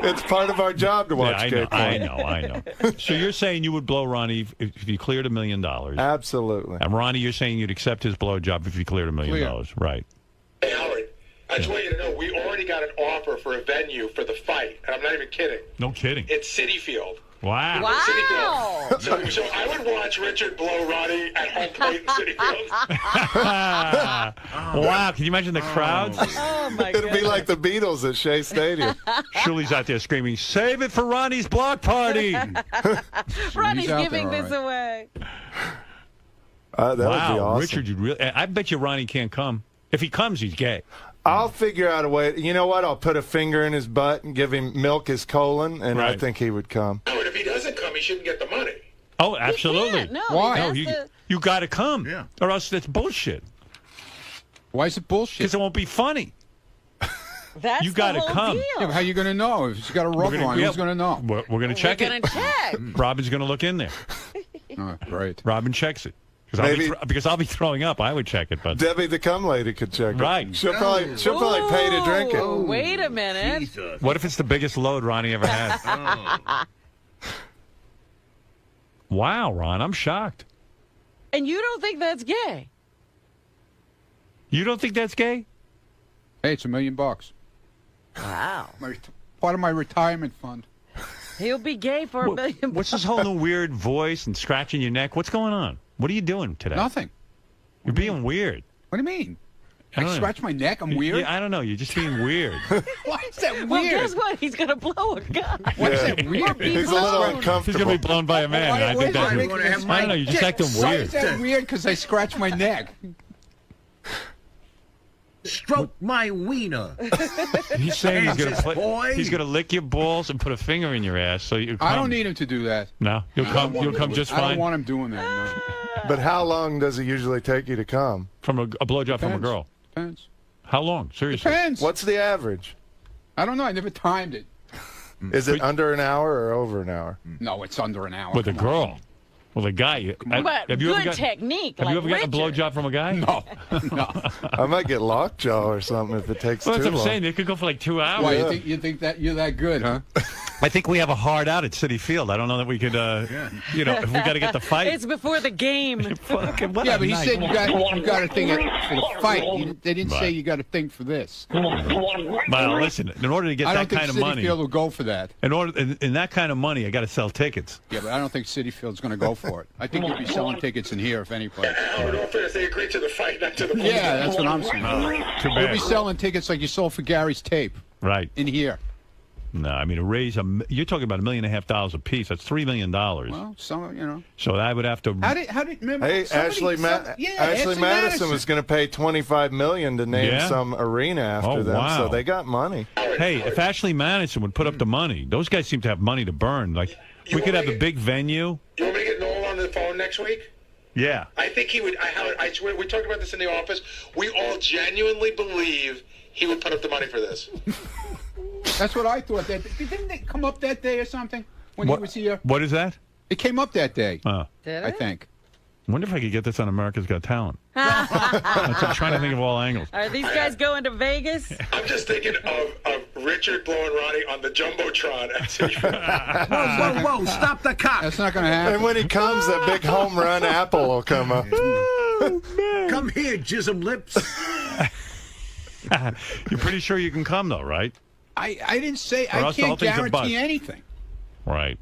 It's part of our job to watch gay porn. I know. So you're saying you would blow Ronnie if you cleared $1 million? Absolutely. And Ronnie, you're saying you'd accept his blowjob if you cleared $1 million, right? Hey, Howard, I just want you to know we already got an offer for a venue for the fight, and I'm not even kidding. No kidding. It's Citi Field. Wow. So I would watch Richard blow Ronnie at home plate in Citi Field. Wow. Can you imagine the crowds? Oh, my God. It'll be like the Beatles at Shea Stadium. Shirley's out there screaming, "Save it for Ronnie's block party." Ronnie's giving this away. That would be awesome. Richard, I bet you Ronnie can't come. If he comes, he's gay. I'll figure out a way. You know what? I'll put a finger in his butt and give him milk his colon, and I think he would come. Howard, if he doesn't come, he shouldn't get the money. Oh, absolutely. No, why? No, you got to come, or else that's bullshit. Why is it bullshit? Because it won't be funny. That's You got to come. Deal. Yeah, but how are you going to know? If he's got a rubber on, who's going to know? We're going to check We're going to check. Robin's going to look in there. Oh, great. Robin checks it. Because I'll be throwing up, I would check it. But Debbie, the cum lady, could check it. Right. She'll probably pay to drink it. Oh, wait a minute. Jesus. What if it's the biggest load Ronnie ever had? Wow, Ron, I'm shocked. And you don't think that's gay? You don't think that's gay? Hey, it's $1 million. Wow. Part of my retirement fund. He'll be gay for $1 million. What's this whole new weird voice and scratching your neck? What's going on? What are you doing today? Nothing. You're being weird. What do you mean? I I don't know. scratch my neck? I'm weird? Yeah, I don't know. You're just being weird. Why is that weird? Well, guess what? He's going to blow a gun. Why is that weird? He's a little He's uncomfortable. going to be blown by a man. Why- I why think is that's that weird. making him I don't know. You're just acting Why weird. is that weird? Because I scratch my neck. Stroke my wiener. He's saying Kansas boy. he's gonna lick your balls and put a finger in your ass. So you. I don't need him to do that. No, you'll come. You'll come just I don't fine. want him doing that. No. But how long does it usually take you to come? From a blowjob from a Depends. girl. Depends. How long? Seriously. Depends. What's the average? I don't know. I never timed it. Is it under an hour or over an hour? No, it's under an hour. With a Come on. girl. Well, a guy. But have you good ever got, technique. Have like you ever gotten a Richard. blowjob from a guy? No. I might get lockjaw or something if it takes Well, that's too what I'm long. saying. It could go for like 2 hours. Why, you think that you're that good, huh? I think we have a hard out at Citi Field. I don't know that we could, you know, if we got to get the fight. It's before the game. Fucking what Yeah, a but he night. said you got to think for the fight. They didn't say Right. you got to think for this. Well, listen. In order to get I that don't think kind of Citi money, Field will go for that. in that kind of money, I got to sell tickets. Yeah, but I don't think Citi Field's going to go for it. I think you'll be selling tickets in here, if any place. Howard, all fairness, they agreed to the fight, not to the fight. Yeah, that's what I'm saying. Too You'll bad. be selling tickets like you sold for Gary's tape Right. in here. No, I mean, you're talking about $1.5 million a piece. That's $3 million. Well, some, you know. So I would have to. How did remember? Hey, Ashley Madison was going to pay $25 million to name Yeah? some arena after them, wow. so they got money. Hey, if Ashley Madison would put up the money, those guys seem to have money to burn. Like, we could have a big venue. You want me to get Noel on the phone next week? Yeah. I think he would. Howard, I swear, we talked about this in the office. We all genuinely believe he would put up the money for this. That's what I thought. Didn't it come up that day or something when he was here? What is that? It came up that day, Did I it? think. I wonder if I could get this on America's Got Talent. I'm trying to think of all angles. Are these guys going to Vegas? I'm just thinking of Richard blowing Ronnie on the Jumbotron at Citi Field. Whoa, stop the cop. That's not going to happen. And when he comes, that big home run apple will come up. Come here, jism lips. You're pretty sure you can come, though, right? I didn't say Or I else the whole can't thing's a bust. guarantee anything. Right.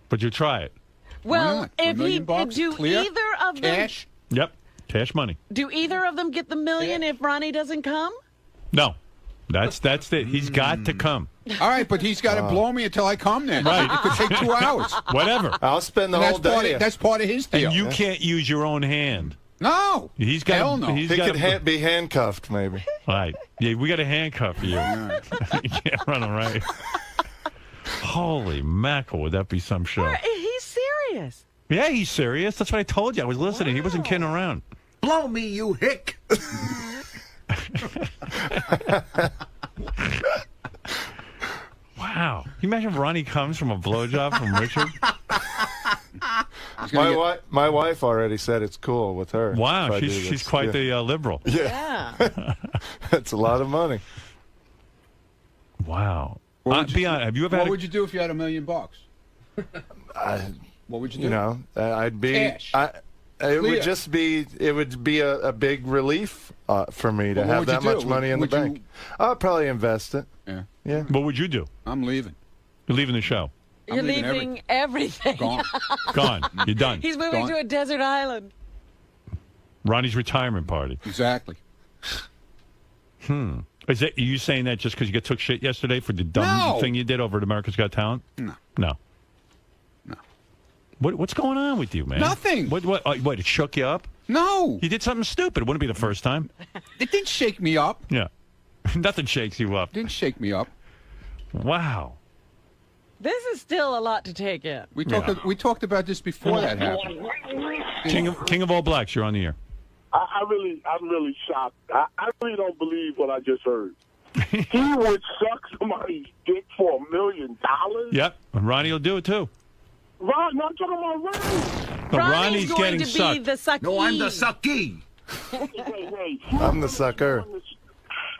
But you try it. Well, not? For $1 if he million bucks, do clear, either of them Cash. Yep. Cash money. do either of them get the million if Ronnie doesn't come? No. That's it. He's got to come. All right, but he's got to blow me until I come then. Right. It could take 2 hours. Whatever. I'll spend the whole day. That's part of his deal. And you can't use your own hand. No. He's got. Hell no. He's He got could be handcuffed, maybe. Right. Yeah, we got to handcuff you. You can't run away. Holy mackerel, would that be some show? He's serious. Yeah, he's serious. That's what I told you. I was listening. He wasn't kidding around. Blow me, you hick. Wow. Can you imagine if Ronnie comes from a blowjob from Richard? My wife already said it's cool with her. Wow, if I do she's this. quite Yeah. the liberal. Yeah. That's a lot of money. Wow. Be honest. Have you ever What had? would you do if you had $1 million? What would you do? You know, I'd be. Cash. It would just be. It would be a big relief for me to What have would you that much do? money in the Would you- bank. I'll probably invest it. Yeah. Yeah. What would you do? I'm leaving. You're leaving the show. You're leaving leaving everything. Gone. Gone. You're done. He's moving Gone. to a desert island. Ronnie's retirement party. Exactly. Is that you saying that just because you took shit yesterday for the dumb No. thing you did over at America's Got Talent? No. No. No. What's going on with you, man? Nothing. What? It shook you up? No. You did something stupid. It wouldn't be the first time. It didn't shake me up. Yeah. Nothing shakes you up. It didn't shake me up. Wow. This is still a lot to take in. We talked about this before that happened. King of all blacks, you're on the air. I'm really shocked. I really don't believe what I just heard. He would suck somebody's dick for $1 million? Yep. And Ronnie will do it too. Ron, no, I'm talking about Ronnie. But Ronnie's going getting to sucked. be the sucky. No, I'm the sucky. Wait. I'm the sucker.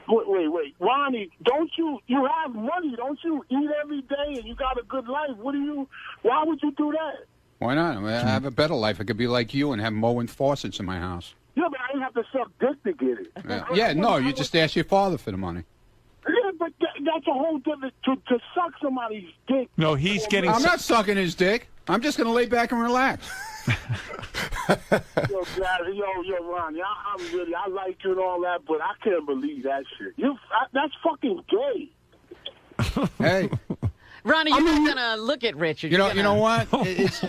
Wait. Ronnie, don't you have money? Don't you eat every day and you got a good life? Why would you do that? Why not? I mean, I have a better life. I could be like you and have mowing faucets in my house. Yeah, but I didn't have to suck dick to get it. Yeah, no, you just ask your father for the money. Yeah, but that's a whole different... To suck somebody's dick... No, he's getting I'm not sucking his dick. I'm just going to lay back and relax. Yo, Ronnie, I like you and all that, but I can't believe that shit. That's fucking gay. Hey, Ronnie, you're not going to look at Richard. you know what? It's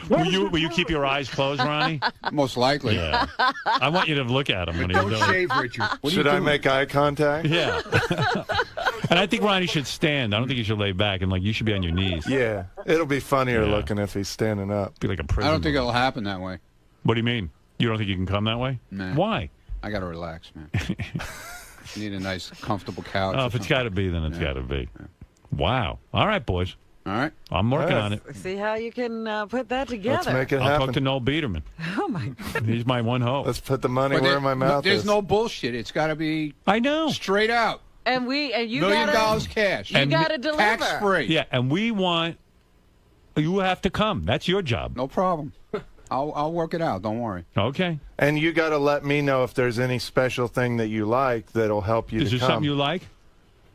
Will you keep your eyes closed, Ronnie? most likely. Yeah. I want you to look at him when he's Don't doing it. shave, Richard. Should I make eye contact? Yeah. And I think Ronnie should stand. I don't think he should lay back, and you should be on your knees. Yeah. It'll be funnier Yeah. looking if he's standing up. Be like a prison. I don't think movie. it'll happen that way. What do you mean? You don't think you can come that way? Nah. Why? I got to relax, man. Need a nice, comfortable couch. Oh, or if it's something. got to be, then it's got to be. Wow. All right, boys. All right. I'm working on it. See how you can put that together. Let's make it I'll happen. talk to Noel Biederman. Oh, my God. He's my one hope. Let's put the money But where my mouth there's is. no bullshit. It's got to be I know. straight out. And you $1 million gotta, cash. you And gotta deliver. Tax free. Yeah, and we want you have to come. That's your job. No problem. I'll work it out. Don't worry. Okay. And you got to let me know if there's any special thing that you like that'll help you Is to there come. something you like?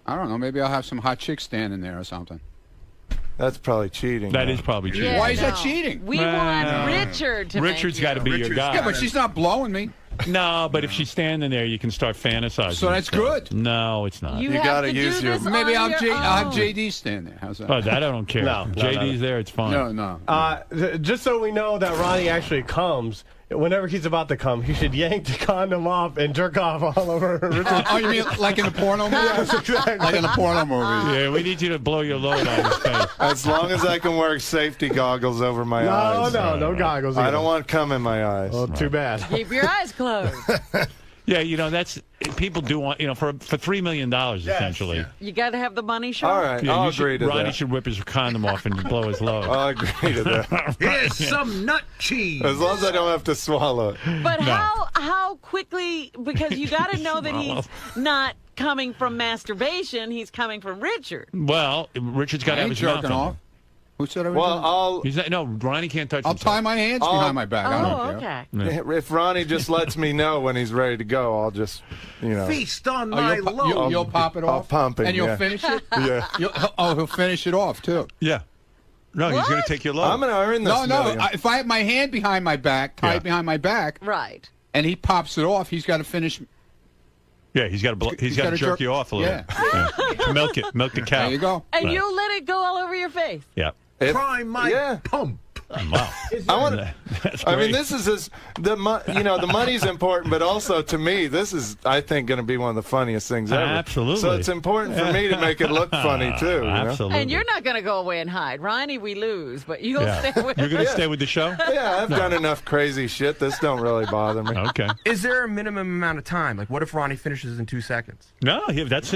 I don't know. Maybe I'll have some hot chicks standing there or something. That's probably cheating. That though. is probably true. Yeah, Why is that no. cheating? We want Richard to Richard's got to be your Richard's guy. Yeah, but she's not blowing me. No, but if she's standing there, you can start fantasizing. So that's and stuff. good. No, it's not. You have gotta to use do your- this Maybe on I'll your have own. JD stand there. How's that? Oh, that I don't care. No, JD's there. It's fine. No. Just so we know that Ronnie actually comes, whenever he's about to come, he should yank the condom off and jerk off all over Richard. Oh, you mean like in a porno movie? Exactly. Like in a porno movie. Yeah, we need you to blow your load on his face. As long as I can wear safety goggles over my eyes. No goggles. I either. don't want cum in my eyes. Well, too bad. Keep your eyes closed. Yeah, that's people do want for $3 million essentially. You got to have the money show. All right, Yeah, I'll you should- agree to Ronnie that. should whip his condom off and blow his load. I'll agree to that. Here's some nut cheese. As long as I don't have to swallow it. But No. how quickly? Because you got to know that he's not coming from masturbation. He's coming from Richard. Well, Richard's got to I have ain't his mouth jerking on off. Who said I was Well, doing? I'll He's not, no, Ronnie can't touch I'll himself. tie my hands behind my back. I Oh, don't care. okay. if Ronnie just lets me know when he's ready to go, I'll just Feast on Oh, my load. you'll pop it I'll off? pump it, And you'll yeah. finish it? Yeah. He'll finish it off, too. Yeah. No, he's going to take your load. I'm going to earn this No, million. if I have my hand behind my back, tied Yeah. behind my back, Right. and he pops it off, he's got to finish. Yeah, he's got to He's jerk gotta jerk- you off a little. Yeah. Yeah. Milk the cow. There you go. And Right. you'll let it go all over your face. Yeah. Try my yeah. pump. Wow. I want. That's I mean, great. this is the money's important, but also to me, this is I think going to be one of the funniest things ever. Absolutely. So it's important for me to make it look funny too. You know? Absolutely. And you're not going to go away and hide. Ronnie, we lose, but you'll Yeah. stay with You're going to Yeah. stay with the show? Yeah, I've done enough crazy shit. This don't really bother me. Okay. Is there a minimum amount of time? Like, what if Ronnie finishes in 2 seconds? No, that's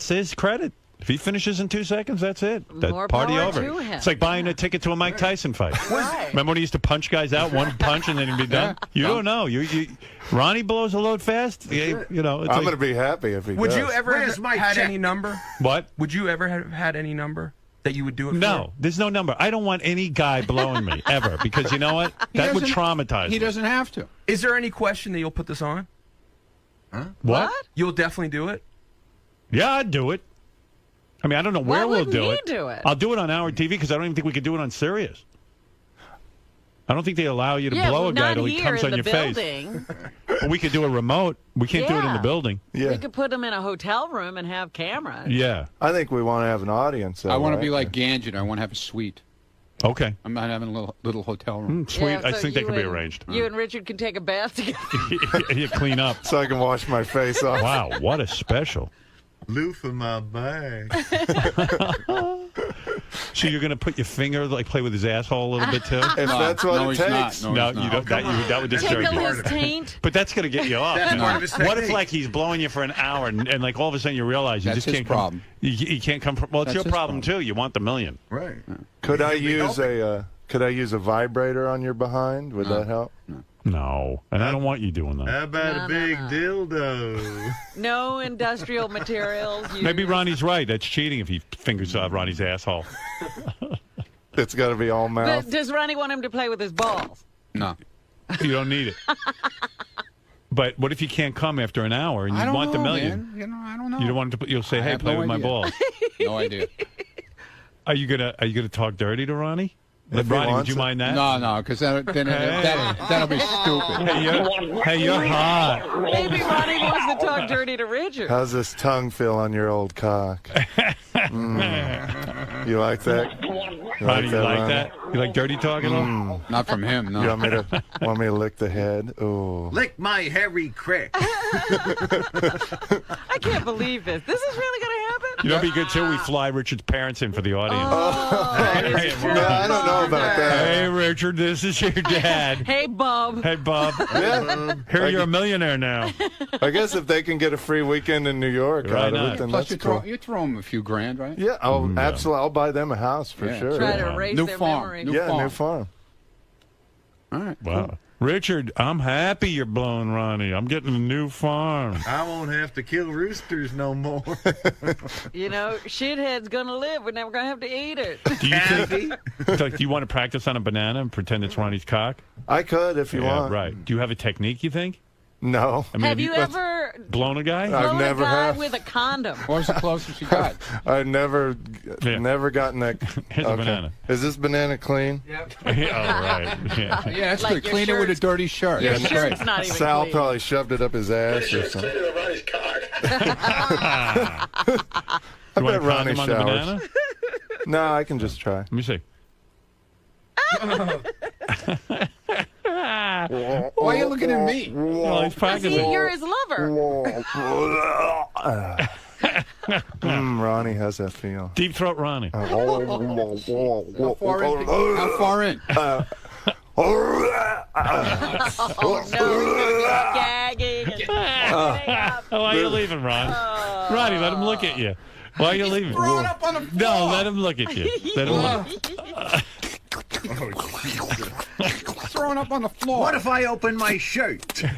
his credit. If he finishes in 2 seconds, that's it. That More party power over. to him. It's like buying a ticket to a Mike Tyson fight. Right. Remember when he used to punch guys out, one punch, and then he'd be done? You don't know. Ronnie blows a load fast. You know, it's I'm like, going to be happy if he Would does. you ever Where's have my had check? any number? what? Would you ever have had any number that you would do it for? No, there's no number. I don't want any guy blowing me ever because you know what? That would doesn't- traumatize He me. doesn't have to. Is there any question that you'll put this on? What? You'll definitely do it? Yeah, I'd do it. I mean, I don't know where we'll wouldn't do he it. do it? I'll do it on our TV because I don't even think we could do it on Sirius. I don't think they allow you to Yeah, blow well, a guy not till he here comes in on the your face. building. But we could do a remote. We can't do it in the Yeah. building. Yeah. We could put him in a hotel room and have cameras. Yeah. I think we want to have an audience. Though, I want to right? be like Ganget. I want to have a suite. Okay. I'm not having a little hotel room. Sweet. Yeah, I so think that you could be and- arranged. You and Richard can take a bath together. You clean up. So I can wash my face off. Wow, what a special. Loof in my bag. So you're going to put your finger, like play with his asshole a little bit too? If that's what no, it he's not. takes. No, No, he's you not. don't. That would disturb Tickle you. his taint. But that's going to get you off. That's you know? part of his What if technique. like he's blowing you for an hour and like all of a sudden you realize you That's just his can't problem. come. You can't come from. Well, it's That's your his problem problem. too. You want the million. Right. Could I use a vibrator on your behind? Would that help? No, and I don't want you doing that. about No, no, no. dildo? No industrial materials. Maybe used. Ronnie's right. That's cheating if he fingers Ronnie's asshole. It's got to be all mouth. But does Ronnie want him to play with his balls? No. You don't need it. But what if you can't come after an hour and I you don't want the know, million? man. You know, I don't know. You don't want him to. You'll say, I "Hey, have play no with my idea. balls." No idea. Are you gonna talk dirty to Ronnie? If he Ronnie, would wants you it. mind that? No, because that'll be stupid. Hey, you're hot. Maybe Ronnie wants to talk dirty to Richard. How's this tongue feel on your old cock? You like that? Ronnie, you like Ronnie? that? You like dirty talk at all? Not from him. No. You want me to lick the head? Oh. Lick my hairy crick. I can't believe this. This is really going to happen? You know, it'd be good too. We fly Richard's parents in for the audience. No, I don't know about that. Hey, Richard, this is your dad. Hey, Bob. Hey, Bob. Yeah. Here, you're a millionaire now. I guess if they can get a free weekend in New York Why out of not? it, then Plus, that's cool. you throw him a few grand, right? Yeah, absolutely. I'll buy them a house for Yeah. sure. Try to Yeah. erase New their farm. memory. New Yeah, farm. new farm. All right. Wow. Richard, I'm happy you're blowing Ronnie. I'm getting a new farm. I won't have to kill roosters no more. You know, shithead's going to live. We're never going to have to eat it. Do you think? Like, do you want to practice on a banana and pretend it's Ronnie's cock? I could if you Yeah, want. right. Do you have a technique? You think? No. I mean, Have you ever blown a guy? blown never a guy have. with a condom? What was the closest you got? I've never gotten that. Here's a banana. Is this banana clean? Oh, right. Yeah. Yeah, that's Like good. your Clean it with a shirt's- dirty shirt. Your That's shirt's great. not even Sal clean. probably shoved it up his ass or Should've something. said it on Ronnie's cock. I You bet want a Ronnie condom on the showers. banana? No, I can just try. Let me see. Why are you looking at me? Well, he's See, practicing. you're his lover. Ronnie, how's that feel? Deep throat Ronnie. How far in? Oh, no. Gagging. And Why are you leaving, Ron? Ronnie, let him look at you. Why are you leaving? Throw it up on the floor. No, let him look at you. Let him look. Throwing up on the floor. What if I open my shirt? You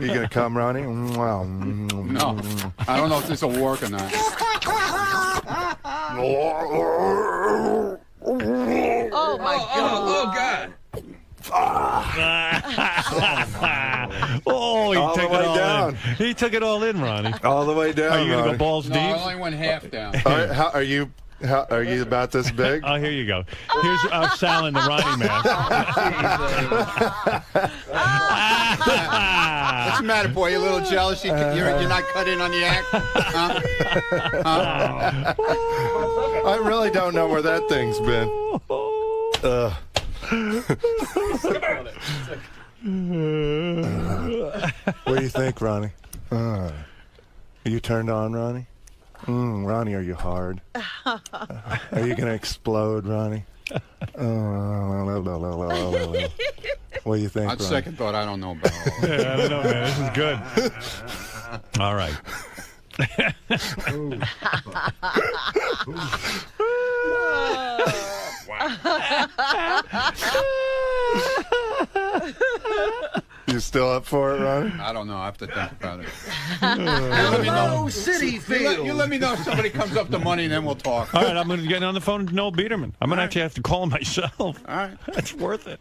gonna come, Ronnie? Wow. No. I don't know if this will work or not. Oh, my God. Oh, God. Oh, he All the took way it all down. in. He took it all in, Ronnie. All the way down. Are you gonna Ronnie. go balls No, deep? I only went half down. All right, are you about this big? Oh, here you go. Here's Sal in the Ronnie mask. What's the matter, boy? You a little jealous? You're not cut in on the act? Huh? I really don't know where that thing's been. What do you think, Ronnie? Are you turned on, Ronnie? Ronnie, are you hard? Are you going to explode, Ronnie? What do you think, On Ronnie? second thought, I don't know about all that. Yeah, I don't know, man. This is good. All right. You still up for it, Ronnie? I don't know. I have to think about it. Hello, City Field. You let me know if somebody comes up to money, and then we'll talk. All right, I'm going to get on the phone to Noel Biederman. I'm going to actually have to call him myself. All right. That's worth it.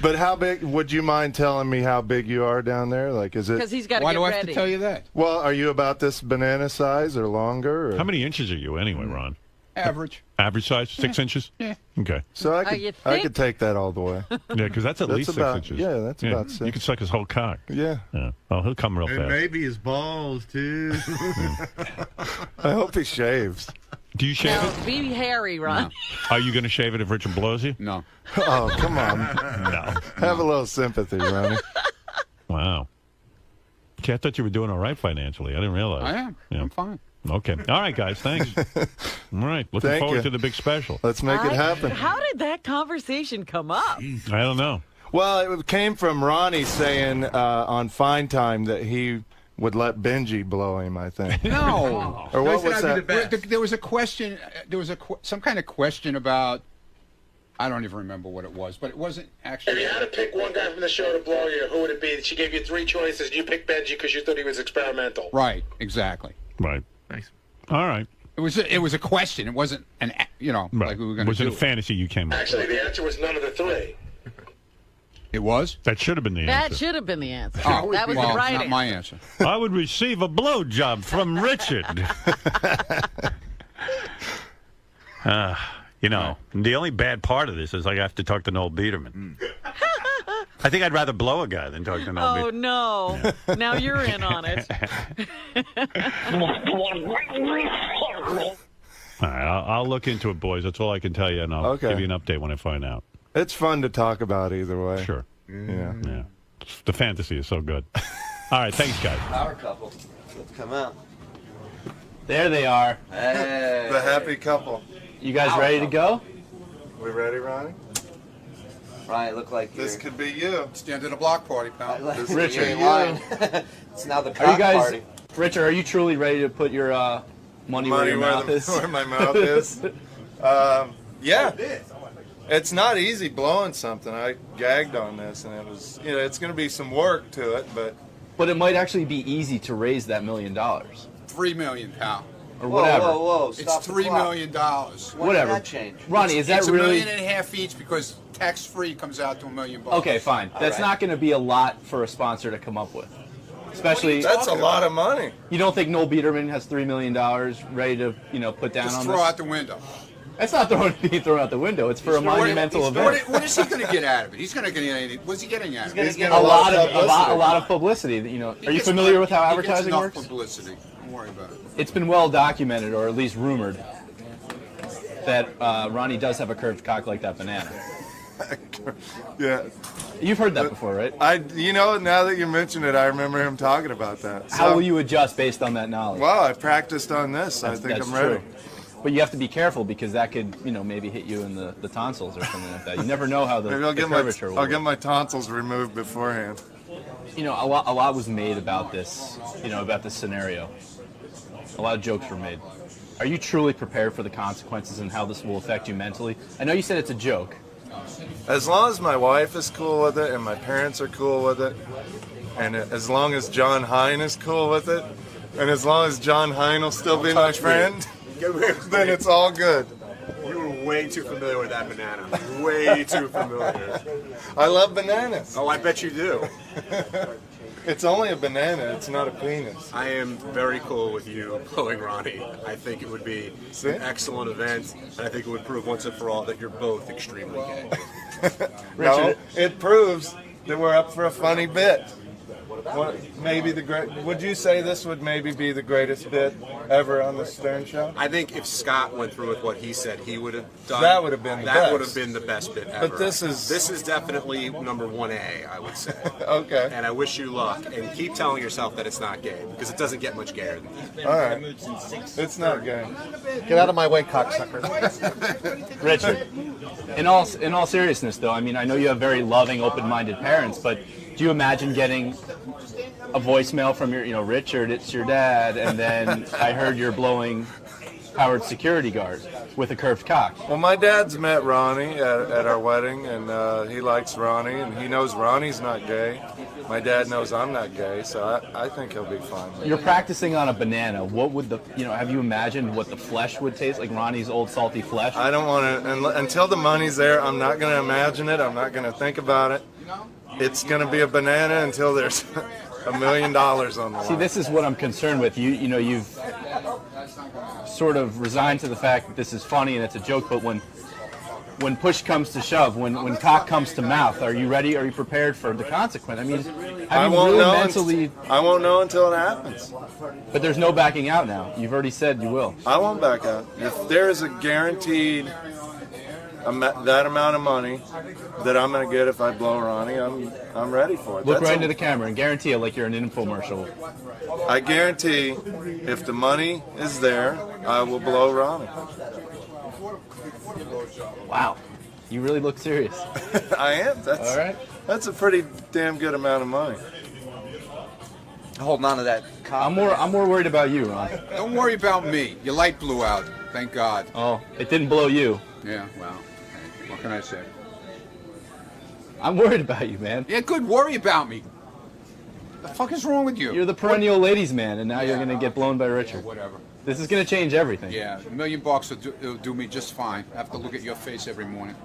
But how big? Would you mind telling me how big you are down there? Like, is Because it? he's got to Why get do I have ready. to tell you that? Well, are you about this banana size or longer? Or? How many inches are you anyway, Ron? Average. Average size? 6 inches? Yeah. Okay. So I you could, I think? could take that all the way. Yeah, because that's at That's least about- 6 inches. yeah, that's about 6. You could suck his whole cock. Yeah. Yeah. Oh, he'll come real And fast. maybe his balls, too. I hope he shaves. Do you shave No, it? be hairy, Ron. Are you going to shave it if Richard blows you? No. Oh, come on. No. Have a little sympathy, Ronnie. Wow. Gee, I thought you were doing all right financially. I didn't realize. I am. Yeah. I'm fine. Okay. All right, guys. Thanks. All right. Looking Thank forward you. to the big special. Let's make it happen. How did that conversation come up? I don't know. Well, it came from Ronnie saying on Fine Time that he would let Benji blow him, I think. No. Or what No, he was said I'd be that? the best. There was a question. There was some kind of question about. I don't even remember what it was, but it wasn't If actually. you had to pick one guy from the show to blow you, who would it be? She gave you 3 choices, and you picked Benji because you thought he was experimental. Right. Exactly. Right. Nice. All right. It was a question. It wasn't an Right. like we were going to Was do. it a fantasy you came up with? Actually, the answer was none of the 3. It was. That should have been the That answer. should have been the answer. Oh, that was well, the right not answer. my answer. I would receive a blowjob from Richard. The only bad part of this is I have to talk to Noel Biederman. I think I'd rather blow a guy than talk to Noel Oh, Biederman. no. Now you're in on it. All right, I'll look into it, boys. That's all I can tell you, and I'll Okay. give you an update when I find out. It's fun to talk about either way. Sure. Yeah. Yeah. The fantasy is so good. All right, thanks, guys. Power couple. Let's come out. There they are. Hey. The happy couple. You guys ready to go? We ready, Ronnie? Right, look like This you're. could be you. It's the end of the block party, pal. This Richard, you're in line. It's now the Are cock you guys, party. Richard? Are you truly ready to put your money where your mouth is? Where my mouth is. Yeah. It's not easy blowing something. I gagged on this, and it was, it's going to be some work to it, but But it might actually be easy to raise that $1 million or $3 million, pal. whatever. Whoa, whoa, whoa. It's Stop the $3 clock. million. When Whatever. did that change? Ronnie, is that It's really? $1.5 million each because tax-free comes out to $1 million. Okay, fine. That's right. not going to be a lot for a sponsor to come up with. Especially, that's a lot of money. you don't think Noel Biederman has $3 million ready to, put down Just on throw this? out the window. It's not being thrown out the window. It's for a monumental event. What is he going to get out of it? He's going to get anything. What's he getting out of it? He's gonna A get lot of publicity. Are you familiar with how He gets advertising enough works? publicity. Don't worry about it. It's been well documented, or at least rumored, that Ronnie does have a curved cock like that banana. Yeah. You've heard that before, right? Now that you mention it, I remember him talking about that. How will you adjust based on that knowledge? Well, I practiced on this. I think That's I'm ready. true. But you have to be careful because that could, maybe hit you in the tonsils or something like that. You never know how the, Maybe I'll the get curvature will I'll get work. my tonsils removed beforehand. A lot was made about this, about this scenario. A lot of jokes were made. Are you truly prepared for the consequences and how this will affect you mentally? I know you said it's a joke. As long as my wife is cool with it and my parents are cool with it, and as long as John Hine is cool with it, and as long as John Hine will still be my friend, then it's all good. You were way too familiar with that banana. Way too familiar. I love bananas. Oh, I bet you do. It's only a banana. It's not a penis. I am very cool with you blowing Ronnie. I think it would be an excellent event, and I think it would prove once and for all that you're both extremely gay. No, it proves that we're up for a funny bit. Would you say this would maybe be the greatest bit ever on the Stern Show? I think if Scott went through with what he said he would have done, That would have been the that best. would have been the best bit ever. But this is definitely number 1A, I would say. Okay. And I wish you luck, and keep telling yourself that it's not gay because it doesn't get much gayer than that. All right. It's not gay. Get out of my way, cocksucker. Richard, in all seriousness, though, I know you have very loving, open-minded parents, but Do you imagine getting a voicemail from your, Richard, it's your dad, and then I heard you're blowing Howard's security guard with a curved cock? Well, my dad's met Ronnie at our wedding, and he likes Ronnie, and he knows Ronnie's not gay. My dad knows I'm not gay, so I think he'll be fine. You're practicing on a banana. What would have you imagined what the flesh would taste like, Ronnie's old salty flesh? I don't want to, until the money's there, I'm not going to imagine it. I'm not going to think about it. It's going to be a banana until there's $1 million on the line. See, this is what I'm concerned with. You've sort of resigned to the fact that this is funny and it's a joke, but when push comes to shove, when cock comes to mouth, are you ready? Are you prepared for the consequence? I mean, I won't know I won't know until it happens. But there's no backing out now. You've already said you will. I won't back out. If there is a guaranteed that amount of money that I'm going to get if I blow Ronnie, I'm ready for it. Look right into the camera and guarantee it like you're an infomercial. I guarantee if the money is there, I will blow Ronnie. Wow. You really look serious. I am. All right. That's a pretty damn good amount of money. Holding on to that cock. I'm more worried about you, Ron. Don't worry about me. Your light blew out. Thank God. Oh, it didn't blow you. Yeah, well, what can I say? I'm worried about you, man. Yeah, good. Worry about me. The fuck is wrong with you? You're the perennial ladies' man, and now you're going to get blown by Richard. Whatever. This is going to change everything. Yeah, $1 million will do me just fine. I have to look at your face every morning.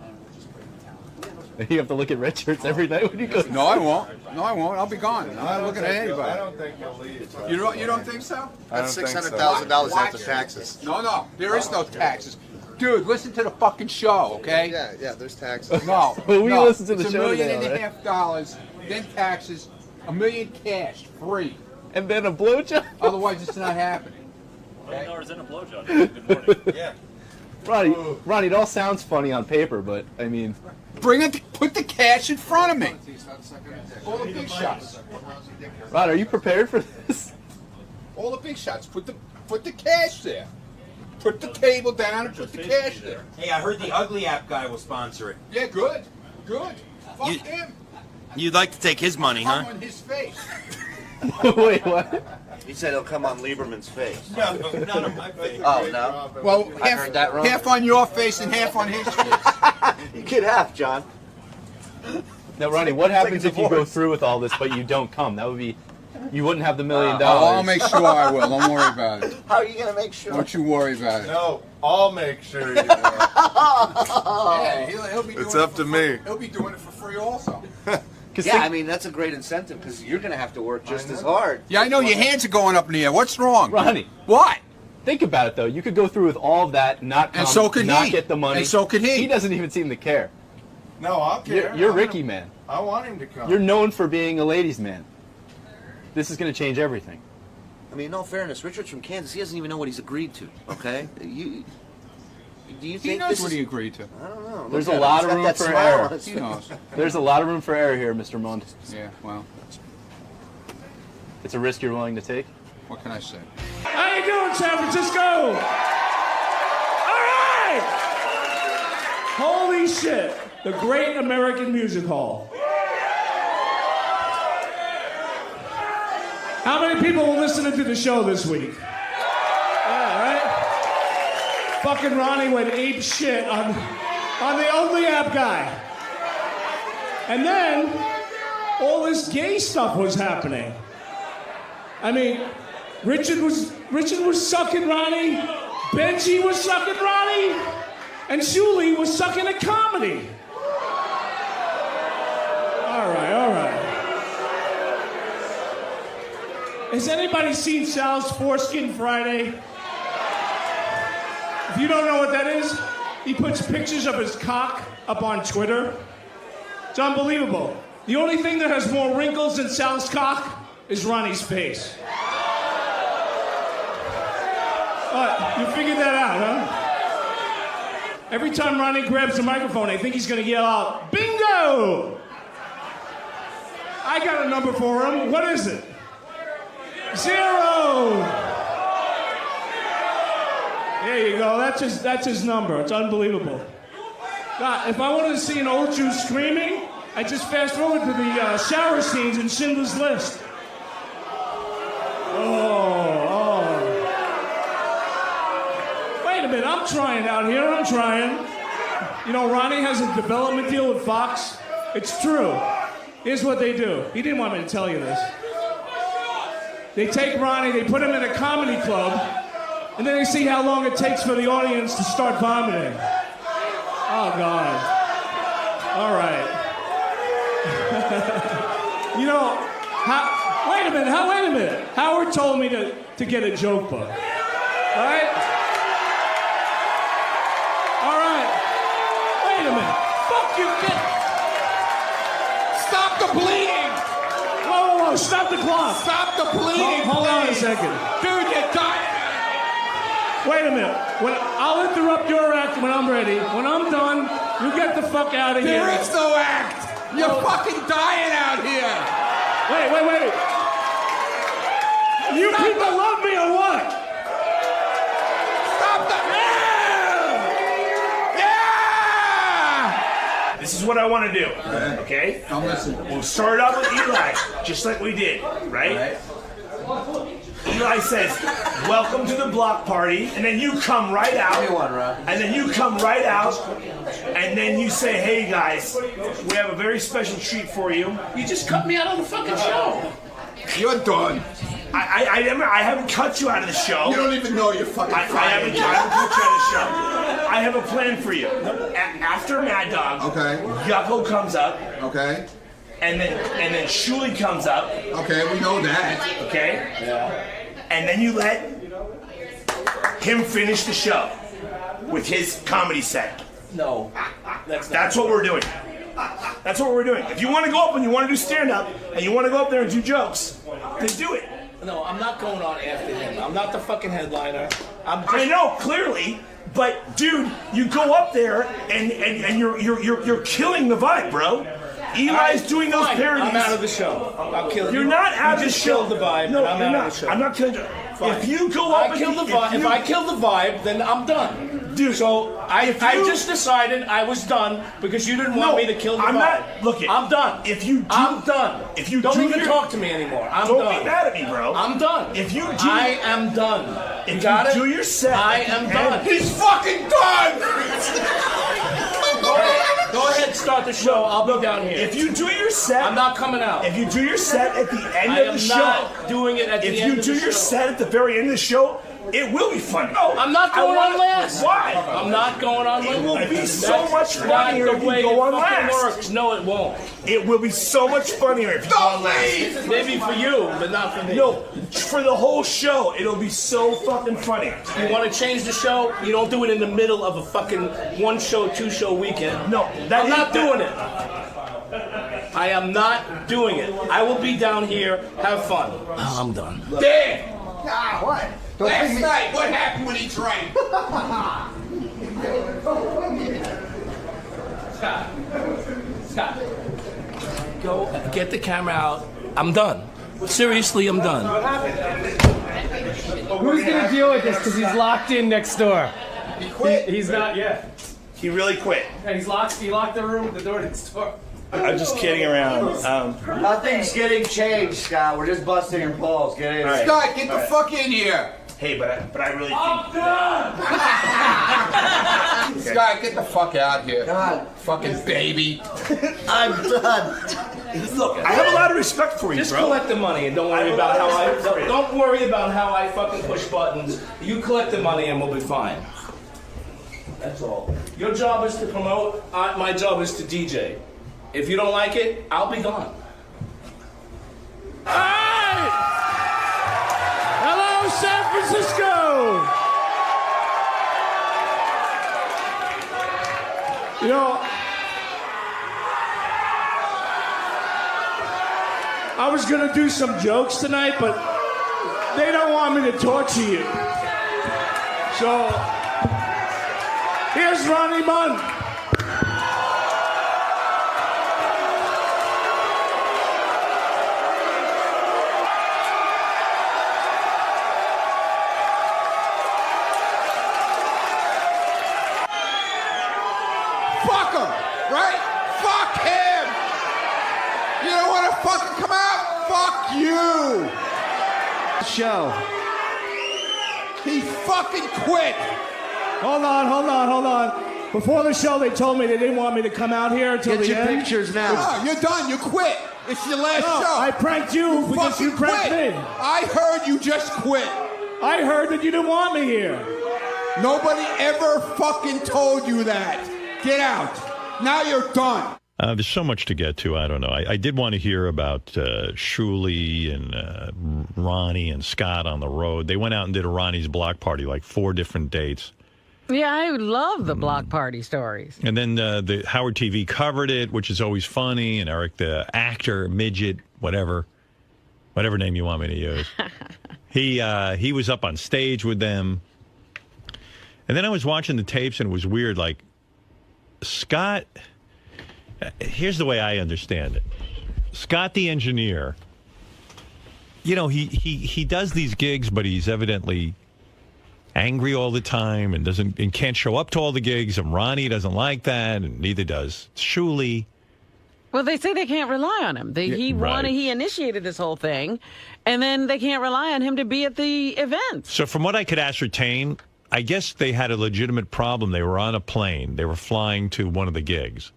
You have to look at Richard's every night when you go. No, I won't. No, I won't. I'll be gone. I'm not looking at anybody. I don't think he'll leave. You don't think so? That's $600,000 after taxes. No, there is no taxes. Dude, listen to the fucking show, okay? Yeah, there's taxes. No, We listen to the it's show $1.5 today, million, then taxes, $1 million cash, free. And then a blowjob? Otherwise, it's not happening. Okay? $1 in a blowjob. Good morning. Yeah. Ronnie, it all sounds funny on paper, but I mean, Put the cash in front of me. All the big shots. Ron, are you prepared for this? All the big shots. Put the cash there. Put the table down and put the cash there. Hey, I heard the Ugly App guy will sponsor it. Yeah, good. Fuck him. You'd like to take his money, Come on his face. Wait, what? He said he'll come on Lieberman's face. No, not on my face. Oh, no? Well, I heard that wrong. half on your face and half on his face. You get half, John. Now, Ronnie, what happens if you go through with all this but you don't come? That would be, you wouldn't have the $1 million. I'll make sure I will. Don't worry about it. How are you going to make sure? Don't you worry about it. No, I'll make sure you will. Yeah, he'll be doing It's up it to for me. He'll be doing it for free also. Yeah, I mean, that's a great incentive because you're going to have to work just as hard. Yeah, I know your hands are going up in the air. What's wrong? Ronnie. What? Think about it, though. You could go through with all of that, not come, And so could not he. get the money. And so could he. He doesn't even seem to care. No, I'll care. You're Ricky, man. I want him to come. You're known for being a ladies' man. This is going to change everything. I mean, in all fairness, Richard's from Kansas. He doesn't even know what he's agreed to, okay? Do you He think knows this what is... he agreed to. I don't know. There's Look a at lot him. of He's room got for that smile error. on his He face. knows. There's a lot of room for error here, Mr. Mund. Yeah, well, It's a risk you're willing to take? what can I say? How you doing, San Francisco? All right! Holy shit. The Great American Music Hall. How many people were listening to the show this week? Yeah, right? Fucking Ronnie went ape shit on the Ugly App guy. And then all this gay stuff was happening. I mean, Richard was sucking Ronnie, Benji was sucking Ronnie, and Shuli was sucking at comedy. All right. Has anybody seen Sal's Foreskin Friday? If you don't know what that is, he puts pictures of his cock up on Twitter. It's unbelievable. The only thing that has more wrinkles than Sal's cock is Ronnie's face. What? You figured that out, huh? Every time Ronnie grabs the microphone, I think he's gonna yell out, "Bingo!" I got a number for him. What is it? 0. There you go. That's his number. It's unbelievable. God, if I wanted to see an old Jew screaming, I just fast forward to the shower scenes in Schindler's List. Oh. Wait a minute, I'm trying out here, I'm trying. You know, Ronnie has a development deal with Fox. It's true. Here's what they do. He didn't want me to tell you this. They take Ronnie, they put him in a comedy club, and then they see how long it takes for the audience to start vomiting. Oh, God. All right. You know, wait a minute. Howard told me to get a joke book. All right? All right. Wait a minute. Fuck you, Stop the bleeding! Whoa, stop the clock. Stop the bleeding! Hold on a second. Dude, you're dying! Wait a minute. I'll interrupt your act when I'm ready. When I'm done, you get the fuck out of here. There is no act! You're fucking dying out here! Wait. You people love me or what? Stop the... Yeah! This is what I want to do, okay? I'm listening. We'll start out with Eli, just like we did, right? Eli says, welcome to the block party, and then you come right out. And then you come right out, and then you say, hey guys, we have a very special treat for you. You just cut me out of the fucking show. You're done. I haven't cut you out of the show. You don't even know you're fucking I haven't cut you out of the show. I have a plan for you. After Mad Dog, Yucko comes up. Okay. And then Shuli comes up. Okay, we know that. Okay? Yeah. And then you let him finish the show with his comedy set. No. That's what we're doing. That's what we're doing. If you want to go up and you want to do stand-up, and you want to go up there and do jokes, then do it. No, I'm not going on after him. I'm not the fucking headliner. I know, clearly. But dude, you go up there and you're killing the vibe, bro. Eli's doing those parodies. I'm out of the show. I'm killing. You're not out of the show. Killed the vibe. No, I'm you're out not. of the show. I'm not killing you. Fine. If you go up, if I kill the vibe, then I'm done. Dude, so I just decided I was done because you didn't want me to kill the I'm vibe. Not. Look, I'm done. I'm done. If you don't even talk to me anymore. I'm done. Don't be mad at me, bro. I'm done. If you do, I am done. If you got do your set, I am done. He's fucking done. Go ahead, start the show. I'll be down here. If you do your set, I'm not coming out. If you do your set at the end of the show, I am not doing it at the end of the show. If you do your set at the very end of the show, it will be funny. Oh, I'm not going on last. Why? I'm not going on last. It will be so much funnier if you go on last. Works. No, it won't. It will be so much funnier if you go on last. Maybe for you, but not for me. No, for the whole show, it'll be so fucking funny. You want to change the show? You don't do it in the middle of a fucking 1-show, 2-show weekend. No, I'm not doing it. I am not doing it. I will be down here. Have fun. Oh, I'm done. Dan! Ah, what? Last night, what happened when he drank? Scott. Go get the camera out. I'm done. Seriously, I'm done. Who's gonna deal with this? Because he's locked in next door. He quit. He's not yet. He really quit. Yeah, He locked the room, the door next door. I'm just kidding around. Nothing's getting changed, Scott. We're just busting your balls. Get in. Right. Scott, get the fuck in here. Hey, but I really think. I'm done! Scott, get the fuck out here. God. Fucking baby. I'm done. Look, I have a lot of respect for you, Just bro. collect the money and don't worry about how I don't worry about how I fucking push buttons. You collect the money and we'll be fine. That's all. Your job is to promote. My job is to DJ. If you don't like it, I'll be gone. Hey! Hello, San Francisco! You know, I was gonna do some jokes tonight, but they don't want me to torture you. So, here's Ronnie Munn. Fuck him, right? Fuck him! You don't want to fucking come out? Fuck you! Show. He fucking quit. Hold on. Before the show, they told me they didn't want me to come out here until Get the your end. pictures now. No, you're done. You quit. It's your last show. I pranked you because you pranked me. I heard you just quit. I heard that you didn't want me here. Nobody ever fucking told you that. Get out. Now you're done. There's so much to get to. I don't know. I did want to hear about Shuli and Ronnie and Scott on the road. They went out and did a Ronnie's block party, like 4 different dates. Yeah, I love the block party stories. And then the Howard TV covered it, which is always funny. And Eric, the actor, midget, whatever name you want me to use, he was up on stage with them. And then I was watching the tapes, and it was weird. Like, Scott, here's the way I understand it. Scott, the engineer, you know, he does these gigs, but he's evidently angry all the time and can't show up to all the gigs. And Ronnie doesn't like that, and neither does Shuli. Well, they say they can't rely on him. He initiated this whole thing, and then they can't rely on him to be at the event. So from what I could ascertain, I guess they had a legitimate problem. They were on a plane. They were flying to one of the gigs.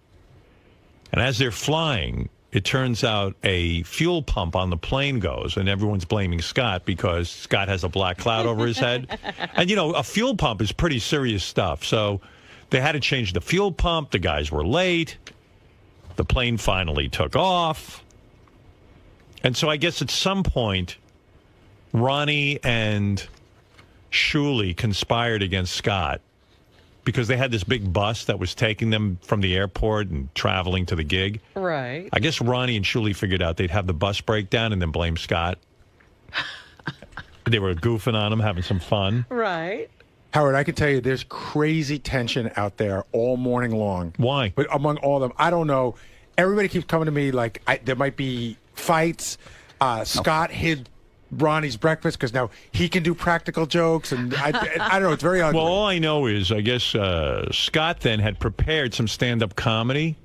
And as they're flying, it turns out a fuel pump on the plane goes, and everyone's blaming Scott because Scott has a black cloud over his head. And, you know, a fuel pump is pretty serious stuff. So they had to change the fuel pump. The guys were late. The plane finally took off. And so I guess at some point, Ronnie and Shuli conspired against Scott because they had this big bus that was taking them from the airport and traveling to the gig. Right. I guess Ronnie and Shuli figured out they'd have the bus breakdown and then blame Scott. They were goofing on him, having some fun. Right. Howard, I can tell you there's crazy tension out there all morning long. Why? But among all of them, I don't know. Everybody keeps coming to me like there might be fights. Scott hid Ronnie's breakfast because now he can do practical jokes, and I don't know. It's very ugly. Well, all I know is I guess Scott then had prepared some stand-up comedy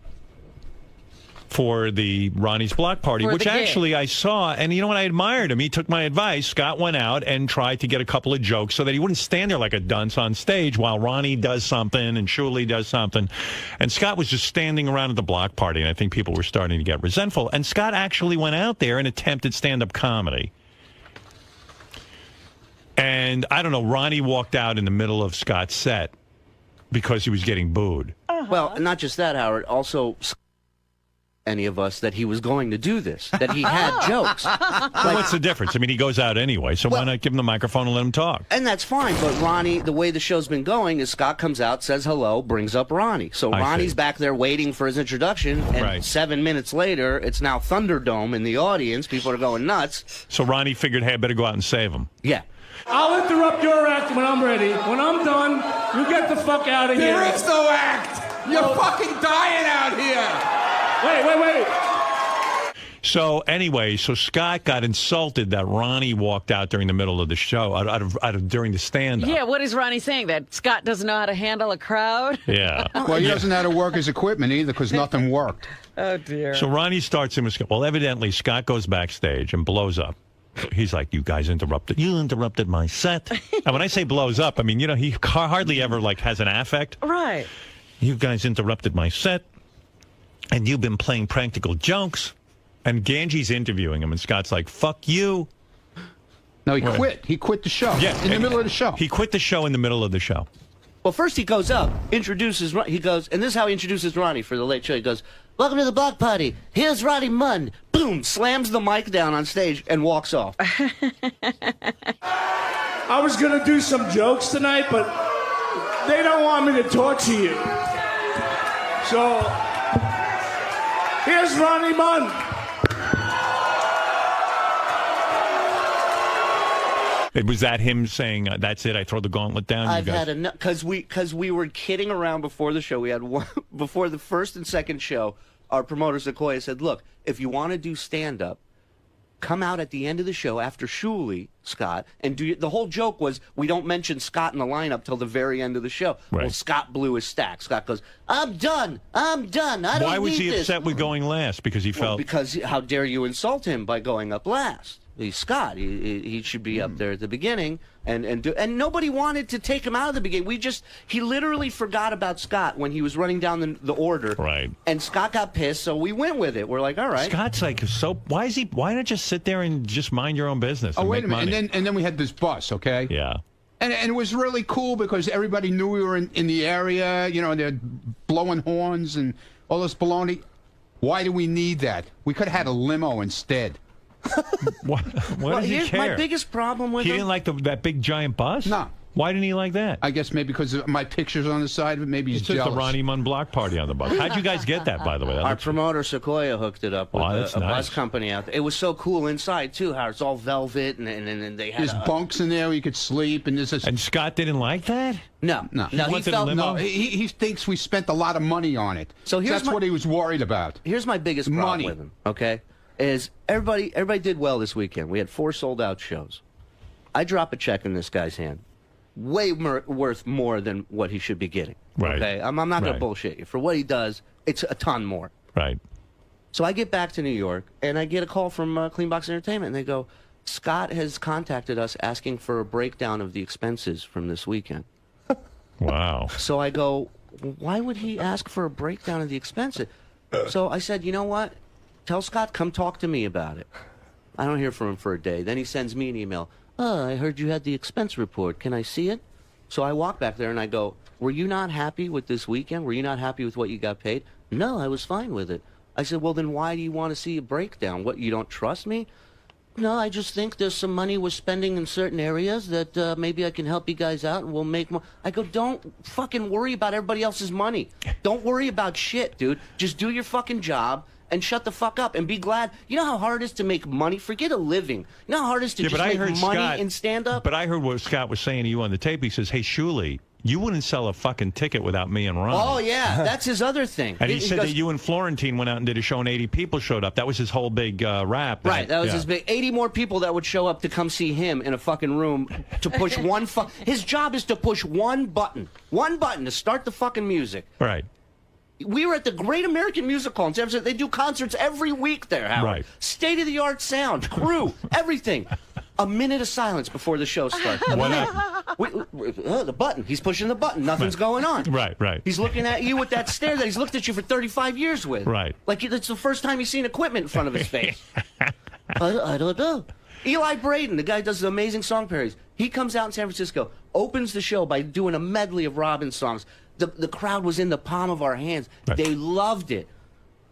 for the Ronnie's block party, which actually I saw, and you know what? I admired him. He took my advice. Scott went out and tried to get a couple of jokes so that he wouldn't stand there like a dunce on stage while Ronnie does something and Shuli does something. And Scott was just standing around at the block party, and I think people were starting to get resentful. And Scott actually went out there and attempted stand-up comedy. And I don't know, Ronnie walked out in the middle of Scott's set because he was getting booed. Well, not just that, Howard. Also, any of us that he was going to do this, that he had jokes. Well, what's the difference? I mean, he goes out anyway, so why not give him the microphone and let him talk? And that's fine, but Ronnie, the way the show's been going is Scott comes out, says hello, brings up Ronnie. So Ronnie's back there waiting for his introduction, and 7 minutes later, it's now Thunderdome in the audience. People are going nuts. So Ronnie figured, hey, I better go out and save him. Yeah. I'll interrupt your act when I'm ready. When I'm done, you get the fuck out of here. There is no act. You're fucking dying out here. Wait. So anyway, so Scott got insulted that Ronnie walked out during the middle of the show, during the stand-up. Yeah, what is Ronnie saying? That Scott doesn't know how to handle a crowd? Yeah. Well, he doesn't know how to work his equipment either because nothing worked. Oh, dear. So Ronnie starts him with Scott. Well, evidently, Scott goes backstage and blows up. He's like, you guys interrupted. You interrupted my set. And when I say blows up, I mean, you know, he hardly ever, like, has an affect. Right. You guys interrupted my set, and you've been playing practical jokes. And Ganji's interviewing him, and Scott's like, fuck you. No, he quit. He quit the show. Yeah. In the middle of the show. He quit the show in the middle of the show. Well, first he goes up, introduces, he goes, and this is how he introduces Ronnie for the late show. He goes, welcome to the block party. Here's Ronnie Munn. Boom, slams the mic down on stage and walks off. I was going to do some jokes tonight, but they don't want me to torture you. So, here's Ronnie Munn. Was that him saying, that's it, I throw the gauntlet down? I've had enough, because we were kidding around before the show. We had one, before the first and second show, our promoter, Sequoia, said, look, if you want to do stand-up, come out at the end of the show after Shuley, Scott, and the whole joke was we don't mention Scott in the lineup till the very end of the show. Right. Well, Scott blew his stack. Scott goes, I'm done. I don't Why was he need this." upset with going last? Because he felt... Because how dare you insult him by going up last? He's Scott. He should be up there at the beginning, and nobody wanted to take him out of the beginning. He literally forgot about Scott when he was running down the order. Right. And Scott got pissed, so we went with it. We're like, all right. Scott's like, so why not just sit there and just mind your own business? And wait make a minute, money? and then we had this bus, okay? Yeah. And it was really cool because everybody knew we were in the area, you know, and they're blowing horns and all this baloney. Why do we need that? We could have had a limo instead. What does he care? My biggest problem with he him... didn't like that big giant bus? No. Why didn't he like that? I guess maybe because of my pictures on the side of it. Maybe he's It's just jealous. the Ronnie Munn block party on the bus. How'd you guys get that, by the way? That Our looks- promoter Sequoia hooked it up with that's a nice. bus company out there. It was so cool inside too. How it's all velvet and they had There's bunks in there where you could sleep, and there's this. And Scott didn't like that? No, he felt no. He thinks we spent a lot of money on it. So here's that's what he was worried about. Here's my biggest problem Money. with him. Okay, is everybody did well this weekend. We had 4 sold out shows. I drop a check in this guy's hand, way worth more than what he should be getting. Right. Okay, I'm not going Right. to bullshit you. For what he does, it's a ton more. Right. So I get back to New York, and I get a call from Clean Box Entertainment, and they go, Scott has contacted us asking for a breakdown of the expenses from this weekend. Wow. So I go, why would he ask for a breakdown of the expenses? So I said, you know what? Tell Scott, come talk to me about it. I don't hear from him for a day. Then he sends me an email. Oh, I heard you had the expense report. Can I see it? So I walk back there and I go, were you not happy with this weekend? Were you not happy with what you got paid? No, I was fine with it. I said, well, then why do you want to see a breakdown? What, you don't trust me? No, I just think there's some money we're spending in certain areas that maybe I can help you guys out and we'll make more. I go, don't fucking worry about everybody else's money. Don't worry about shit, dude. Just do your fucking job and shut the fuck up and be glad. You know how hard it is to make money? Forget a living. You know how hard it is to Yeah, just but I make heard money Scott, and stand up? But I heard what Scott was saying to you on the tape. He says, hey, Shuley, you wouldn't sell a fucking ticket without me and Ron. Oh, yeah. That's his other thing. And he said goes, that you and Florentine went out and did a show and 80 people showed up. That was his whole big rap. Right, that was yeah. his big 80 more people that would show up to come see him in a fucking room to push one his job is to push one button to start the fucking music. Right. We were at the Great American Music Hall in San Francisco. They do concerts every week there, Howard. Right. State-of-the-art sound, crew, everything. A minute of silence before the show starts. The button. He's pushing the button. Nothing's going on. Right, right. He's looking at you with that stare that he's looked at you for 35 years with. Right. Like it's the first time he's seen equipment in front of his face. I don't know. Eli Braden, the guy who does the amazing song parodies, he comes out in San Francisco, opens the show by doing a medley of Robin songs. The crowd was in the palm of our hands. Right. They loved it.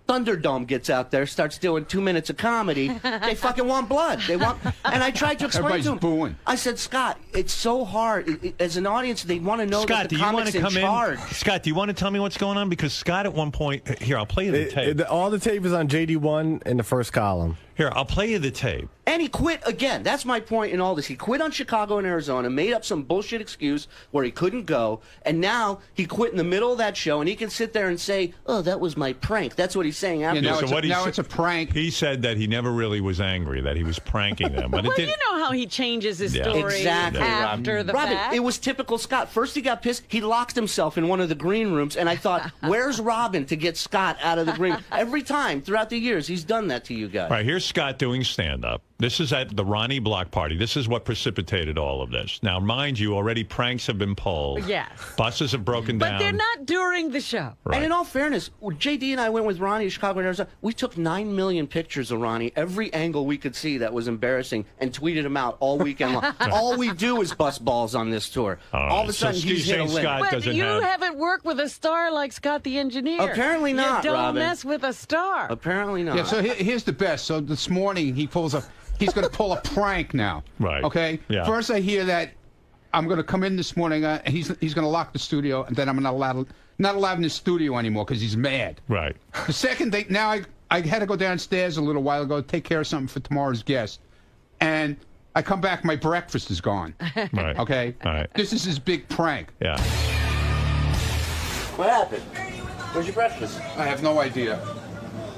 Thunderdome gets out there, starts doing 2 minutes of comedy. They fucking want blood. They want, and I tried to explain to him. Booing. I said, Scott, it's so hard. As an audience, they want to know Scott, that the do you want comic's to come in charge. Scott, do you want to tell me what's going on? Because Scott at one point, here, I'll play you the tape. All the tape is on JD1 in the first column. Here, I'll play you the tape. And he quit again. That's my point in all this. He quit on Chicago and Arizona, made up some bullshit excuse where he couldn't go, and now he quit in the middle of that show, and he can sit there and say, "Oh, that was my prank." That's what he's saying after. Yeah, now it's a prank. He said that he never really was angry, that he was pranking them. But Well, it did, you know how he changes his Yeah. story Exactly, after the Robin, fact. it was typical Scott. First he got pissed. He locked himself in one of the green rooms, and I thought, where's Robin to get Scott out of the green? Every time throughout the years, he's done that to you guys. All right, here's Scott doing stand-up. This is at the Ronnie block party. This is what precipitated all of this. Now, mind you, already pranks have been pulled. Yes. Buses have broken But down. they're not during the show. Right. And in all fairness, JD and I went with Ronnie to Chicago and Arizona. We took 9 million pictures of Ronnie, every angle we could see that was embarrassing, and tweeted them out all weekend long. All we do is bust balls on this tour. All of a sudden, he's hit a limit. But you haven't worked with a star like Scott the Engineer. Apparently not, You don't Robin. mess with a star. Apparently not. Yeah, so here's the best. So this morning he pulls a. He's going to pull a prank now. Right. Okay. Yeah. First I hear that I'm going to come in this morning. And he's going to lock the studio, and then I'm not allowed in the studio anymore because he's mad. Right. The second thing, now I had to go downstairs a little while ago to take care of something for tomorrow's guest, and I come back, my breakfast is gone. Right. Okay. All right. This is his big prank. Yeah. What happened? Where's your breakfast? I have no idea.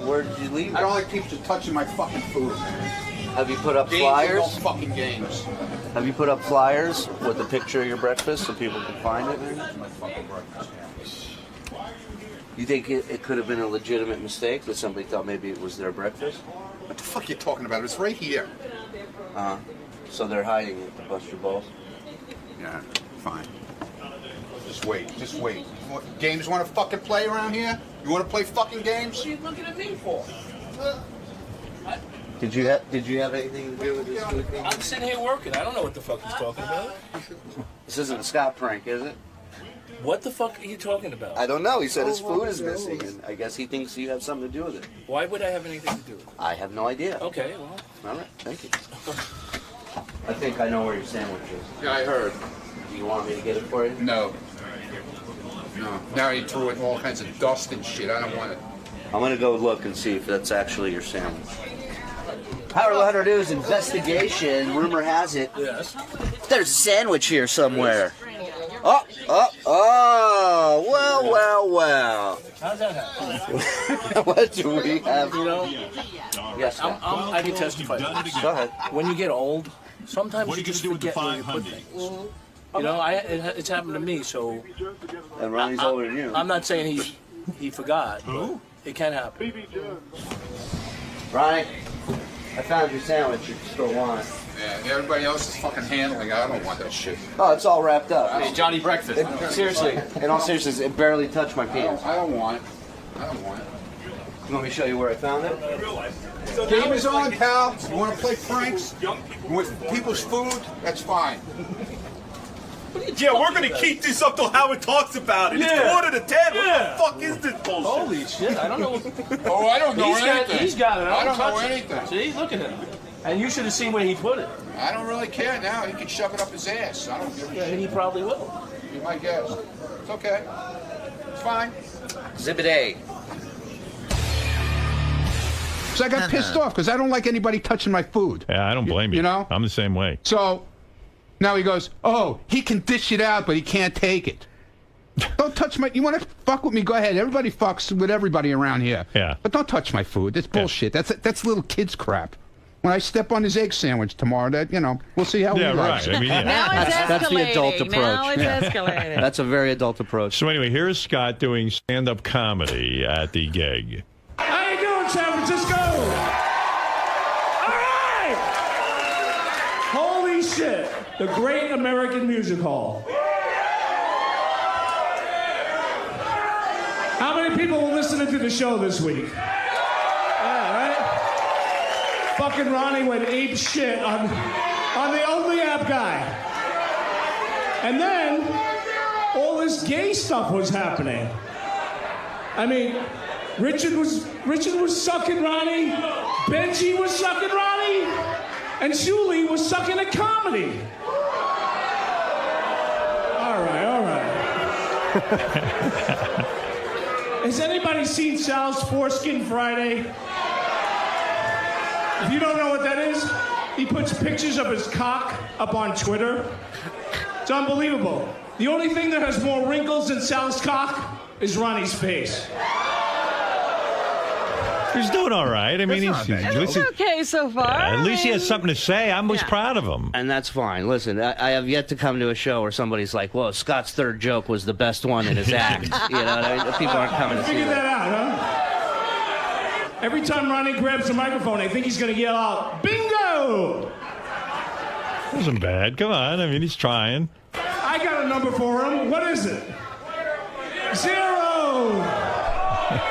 Where did you leave it? I don't like people just touching my fucking food, man. Have you put up Games flyers? are no fucking games. Have you put up flyers with a picture of your breakfast so people can find it? You think it could have been a legitimate mistake that somebody thought maybe it was their breakfast? What the fuck are you talking about? It's right here. So they're hiding it to bust your balls? Yeah, fine. Just wait. Just wait. Games want to fucking play around here? You want to play fucking games? What are you looking at me for? Did you have anything to do with this? I'm sitting here working. I don't know what the fuck he's talking about. This isn't a Scott prank, is it? What the fuck are you talking about? I don't know. He said his food is missing, and I guess he thinks you have something to do with it. Why would I have anything to do with it? I have no idea. Okay, well. All right, thank you. I think I know where your sandwich is. Yeah, I heard. Do you want me to get it for you? No. No. Now he threw it in all kinds of dust and shit. I don't want it. I'm gonna go look and see if that's actually your sandwich. Power 100 News investigation. Rumor has it. Yes. There's a sandwich here somewhere. Oh, well. How's that happen? What do we have? You know? Yes, I can testify. Go ahead. When you get old, sometimes you just forget where you put things. You know, it's happened to me, so... And Ronnie's older than you. I'm not saying he forgot, but it can happen. Ronnie, I found your sandwich if you still want it. Yeah, everybody else is fucking handling it. I don't want that shit. Oh, it's all wrapped up. Hey, Johnny Breakfast. Seriously, in all seriousness, it barely touched my penis. I don't want it. I don't want it. You want me to show you where I found it? Game is on, pal. You want to play pranks with people's food? That's fine. Yeah, we're gonna keep this up till Howard talks about it. It's 9:45. What the fuck is this bullshit? Holy shit, I don't know. Oh, I don't know anything. He's got it. I don't know touch it. anything. See, look at him. And you should have seen where he put it. I don't really care now. He can shove it up his ass. I don't give a Yeah, shit. he probably will. Be my guess. It's okay. It's fine. Exhibit A. So I got pissed off because I don't like anybody touching my food. Yeah, I don't blame you. You know? I'm the same way. So now he goes, oh, he can dish it out, but he can't take it. Don't touch my... You want to fuck with me? Go ahead. Everybody fucks with everybody around here. Yeah. But don't touch my food. That's bullshit. That's little kids crap. When I step on his egg sandwich tomorrow, we'll see how he likes it. I mean, yeah. Now it's escalating. That's the adult approach. Now it's escalating. That's a very adult approach. So anyway, here's Scott doing stand-up comedy at the gig. How you doing, San Francisco? All right! Holy shit. The Great American Music Hall. How many people were listening to the show this week? Yeah, right? Fucking Ronnie went ape shit on the Ugly App guy. And then all this gay stuff was happening. I mean, Richard was sucking Ronnie, Benji was sucking Ronnie, and Shuli was sucking a comedy. All right. Has anybody seen Sal's Foreskin Friday? If you don't know what that is, he puts pictures of his cock up on Twitter. It's unbelievable. The only thing that has more wrinkles than Sal's cock is Ronnie's face. He's doing all right. I mean, It's okay so far. at least he has something to say. I was proud of him. And that's fine. Listen, I have yet to come to a show where somebody's like, "Whoa, Scott's third joke was the best one in his act." You know what I mean? People aren't coming to see Figure that that. out, huh? Every time Ronnie grabs the microphone, I think he's going to yell out, "Bingo!" Wasn't bad. Come on. I mean, he's trying. I got a number for him. What is it? 0.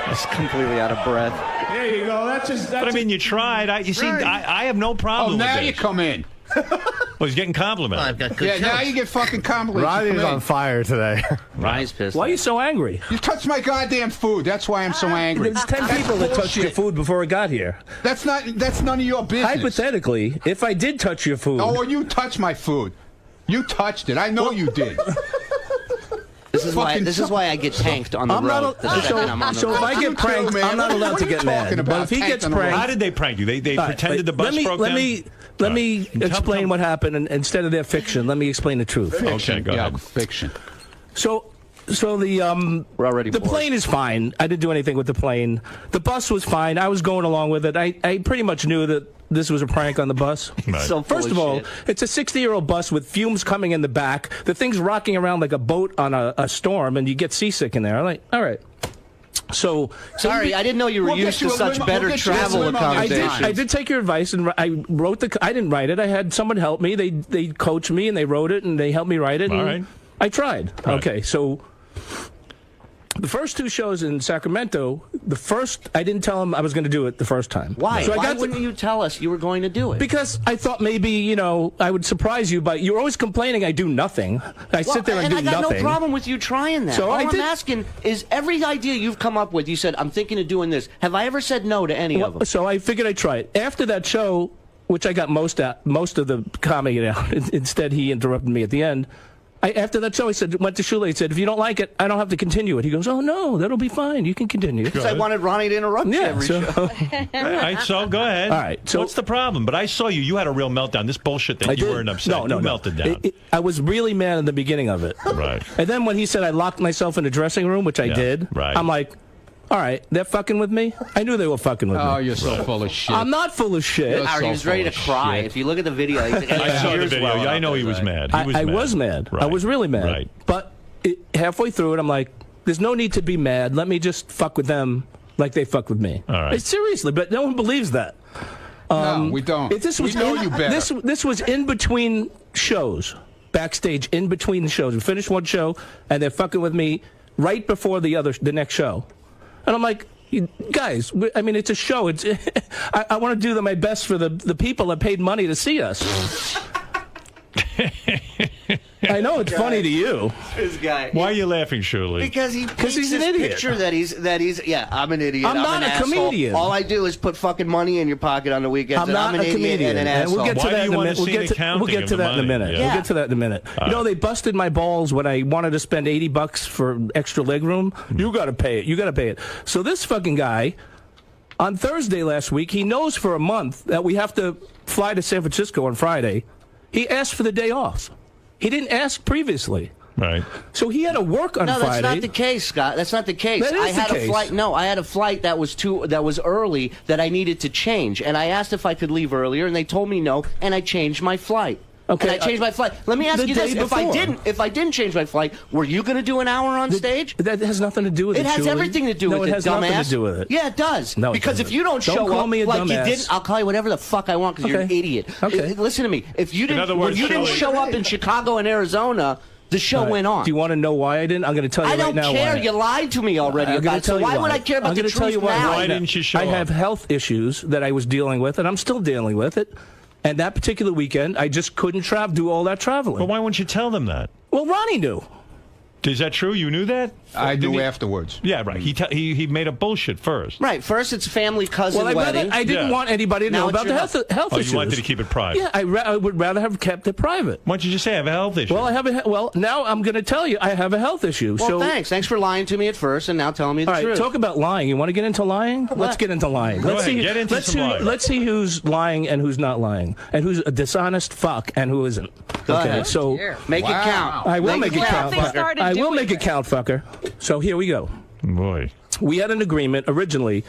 He's completely out of breath. There you go. That's But I mean, you tried. I have no problem with now this. you come in. Well, he's getting complimented. Yeah, now you get fucking complimented. Ronnie's on fire today. Ronnie's pissed. Why are you so angry? You touched my goddamn food. That's why I'm so angry. There's 10 people that touched your food before it got here. That's none of your business. Hypothetically, if I did touch your food. Oh, well, you touched my food. You touched it. I know you did. This is why I get tanked on the road. So if I get pranked, I'm not allowed to get mad. But if he gets pranked, how did they prank you? They pretended the bus broke down. Let me explain what happened, and instead of their fiction, let me explain the truth. Okay, go ahead. Fiction. So the plane is fine. I didn't do anything with the plane. The bus was fine. I was going along with it. I pretty much knew that this was a prank on the bus? Right. So First of all, it's a 60-year-old bus with fumes coming in the back. The thing's rocking around like a boat on a storm, and you get seasick in there. I'm like, all right. So sorry, I didn't know you were used to such better travel accommodations. I did take your advice, and I wrote I didn't write it. I had someone help me. They coached me, and they wrote it, and they helped me write it. All and right. I tried. Right. Okay, so the first 2 shows in Sacramento, I didn't tell them I was going to do it the first time. Why? So Why wouldn't you tell us you were going to do it? Because I thought maybe, I would surprise you, but you're always complaining I do nothing. I sit there and do nothing. And I got no problem with you trying that. So All I'm asking is every idea you've come up with, you said, I'm thinking of doing this. Have I ever said no to any of them? So I figured I'd try it. After that show, which I got most of the comedy out, instead he interrupted me at the end. After that show, went to Shule. He said, if you don't like it, I don't have to continue it. He goes, oh, no, that'll be fine. You can continue. Because I wanted Ronnie to interrupt you every show. All right, so go ahead. All right. So what's the problem? But I saw you. You had a real meltdown. This bullshit that you weren't upset. No, you melted down. I was really mad in the beginning of it. Right. And then when he said I locked myself in the dressing room, which I did, right. I'm like, all right, they're fucking with me? I knew they were fucking with me. Oh, you're so full of shit. I'm not full of shit. He was ready to cry. If you look at the video, he's like, I saw the video. I know he was mad. He was I mad. was mad. Right. I was really mad. Right. But halfway through it, I'm like, there's no need to be mad. Let me just fuck with them like they fuck with me. All right. Seriously, but no one believes that. No, we don't. We know you better. This was in between shows, backstage, in between the shows. We finished one show, and they're fucking with me right before the next show. And I'm like, guys, I mean, it's a show. I want to do my best for the people that paid money to see us. I know it's funny to you. This guy. Why are you laughing, Shirley? Because he's an idiot. Picture that he's yeah, I'm an idiot. I'm not an a asshole. comedian. All I do is put fucking money in your pocket on the weekends. I'm not an a idiot comedian. and an asshole. We'll get to that in a minute. We'll get to that in a minute. Yeah. We'll get to that in a minute. You know, they busted my balls when I wanted to spend $80 for extra leg room. You got to pay it. You got to pay it. So this fucking guy, on Thursday last week, he knows for a month that we have to fly to San Francisco on Friday. He asked for the day off. He didn't ask previously. Right. So he had to work on Friday. No, that's not the case, Scott. That's not the case. That is I had the case. a flight. No, I had a flight that was early that I needed to change, and I asked if I could leave earlier, and they told me no, and I changed my flight. Okay, and I changed my flight. Let me ask the you this: day if I before. didn't change my flight, were you going to do an hour on stage? That has nothing to do with it. It has Julie. everything to do No, with it, it has dumbass. nothing to do with it. Yeah, it does. No, it because if doesn't. you don't Don't show call up me a like dumbass. you didn't, I'll call you whatever the fuck I want because you're an idiot. Okay. Listen to me. If you In didn't, other when words, you didn't Shirley- show up in Chicago and Arizona, the show went on. Do you want to know why I didn't? I'm going to tell you I right don't now care. why. You lied to me already I'm about gonna it. So tell you why would I care about I'm the gonna truth tell you why. now? Why didn't you show I up? have health issues that I was dealing with, and I'm still dealing with it. And that particular weekend, I just couldn't do all that traveling. Well, why wouldn't you tell them that? Well, Ronnie knew. Is that true? You knew that? I Didn't knew he- afterwards. Yeah, right. He made up bullshit first. Right. First, it's family cousin Well, wedding. I didn't Yeah. want anybody to Now know it's about the your health Oh, issues. you wanted to keep it private. Yeah, I would rather have kept it private. Why don't you just say I have a health issue? Well, now I'm going to tell you I have a health issue. Well, so, thanks. Thanks for lying to me at first, and now telling me the all right, truth. talk about lying. You want to get into lying? Let's get into lying. Go Let's ahead, see. get into let's some see. lying. Let's see who's lying and who's not lying, and who's a dishonest fuck and who isn't. Go okay, ahead. so Make it count. I will make it count. count. They started I will doing make it count, fucker. So here we go. Boy. We had an agreement originally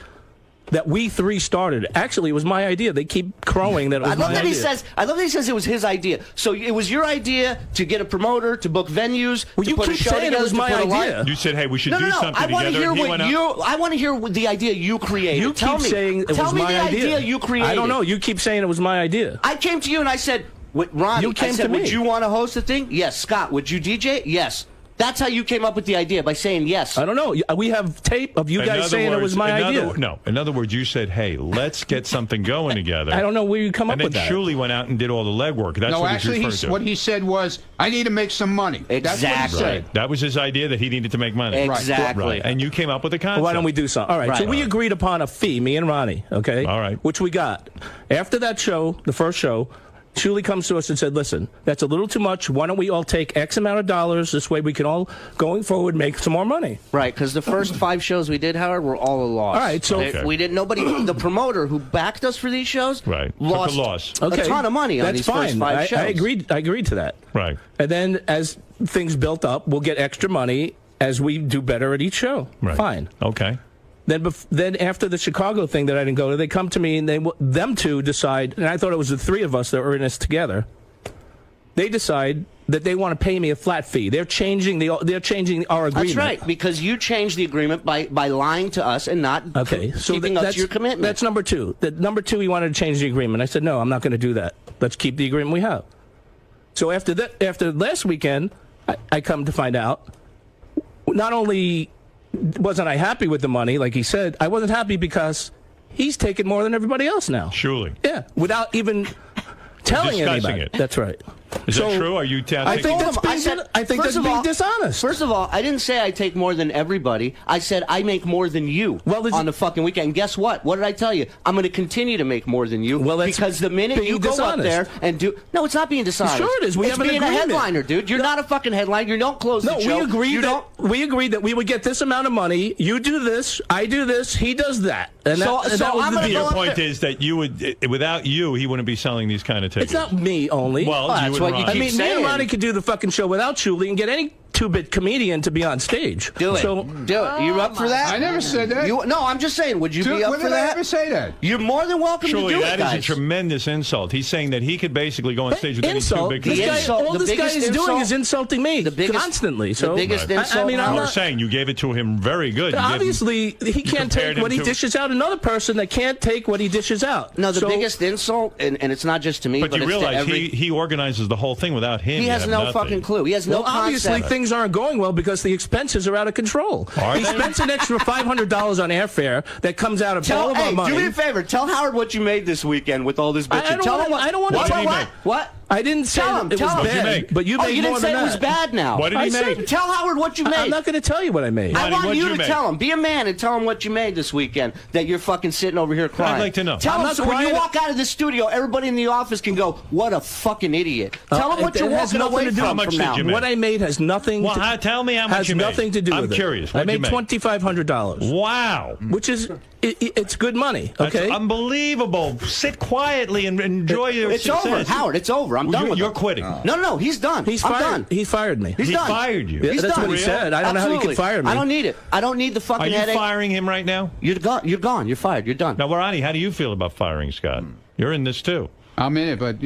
that we three started. Actually, it was my idea. They keep crowing that it was I love my that idea. I love that he says it was his idea. So it was your idea to get a promoter, to book venues, Well, to you put a keep show saying it together, was to my put a light- idea. You said, hey, we should No, do no, no. something I want to together. hear and he what went out. you. I want to hear the idea you created. You Tell keep me. saying it Tell was me my the idea. you created. I don't know. You keep saying it was my idea. I came to you and I said, Ronnie, You came I said, to me. would you want to host a thing? Yes. Scott, would you DJ? Yes. That's how you came up with the idea, by saying yes. I don't know. We have tape of you In guys other saying it was words- my in idea. other- No. In other words, you said, hey, let's get something going together. I don't know where you come up and then with that. Shirley went out and did all the legwork. That's No, what actually, he's referring to. what he said was, I need to make some money. That's what he Exactly. said. That was his idea, that he needed to make money. Exactly. Right. And you came up with a concept. Well, why don't we do something? All right. So Right. we agreed upon a fee, me and Ronnie. Okay. All right. Which we got. After that show, the first show, Shuli comes to us and said, listen, that's a little too much. Why don't we all take X amount of dollars? This way we can all, going forward, make some more money. Right, because the first 5 shows we did, Howard, were all a loss. All right, so- They- we didn't. Nobody. The promoter who backed us for these shows, Right. Took a lost loss. a ton of money on That's these fine. first 5 shows. I agreed to that. Right. And then as things built up, we'll get extra money as we do better at each show. Right. Fine. Okay. Then after the Chicago thing that I didn't go to, they come to me and them two decide, and I thought it was the three of us that were in this together. They decide that they want to pay me a flat fee. They're changing our agreement. That's right, because you changed the agreement by lying to us and not keeping up to your commitment. That's number two. Number two, he wanted to change the agreement. I said, no, I'm not going to do that. Let's keep the agreement we have. So after last weekend, I come to find out, not only wasn't I happy with the money, like he said, I wasn't happy because he's taking more than everybody else now. Surely. Yeah, without even telling anybody. It. That's right. Is that true? Are you I think that's being dishonest. First of all, I didn't say I take more than everybody. I said I make more than you on the fucking weekend. And guess what? What did I tell you? I'm going to continue to make more than you. Because the minute you go up there and do... No, it's not being dishonest. Sure it is. We have an agreement. It's being a headliner, dude. You're not a fucking headliner. You don't close the show. We agreed that we would get this amount of money. You do this, I do this, he does that. And that was the deal. Your point is that you would, without you, he wouldn't be selling these kind of tickets. It's not me only. Well, that's what you keep saying. Me and Ronnie could do the fucking show without Julie and get any two-bit comedian to be on stage. Do it. Do it. You up for that? I never said that. No, I'm just saying. Would you be up for that? When did I ever say that? You're more than welcome to do it, guys. That is a tremendous insult. He's saying that he could basically go on stage with any two big comedians. All this guy is doing is insulting me constantly. So the biggest insult. I mean, we're saying you gave it to him very good. Obviously, he can't take what he dishes out. Another person that can't take what he dishes out. No, the biggest insult, and it's not just to me, but you realize he organizes the whole thing without him. He has no fucking clue. He has no concept. Obviously, things aren't going well because the expenses are out of control. He spends an extra $500 on airfare that comes out of all of our money. Do me a favor. Tell Howard what you made this weekend with all this bitching. I don't want to. What? I didn't say it was bad, but you made more than that. You didn't say it was bad now. What did he make? Tell Howard what you made. I'm not going to tell you what I made. I want you to tell him. Be a man and tell him what you made this weekend that you're fucking sitting over here crying. I'd like to know. Tell him so when you walk out of the studio, everybody in the office can go, what a fucking idiot. Tell him what you're walking away from now. What I made has nothing tell me how much you made. Has nothing to do with it. I'm curious. I made $2,500. Wow. Which is... It's good money, okay? That's unbelievable. Sit quietly and enjoy your success. It's over, Howard. It's over. I'm done with it. You're quitting. No, he's done. He's fired. I'm done. He fired me. He's done. He fired you. Yeah, that's what he said. I don't know how he could fire me. I don't need it. I don't need the fucking headache. Are you firing him right now? You're gone. You're gone. You're fired. You're done. Now, Ronnie, how do you feel about firing Scott? You're in this too. I'm in it, but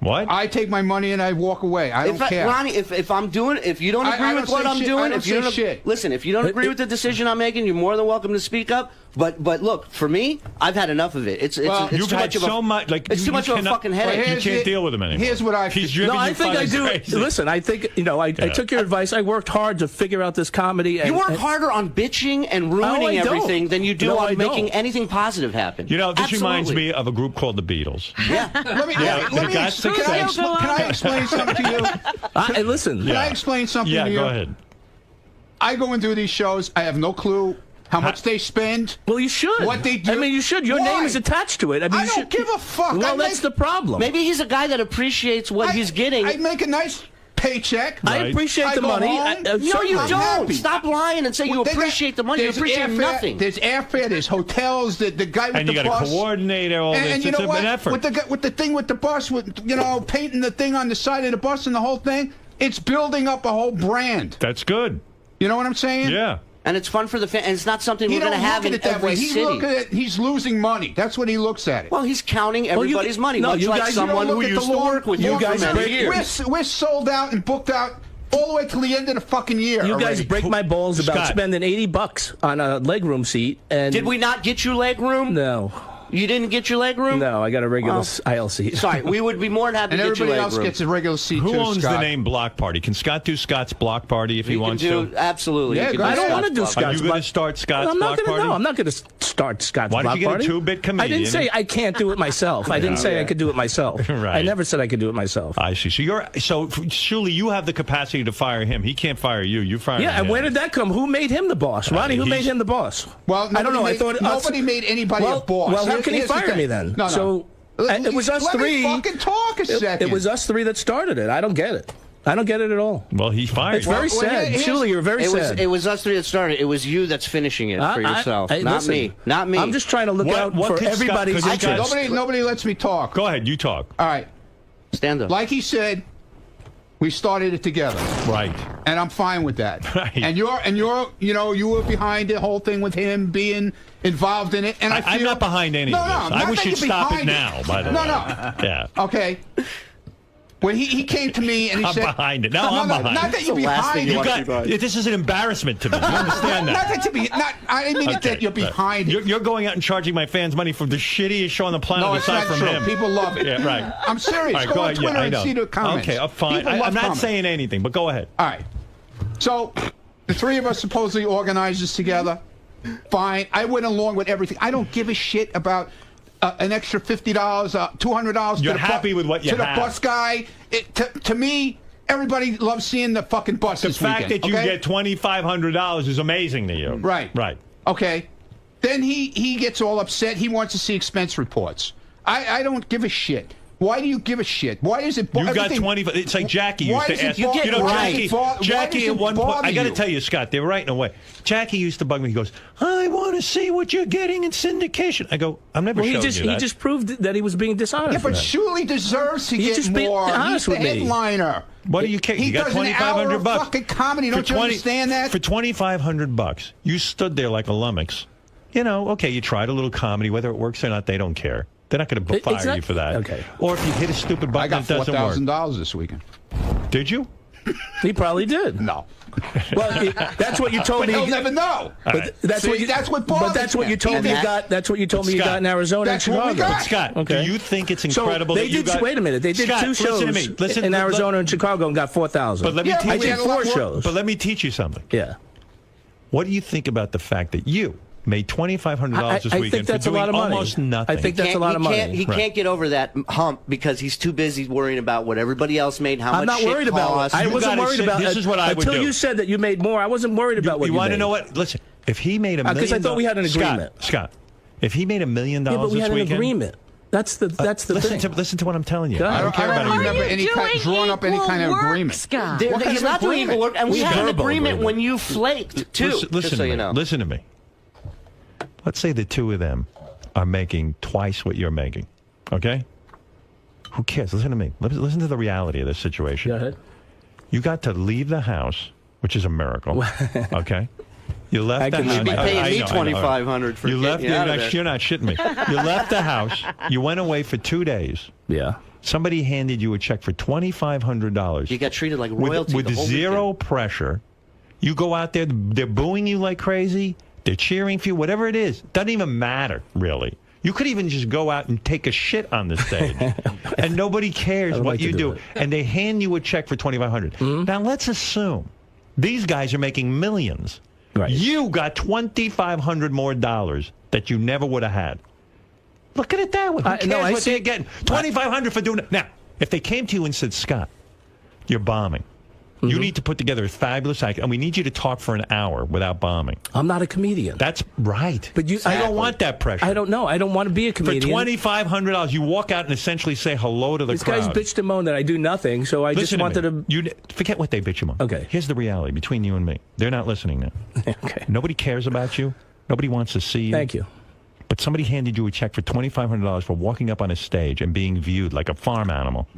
What? I take my money and I walk away. I don't care. Ronnie, if I'm doing, if you don't agree with what I'm doing, if you don't listen, if you don't agree with the decision I'm making, you're more than welcome to speak up. But look, for me, I've had enough of it. It's too much of a fucking headache. You can't deal with him anymore. Here's what I feel. No, I think I do. Crazy. Listen, I think I took your advice. I worked hard to figure out this comedy. You work harder on bitching and ruining everything than you do on making anything positive happen. This reminds me of a group called the Beatles. Yeah. Can I explain something to you? Listen. Can I explain something to you? Yeah, go ahead. I go and do these shows. I have no clue how much they spend. Well, you should. What they do. I mean, you should. Your name is attached to it. I mean, I don't give a fuck. Well, that's the problem. Maybe he's a guy that appreciates what he's getting. I make a nice paycheck. I appreciate the money. No, you don't. Happy. Stop lying and say you appreciate the money. You appreciate nothing. There's airfare. There's hotels. The guy with the bus. And you got to coordinate all this. And you know what? An effort. With the thing with the bus, painting the thing on the side of the bus and the whole thing, it's building up a whole brand. That's good. You know what I'm saying? Yeah. And it's fun for the fans. And it's not something we're going to have in every city. He's losing money. That's what he looks at it. Well, he's counting everybody's money. No, much you like guys, someone who used to work with you guys for many years. We're sold out and booked out all the way till the end of the fucking year. You guys break my balls about spending $80 on a legroom seat. And did we not get you legroom? No. You didn't get your legroom? No, I got a regular aisle seat. Sorry, we would be more than happy to get you legroom. And everybody else gets a regular seat Who too, owns Scott. the name Block Party? Can Scott do Scott's Block Party if he wants to? Absolutely. Yeah, I don't want to do Scott's Block Party. Are you going to start Scott's Block Party? No, I'm not going to start Scott's Block Party. Why did you get a two-bit comedian? I didn't say I can't do it myself. I didn't say I could do it myself. Right. I never said I could do it myself. I see. So surely you have the capacity to fire him. He can't fire you. You fire him. Yeah, and where did that come? Who made him the boss? Ronnie, who made him the boss? Well, I don't know. I thought nobody made anybody a boss. Well, how can he fire me then? No. So it was us three. Let me fucking talk a second. It was us three that started it. I don't get it. I don't get it at all. Well, he fired. It's very sad. Julie, you're very sad. It was us three that started. It was you that's finishing it for yourself, not me. Not me. I'm just trying to look out for everybody's interest. Nobody lets me talk. Go ahead, you talk. All right. Stand up. Like he said, We started it together. Right. And I'm fine with that. Right. And you're, you were behind the whole thing with him being involved in it. And I'm not behind any of this. I wish you'd stop it now, by the way. No. Yeah. Okay. When he came to me and he I'm said... behind it. I'm behind Not it. that you're behind it. This is an embarrassment to me. You understand that? Not that you be... I didn't mean that you're behind it. You're going out and charging my fans money for the shittiest show on the planet No, it's aside not from true. him. People love it. Yeah, right. I'm serious. All right, go on ahead. Twitter I and know. see the comments. Okay, fine. People love I'm not comments. saying anything, but go ahead. All right. So, the three of us supposedly organized this together. Fine. I went along with everything. I don't give a shit about an extra $50, $200. You're happy with what you have. To have. the bus guy. To me, everybody loves seeing the fucking bus this weekend. The fact that you get $2,500 is amazing to you. Right. Right. Okay. Then he gets all upset. He wants to see expense reports. I don't give a shit. Why do you give a shit? Why is it? You got 20. It's like Jackie used to ask. Jackie at one point. I got to tell you, Scott, they were right in a way. Jackie used to bug me. He goes, "I want to see what you're getting in syndication." I go, "I'm never showing you that." He just proved that he was being dishonest. Yeah, but Shuley deserves to get just more. honest He's the with me. headliner. What do you care? He You got does an hour of $2,500. fucking comedy. Don't you understand that? For $2,500, you stood there like a lummox. You know, okay, you tried a little comedy. Whether it works or not, they don't care. They're not going to fire you for that. Okay. Or if you hit a stupid button, I got it doesn't work. $4,000 this weekend. Did you? He probably did. No. Well, that's what you told me. But he'll never know. But that's what bothers that's what you told me. That's what you told me you got in Arizona and Chicago. But Scott, do you think it's incredible So that you got... Wait a minute. They did Scott, 2 shows listen to me. in Arizona and Chicago and got 4,000. But let me teach I you. did 4 shows. But let me teach you something. Yeah. What do you think about the fact that you made $2,500 this I weekend think that's for a doing lot of money. almost nothing? I think that's a lot of money. He can't get over that hump because he's too busy worrying about what everybody else made, how I'm much not worried shit about costs. it. I wasn't worried about it. This is what I would do. Until you said that you made more, I wasn't worried about what you made. You want to know what? Listen, if he made $1 million... Because I thought we had an agreement. Scott, if he made $1 million Yeah, but we this had an weekend... agreement. That's the thing. Listen to what I'm telling you. I don't remember drawing up any kind of agreement. Scott? He's not doing equal work, and we had an agreement when you flaked, too, Listen just so you know. Listen to me. Let's say the two of them are making twice what you're making. Okay? Who cares? Listen to me. Listen to the reality of this situation. Go ahead. You got to leave the house, which is a miracle. Okay? You left the house. You'd be paying me $2,500 for getting out of there. You're not shitting me. You left the house. You went away for 2 days. Yeah. Somebody handed you a check for $2,500. You got treated like royalty with the whole zero pressure. You go out there, they're booing you like crazy. They're cheering for you, whatever it is. Doesn't even matter, really. You could even just go out and take a shit on the stage, and nobody cares what you do. And they hand you a check for $2,500. Now, let's assume these guys are making millions. Right. You got $2,500 more that you never would have had. Look at it that way. Who cares what they're getting? $2,500 for doing it. Now, if they came to you and said, Scott, you're bombing. You need to put together a fabulous act, and we need you to talk for an hour without bombing. I'm not a comedian. That's right. But I don't want that pressure. I don't know. I don't want to be a comedian. For $2,500, you walk out and essentially say hello to the crowd. These guys bitched and moaned that I do nothing, so I just wanted to... You forget what they bitch and moan. Okay. Here's the reality between you and me. They're not listening now. Okay. Nobody cares about you. Nobody wants to see you. Thank you. But somebody handed you a check for $2,500 for walking up on a stage and being viewed like a farm animal.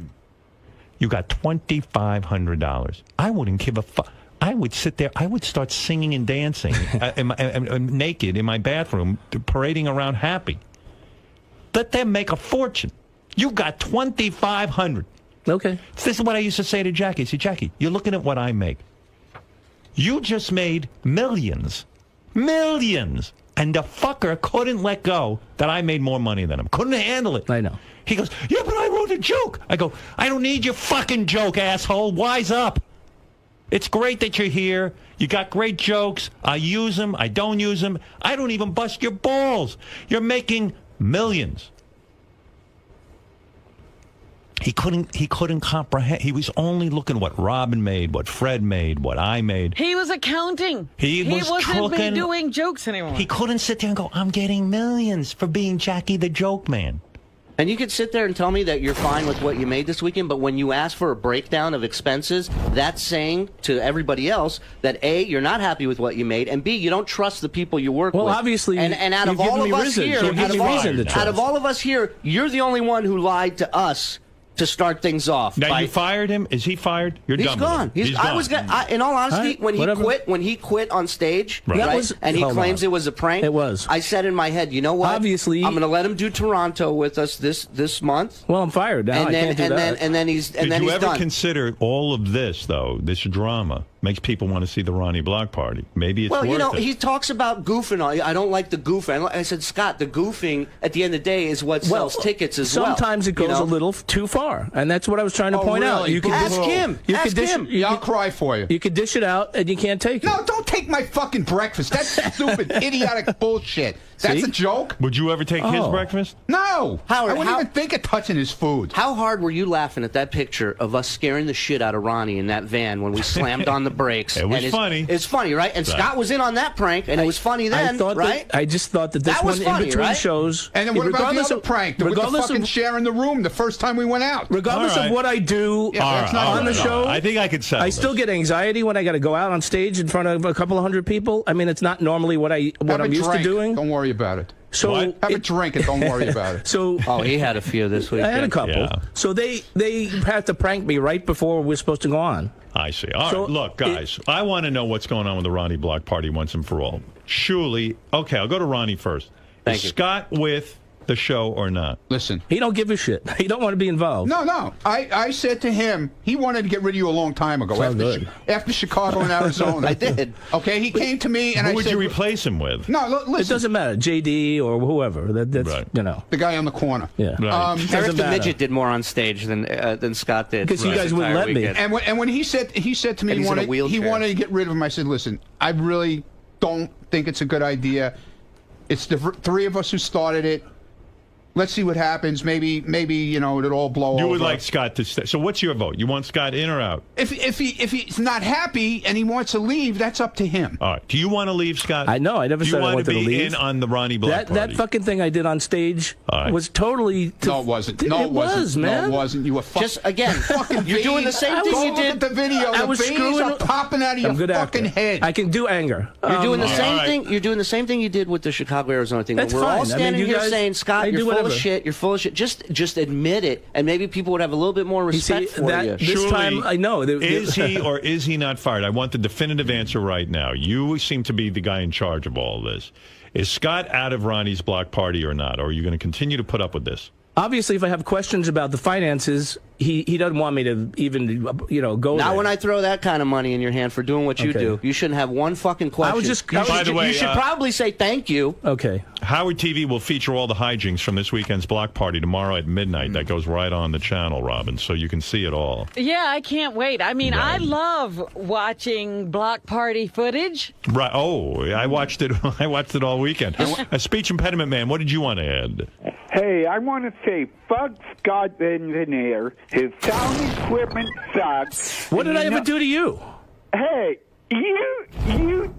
You got $2,500. I wouldn't give a fuck. I would sit there. I would start singing and dancing naked in my bathroom, parading around happy. Let them make a fortune. You got $2,500. Okay. This is what I used to say to Jackie. See, Jackie, you're looking at what I make. You just made millions. Millions. And the fucker couldn't let go that I made more money than him. Couldn't handle it. I know. He goes, yeah, but I wrote a joke. I go, I don't need your fucking joke, asshole. Wise up. It's great that you're here. You got great jokes. I use them. I don't use them. I don't even bust your balls. You're making millions. He couldn't comprehend. He was only looking what Robin made, what Fred made, what I made. He was accounting. He wasn't doing jokes anymore. He couldn't sit there and go, I'm getting millions for being Jackie the Joke Man. And you could sit there and tell me that you're fine with what you made this weekend, but when you ask for a breakdown of expenses, that's saying to everybody else that A, you're not happy with what you made, and B, you don't trust the people you work with. Well, obviously, and out of all of us here, out of all of us here, you're the only one who lied to us to start things off. Now you fired him. Is he fired? You're He's done. gone. With him. I was gonna, in all honesty, when he quit on stage, and he claims it was a prank. It was. I said in my head, you know what? Obviously, I'm going to let him do Toronto with us this month. Well, I'm fired now. And then I can't do that. and then he's Did then you he's ever done. consider all of this though? This drama makes people want to see the Ronnie Block Party. Maybe it's Well, worth it. he talks about goofing. I don't like the goofing. I said, Scott, the goofing at the end of the day is what sells tickets as well. Sometimes it goes a little too far, and that's what I was trying to point out. You can ask him. Ask him. I'll cry for you. You could dish it out, and you can't take it. No, don't take my fucking breakfast. That's stupid, idiotic bullshit. That's a joke. Would you ever take his breakfast? No. Howard, I wouldn't even think of touching his food. How hard were you laughing at that picture of us scaring the shit out of Ronnie in that van when we slammed on the brakes? It was funny. It's funny, right? And Right. Scott was in on that prank, and it was funny then, right? I just thought that this That was one funny, in between right? shows. And then what about the other prank? With the fucking sharing the room the first time we went out. Regardless of what I do on the show, I think I could settle I still get anxiety when I got to go out on stage in front of a couple of hundred people. I mean, it's not normally what I'm used to doing. Don't worry about it. So have a drink and don't worry about it. So he had a few this week. I had a couple. Yeah. So they had to prank me right before we were supposed to go on. I see. All right, So look, guys, I want to know what's going on with the Ronnie Block Party once and for all. Surely, okay, I'll go to Ronnie first. Is Scott with the show or not? Listen. He don't give a shit. He don't want to be involved. No. I said to him, he wanted to get rid of you a long time ago. After Chicago and Arizona. I did. Okay, he came to me and Who I would said, you replace him with? No, listen. It doesn't matter. JD or whoever. That's Right. The guy on the corner. Yeah. Right. Eric the Midget did more on stage than Scott did. Because you guys wouldn't let me. And when he said to me And he he's in a wanted wheelchair. to get rid of him, I said, listen, I really don't think it's a good idea. It's the three of us who started it. Let's see what happens. Maybe it'll all blow over. You would like Scott to stay. So what's your vote? You want Scott in or out? If he's not happy and he wants to leave, that's up to him. All right. Do you want to leave, Scott? I know. I never said I wanted to leave. Do you want to be in on the Ronnie Block Party? That fucking thing I did on stage was totally. No, it wasn't. No, it was, man. No, it wasn't. You were Just again, fucking. you're doing the same thing you did. Look at the video. I was the veins screwing. are popping out of I'm your good fucking actor. head. I can do anger. You're doing the all same right. thing. You're doing the same thing you did with the Chicago Arizona thing. That's We're all fine. I mean, standing you here guys- saying, Scott, I you're do full of whatever. shit. You're full of shit. Just admit it, and maybe people would have a little bit more respect for you. This Surely, time, I know. Is he or is he not fired? I want the definitive answer right now. You seem to be the guy in charge of all this. Is Scott out of Ronnie's Block Party or not? Or are you going to continue to put up with this? Obviously, if I have questions about the finances, he doesn't want me to even go Now, there. when I throw that kind of money in your hand for doing what you do, you shouldn't have one fucking question. I was just- By the way, you should probably say thank you. Okay. Howard TV will feature all the hijinks from this weekend's Block Party tomorrow at midnight. That goes right on the channel, Robin, so you can see it all. Yeah, I can't wait. I mean, I love watching block party footage. Right. Oh, I watched it. I watched it all weekend. A speech impediment man. What did you want to add? Hey, I want to say, fuck Scott the engineer. His sound equipment sucks. What did I ever do to you? Hey, you.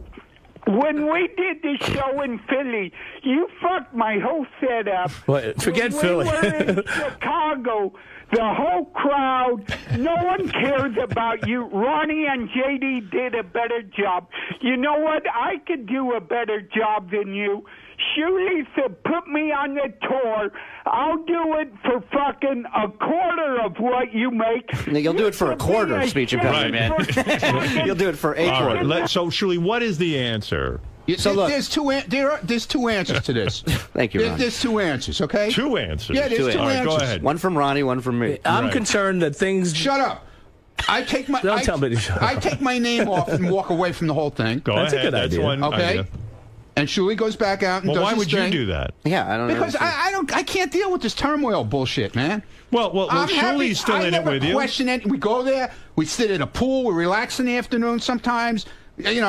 When we did the show in Philly, you fucked my whole setup. What? Forget when Philly. We were in Chicago. The whole crowd, no one cares about you. Ronnie and JD did a better job. You know what? I could do a better job than you. Shuley said, put me on the tour. I'll do it for fucking a quarter of what you make. You'll do it for a quarter of speech impediment, man. You'll do it for a All quarter. right. So, Shuli, what is the answer? So look, there's two answers to this. Thank you, Ron. There's two answers, okay? Two answers. Yeah, there's two All right, answers. go ahead. One from Ronnie, one from me. I'm concerned that things. Shut up. I take my. Don't tell me to shut up. I take my name off and walk away from the whole thing. Go That's a ahead. good That's idea. one Okay. idea. And Shuli goes back out and Well, does why his would thing. you do that? Yeah, I don't know. Because I can't deal with this turmoil bullshit, man. Well, Shuli's still in it with you. I never question it. We go there. We sit at a pool. We relax in the afternoon. Sometimes, you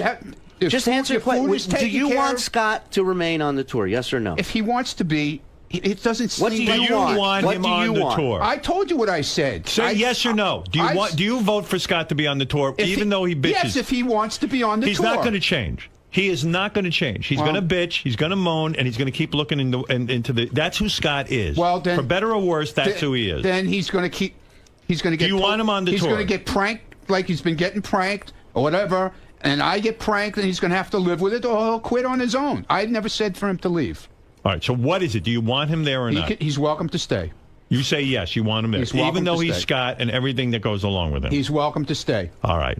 have. Just answer your question. Do you want of. Scott to remain on the tour? Yes or no? If he wants to be, it doesn't seem. What do you want? him on the tour? I told you what I said. Say yes or no. Do you vote for Scott to be on the tour, even though he bitches? Yes, if he wants to be on the He's tour. not going to change. He is not going to change. He's going to bitch. He's going to moan, and he's going to keep looking into the. That's who Scott is. Well, then, for better or worse, that's who he is. Then he's going to keep. He's going to get. Do you want him on the tour? He's tour? going to get pranked like he's been getting pranked or whatever. And I get pranked, and he's going to have to live with it, or he'll quit on his own. I never said for him to leave. All right. So what is it? Do you want him there or not? He's welcome to stay. You say yes, you want him there, He's welcome even though to he's stay. Scott and everything that goes along with him. He's welcome to stay. All right.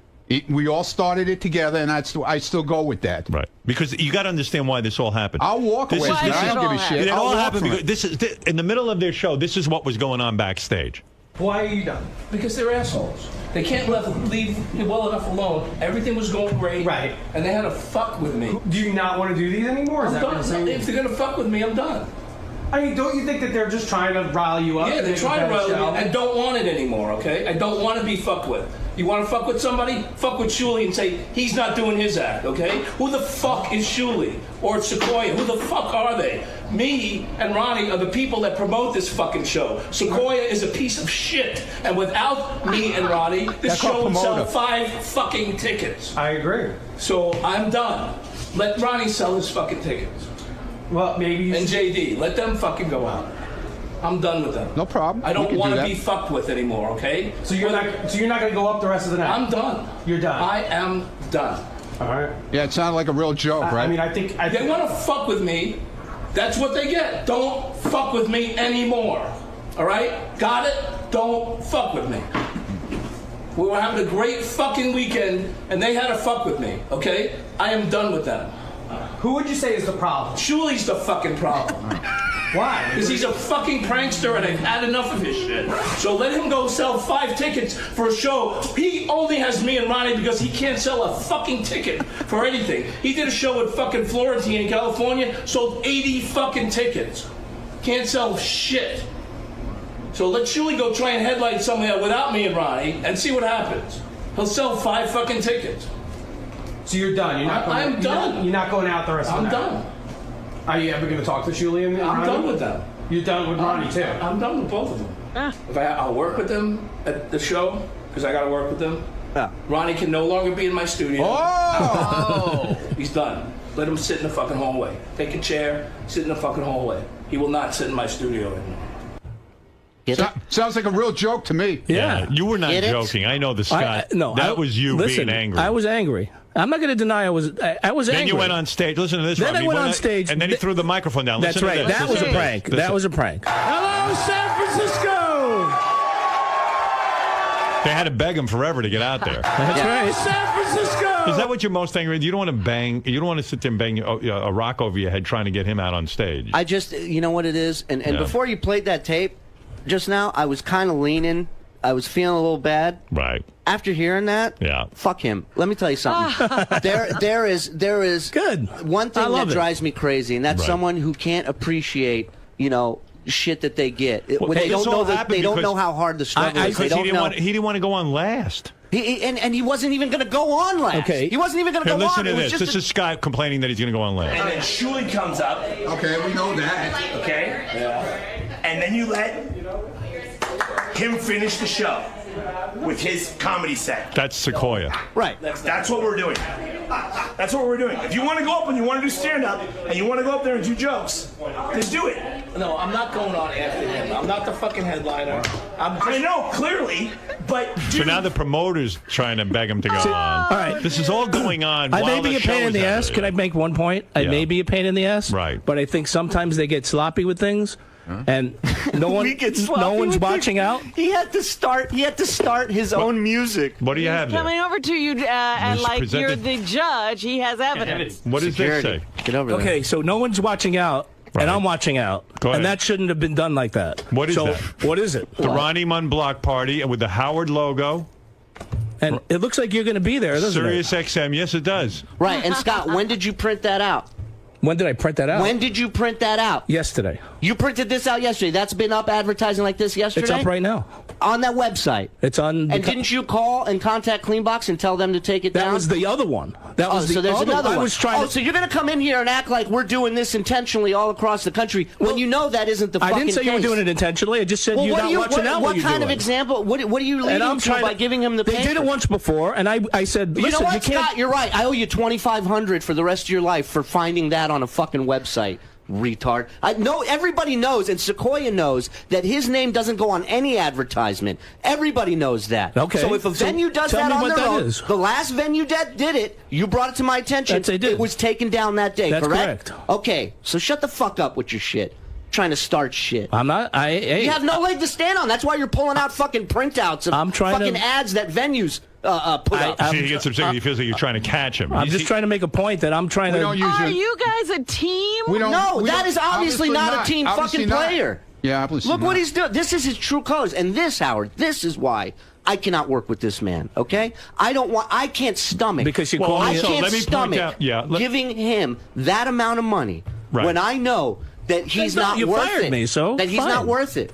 We all started it together, and I still go with that. Right. Because you got to understand why this all happened. I'll walk away. I don't give a shit. It I'll all walk happened from because this is in the middle of their show. This is what was going on backstage. Why are you done? Because they're assholes. They can't leave me well enough alone. Everything was going great. Right. And they had to fuck with me. Do you not want to do these anymore? I'm done. If they're going to fuck with me, I'm done. I mean, don't you think that they're just trying to rile you up? Yeah, they're trying to rile me. I don't want it anymore, okay? I don't want to be fucked with. You want to fuck with somebody? Fuck with Shuley and say, he's not doing his act, okay? Who the fuck is Shuley? Or Sequoia? Who the fuck are they? Me and Ronnie are the people that promote this fucking show. Sequoia is a piece of shit. And without me and Ronnie, this That's show would sell promoter. 5 fucking tickets. I agree. So I'm done. Let Ronnie sell his fucking tickets. Well, maybe. And JD, let them fucking go out. I'm done with them. No problem. I We don't can want do to that. be fucked with anymore, okay? So you're not going to go up the rest of the night? I'm done. You're done. I am done. All right. Yeah, it sounded like a real joke, right? I mean, I think They want to fuck with me. That's what they get. Don't fuck with me anymore. All right? Got it? Don't fuck with me. We were having a great fucking weekend, and they had to fuck with me, okay? I am done with them. Who would you say is the problem? Shuley's the fucking problem. Why? Because he's a fucking prankster and I've had enough of his shit. So let him go sell 5 tickets for a show. He only has me and Ronnie because he can't sell a fucking ticket for anything. He did a show at fucking Florentine in California, sold 80 fucking tickets. Can't sell shit. So let Shuley go try and headline somewhere without me and Ronnie and see what happens. He'll sell 5 fucking tickets. So you're done. You're not. I'm done. You're not going out the rest of the night. I'm done. Are you ever going to talk to Shuley and I'm Ronnie? done with them. You're done with Ronnie too. I'm done with both of them. If I'll work with them at the show because I got to work with them. Yeah. Ronnie can no longer be in my studio. Oh! He's done. Let him sit in the fucking hallway. Take a chair, sit in the fucking hallway. He will not sit in my studio anymore. Sounds like a real joke to me. Yeah, you were not Get it? joking. I know the Scott. That was you listen, being angry. I was angry. I'm not going to deny I was angry. Then you went on stage. Listen to this. Then Rob. I He went on stage. and then he threw the microphone down. That's Listen to right. this. That was a prank. That was a prank. Hello, San Francisco. They had to beg him forever to get out there. That's right. San Francisco. Is that what you're most angry with? You don't want to bang. You don't want to sit there and bang a rock over your head trying to get him out on stage. I just, you know what it is? And Yeah. before you played that tape just now, I was kind of leaning. I was feeling a little bad. Right. After hearing that, yeah, fuck him. Let me tell you something. there is good one thing that drives me crazy, and that's Right. someone who can't appreciate, shit that they get. Well, When they this don't know all that happened they don't because know how hard the struggle is. They Because don't know. he didn't want to go on last. And he wasn't even going to go on last. Okay. He wasn't even going to Here, go listen on. to It was this. just This is Scott complaining that he's going to go on last. And then Shuley comes up. Okay, we know that. Okay? Yeah. And then you let him finish the show with his comedy set. That's Sequoia. Right. That's what we're doing. That's what we're doing. If you want to go up and you want to do stand-up and you want to go up there and do jokes, then do it. No, I'm not going on after him. I'm not the fucking headliner. I know, clearly, but So now the promoter's trying to beg him to go on. All right. This is all going on I while may be the a pain show in the is ass. happening. Can I make one point? I Yeah. may be a pain in the ass. Right. But I think sometimes they get sloppy with things, and no one's watching out. He had to start his own music. What do you have there? Coming over to you, and Just like you're presented- the judge, he has evidence. What does this say? Get over Okay, so no one's watching out, and I'm watching out, Go ahead. and that shouldn't have been done like that. What is so, that? What is it? The Ronnie Munn block party and with the Howard logo. And it looks like you're going to be there, doesn't Sirius XM. Yes, it does. Right. And Scott, when did you print that out? When did I print that out? When did you print that out? Yesterday. You printed this out yesterday. That's been up advertising like this yesterday? It's up right now. On that website. It's on. And didn't you call and contact Cleanbox and tell them to take it down? That was the other one. That was so the there's other another I one. was trying to. so you're going to come in here and act like we're doing this intentionally all across the country when you know that isn't the I fucking didn't say case. you were doing it intentionally. I just said Well, you're what not do you, watching out. what you're kind of doing. example? What are you leading And I'm to trying by giving him the They did paper? it once before, and I said, You listen, know what, you can't. Scott? You're right. I owe you $2,500 for the rest of your life for finding that on a fucking website. Retard. I know everybody knows, and Sequoia knows that his name doesn't go on any advertisement. Everybody knows that. Okay. So if a So venue does tell that me on what their that own, is. the last venue that did it, you brought it to my attention. That's they did. It was taken down that day. That's correct? correct. Okay. So shut the fuck up with your shit. trying to start shit. I'm not. You have no leg to stand on. That's why you're pulling out fucking printouts of fucking ads that venues put up. He gets upset. He feels like you're trying to catch him. I'm just trying to make a point that I'm trying to. Are you guys a team? No, that is obviously not a team fucking player. Yeah, obviously Look not. what he's doing. This is his true colors. And this, Howard, this is why I cannot work with this man, okay? I can't stomach. Because you I me. can't let me stomach point out, giving him that amount of money when I know that he's not you worth fired it. me, so that he's fine. not worth it.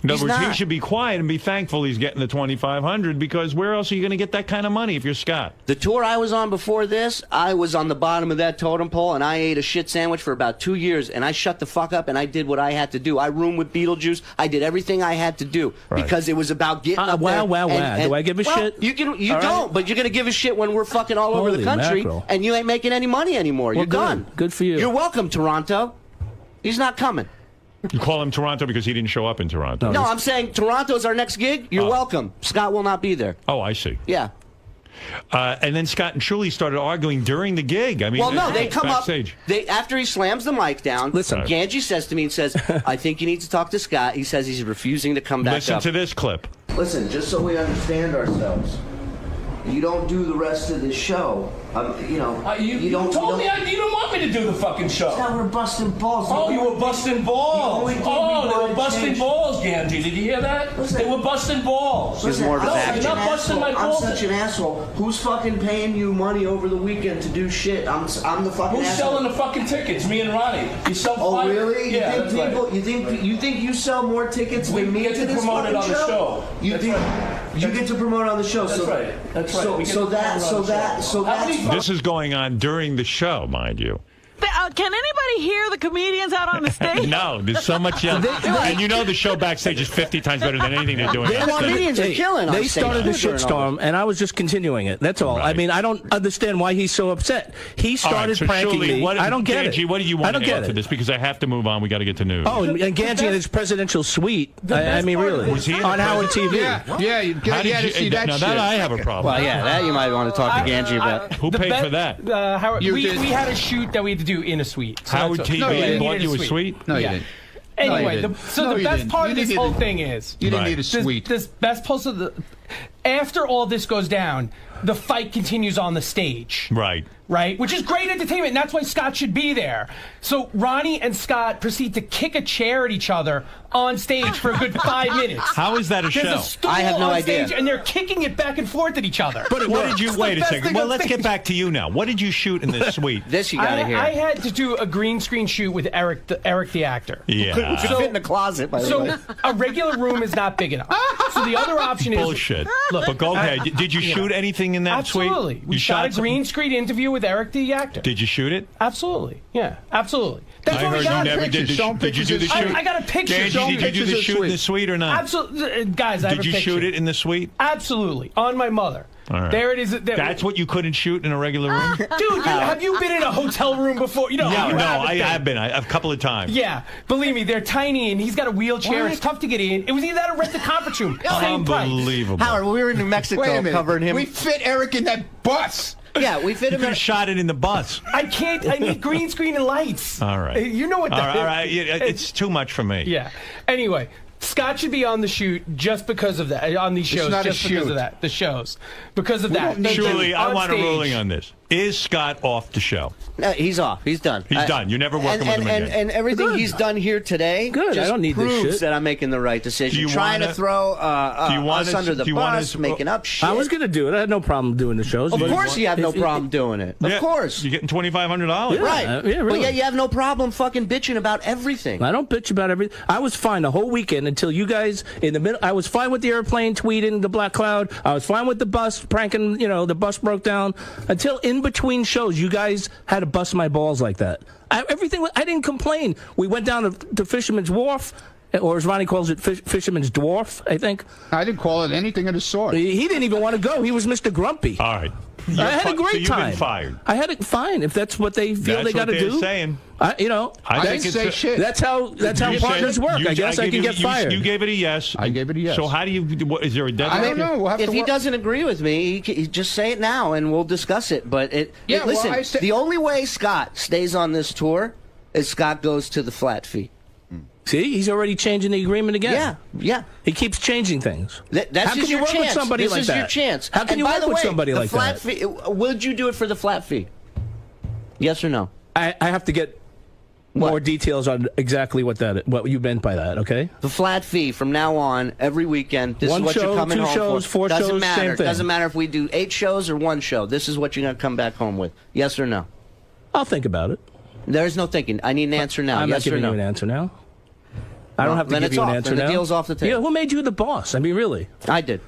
In other He's words, he not. should be quiet and be thankful he's getting the $2,500 because where else are you going to get that kind of money if you're Scott? The tour I was on before this, I was on the bottom of that totem pole, and I ate a shit sandwich for about 2 years, and I shut the fuck up, and I did what I had to do. I roomed with Beetlejuice. I did everything I had to do because it was about getting up there. Wow. Do I give a shit? You don't, but you're going to give a shit when we're fucking all over the Holy country, mackerel. and you ain't making any money anymore. Well, You're good. done. Good for you. You're welcome, Toronto. He's not coming. You call him Toronto because he didn't show up in Toronto. No, I'm saying Toronto's our next gig. You're welcome. Scott will not be there. Oh, I see. Yeah. And then Scott and Shuli started arguing during the gig. I mean, Well, no, they come backstage. up. After he slams the mic down, Listen. Ganji says to me and says, I think you need to talk to Scott. He says he's refusing to come back Listen up. to this clip. Listen, just so we understand ourselves, you don't do the rest of this show. You told me you don't want me to do the fucking show. Now we're busting balls. Oh, you were busting balls. The only thing Oh, we they wanted were busting changed- balls, Ganji. Did you hear that? They were busting balls. Listen, I'm you're not busting my balls. I'm such an asshole. Who's fucking paying you money over the weekend to do shit? I'm the fucking Who's asshole. selling the fucking tickets? Me and Ronnie. You sell Oh, five- really? Yeah, you that's think people? right. You think you sell more tickets We than me get to this promote it fucking on the show. You That's think right. you get to promote on the show? That's so, right. That's right. We get So to promote it on the show. How many This is going on during the show, mind you. Can anybody hear the comedians out on the stage? No, there's so much yelling. And you know the show backstage is 50 times better than anything they're doing. on stage. They started a shitstorm, and I was just continuing it. That's all. I mean, I don't understand why he's so upset. He started pranking me. I don't get Ganji, it. what do you I want don't to get add to it. this? Because I have to move on. We got to get to news. Oh, and Ganji in his presidential suite. I mean, really. Was he in on the Howard TV. Yeah, you How did had to you- see that now shit. that I have a problem. Well, yeah, that you might want to talk to Ganji about. Who paid for that? Howard, You we did. had a shoot that we had to do in a suite. So Howard that's TV No, you didn't. bought needed you a suite? No, you Yeah. didn't. Anyway, No, you the didn't. best didn't. part You of this didn't whole need a- thing is You didn't Right. need a suite. This best part of the after all this goes down, the fight continues on the stage. Right. Right? Which is great entertainment, and that's why Scott should be there. So Ronnie and Scott proceed to kick a chair at each other on stage for a good 5 minutes. How is that a There's show? a stool I have no on idea. stage, and they're kicking it back and forth at each other. But what did you It's the wait a best second? thing Well, on let's stage. get back to you now. What did you shoot in this suite? This you gotta hear. I had to do a green screen shoot with Eric the actor. Yeah. Could fit in the closet, by the way. So a regular room is not big enough. So the other option is Bullshit. Look, But go ahead. Did you shoot anything in that suite? Absolutely. We You shot a something? green screen interview with Eric the actor. Did you shoot it? Absolutely. Yeah, absolutely. That's I what we heard you got. never did. Did you do the shoot? I got a picture. Ganji, did you do the shoot in the suite or not? Absolutely, guys. I have Did a you picture. shoot it in the suite? Absolutely, on my mother. All right. There it is. That's what you couldn't shoot in a regular room? Dude, have you been in a hotel room before? You know, No, you no, haven't I been. have been. A couple of times. Yeah, believe me, they're tiny, and he's got a wheelchair. It's tough to get in. It was either that or rent the conference room. Same price. Unbelievable. Howard, we were in New Mexico Wait a minute. covering him. We fit Eric in that bus. Yeah, we fit You him could in. have shot it in the bus. I can't. I need green screen and lights. All right. You know what that is. All right. Yeah, it's too much for me. Yeah. Anyway, Scott should be on the shoot just because of that. On these shows, not a just because shoot. of that. The shows, because of that. Surely, I On want a stage. ruling on this. Is Scott off the show? No, he's off. He's done. He's done. You're never working with him again. And everything he's done here today Good. just I don't need this proves shit. that I'm making the right Do decision. you Trying wanna- to throw do you want us us- under the do you want bus, us- making up shit. I was going to do it. I had no problem doing the shows. Of but- course you have no problem doing it. Yeah, Of course. You're getting $2,500. Right. yeah, But really. yet you have no problem fucking bitching about everything. I don't bitch about everything. I was fine the whole weekend until you guys in the middle. I was fine with the airplane tweeting the black cloud. I was fine with the bus pranking. You know, the bus broke down until in between shows. You guys had to bust my balls like that. Everything. I didn't complain. We went down to Fisherman's Wharf. Or as Ronnie calls it, Fisherman's Dwarf, I think. I didn't call it anything of the sort. He didn't even want to go. He was Mr. Grumpy. All right. I had a great so you've time. been fired. I had it fine. If that's what they feel That's they got what to they're do. saying. I I think didn't say shit. That's how You partners said- work. I guess I can get fired. You gave it a yes. I gave it a yes. So how do you? Is there a deadline? I don't know. We'll have If to he work. doesn't agree with me, he just say it now and we'll discuss it. But Yeah, well, listen, I said- the only way Scott stays on this tour is Scott goes to the flat fee. See, he's already changing the agreement again. Yeah, yeah. He keeps changing things. That's How can you your work chance. with somebody this like is that? your chance. How can And you by work the with way, somebody the like flat that? Fee, would you do it for the flat fee? Yes or no? I have to get more details on exactly what you meant by that. Okay. The flat fee from now on, every weekend. This One is what show, you're coming 2 home shows, for. 4 Doesn't shows, matter. same thing. Doesn't matter if we do 8 shows or 1 show. This is what you're gonna come back home with. Yes or no? I'll think about it. There's no thinking. I need an answer now. I'm yes not giving or no? you an answer now. I don't have to then give it's you an off. answer Then now. the deal's off the table. Yeah, who made you the boss? I mean, really? I did.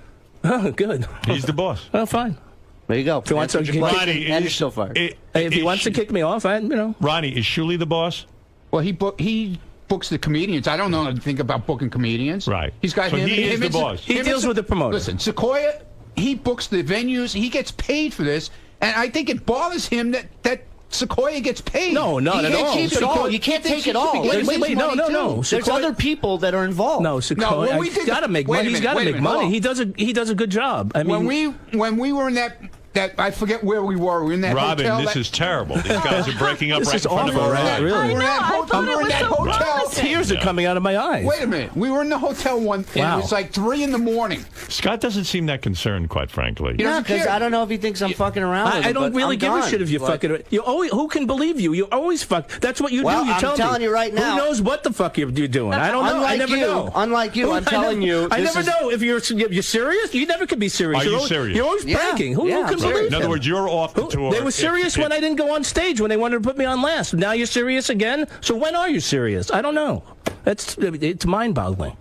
Oh, good. He's the boss. Oh, fine. There you go. If he wants to, Ronnie, and you're still fired. if he wants to kick me off, Ronnie, is Shuli the boss? Well, he books the comedians. I don't know anything about booking comedians. Right. He's got So him. he is him the and boss. He deals with the promoter. Listen, Sequoia, he books the venues. He gets paid for this, and I think it bothers him that Sequoia gets paid. No, not You at can't all. keep it all. You can't take it all. Wait, no. There's Sequoia- other people that are involved. No, Sequoia. when we He's did got to make wait a money. He's minute, got to wait a make minute, hold money. on. He does a good job. I mean, when we were in that I forget where we were. We were in that Robin, hotel. this is terrible. These guys are breaking up This right is in front of awful, our right? eyes. Really? We were in that hotel. We were in that hotel. Tears are coming out of my eyes. Wait a minute. We were in the hotel and Wow. it was like 3 a.m. Scott doesn't seem that concerned, quite frankly. No, because I don't know if he thinks I'm fucking around. with I it, don't but really I'm give a done. shit if you But- fucking. You always, who can believe you? You always fuck. That's what you Well, do. You I'm tell me. telling you right now. Who knows what the fuck you're doing? I don't know. I Unlike never you. know. Unlike you, I'm telling you, I this never is- know if you're serious. You never could be serious. Are You're you always, serious? You're always Yeah. pranking. Who Yeah, can I'm serious. believe In other him? words, you're off the tour. They were serious when I didn't go on stage when they wanted to put me on last. Now you're serious again. So when are you serious? I don't know. It's mind-boggling.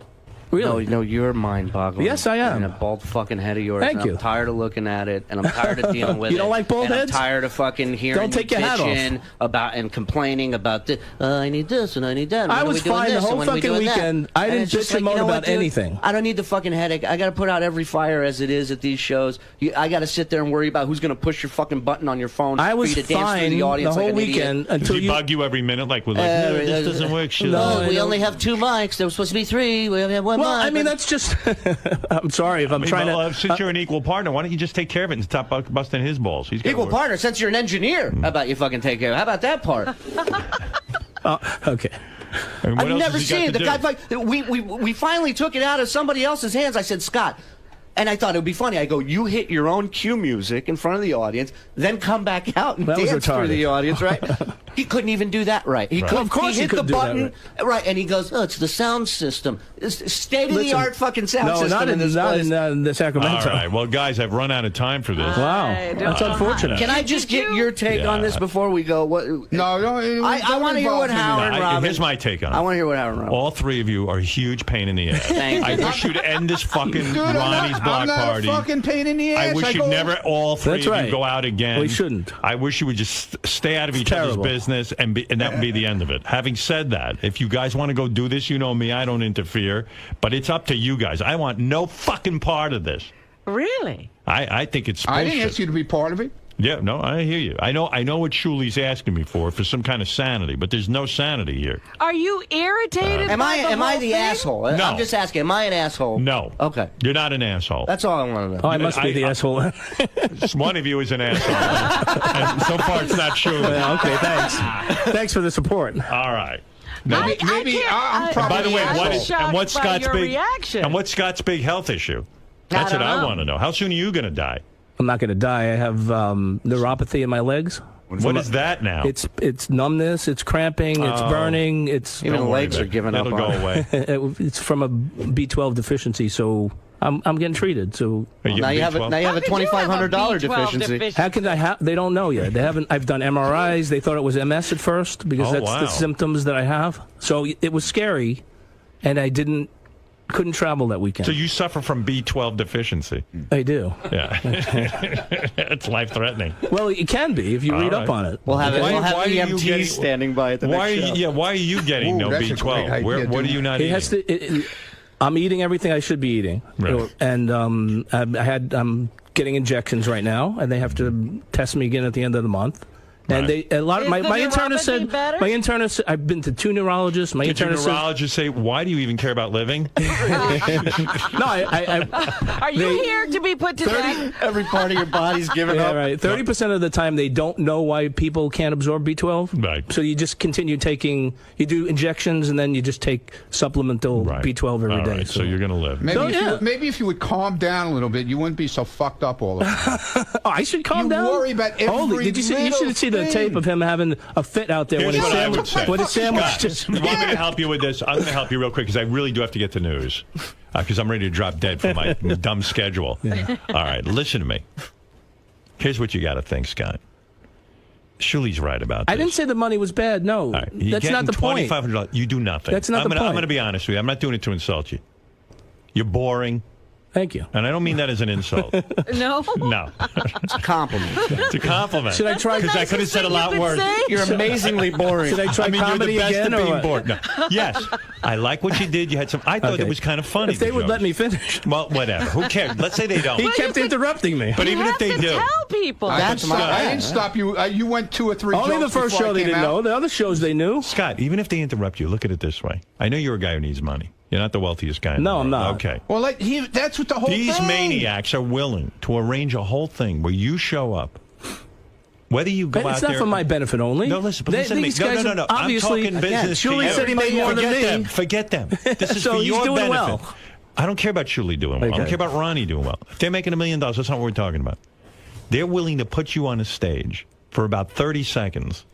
Really? No, you're mind-boggling. Yes, I am. And a bald fucking head of yours. Thank and you. I'm tired of looking at it, and I'm tired of dealing with it. You don't like bald and heads? I'm tired of fucking hearing Don't take you your hat off. bitching about and complaining about this. I need this and I need that. And I when are was we doing fine the this, and whole when are we fucking doing that? weekend. I And didn't it's just bitch and like, you moan know what, about dude? anything. I don't need the fucking headache. I got to put out every fire as it is at these shows. I got to sit there and worry about who's going to push your fucking button on your phone I for was you to dance through fine the audience the whole like an weekend idiot. Does until he you. bug you every minute? Like, with this doesn't work. Shit. No, we only have 2 mics. There was supposed to be 3. We only have 1 Well, mic. I mean, that's just. I'm sorry if I'm trying to. Since you're an equal partner, why don't you just take care of it and stop busting his balls? He's got Equal work. partner, since you're an engineer. How about you fucking take care of it? How about that part? Okay. I mean, what I've else never has he seen got the to guy. do? We finally took it out of somebody else's hands. I said, Scott. And I thought it would be funny. I go, you hit your own cue music in front of the audience, then come back out and That was dance through retarded. the audience, right? He couldn't even do that right. He Right. couldn't. Of course he he hit the couldn't do that button right, and he goes, "Oh, it's the sound system. It's state-of-the-art fucking sound No, system not in this not place." in the Sacramento. All right. Well, guys, I've run out of time for this. Wow, I don't that's know. unfortunate. Can I just get your take Yeah. on this before we go? What? No, I want to hear what Howard and Robin. Here's my take on it. I want to hear what Howard and Robin. All 3 of you are a huge pain in the ass. Thank I you. wish you'd end this fucking Dude, Ronnie's block I'm not party. a fucking pain in the ass. I wish you'd go- never all 3 That's of right. you go out again. We shouldn't. I wish you would just stay out of each terrible. other's business, and that would be the end of it. Having said that, if you guys want to go do this, you know me, I don't interfere. But it's up to you guys. I want no fucking part of this. Really? I think it's I bullshit. didn't ask you to be part of it. Yeah, no, I hear you. I know what Shuli's asking me for some kind of sanity, but there's no sanity here. Are you irritated? Am by I the am I whole the thing? asshole? No. I'm just asking. Am I an asshole? No. Okay. You're not an asshole. That's all I want to know. Oh, I must be the asshole. One of you is an asshole. And so far, it's not true. Yeah, okay, thanks. Thanks for the support. All right. Maybe I'm probably By the way, the what asshole. is and what's shocked by Scott's your big reaction. and what's Scott's big health issue? That's what don't I know. want to know. How soon are you going to die? I'm not going to die. I have neuropathy in my legs. What is that now? It's numbness. It's cramping. It's Oh. burning. It's Even Don't worry legs about are it. giving up It'll on go it. away. it's from a B12 deficiency. So I'm getting treated. So Are you Now you have a B12? now you have a How could you have a $2,500 B12 deficiency. how can I have? They don't know yet. They haven't. I've done MRIs. They thought it was MS at first because Oh, that's wow. the symptoms that I have. So it was scary, and I couldn't travel that weekend. So you suffer from B12 deficiency. I do. Yeah. It's life-threatening. Well, it can be if you All read right. up on it. We'll have Why- we'll have why are you EMTs getting- standing by at the Why? next show. Why are you getting Ooh, no that's a great B12? idea, What are dude. you not It eating? has to. I'm eating everything I should be eating, Right. and I'm getting injections right now, and they have to test me again at the end of the month. And a lot of my internist said, better? my internist, I've been to 2 neurologists. Did your neurologist say, why do you even care about living? No, Are you here to be put to death? Every part of your body's given up. Right. 30% of the time, they don't know why people can't absorb B12. Right. So you just continue taking, you do injections, and then you just take supplemental B12 every day. Right, so you're going to live. Maybe if you would calm down a little bit, you wouldn't be so fucked up all the time. Oh, I should calm down? You worry about every Holy, did you see? You should see the tape of him having a fit out there Here's with his what I sandwich. would say. With his sandwich Scott, just. you want me to help you with this? I'm going to help you real quick because I really do have to get to news because I'm ready to drop dead from my dumb schedule. Yeah. All right, listen to me. Here's what you got to think, Scott. Shuli's right about this. I didn't say the money was bad. No, that's not the point. $2,500. You do nothing. That's not the point. I'm going to be honest with you. I'm not doing it to insult you. You're boring. Thank you. And I don't mean that as an insult. No? No. It's a compliment. It's a compliment. Should I try? Because I could have said a lot worse. You're amazingly boring. Should I try comedy you're the best again at or being what? bored. No. Yes. I like what you did. You had some. I thought it was kind of funny. If they the would jokes. let me finish. Well, whatever. Who cares? Let's say they don't. He kept interrupting me. But even if they do. Tell people. I didn't stop you. You went 2 or 3 Only jokes the first before I show they came didn't out. know. The other shows they knew. Scott, even if they interrupt you, look at it this way. I know you're a guy who needs money. You're not the wealthiest guy in the No, world. I'm not. Okay. Well, that's what the whole These thing. maniacs are willing to arrange a whole thing where you show up. Whether you go But out it's there... not for my benefit only. No, listen, but listen to me. These guys No. Obviously, I'm talking business. Julie said he made more than me. Forget them. This is So for he's your doing benefit. well. I don't care about Shuli doing well. I don't Okay. care about Ronnie doing well. If they're making $1 million, that's not what we're talking about. They're willing to put you on a stage for about 30 seconds,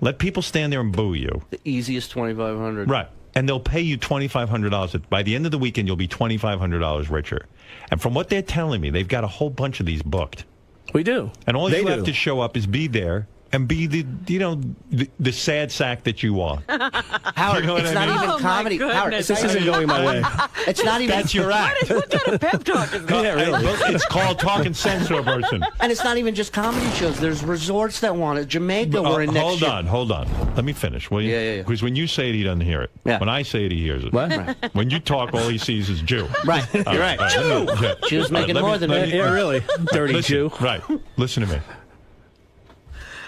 let people stand there and boo you. The easiest $2,500. Right. And they'll pay you $2,500. By the end of the weekend, you'll be $2,500 richer. And from what they're telling me, they've got a whole bunch of these booked. We do. And all They you have do. to show up is be there and be the sad sack that you are. Howard, You know what it's I not mean? even Oh, my comedy. goodness. Howard, it's This not isn't even, going my way. it's not even. That's your act. What kind of pep talk is that? Yeah, really. It's called talking sense to a person. And it's not even just comedy shows. There's resorts that want it. Jamaica, we're in next year. Hold on. Let me finish, will you? Yeah. Because when you say it, he doesn't hear it. Yeah. When I say it, he hears it. What? Right. When you talk, all he sees is Jew. Right. You're right. Jew's making more than me. Yeah, really. Dirty Listen, Jew. Right. Listen to me.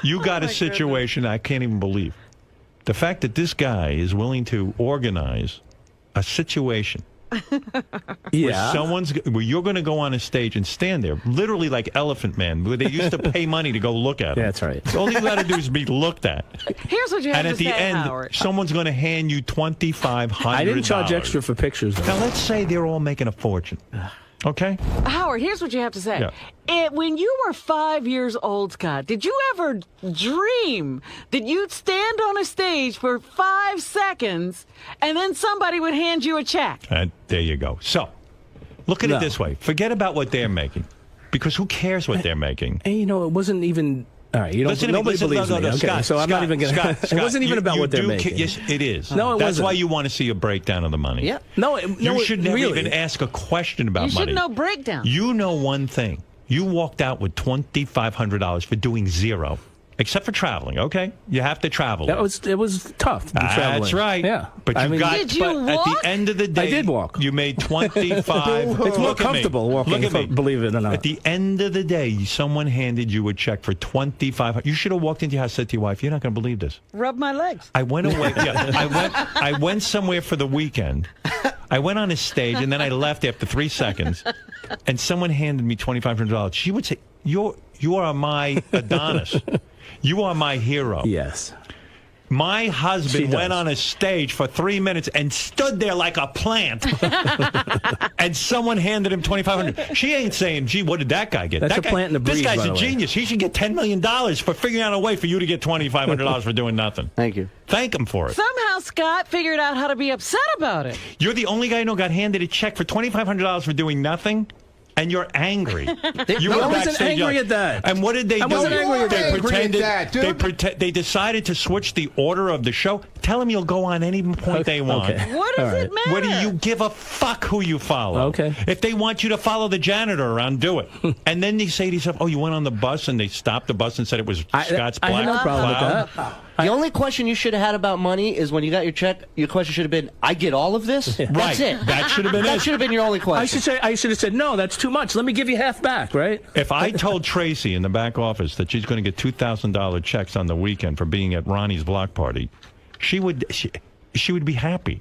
You got a situation I can't even believe. The fact that this guy is willing to organize a situation Yeah. where you're going to go on a stage and stand there, literally like Elephant Man, where they used to pay money to go look at him. Yeah, that's right. All you got to do is be looked at. Here's what you have And to at the say, end, Howard. someone's going to hand you $2,500. I didn't charge extra for pictures. Though. Now, let's say they're all making a fortune. Okay? Howard, here's what you have to say. Yeah. When you were 5 years old, Scott, did you ever dream that you'd stand on a stage for 5 seconds and then somebody would hand you a check? And there you go. So, look at it this way. Forget about what they're making. Because who cares what they're making? And, it wasn't even... All right, nobody believes me. Okay, Scott, so I'm not even going to... It wasn't even about what they're you making. Yes, it is. No, it That's wasn't. why you want to see a breakdown of the money. Yeah. You should never really. even ask a question about You money. should know breakdown. You know one thing. You walked out with $2,500 for doing zero. Except for traveling, okay? You have to travel. It was tough. Traveling. That's right. Yeah. But I you mean, got. Did you but walk? at the end of the day, I did walk. You made 25. It's more Look at me. comfortable walking, Look at me. believe it or not. At the end of the day, someone handed you a check for $2,500. You should have walked into your house and said to your wife, "You're not going to believe this. Rub my legs. I went away. I went somewhere for the weekend. I went on a stage and then I left after 3 seconds, and someone handed me $2,500. She would say, "You are my Adonis. You are my hero." Yes. My husband went on a stage for 3 minutes and stood there like a plant, and someone handed him $2,500. She ain't saying, "Gee, what did that guy get?" That's that a guy, plant in the breeze, This guy's by a the way. genius. He should get $10 million for figuring out a way for you to get $2,500 for doing nothing. Thank you. Thank him for it. Somehow Scott figured out how to be upset about it. You're the only guy who got handed a check for $2,500 for doing nothing. And you're angry. You I were wasn't backstage angry yelling. at that. And what did they do? I wasn't angry at They that. pretended. Angry at that, dude. They decided to switch the order of the show. tell them you'll go on any point they want. Okay. What does it matter? What do you give a fuck who you follow? Okay. If they want you to follow the janitor around, do it. And then they say to yourself, oh, you went on the bus, and they stopped the bus and said it was Scott's black I had no problem cloud. with that. The only question you should have had about money is when you got your check, your question should have been, I get all of this? That's Right. it. That should have been That it. should have been your only question. I should have said, no, that's too much. Let me give you half back, right? If I told Tracy in the back office that she's going to get $2,000 checks on the weekend for being at Ronnie's block party, she would be happy.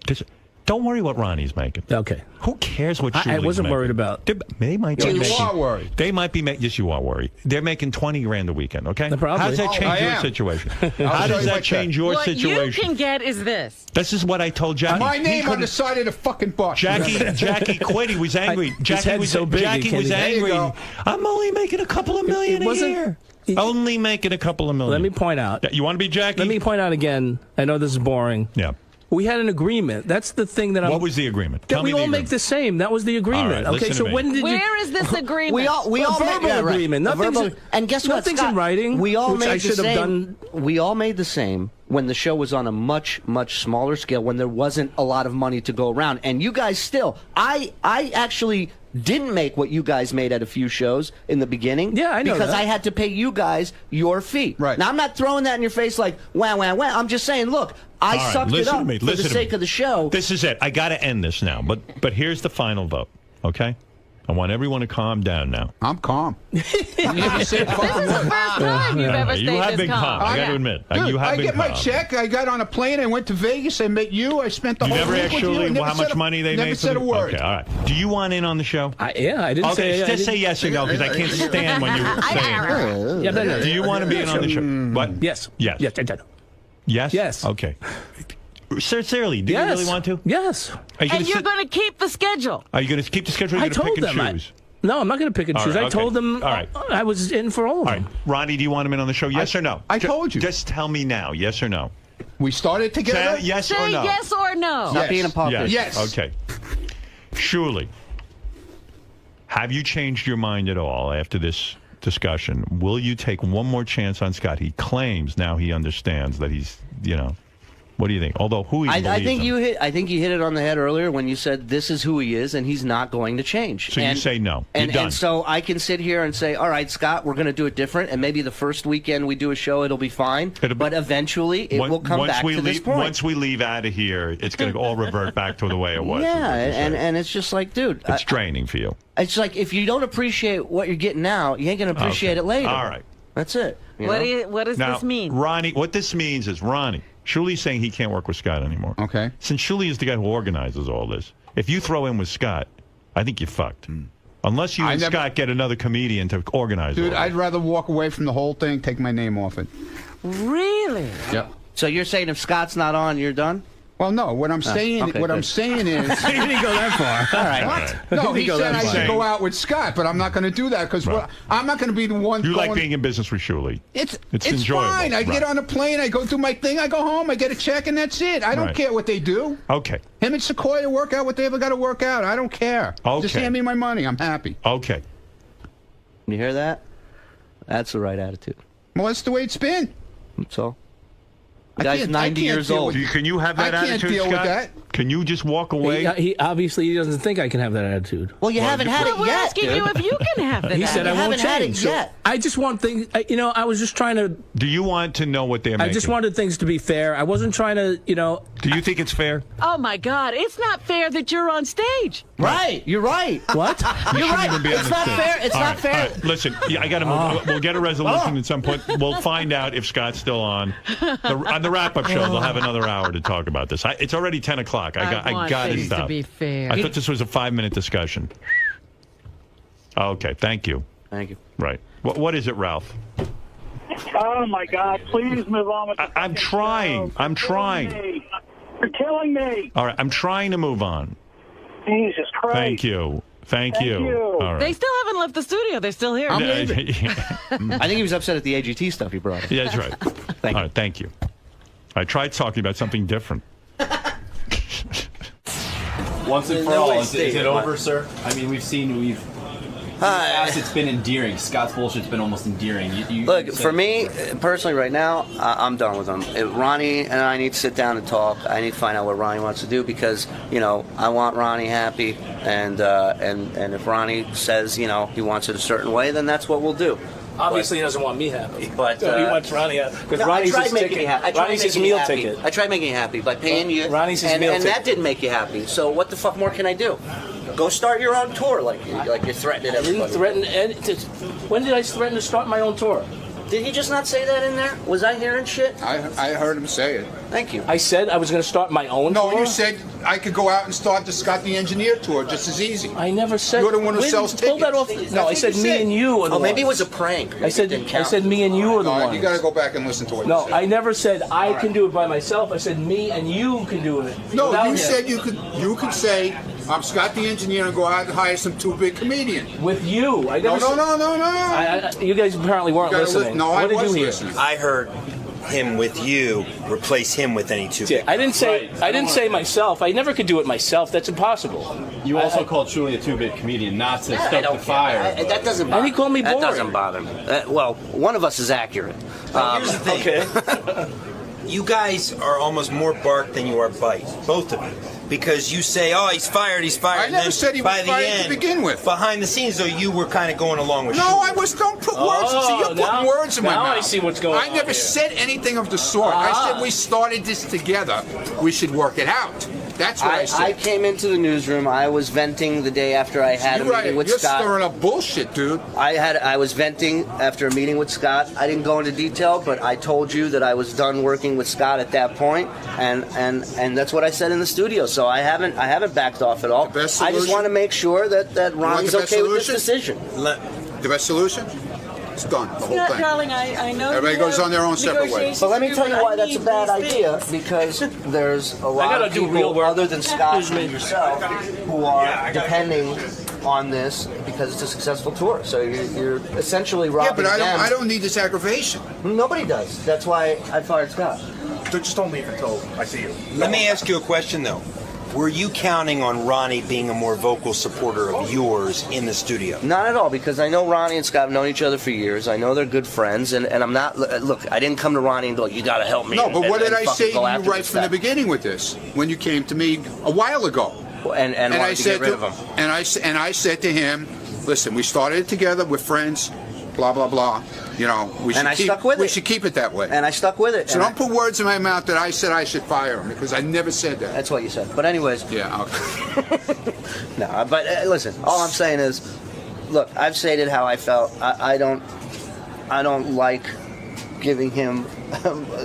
'Cause don't worry what Ronnie's making. Okay. Who cares what Julie's I wasn't making? worried about. They might be You making, are worried. They might be making. Yes, you are worried. They're making $20,000 a weekend. Okay. Probably. How does that I change your am. situation? I'll How show does you my that change check. your what situation? you can get is this. This is what I told Jackie. My He name on couldn't- the side of the fucking bus. Jackie quit. He was angry. Jackie head's was so big, Jackie he was can't- There you angry. go. I'm only making a couple of million It a wasn't- year. Only making a couple of million. Let me point out. You want to be Jackie? Let me point out again. I know this is boring. Yeah. We had an agreement. That's the thing that I'm. What was the agreement? That Tell we me the all make agreement. the same. That was the agreement. All right, okay, listen so to me. when did you? Where is this agreement? We all A made verbal yeah, right. agreement. A Nothing's- verbal, and guess what? nothing's Scott, in writing, We all which made I the should have same. done. We all made the same when the show was on a much smaller scale, when there wasn't a lot of money to go around. And you guys still, I actually didn't make what you guys made at a few shows in the beginning. Yeah, I know because that. I had to pay you guys your fee. Right. Now I'm not throwing that in your face like wah wah wah. I'm just saying, look, I All right, sucked it listen up to me. for Listen the to sake me. of the show. This is it. I got to end this now. But here's the final vote. Okay. I want everyone to calm down now. I'm calm. You never said This fucking is the word. first time you've ever You stayed have this been calm. I got to admit. Dude, you have I been get calm. my check. I got on a plane. I went to Vegas. I met you. I spent the You whole never week asked with you. Julie Never how said much a- money they never made? said for a the- word. Okay, all right. Do you want in on the show? Yeah, I didn't Okay, say. just say yes or no because I can't stand when you say it. Yeah, no. Do you want to be in on the show? What? Yes. Yes. Yes. Yes? Yes. Okay. Sincerely, do Yes. you really want to? Yes. Are you And you're going to keep the schedule. going to keep the schedule or are I you going to told pick and them. choose? No, I'm not going to pick and All choose. right, I told okay. them All right. I was in for all of All them. right. Ronnie, do you want him in on the show? Yes or no? I told you. Just tell me now. Yes or no? We started together. Say yes or Say no? yes or no. Stop being a politician. Yes. Okay. Surely. Have you changed your mind at all after this discussion? Will you take one more chance on Scott? He claims now he understands that he's, what do you think? Although who he I believes think him. I think you hit it on the head earlier when you said this is who he is and he's not going to change. So you say no. You're And, done. and so I can sit here and say, all right, Scott, we're going to do it different, and maybe the first weekend we do a show, it'll be fine. But eventually, it will come back to this point. Once we leave out of here, it's going to all revert back to the way it was. Yeah, and it's just like, dude, It's draining for you. it's like if you don't appreciate what you're getting now, you ain't going to appreciate Okay. it later. All right. That's it. you What know? does Now, this mean? Ronnie, what this means is, Ronnie, Shuli's saying he can't work with Scott anymore. Okay. Since Shuli is the guy who organizes all this, if you throw in with Scott, I think you're fucked. Unless you and Scott get another comedian to organize Dude, all I'd rather walk away from the whole thing, take my name off it. Really? Yep. So you're saying if Scott's not on, you're done? Well, no. What I'm saying, okay, what good. I'm saying is, He didn't go that far. All right. what? No, he said I should go out with Scott, but I'm not going to do that because I'm not going to be the one. You going, like being in business with Shuli. It's enjoyable. fine. I get on a plane, I go do my thing, I go home, I get a check, and that's it. I don't Right. care what they do. Okay. Him and Sequoia work out what they ever got to work out. I don't care. Just Okay. hand me my money. I'm happy. Okay. You hear that? That's the right attitude. Well, that's the way it's been. That's all. I The guy's can't- 90 I can't years deal old. with- Can you have that I can't attitude, deal with Scott? that. Can you just walk away? He obviously doesn't think I can have that attitude. Well, you haven't had it We're yet, asking dude. you if you can have that. He said I You won't haven't had it change. So yet. I just want things. I was just trying to. Do you want to know what they're making? I just wanted things to be fair. I wasn't trying to. Do you think it's fair? Oh my God! It's not fair that you're on stage. Right. You're right. What? You're shouldn't right. even be on It's the not stage. fair. It's All not right, fair. all right. Listen, I got to move. We'll get a resolution at some point. We'll find out if Scott's still on. On the wrap-up show, they'll have another hour to talk about this. It's already 10 o'clock. I want got to things stop. to be fair. I thought this was a 5-minute discussion. Okay, thank you. Thank you. Right. What is it, Ralph? Oh my God! Please move on with the I'm trying. I'm trying. You're killing me. All right, I'm trying to move on. Jesus Christ! Thank you. Thank you. All right. They still haven't left the studio. They're still here. I think he was upset at the AGT stuff you brought up. Yeah, that's right. All right, thank you. I tried talking about something different. Once and for all, is it over, sir? I mean, we've Past, it's been endearing. Scott's bullshit's been almost endearing. Look, for me, personally, right now, I'm done with him. Ronnie and I need to sit down and talk. I need to find out what Ronnie wants to do because, I want Ronnie happy. And if Ronnie says, he wants it a certain way, then that's what we'll do. Obviously, he doesn't want me happy. But he wants Ronnie happy. Because Ronnie's his ticket. Ronnie's his meal ticket. I tried making you happy by paying you. Ronnie's his meal and ticket. that didn't make you happy. So what the fuck more can I do? Go start your own tour like you're threatening everybody. When did I threaten to start my own tour? Did he just not say that in there? Was I hearing shit? I heard him say it. Thank you. I said I was going to start my own tour? No, you said I could go out and start the Scott the Engineer tour just as easy. I never said... You're the one who Wait, sells pull tickets. that off. No, I said me and you are the Oh, maybe it ones. was a prank. I said me and you are the ones. You got to go back and listen to what you No, said. I never said I can do it by myself. I said me and you can do it. No, without you him. said you could say, I'm Scott the Engineer and go out and hire some two-big comedians. With you. I never No. you guys apparently weren't listening. No, what I did was you hear? listening. I heard him with you replace him with any two. I didn't say myself. I never could do it myself. That's impossible. You also called Shuli a two-bit comedian, not to I stoke don't the fire. care. That doesn't bother And he called me That boring. doesn't bother me. Well, one of us is accurate. Here's the thing. Okay. You guys are almost more bark than you are bite, both of you. Because you say, oh, he's fired. I and never then said he by was the fired end, to begin with. Behind the scenes, though, you were kind of going along with No, Shuli. I was. Don't put words. See, you're putting now- words in my now mouth. I see what's going on I never here. said anything of the sort. I said we started this together. We should work it out. That's what I said. I came into the newsroom. I was venting the day after I had a meeting with You're Scott. stirring up bullshit, dude. I was venting after a meeting with Scott. I didn't go into detail, but I told you that I was done working with Scott at that point, and that's what I said in the studio. So I haven't backed off at all. The best I just solution? want to make sure that Ronnie's the best okay with this solution? decision. The best solution? It's done. The whole Yeah, thing. darling, I know. Everybody you goes have on their own separate way. negotiations But let me to tell do, you but why I that's a need bad these idea, things. because there's a lot gotta of do people real work. other than Scott and yourself who are depending on this because it's a successful tour. So you're essentially Yeah, robbing but them. I don't need this aggravation. Nobody does. That's why I fired Scott. Just don't leave until I see you. Let me ask you a question, though. Were you counting on Ronnie being a more vocal supporter of yours in the studio? Not at all, because I know Ronnie and Scott have known each other for years. I know they're good friends, and I'm not. Look, I didn't come to Ronnie and go, "You got to help me." No, but what did I fucking say to go you after right this from the guy. beginning with this? When you came to me a while ago, And I wanted to said get rid of him. and I said to him, "Listen, we started it together. We're friends. Blah blah blah. You know, we should And I keep, stuck with we it. should keep it that way." And I stuck with it. So and don't put words in my mouth that I said I should fire him, because I never said that. That's what you said. But anyways. Yeah. Okay. No, but listen. All I'm saying is, look, I've stated how I felt. I don't like giving him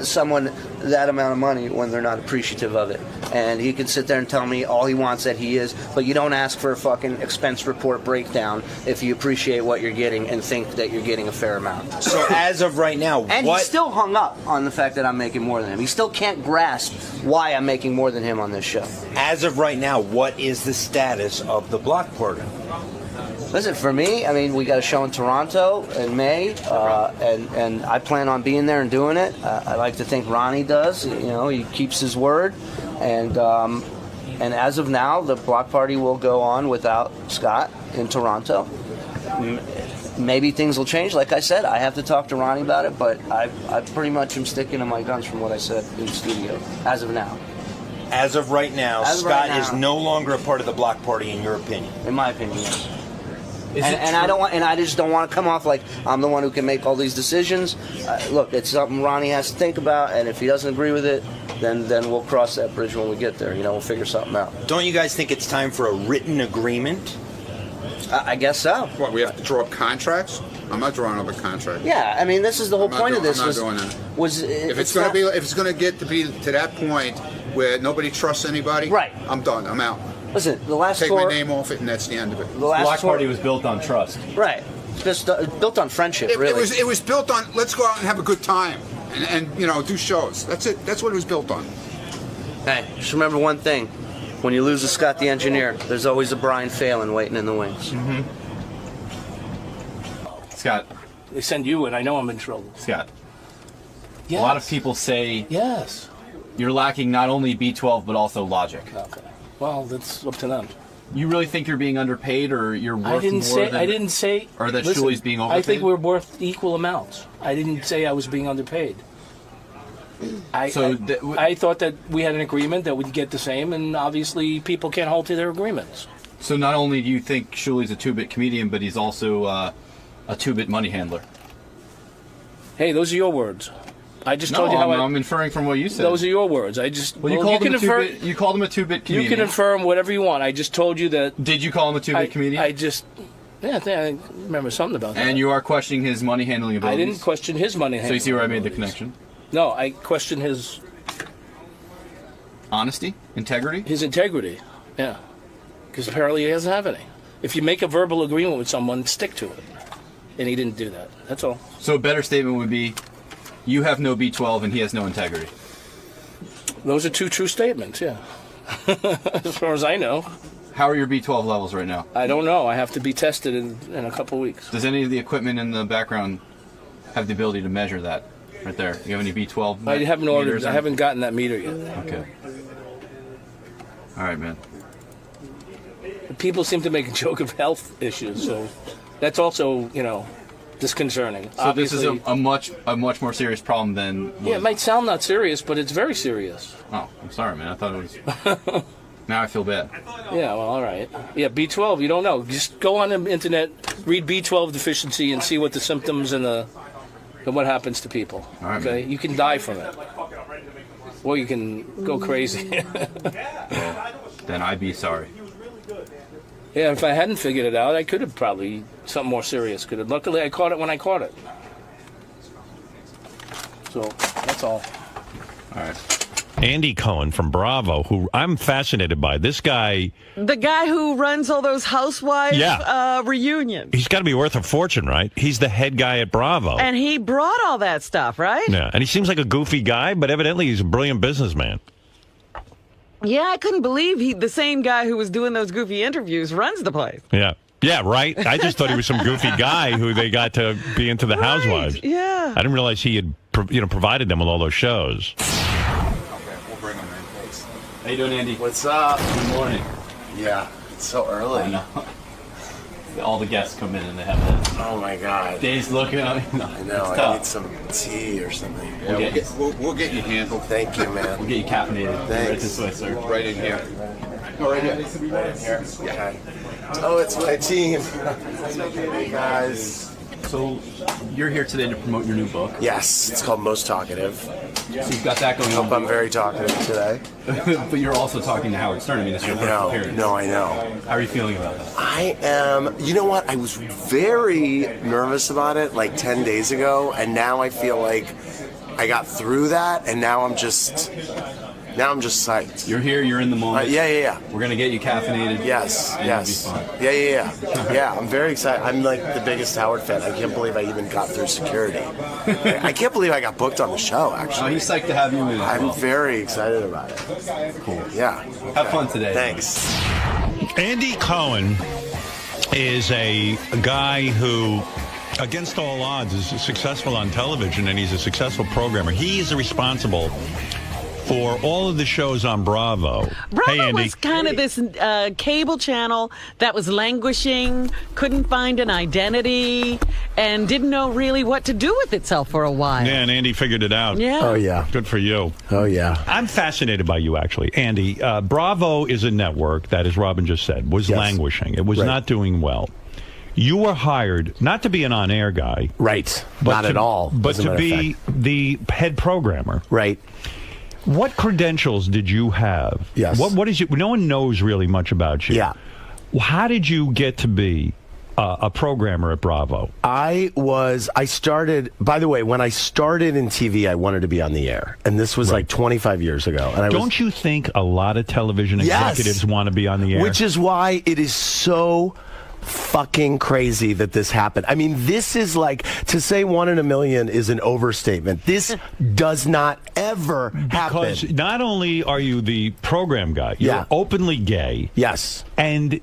someone that amount of money when they're not appreciative of it. And he can sit there and tell me all he wants that he is, but you don't ask for a fucking expense report breakdown if you appreciate what you're getting and think that you're getting a fair amount. So as of right now, And he's still hung up on the fact that I'm making more than him. He still can't grasp why I'm making more than him on this show. As of right now, what is the status of the block party? Listen, for me, I mean, we got a show in Toronto in May, and I plan on being there and doing it. I like to think Ronnie does. You know, he keeps his word, and as of now, the block party will go on without Scott in Toronto. Maybe things will change. Like I said, I have to talk to Ronnie about it, but I pretty much am sticking to my guns from what I said in the studio as of now. As of right now, As of Scott right is now. no longer a part of the block party, in your opinion. In my opinion, yes. Is And, it and true? I don't want, and I just don't want to come off like I'm the one who can make all these decisions. Look, it's something Ronnie has to think about, and if he doesn't agree with it, then we'll cross that bridge when we get there. You know, we'll figure something out. Don't you guys think it's time for a written agreement? I guess so. What, we have to draw up contracts? I'm not drawing up a contract. Yeah, I mean, this is the whole I'm not point of doing- this. I'm not was, doing that. was If it's going to get to be to that point where nobody trusts anybody, Right. I'm done. I'm out. Listen, the last Take tour, my name off it, and that's the end of it. the last Block tour, party was built on trust. right? Just built on friendship, It really. was built on let's go out and have a good time and you know do shows. That's it. That's what it was built on. Hey, just remember one thing: when you lose a Scott the Engineer, there's always a Brian Phelan waiting in the wings. Scott, They send you in. I know I'm in trouble. Scott. Yes. A lot of people say Yes. you're lacking not only B12 but also logic. Okay. Well, that's up to them. You really think you're being underpaid, or you're worth I didn't more say. than, I didn't say. or that listen, Shuli's being overpaid? I think we're worth equal amounts. I didn't say I was being underpaid. I thought that we had an agreement that we'd get the same, and obviously people can't hold to their agreements. So not only do you think Shuli's a two-bit comedian, but he's also a two-bit money handler. Hey, those are your words. I just No, told you how I'm inferring from what you said. Those are your words. I just. Well, you called him a two-bit. You called him a two-bit comedian. You can affirm whatever you want. I just told you that. Did you call him a two-bit comedian? I just. Yeah, I remember something about that. And you are questioning his money handling abilities. I didn't question his money handling. So you see where I made the connection? No, I questioned his honesty, integrity. His integrity, yeah, because apparently he doesn't have any. If you make a verbal agreement with someone, stick to it, and he didn't do that. That's all. So a better statement would be, you have no B12 and he has no integrity. Those are two true statements, yeah. As far as I know. How are your B12 levels right now? I don't know. I have to be tested in a couple weeks. Does any of the equipment in the background have the ability to measure that? Right there. You have any B12? I haven't ordered. meters? I haven't gotten that meter yet. Okay. All right, man. People seem to make a joke of health issues, so that's also, disconcerting. So Obviously, this is a much more serious problem than. Yeah, it might sound not serious, but it's very serious. Oh, I'm sorry, man. I thought it was. Now I feel bad. Yeah, well, all right. Yeah, B12, you don't know. Just go on the internet, read B12 deficiency, and see what the symptoms and what happens to people. All right, okay, man. you can die from it, or you can go crazy. Well, then I'd be sorry. Yeah, if I hadn't figured it out, I could have probably something more serious. Could have. Luckily, I caught it when I caught it. So that's all. All right. Andy Cohen from Bravo, who I'm fascinated by. This guy. The guy who runs all those housewives reunions. He's got to be worth a fortune, right? He's the head guy at Bravo. And he brought all that stuff, right? Yeah, and he seems like a goofy guy, but evidently he's a brilliant businessman. Yeah, I couldn't believe the same guy who was doing those goofy interviews runs the place. Yeah. Yeah, right. I just thought he was some goofy guy who they got to be into the Housewives. Yeah. I didn't realize he had provided them with all those shows. How you doing, Andy? What's up? Good morning. Yeah, it's so early. I know. All the guests come in and they have that. Oh my God. Days looking at me. I know. I need some tea or something. Yeah, we'll get you handled. Thank you, man. We'll get you caffeinated. Thanks. Right this way, sir. Right in here. Oh, right here. Right in here. Yeah. Oh, it's my team. Hey guys. So you're here today to promote your new book. Yes, it's called Most Talkative. So you've got that going on. Hope I'm very talkative today. But you're also talking to Howard Stern. I mean, that's your first appearance. No, I know. How are you feeling about that? I am. You know what? I was very nervous about it like 10 days ago, and now I feel like I got through that, and now I'm just psyched. You're here. You're in the moment. Yeah. We're gonna get you caffeinated. Yes. and Yes. it'll be fun. Yeah. Yeah. I'm very excited. I'm like the biggest Howard fan. I can't believe I even got through security. I can't believe I got booked on the show. Actually. Oh, he's psyched to have you in. I'm very excited about it. Cool. Yeah. Have fun today. Thanks. Andy Cohen is a guy who, against all odds, is successful on television, and he's a successful programmer. He is responsible for all of the shows on Bravo. Bravo was kind of this cable channel that was languishing, couldn't find an identity, and didn't know really what to do with itself for a while. Yeah, and Andy figured it out. Yeah. Oh yeah. Good for you. Oh yeah. I'm fascinated by you, actually. Andy, Bravo is a network that, as Robin just said, was languishing. It was not doing well. You were hired not to be an on-air guy. Right. Not at all. But to be the head programmer. Right. What credentials did you have? Yes. What is you? No one knows really much about you. Yeah. How did you get to be a programmer at Bravo? I started, by the way, when I started in TV, I wanted to be on the air. And this was like 25 years ago. And Don't you think a lot of television executives want to be on the air? Which is why it is so fucking crazy that this happened. I mean, this is like, to say 1 in a million is an overstatement. This does not ever happen. Because not only are you the program guy, you're openly gay. Yes. And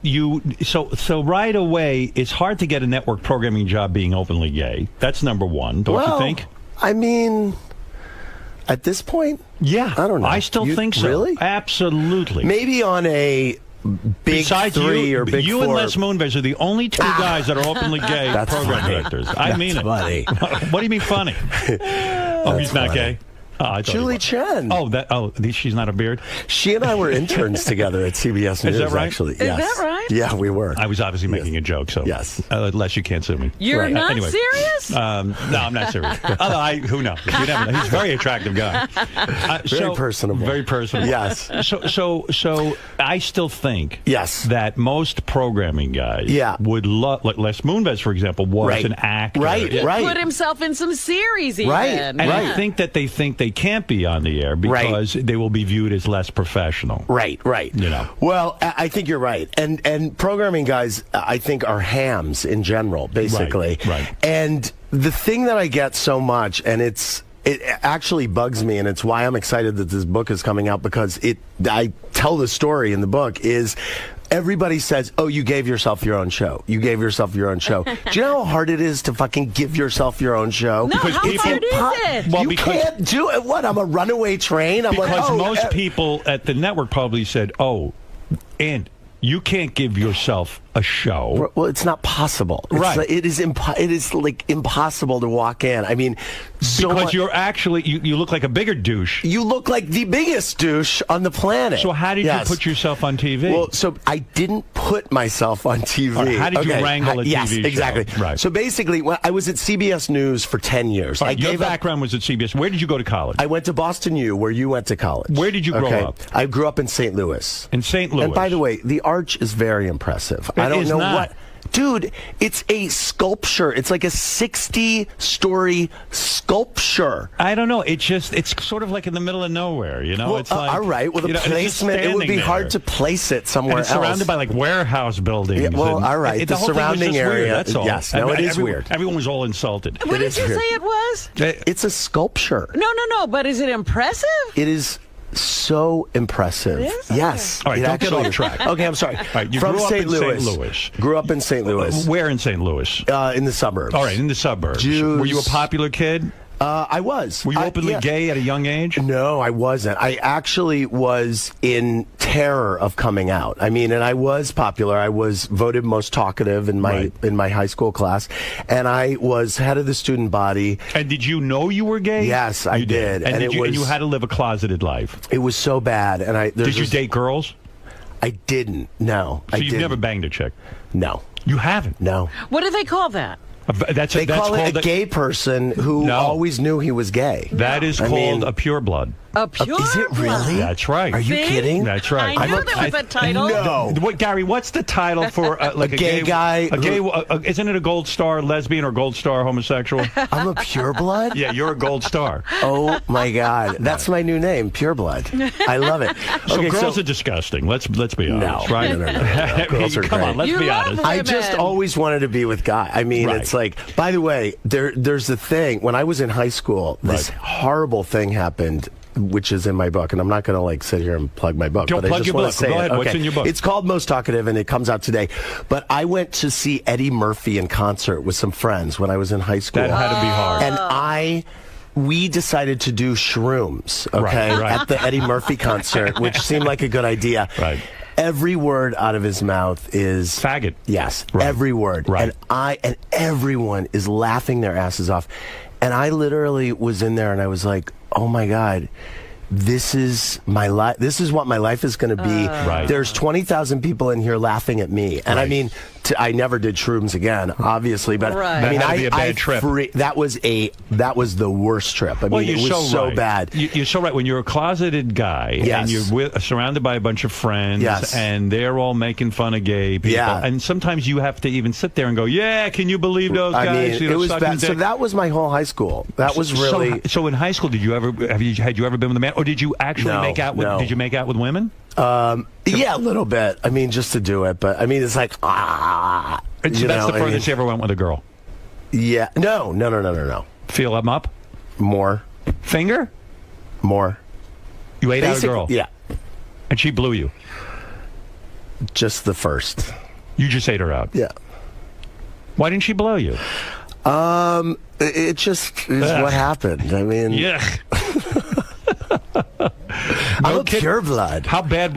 so right away, it's hard to get a network programming job being openly gay. That's number one, don't you think? I mean, at this point? Yeah. I don't know. I still think so. Really? Absolutely. Maybe on a big Besides three you, or big you four. and Les Moonves are the only two guys that are openly gay That's program funny. directors. I mean it. Funny. What do you mean funny? Oh, he's not funny. gay? Oh, I thought he Julie was. Chen. She's not a beard? She and I were interns together at CBS News, Is that right? actually. Is Yes. that right? Yeah, we were. I was obviously making a joke, so yes. Unless you can't sue me. You're not anyway. serious? No, I'm not serious. Although who knows? You never know. He's a very attractive guy. Very personable. Very personable. Yes. So I still think yes that most programming guys would love, like Les Moonves, for example, was Right. an actor. Right, Yeah. right. Put himself in some series even. And I think that they think they can't be on the air because they will be viewed as less professional. Right. You know. Well, I think you're right. And programming guys, I think, are hams in general, basically. Right. And the thing that I get so much, and it actually bugs me, and it's why I'm excited that this book is coming out, because I tell the story in the book, is everybody says, oh, you gave yourself your own show. You gave yourself your own show. Do you know how hard it is to fucking give yourself your own show? No, how hard is it? Well, you can't do it. What? I'm a runaway train? I'm Because like, most people at the network probably said, oh, and you can't give yourself a show. Well, it's not possible. Right. It is like impossible to walk in. I mean, because you're actually, you look like a bigger douche. You look like the biggest douche on the planet. So how did you put yourself on TV? Well, so I didn't put myself on TV. All right, how did you wrangle a yes, TV show? exactly. Right. So basically, when I was at CBS News for 10 years. All right, your gave up- background was at CBS. Where did you go to college? I went to Boston U, where you went to college. Where did you grow up? I grew up in St. Louis. In St. Louis. And by the way, the arch is very impressive. I don't is know not. what. Dude, it's a sculpture. It's like a 60-story sculpture. I don't know. It's sort of like in the middle of nowhere, you know? Well, it's like, all right. Well, the you know, it's just placement, it would be standing hard there. to place it somewhere And it's else. surrounded by like warehouse buildings. Yeah, well, and all right. The whole thing was surrounding just area. Weird, that's all. Yes, no, it is weird. Everyone was all insulted. What did is you weird. say it was? It's a sculpture. No. But is it impressive? It is so impressive. It is? Yes. All right, it don't get actually off is. track. Okay, I'm sorry. All right, you From grew up St. in Louis. St. Louis. Grew up in St. Louis. Where in St. Louis? In the suburbs. All right, in the suburbs. Were you a popular kid? I was. Were you openly gay at a young age? No, I wasn't. I actually was in terror of coming out. I mean, and I was popular. I was voted most talkative in my high school class, and I was head of the student body. And did you know you were gay? Yes, I did. And, it and you had to live a closeted life. It was so bad. And did you date girls? I didn't. No, So I you've didn't. never banged a chick? No, you haven't. No. What do they call that? They call it a gay person who always knew he was gay. That is called a pureblood. A pure Is it really? That's right. Are you See? kidding? That's right. I knew there was a title. No. What, Gary? What's the title for like A gay guy A gay? Isn't it a gold star lesbian or gold star homosexual? I'm a pureblood? Yeah, you're a gold star. Oh my God, that's my new name, pureblood. I love it. So Okay, girls are disgusting. Let's be honest, No, right? no. Girls are Come on, great. let's be honest. I just always wanted to be with guys. I mean, Right. it's like, by the way, there's the thing. When I was in high school, this horrible thing happened, which is in my book, and I'm not going to like sit here and plug my book. Don't but plug I just your want book. to say Go it. ahead. What's Okay. in your book? It's called Most Talkative, and it comes out today. But I went to see Eddie Murphy in concert with some friends when I was in high school. That had to be hard. And we decided to do shrooms, okay, Right. at the Eddie Murphy concert, which seemed like a good idea. Right. Every word out of his mouth is faggot. Yes, Right. every word. Right. And everyone is laughing their asses off. And I literally was in there and I was like, "Oh my God, this is my life. This is what my life is going to be." Right. There's 20,000 people in here laughing at me. And I mean, I never did shrooms again, obviously, but Right. I mean, That had to be a bad trip. that was the worst trip. I mean, Well, it you're was so right. bad. You're so right. When you're a closeted guy and Yes. you're surrounded by a bunch of friends Yes. and they're all making fun of gay people, Yeah. and sometimes you have to even sit there and go, "Yeah, can you believe those I guys?" mean, You know, it was sucking bad. So dick? that was my whole high school. That was really. So in high school, had you ever been with a man, or did you actually No, make out with? no. Did you make out with women? Yeah, a little bit. I mean, just to do it, but I mean, it's like So you that's know, the furthest you ever went with a girl. Yeah, no. Feel them up? More. Finger? More. You ate out a girl? Yeah, And she blew you? just the first. You just ate her out? Yeah. Why didn't she blow you? It just is Ugh. what happened. I mean, Yeah. I'm I'm a pure blood. How bad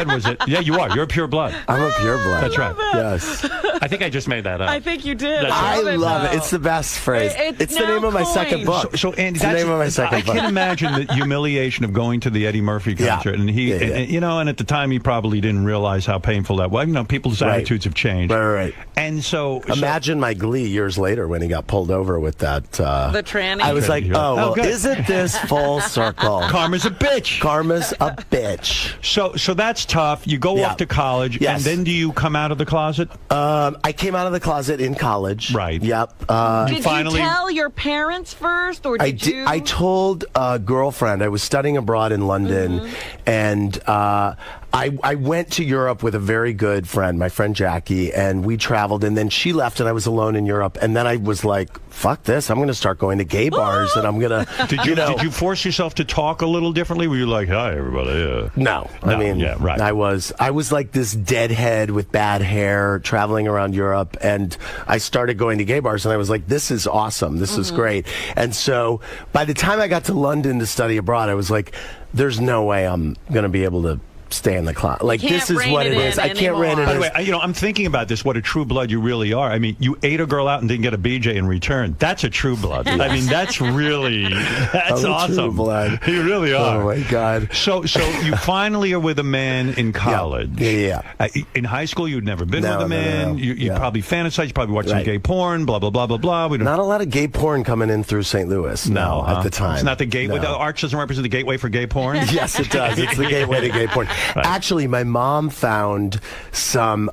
was it? Yeah, you are. You're a pure blood. I'm a pure blood. That's right. Yes. I think I just made that up. I think you did. I love it. though. It's the best phrase. It's the now name of my second coined. book. So Andy, it's the name of my second I book. can imagine the humiliation of going to the Eddie Murphy concert, and he, and, you know, and at the time he probably didn't realize how painful that was. You know, people's attitudes have changed. Right. And so imagine my glee years later when he got pulled over with that. The tranny. I was like, oh, well, good. isn't this full circle? Karma's a bitch. Karma's a bitch. So that's tough. You go off to college, and then do you come out of the closet? I came out of the closet in college. Right. Yep. Did you tell your parents first, or did you? I told a girlfriend. I was studying abroad in London, and I went to Europe with a very good friend, my friend Jackie, and we traveled, and then she left, and I was alone in Europe, and then I was like, fuck this, I'm going to start going to gay bars, and I'm going to, Did you force yourself to talk a little differently? Were you like, hi, everybody? No. I mean, yeah, right. I was like this deadhead with bad hair traveling around Europe, and I started going to gay bars, and I was like, this is awesome. This is great. And so by the time I got to London to study abroad, I was like, there's no way I'm going to be able to stay in the closet. Like, this is what it is. I can't rein it in. By the way, you know, I'm thinking about this, what a true blood you really are. I mean, you ate a girl out and didn't get a BJ in return. That's a true blood. I mean, that's really, that's I'm a awesome. true blood. You really are. Oh, my God. So you finally are with a man in college. Yeah. In high school, you'd never been with a man. No. You probably fantasized. You probably watched some gay porn, blah, blah, blah, blah, blah. Not a lot of gay porn coming in through St. Louis. No, at the time. It's not the gateway. No. The arch doesn't represent the gateway for gay porn? Yes, it does. It's the gateway to gay porn. Right. Actually, my mom found some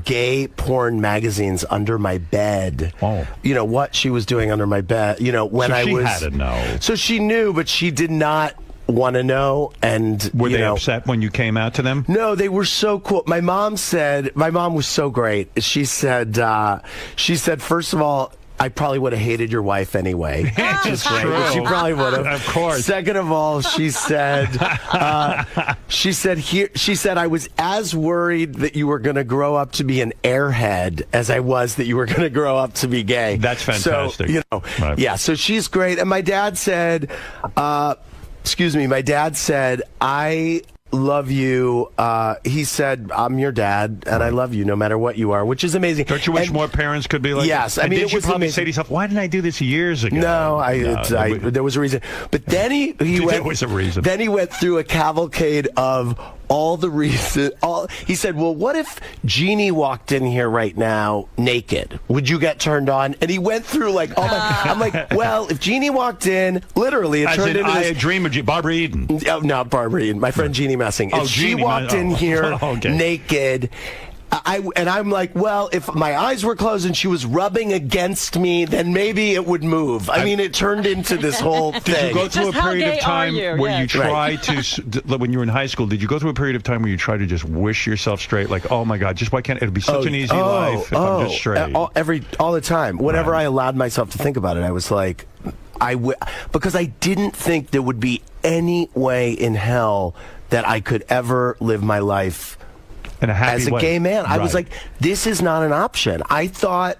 gay porn magazines under my bed. Oh. You know, what she was doing under my bed. You know, when So I she was... had to know. So she knew, but she did not want to know. And were they upset when you came out to them? No, they were so cool. My mom was so great. She said, first of all, I probably would have hated your wife anyway. Which is great. True. She probably would have. Of course. Second of all, she said, she said, I was as worried that you were going to grow up to be an airhead as I was that you were going to grow up to be gay. That's fantastic. So, you know, yeah. So she's great. And my dad said, I love you. He said, I'm your dad, and I love you no matter what you are, which is amazing. Don't you wish more parents could be like Yes. that? I mean, did it you was probably amazing. say to yourself, why didn't I do this years ago? No, there was a reason. But then he went. There was a reason. Then he went through a cavalcade of all the reasons. He said, well, what if Jeannie walked in here right now naked? Would you get turned on? And he went through like all my... I'm like, well, if Jeannie walked in, literally, it turned into this... dream of Barbara Eden. Oh, not Barbara Eden. My friend Jeannie Messing. If she Jeannie, walked in here naked... I'm like, well, if my eyes were closed and she was rubbing against me, then maybe it would move. I mean, it turned into this whole thing. Did you go through a period of time where you tried Right. when you were in high school, did you go through a period of time where you tried to just wish yourself straight? Like, oh my God, just why can't it be such an easy life if I'm just straight? All the time. Whenever I allowed myself to think about it, I was like, because I didn't think there would be any way in hell that I could ever live my life in a happy as a way. gay man. I was Right. like, this is not an option. I thought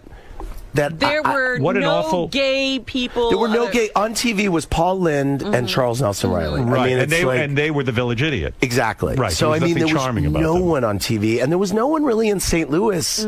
that There were no gay people. There were no gay on TV. Was Paul Lind and Charles Nelson Riley. Right, I mean, and they were the village idiot. Exactly. Right. So I mean, there was charming about no them. one on TV, and there was no one really in St. Louis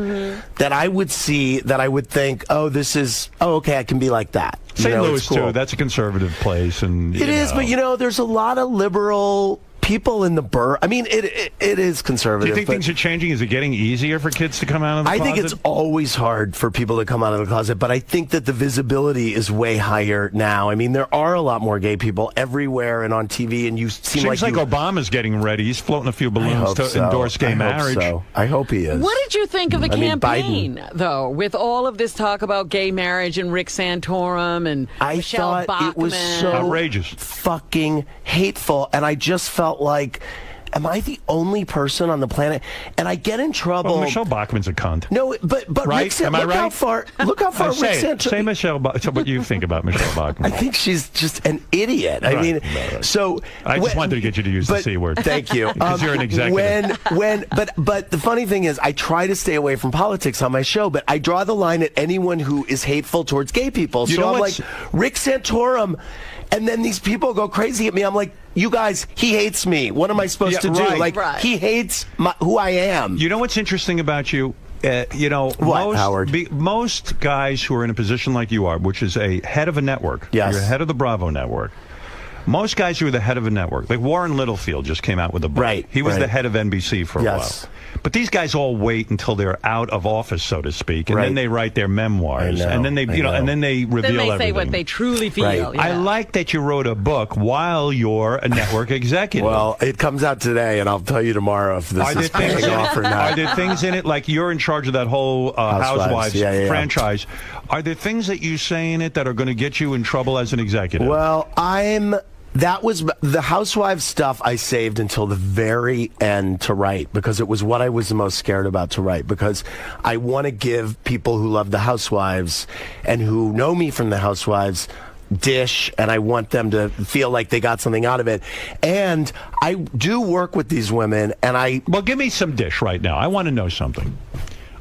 that I would see that I would think, okay, I can be like that. St. Louis it's cool. too. That's a conservative place, and It is, but you know, there's a lot of liberal people in the burr. I mean, it is conservative. Do you think but things are changing? Is it getting easier for kids to come out of the I closet? think it's always hard for people to come out of the closet, but I think that the visibility is way higher now. I mean, there are a lot more gay people everywhere and on TV, and you seem Seems like you, Obama's getting ready. He's floating a few balloons to endorse gay marriage. I hope he is. What did you think of the I mean, campaign, though, with all of this talk about gay marriage and Rick Santorum and Michelle thought Bachmann? it was so outrageous, fucking hateful, and I just felt like, am I the only person on the planet? And I get in trouble. Well, Michelle Bachmann's a cunt. No, but right? Rick, Am I look right? how far Rick Santorum. Say Michelle. So what you think about Michelle Bachmann? I think she's just an idiot. I mean, so I just wanted to get you to use the C word. Thank you. Because you're an executive. But the funny thing is, I try to stay away from politics on my show, but I draw the line at anyone who is hateful towards gay people. You So know I'm like, what's- Rick Santorum. And then these people go crazy at me. I'm like, you guys, he hates me. What am I supposed to do? Right. Like, he hates who I am. You know what's interesting about you? Most guys who are in a position like you are, which is a head of a network, yes. You're head of the Bravo network. Most guys who are the head of a network, like Warren Littlefield just came out with a book. Right. He was right. the head of NBC for a while. But these guys all wait until they're out of office, so to speak, and then they write their memoirs, and then they, and then they reveal Then they everything. say what they truly feel. Right. Yeah. I like that you wrote a book while you're a network executive. Well, it comes out today, and I'll tell you tomorrow if this is paying off or not. Are there things in it, like you're in charge of that whole Housewives franchise? Are there things that you say in it that are going to get you in trouble as an executive? Well, that was the Housewives stuff I saved until the very end to write, because it was what I was the most scared about to write, because I want to give people who love the Housewives and who know me from the Housewives dish, and I want them to feel like they got something out of it. And I do work with these women, and Well, give me some dish right now. I want to know something.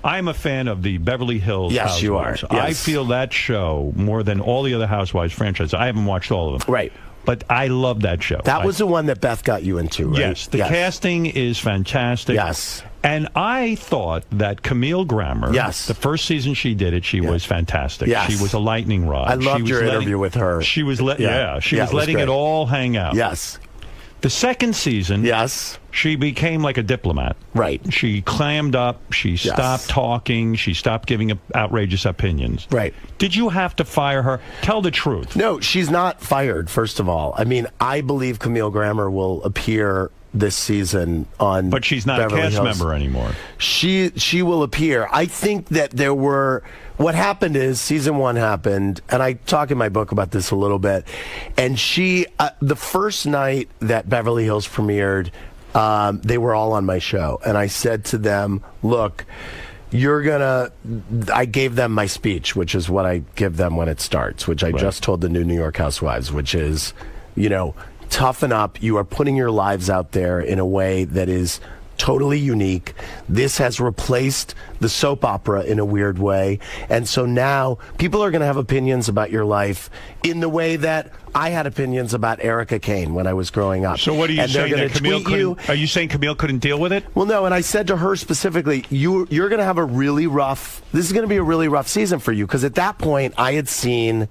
I'm a fan of the Beverly Hills Yes, you are. Housewives. Yes. I feel that show more than all the other Housewives franchises. I haven't watched all of them. Right. But I love that show. That was the one that Beth got you into, right? Yes. The casting is fantastic. Yes. And I thought that Camille Grammer, yes, the first season she did it, she was fantastic. Yes. She was a lightning rod. I loved your interview with her. She was, she was letting great. it all hang out. Yes. The second season, she became like a diplomat. Right. She clammed up. She stopped talking. She stopped giving outrageous opinions. Right. Did you have to fire her? Tell the truth. No, she's not fired, first of all. I mean, I believe Camille Grammer will appear this season on But she's not Beverly a cast Hills. member anymore. She will appear. I think that there were... What happened is, season 1 happened, and I talk in my book about this a little bit, and she... the first night that Beverly Hills premiered, they were all on my show, and I said to them, look... I gave them my speech, which is what I give them when it starts, which I just told the new New York Housewives, which is, toughen up. You are putting your lives out there in a way that is totally unique. This has replaced the soap opera in a weird way. And so now people are going to have opinions about your life in the way that I had opinions about Erica Kane when I was growing up. So what are you and saying? They're That going to tweet you. Are you saying Camille couldn't deal with it? Well, no, and I said to her specifically, you're going to have this is going to be a really rough season for you, because at that point I had seen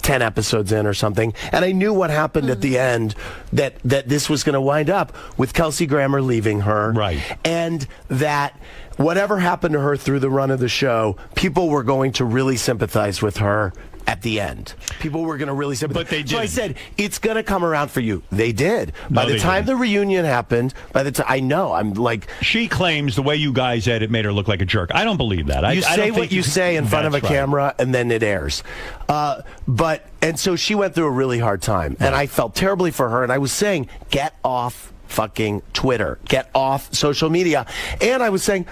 10 episodes in or something, and I knew what happened at the end, that this was going to wind up with Kelsey Grammer leaving her, right, and that whatever happened to her through the run of the show, people were going to really sympathize with her at the end. People were going to really sympathize. But they did. So I said, it's going to come around for you. They did. No, By the they time didn't. the reunion happened, I know, I'm like... She claims the way you guys said it made her look like a jerk. I don't believe that. You I say don't what think you say in front of a That's right. camera, and then it airs. And so she went through a really hard time, and I felt terribly for her, and I was saying, get off fucking Twitter, get off social media. And I was saying,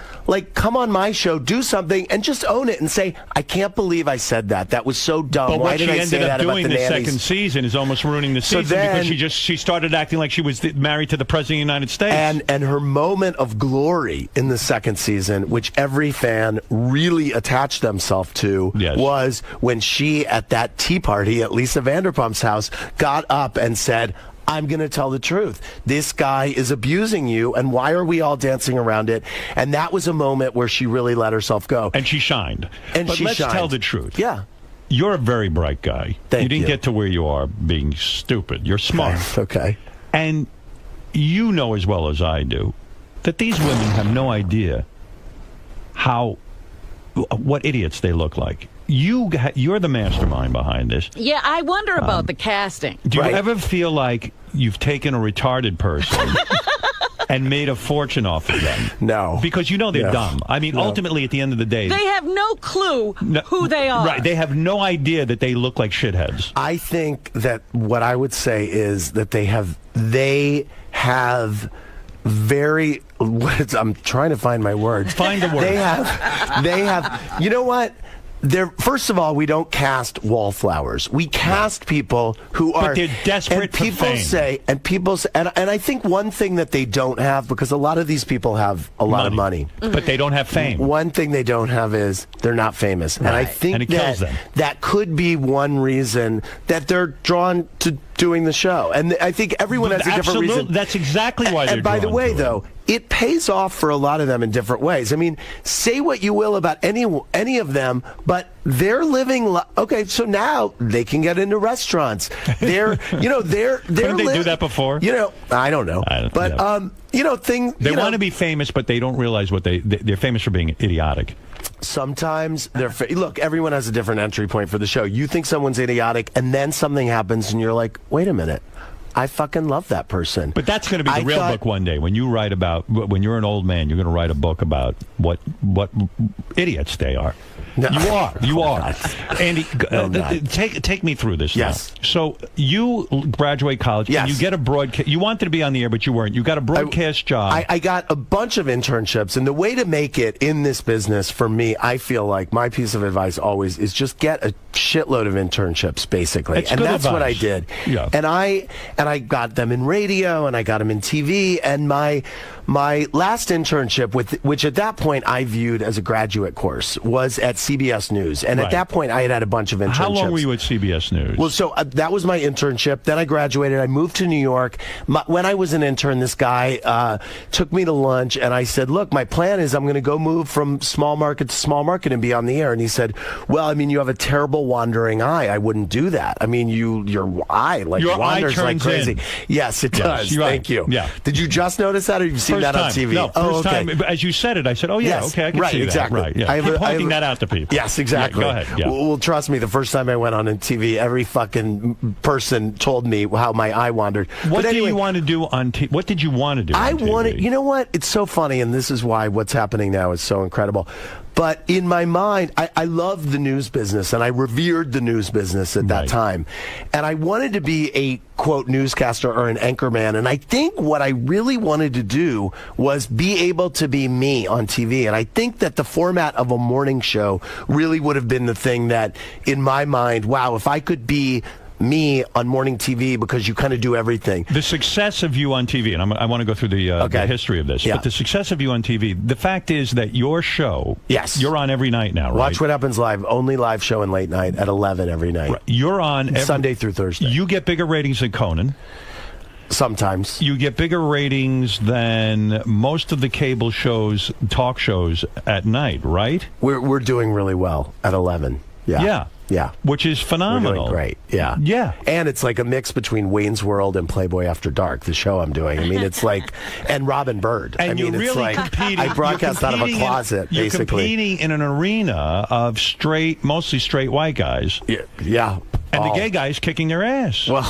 come on my show, do something, and just own it and say, I can't believe I said that. That was so dumb. But Why what she did I say ended up that about doing the this nannies? second season is almost ruining the So season, then- because she started acting like she was married to the President of the United States. And her moment of glory in the second season, which every fan really attached themselves to, was when she, at that tea party at Lisa Vanderpump's house, got up and said, I'm going to tell the truth. This guy is abusing you, and why are we all dancing around it? And that was a moment where she really let herself go. And she shined. And but she let's shined. tell the truth. Yeah. You're a very bright guy. You didn't get to where you are being stupid. You're smart. Okay. And you know as well as I do that these women have no idea what idiots they look like. You're the mastermind behind this. Yeah, I wonder about the casting. Do you ever feel like you've taken a retarded person and made a fortune off of them? No. Because you know they're No. dumb. I mean, No. ultimately, at the end of the day... They have no clue who they are. Right. They have no idea that they look like shitheads. I think that what I would say is that they have very... I'm trying to find my words. Find the word. They have... You know what? First of all, we don't cast wallflowers. We cast people who are... But they're desperate and for people fame. say, and I think one thing that they don't have, because a lot of these people have a lot of money. But they don't have fame. One thing they don't have is they're not famous. And I think And it kills them. that could be one reason that they're drawn to doing the show. And I think everyone has a different reason. That's exactly why they're And by the drawn way, to it. though, it pays off for a lot of them in different ways. I mean, say what you will about any of them, but they're living. Okay, so now they can get into restaurants. They're Couldn't they do that before? I don't know. But They want to be famous, but they don't realize what they're famous for being idiotic. Sometimes look, everyone has a different entry point for the show. You think someone's idiotic, and then something happens, and you're like, wait a minute. I fucking love that person. But that's going to be the real book one day. When you write about, when you're an old man, you're going to write a book about what idiots they are. No. You are. Andy, take me through this. Yes. Now. So you graduate college. Yes. And you get a broadcast. You wanted to be on the air, but you weren't. You got a broadcast job. I got a bunch of internships, and the way to make it in this business, for me, I feel like my piece of advice always is just get a shitload of internships, basically. It's and good that's what I advice. did. Yeah. And I got them in radio, and I got them in TV, and my last internship, which at that point I viewed as a graduate course, was at CBS News. And Right. at that point, I had a bunch of internships. How long were you at CBS News? Well, so that was my internship. Then I graduated. I moved to New York. When I was an intern, this guy took me to lunch, and I said, look, my plan is I'm going to go move from small market to small market and be on the air. And he said, well, I mean, you have a terrible wandering eye. I wouldn't do that. I mean, your eye wanders like crazy. In. Yes, it does. Right. Thank you. Yeah. Did you just notice that, or you've seen that on TV? No, first time. As you said it, I said, oh, yeah, Yes, okay, I can right, see exactly. that. Right, yeah. Keep pointing that out to people. Yes, exactly. Yeah, go ahead. Yeah. Well, trust me, the first time I went on TV, every fucking person told me how my eye wandered. What But anyway, do you want to do on TV? What did you want to do I on TV? wanted, you know what? It's so funny, and this is why what's happening now is so incredible. But in my mind, I loved the news business, and I revered the news business at that time. And I wanted to be a, quote, newscaster or an anchorman. And I think what I really wanted to do was be able to be me on TV. And I think that the format of a morning show really would have been the thing that, in my mind, wow, if I could be me on morning TV, because you kind of do everything. The success of you on TV, and I want to go through the history of this, Yeah. but the success of you on TV, the fact is that your show, Yes. you're on every night now, right? Watch What Happens Live, only live show and late night at 11 every night. Right. You're on Sunday through Thursday. You get bigger ratings than Conan. Sometimes. You get bigger ratings than most of the cable shows, talk shows at night, right? We're doing really well at 11. Yeah. Yeah. Yeah. Which is phenomenal. We're doing great. Yeah. Yeah. And it's like a mix between Wayne's World and Playboy After Dark, the show I'm doing. I mean, it's like, and Robin Bird. And I mean, you're it's really like, competing. I broadcast out of a closet, you're basically. competing in an arena of mostly straight white guys. Yeah. And the gay guys kicking their ass. Well,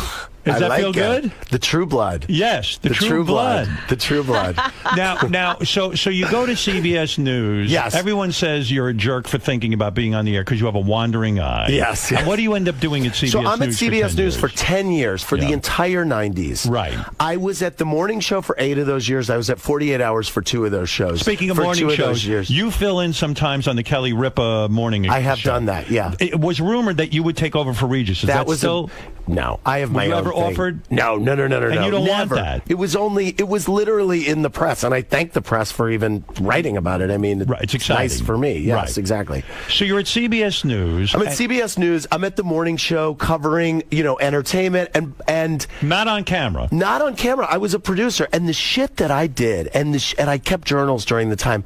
does I that like feel it. good? The True Blood. Yes, the true blood. The True Blood. Now, so you go to CBS News. Yes. Everyone says you're a jerk for thinking about being on the air because you have a wandering eye. Yes. And what do you end up doing at CBS News? So I'm at CBS News for 10 years, for the Yeah. entire 90s. Right. I was at the morning show for 8 of those years. I was at 48 Hours for 2 of those shows. Speaking of for morning 2 of shows, those years. you fill in sometimes on the Kelly Ripa morning I have show. done that, yeah. It was rumored that you would take over for Regis. Is that was still... No, I have my Were you own ever thing. offered? No. And you don't want Never. that. It was literally in the press, and I thank the press for even writing about it. I mean, it's exciting. nice for me. Yes, Right. exactly. So you're at CBS News. I'm at CBS News. I'm at the morning show covering, entertainment and not on camera. Not on camera. I was a producer, and the shit that I did, and I kept journals during the time.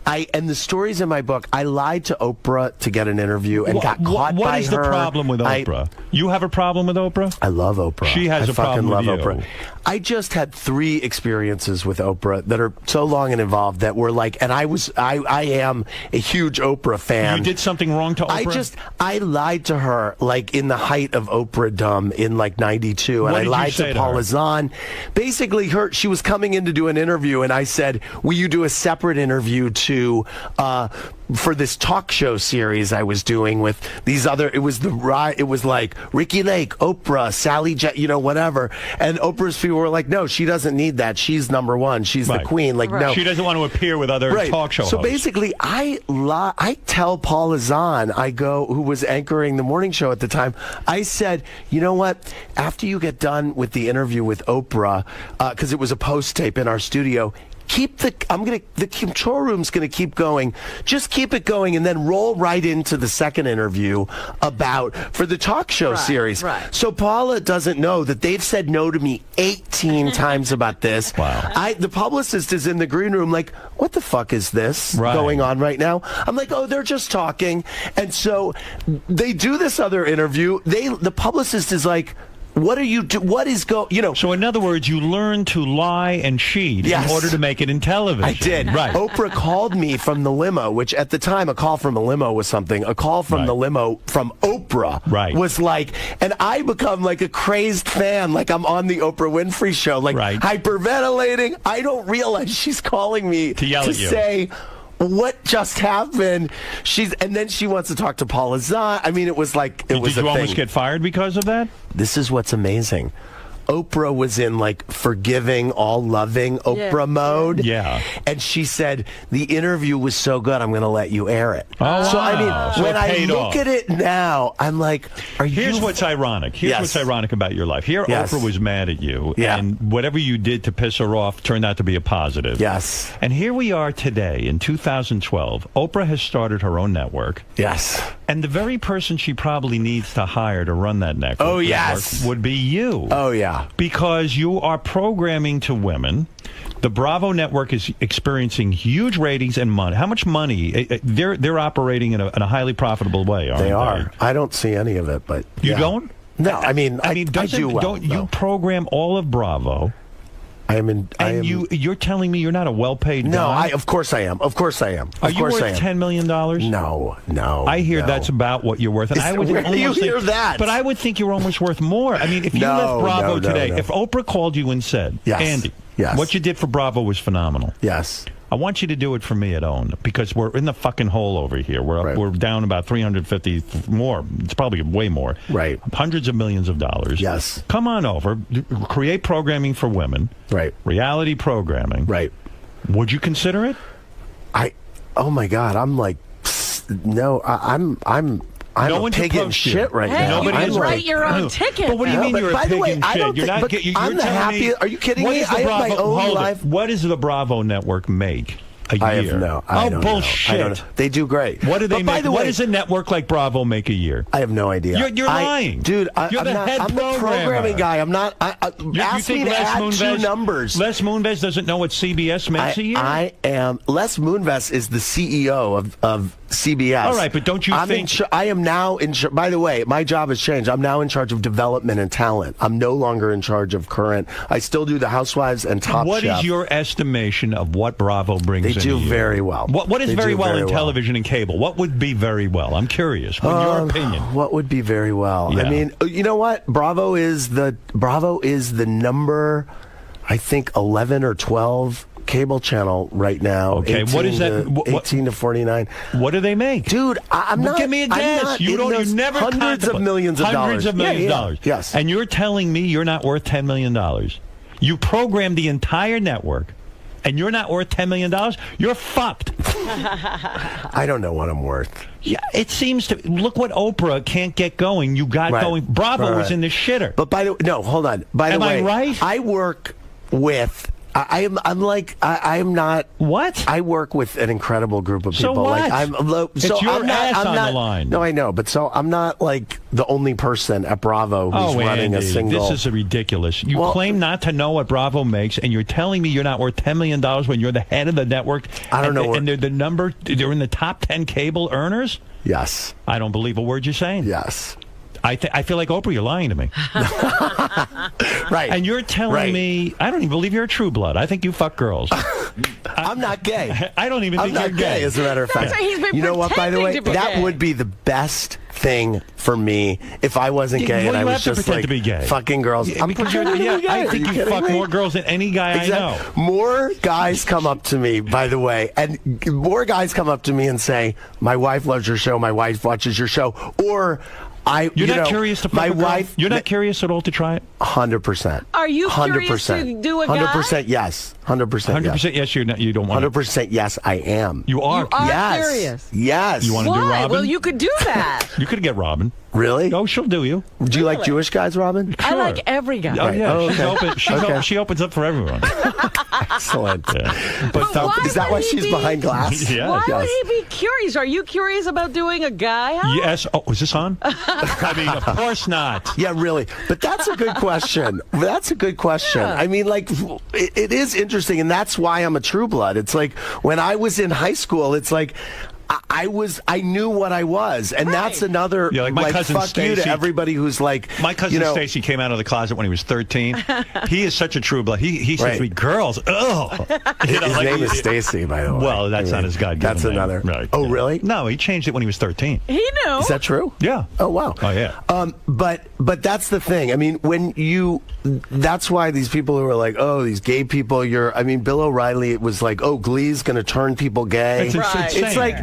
And the stories in my book, I lied to Oprah to get an interview and got caught by her. What is the problem with Oprah? You have a problem with Oprah? I love Oprah. She has I a problem fucking love with you. Oprah. I just had 3 experiences with Oprah that are so long and involved that were like, and I am a huge Oprah fan. You did something wrong to Oprah? I lied to her like in the height of Oprah-dom in like 92, and What I did you lied say to to her? Paula Zahn. Basically, she was coming in to do an interview, and I said, will you do a separate interview for this talk show series I was doing with these other, it was like Ricky Lake, Oprah, Sally whatever. And Oprah's people were like, no, she doesn't need that. She's number one. She's the queen. Like, no. She doesn't want to appear with other talk show So hosts. basically, I tell Paula Zahn, who was anchoring the morning show at the time, I said, you know what? After you get done with the interview with Oprah, because it was a post tape in our studio, the control room's gonna keep going. Just keep it going, and then roll right into the second interview for the talk show series. Right. So Paula doesn't know that they've said no to me 18 times about this. Wow. The publicist is in the green room like, what the fuck is this going on right now? I'm like, oh, they're just talking. And so they do this other interview. The publicist is like, what are you what is So in other words, you learn to lie and cheat in order to make it in television. I did. Right. Oprah called me from the limo, which at the time, a call from a limo was something. A call from the limo from Oprah was like, and I become like a crazed fan, like I'm on the Oprah Winfrey show, like hyperventilating. I don't realize she's calling me to yell at you. Say, what just happened? And then she wants to talk to Paula Zahn. I mean, it was like it was. Did you a almost thing. get fired because of that? This is what's amazing. Oprah was in like forgiving, all loving Oprah mode. Yeah. And she said, the interview was so good, I'm going to let you air it. Oh, so, I mean, So when it I paid look off. at it now, I'm like, Here's what's ironic. Here's what's ironic about your life. Here, Yes. Oprah was mad at you, Yeah. and whatever you did to piss her off turned out to be a positive. Yes. And here we are today in 2012. Oprah has started her own network. Yes. And the very person she probably needs to hire to run that network, would be you. Oh, yeah. Because you are programming to women. The Bravo network is experiencing huge ratings and money. How much money? They're operating in a highly profitable way, aren't they? They are. I don't see any of it, but You don't? No, I mean, I do well. Don't you program all of Bravo? You're telling me you're not a well-paid guy? No, of course I am. Of course I am. Are you worth $10 million? No. I hear that's about what you're worth. And I would where do you almost hear think, that? But I would think you're almost worth more. I mean, if you left Bravo today, if Oprah called you and said, Andy, what you did for Bravo was phenomenal. Yes. I want you to do it for me at OWN because we're in the fucking hole over here. We're down about 350 more. It's probably way more. Right. Hundreds of millions of dollars. Yes. Come on over. Create programming for women. Right. Reality programming. Right. Would you consider it? Oh my God. I'm like, no. I'm no a pig in shit right now. You can write your own ticket. But what do you mean you're a pig in shit? You're not. I'm the happiest. Are you kidding me? I have my own life. What does the Bravo network make a year? I have no. I don't bullshit! Know. I don't know. They do great. What do they make? By the way, what does a network like Bravo make a year? I have no idea. You're lying, dude. You're the head I'm the programming guy. I'm not. Ask me to add two numbers. Les Moonves doesn't know what CBS makes a year. I am. Les Moonves is the CEO of CBS. All right, but don't you think... I am now in charge... By the way, my job has changed. I'm now in charge of development and talent. I'm no longer in charge of current... I still do the Housewives and Top What Chef. is your estimation of what Bravo brings in They do a year? very well. What is very well in television and cable? What would be very well? I'm curious. What's your opinion? What would be very well? Yeah. I mean, you know what? Bravo is the number, I think, 11 or 12... cable channel right now. Okay, what is that? 18 to 49. What do they make, dude? I'm not. Give me a guess. You never hundreds of millions of dollars. Hundreds of millions of dollars. Yes. And you're telling me you're not worth $10 million? You programmed the entire network, and you're not worth $10 million? You're fucked. I don't know what I'm worth. Yeah, it seems to. Look what Oprah can't get going. You got going. Bravo was in the shitter. But by the way, no, hold on. By the way, am I right? I work with. I'm not. What? I work with an incredible group of people. So what? It's your I'm not, ass I'm on not, the line. No, I know, but I'm not like the only person at Bravo who's running Andy, a single. This is ridiculous. You claim not to know what Bravo makes, and you're telling me you're not worth $10 million when you're the head of the network. I don't know. And they're the number. They're in the top 10 cable earners. Yes. I don't believe a word you're saying. Yes. I feel like Oprah, you're lying to me. Right. And you're telling me, I don't even believe you're a true blood. I think you fuck girls. I'm not gay. I don't even I'm think not you're gay. As a matter of fact. He's been you know what, by the way, pretending to be that gay. would be the best thing for me if I wasn't gay Well, and I you was have to just pretend like to be gay. fucking girls. I'm Because pretending to be gay. I Are think you kidding fuck me? more girls than any guy I know. More guys come up to me, by the way, and more guys come up to me and say, "My wife loves your show. My wife watches your show," or You're not curious to fuck my a girl? wife. You're not curious at all to try it? 100%. Are you curious to do a guy? 100% yes. 100% 100% yes. You don't want 100% yes, I am. You are. You are yes. curious. Yes. You want to do Why? Robin? Well, you could do that. You could get Robin. Really? Oh, she'll do you. Do you like Jewish guys, Robin? I like every guy. Oh, yeah. Oh, okay. She opens up for everyone. Excellent. But why is that would why he she's be- behind glass? Yeah. Why Yes. would he be curious? Are you curious about doing a guy house? Yes. Oh, is this on? I mean, of course not. Yeah, really. But that's a good question. That's a good question. Yeah. I mean, like, it is interesting, and that's why I'm a true blood. It's like when I was in high school, it's like I knew what I was, and that's another Yeah, like my cousin fuck you to Stacy- everybody who's like, My cousin you know, Stacy came out of the closet when he was 13. He is such a true blood. He says Right. to me, girls, ugh. His name is Stacy, by the way. Well, that's I mean, not his God-given That's name. another. Right. Oh, really? No, he changed it when he was 13. He knew. Is that true? Yeah. Oh, wow. Oh, yeah. But that's the thing. I mean, that's why these people who are like, oh, these gay people, I mean, Bill O'Reilly, it was like, oh, Glee's going to turn people gay. It's Right. It's like,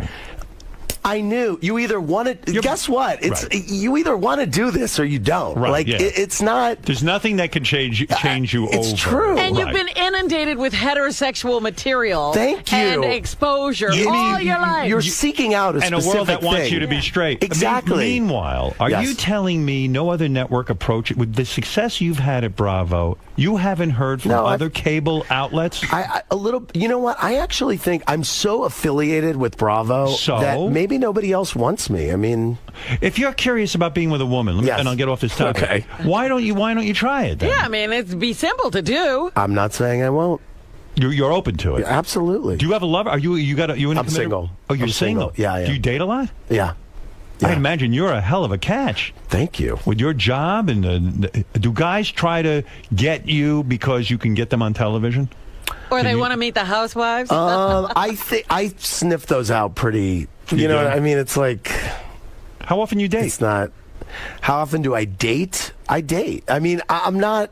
I knew you either want to. Guess what? It's you either want to do this or you don't. Right, like yeah. it's not. There's nothing that can change you It's over. true. And you've Right. been inundated with heterosexual material. Thank you. And exposure You all mean- your life. You're seeking out a And a world that specific wants thing. you to be straight. Exactly. Meanwhile, are Yes. you telling me no other network approach it with the success you've had at Bravo? You haven't heard from No, other cable outlets? A little. You know what? I actually think I'm so affiliated with Bravo So? that maybe nobody else wants me. I mean, If you're curious about being with a woman, Yes. and I'll get off this topic. Okay. Why don't you try it then? yeah, I mean, it'd be simple to do. I'm not saying I won't. You're open to it. Yeah, absolutely. Do you have a lover? Are you in a I'm committed- single. Oh, you're I'm single. Yeah, I am. Do you date a lot? Yeah. I imagine you're a hell of a catch. Think you. With your job, and do guys try to get you because you can get them on television? Or they want to meet the housewives. I think I sniff those out pretty. You know do? what I mean? It's like, how often you date? It's not. How often do I date? I date. I mean, I'm not.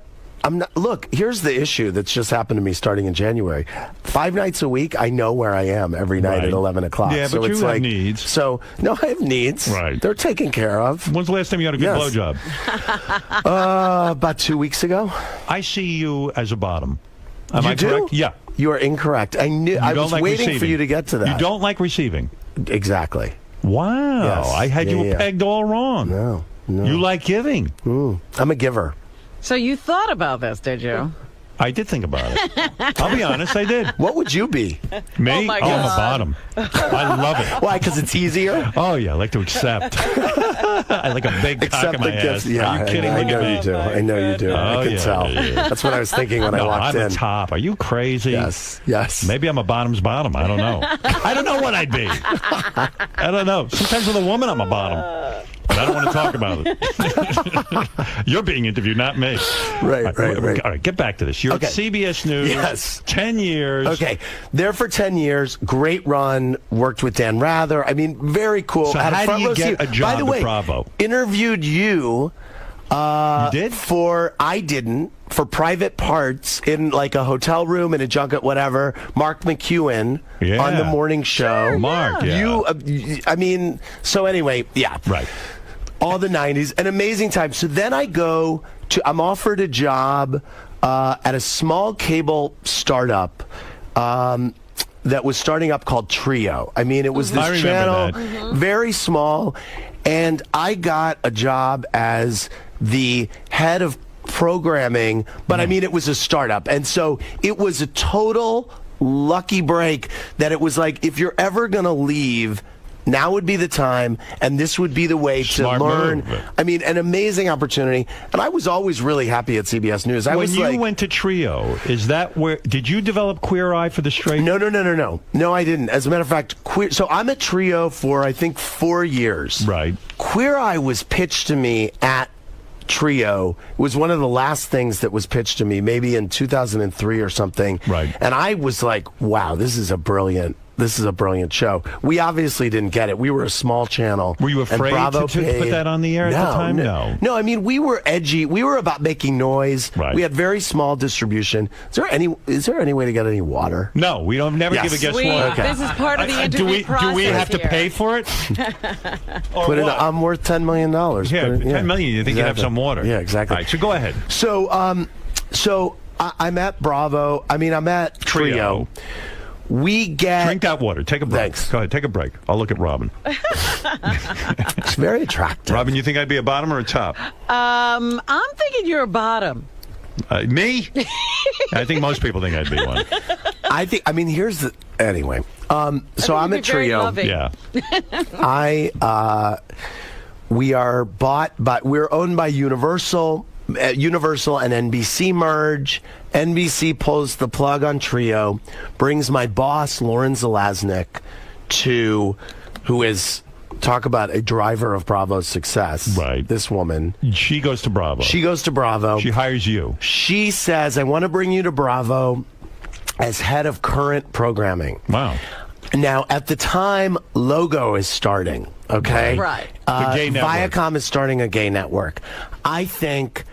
Look, here's the issue that's just happened to me starting in January. 5 nights a week, I know where I am every night Right. at 11 o'clock. Yeah, so but it's you have like, needs. So, no, I have needs. Right. They're taken care of. When's the last time you had a good Yes. blowjob? About 2 weeks ago. I see you as a bottom. Am You I do? correct? Yeah. You are incorrect. I knew. You I don't was like waiting for receiving. you to get to that. You don't like receiving. Exactly. Wow. Yes. I had you Yeah. pegged all wrong. No. You like giving. I'm a giver. So you thought about this, did you? I did think about it. I'll be honest, I did. What would you be? Me? Oh, my I'm a God. bottom. I love it. Why? Because it's easier? Oh, yeah, I like to accept. I like a big cock Accept in my the ass. gifts. Yeah, Are you kidding? I Look know at me. you do. I know you do. I Oh, can yeah, tell. yeah. That's what I was thinking when I No, walked I'm in. a top. Are you crazy? Yes. Maybe I'm a bottom's bottom. I don't know. I don't know what I'd be. I don't know. Sometimes with a woman, I'm a bottom. But I don't want to talk about it. You're being interviewed, not me. Right. All right, get back to this. You're Okay. at CBS News. Yes. 10 years. Okay. There for 10 years. Great run. Worked with Dan Rather. I mean, very cool. So Had how a do front you row get seat. a job By the at way, Bravo? Interviewed you. You did? I didn't. For private parts in like a hotel room, in a junket, whatever. Mark McEwen Yeah. on the morning show. Mark, yeah. I mean, so anyway, yeah. Right. All the 90s, an amazing time. So then I'm offered a job at a small cable startup that was starting up called Trio. I mean, it was I this remember channel, that. very small, and I got a job as the head of programming, but I mean, it was a startup. And so it was a total lucky break that it was like, if you're ever going to leave, now would be the time, and this would be the way Smart to learn. move. I mean, an amazing opportunity. And I was always really happy at CBS News. I When was you like, went to Trio, is that where did you develop Queer Eye for the Straight? No, I didn't. As a matter of fact, so I'm at Trio for, I think, 4 years. Right. Queer Eye was pitched to me at Trio. It was one of the last things that was pitched to me, maybe in 2003 or something. Right. And I was like, wow, this is a brilliant show. We obviously didn't get it. We were a small channel. Were you and afraid Bravo to put paid. that on the air at the time? No, I mean, we were edgy. We were about making noise. Right. We had very small distribution. Is there any way to get any water? No, we don't never Yes. give a guest Sweet. one. Okay. This is part of the interview process. Do we have to here. pay for it? Or Put it. what? I'm worth $10 million. Yeah, Put it- $10 million. You think you'd have exactly. some water? Yeah, exactly. All right, so go ahead. So I'm at Bravo. I mean, I'm at Trio. we get... Drink that water. Take a break. Thanks. Go ahead, take a break. I'll look at Robin. It's very attractive. Robin, you think I'd be a bottom or a top? I'm thinking you're a bottom. Me? I think most people think I'd be one. I mean, here's the... Anyway. So I'm a trio. Yeah. We are we're owned by Universal. Universal and NBC merge. NBC pulls the plug on Trio, brings my boss, Lauren Zalaznik, who is, talk about a driver of Bravo's success. Right. This woman. She goes to Bravo. She goes to Bravo. She hires you. She says, I want to bring you to Bravo as head of current programming. Wow. Now, at the time, Logo is starting, okay? Right. The gay network. Viacom is starting a gay network. I think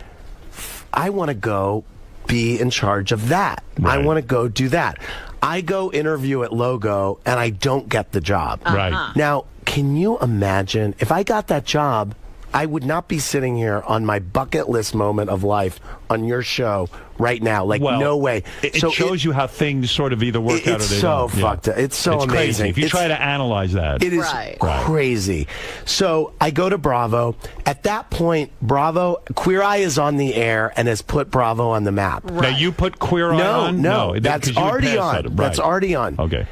I want to go be in charge of that. Right. I want to go do that. I go interview at Logo, and I don't get the job. Right. Now, can you imagine if I got that job, I would not be sitting here on my bucket list moment of life on your show right now. Like, Well, no way. It shows you how things sort of either work out or It's they so don't. Yeah. fucked up. It's so It's amazing. crazy. If you try to analyze that. It is crazy. So I go to Bravo. At that point, Bravo, Queer Eye is on the air and has put Bravo on the map. Now, you put Queer Eye on? No, that's 'cause you had already passed on. that. Right. That's already on. Okay.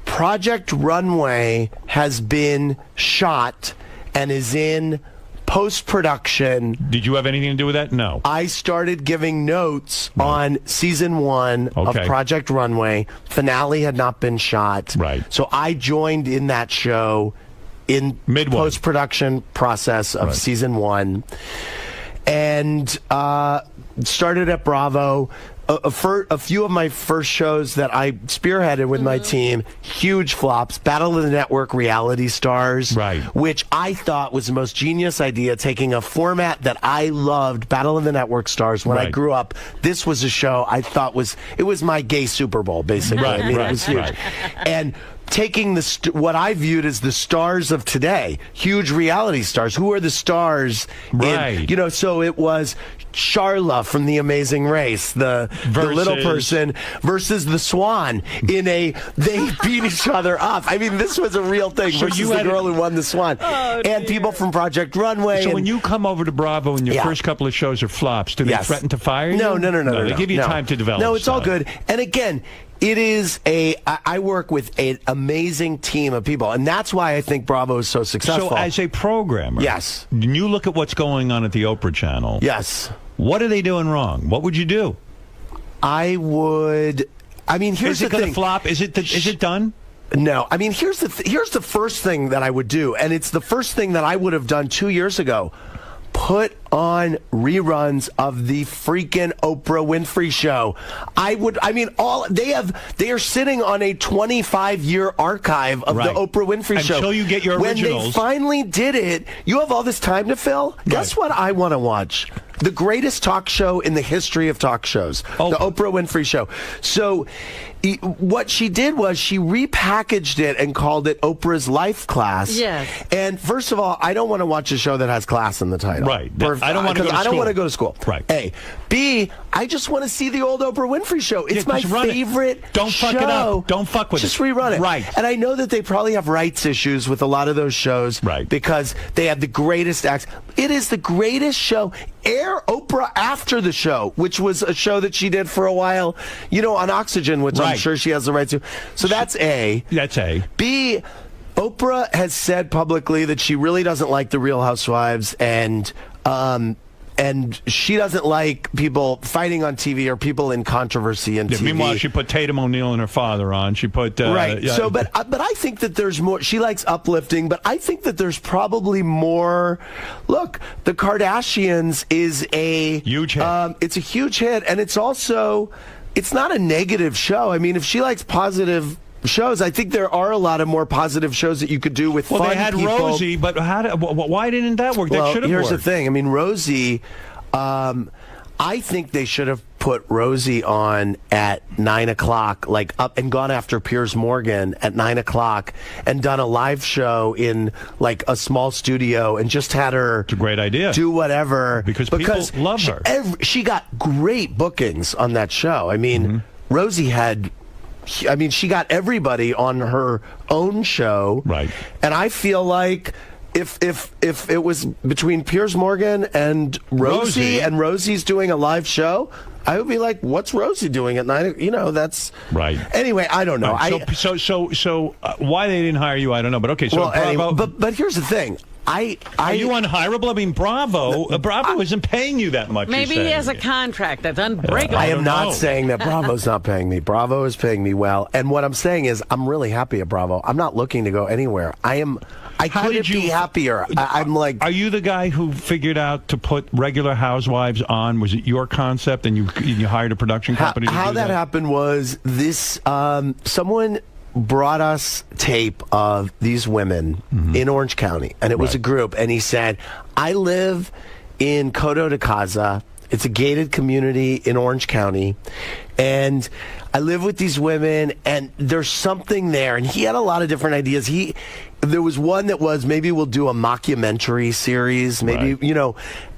Project Runway has been shot and is in post-production. Did you have anything to do with that? No. I started giving notes on season 1 of Okay. Project Runway. Finale had not been shot. Right. So I joined in that show in post-production process of season 1 and started at Bravo. A few of my first shows that I spearheaded with my team, huge flops. Battle of the Network Reality Stars, which I thought was the most genius idea, taking a format that I loved, Battle of the Network Stars. When I grew up, this was a show I thought was my gay Super Bowl, basically. I mean, it was huge. And taking what I viewed as the stars of today, huge reality stars. Who are the stars? Right. So it was Charla from The Amazing Race, the little person versus the Swan they beat each other up. I mean, this was a real thing versus the girl who won the Swan. And people from Project Runway. So when you come over to Bravo and your first couple of shows are flops, do they threaten to fire you? No. They give you time to develop. No, it's all stuff. good. And again, it is I work with an amazing team of people, and that's why I think Bravo is so successful. So as a programmer, yes, when you look at what's going on at the Oprah channel, yes, what are they doing wrong? What would you do? I mean, here's the thing. Flop? Is it done? No, I mean, here's the first thing that I would do, and it's the first thing that I would have done 2 years ago. Put on reruns of the freaking Oprah Winfrey Show. They are sitting on a 25-year archive of the Oprah Winfrey Show. Until you get your originals. When they finally did it, you have all this time to fill. Guess what I want to watch? The greatest talk show in the history of talk shows, the Oprah Winfrey Show. So what she did was she repackaged it and called it Oprah's Life Class. Yes. And first of all, I don't want to watch a show that has class in the title. Right. I don't want to go to school. I don't want to go to school. Right. A. B. I just want to see the old Oprah Winfrey Show. It's my favorite Don't fuck it up. Don't fuck with just it. Just rerun it. Right. And I know that they probably have rights issues with a lot of those shows. Right. Because they have the greatest acts. It is the greatest show. Air Oprah after the show, which was a show that she did for a while, on Oxygen, which I'm sure she has the right to. So that's A. That's A. B. Oprah has said publicly that she really doesn't like the Real Housewives and she doesn't like people fighting on TV or people in controversy in TV. Meanwhile, she put Tatum O'Neal and her father on. She put right. So, but I think that there's more. She likes uplifting, but I think that there's probably more. Look, the Kardashians is a huge hit. It's a huge hit, and it's also it's not a negative show. I mean, if she likes positive shows, I think there are a lot of more positive shows that you could do with fun they had people. Rosie, but why didn't that work? That should have worked. Here's the thing. I mean, Rosie, I think they should have put Rosie on at 9 o'clock, like up and gone after Piers Morgan at 9 o'clock and done a live show in like a small studio and just had her. It's a great idea. Do whatever. Because people love her. She got great bookings on that show. I mean, Rosie had I mean, she got everybody on her own show. Right. And I feel like if it was between Piers Morgan and Rosie, and Rosie's doing a live show, I would be like, what's Rosie doing at night? You know, that's right. Anyway, I don't know. Right. So why they didn't hire you, I don't know. But okay, so well, Bravo. anyway, but here's the thing. Are you unhirable? I mean, Bravo isn't paying you that much. Maybe he has a contract that's unbreakable. I am not saying that Bravo's not paying me. Bravo is paying me well. And what I'm saying is I'm really happy at Bravo. I'm not looking to go anywhere. I couldn't be happier. I'm like... Are you the guy who figured out to put regular housewives on? Was it your concept and you hired a production company to do that? How that happened was this... someone brought us tape of these women in Orange County, and it was a group, and he said, I live in Coto de Casa. It's a gated community in Orange County, and I live with these women, and there's something there. And he had a lot of different ideas. There was one that was, maybe we'll do a mockumentary series, maybe, you know,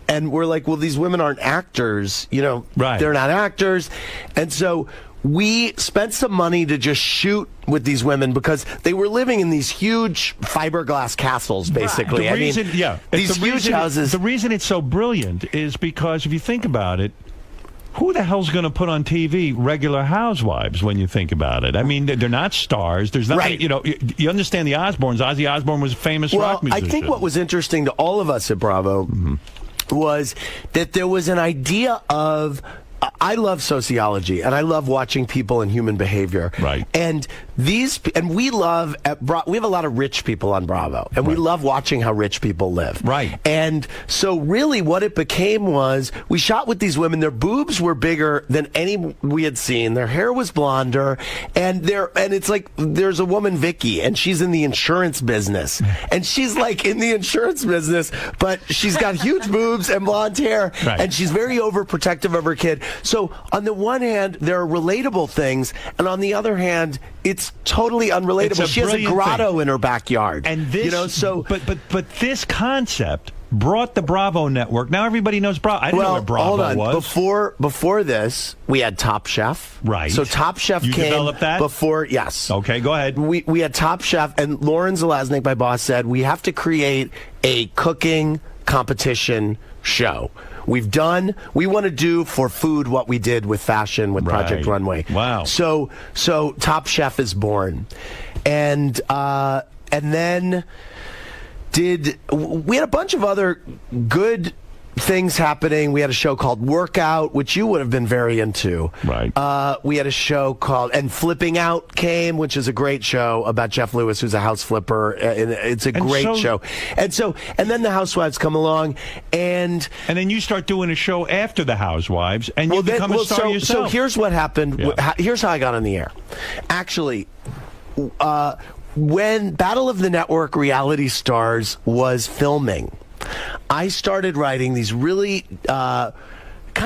and we're like, well, these women aren't actors, you know, they're not actors. And so we spent some money to just shoot with these women because they were living in these huge fiberglass castles, basically. These huge houses. The reason it's so brilliant is because if you think about it, who the hell's going to put on TV regular housewives when you think about it? I mean, they're not stars. There's nothing, you know, you understand the Osbournes. Ozzy Osbourne was a famous rock musician. I think what was interesting to all of us at Bravo was that there was an idea of... I love sociology, and I love watching people and human behavior. Right. And we love we have a lot of rich people on Bravo, and we love watching how rich people live. Right. And so really what it became was we shot with these women. Their boobs were bigger than any we had seen. Their hair was blonder, and it's like there's a woman, Vicky, and she's in the insurance business. And she's like in the insurance business, but she's got huge boobs and blonde hair, and she's very overprotective of her kid. So on the one hand, there are relatable things, and on the other hand, it's totally unrelatable. She has a grotto in her backyard. And this, you know, so but this concept brought the Bravo network. Now everybody knows Bravo. I didn't know what Bravo hold on. was. Before this, we had Top Chef. Right. So Top Chef you came developed that? Before. Yes. Okay, go ahead. We had Top Chef, and Lauren Zelaznik, my boss, said we have to create a cooking competition show. We want to do for food what we did with fashion with Project Runway. Wow. So Top Chef is born. And then we had a bunch of other good things happening. We had a show called Workout, which you would have been very into. Right. We had a show called, and Flipping Out came, which is a great show about Jeff Lewis, who's a house flipper. And it's a great show. And then the Housewives come along, and then you start doing a show after the Housewives, and you become a star yourself. So here's what happened. Here's how I got on the air. Actually, when Battle of the Network Reality Stars was filming, I started writing these really kind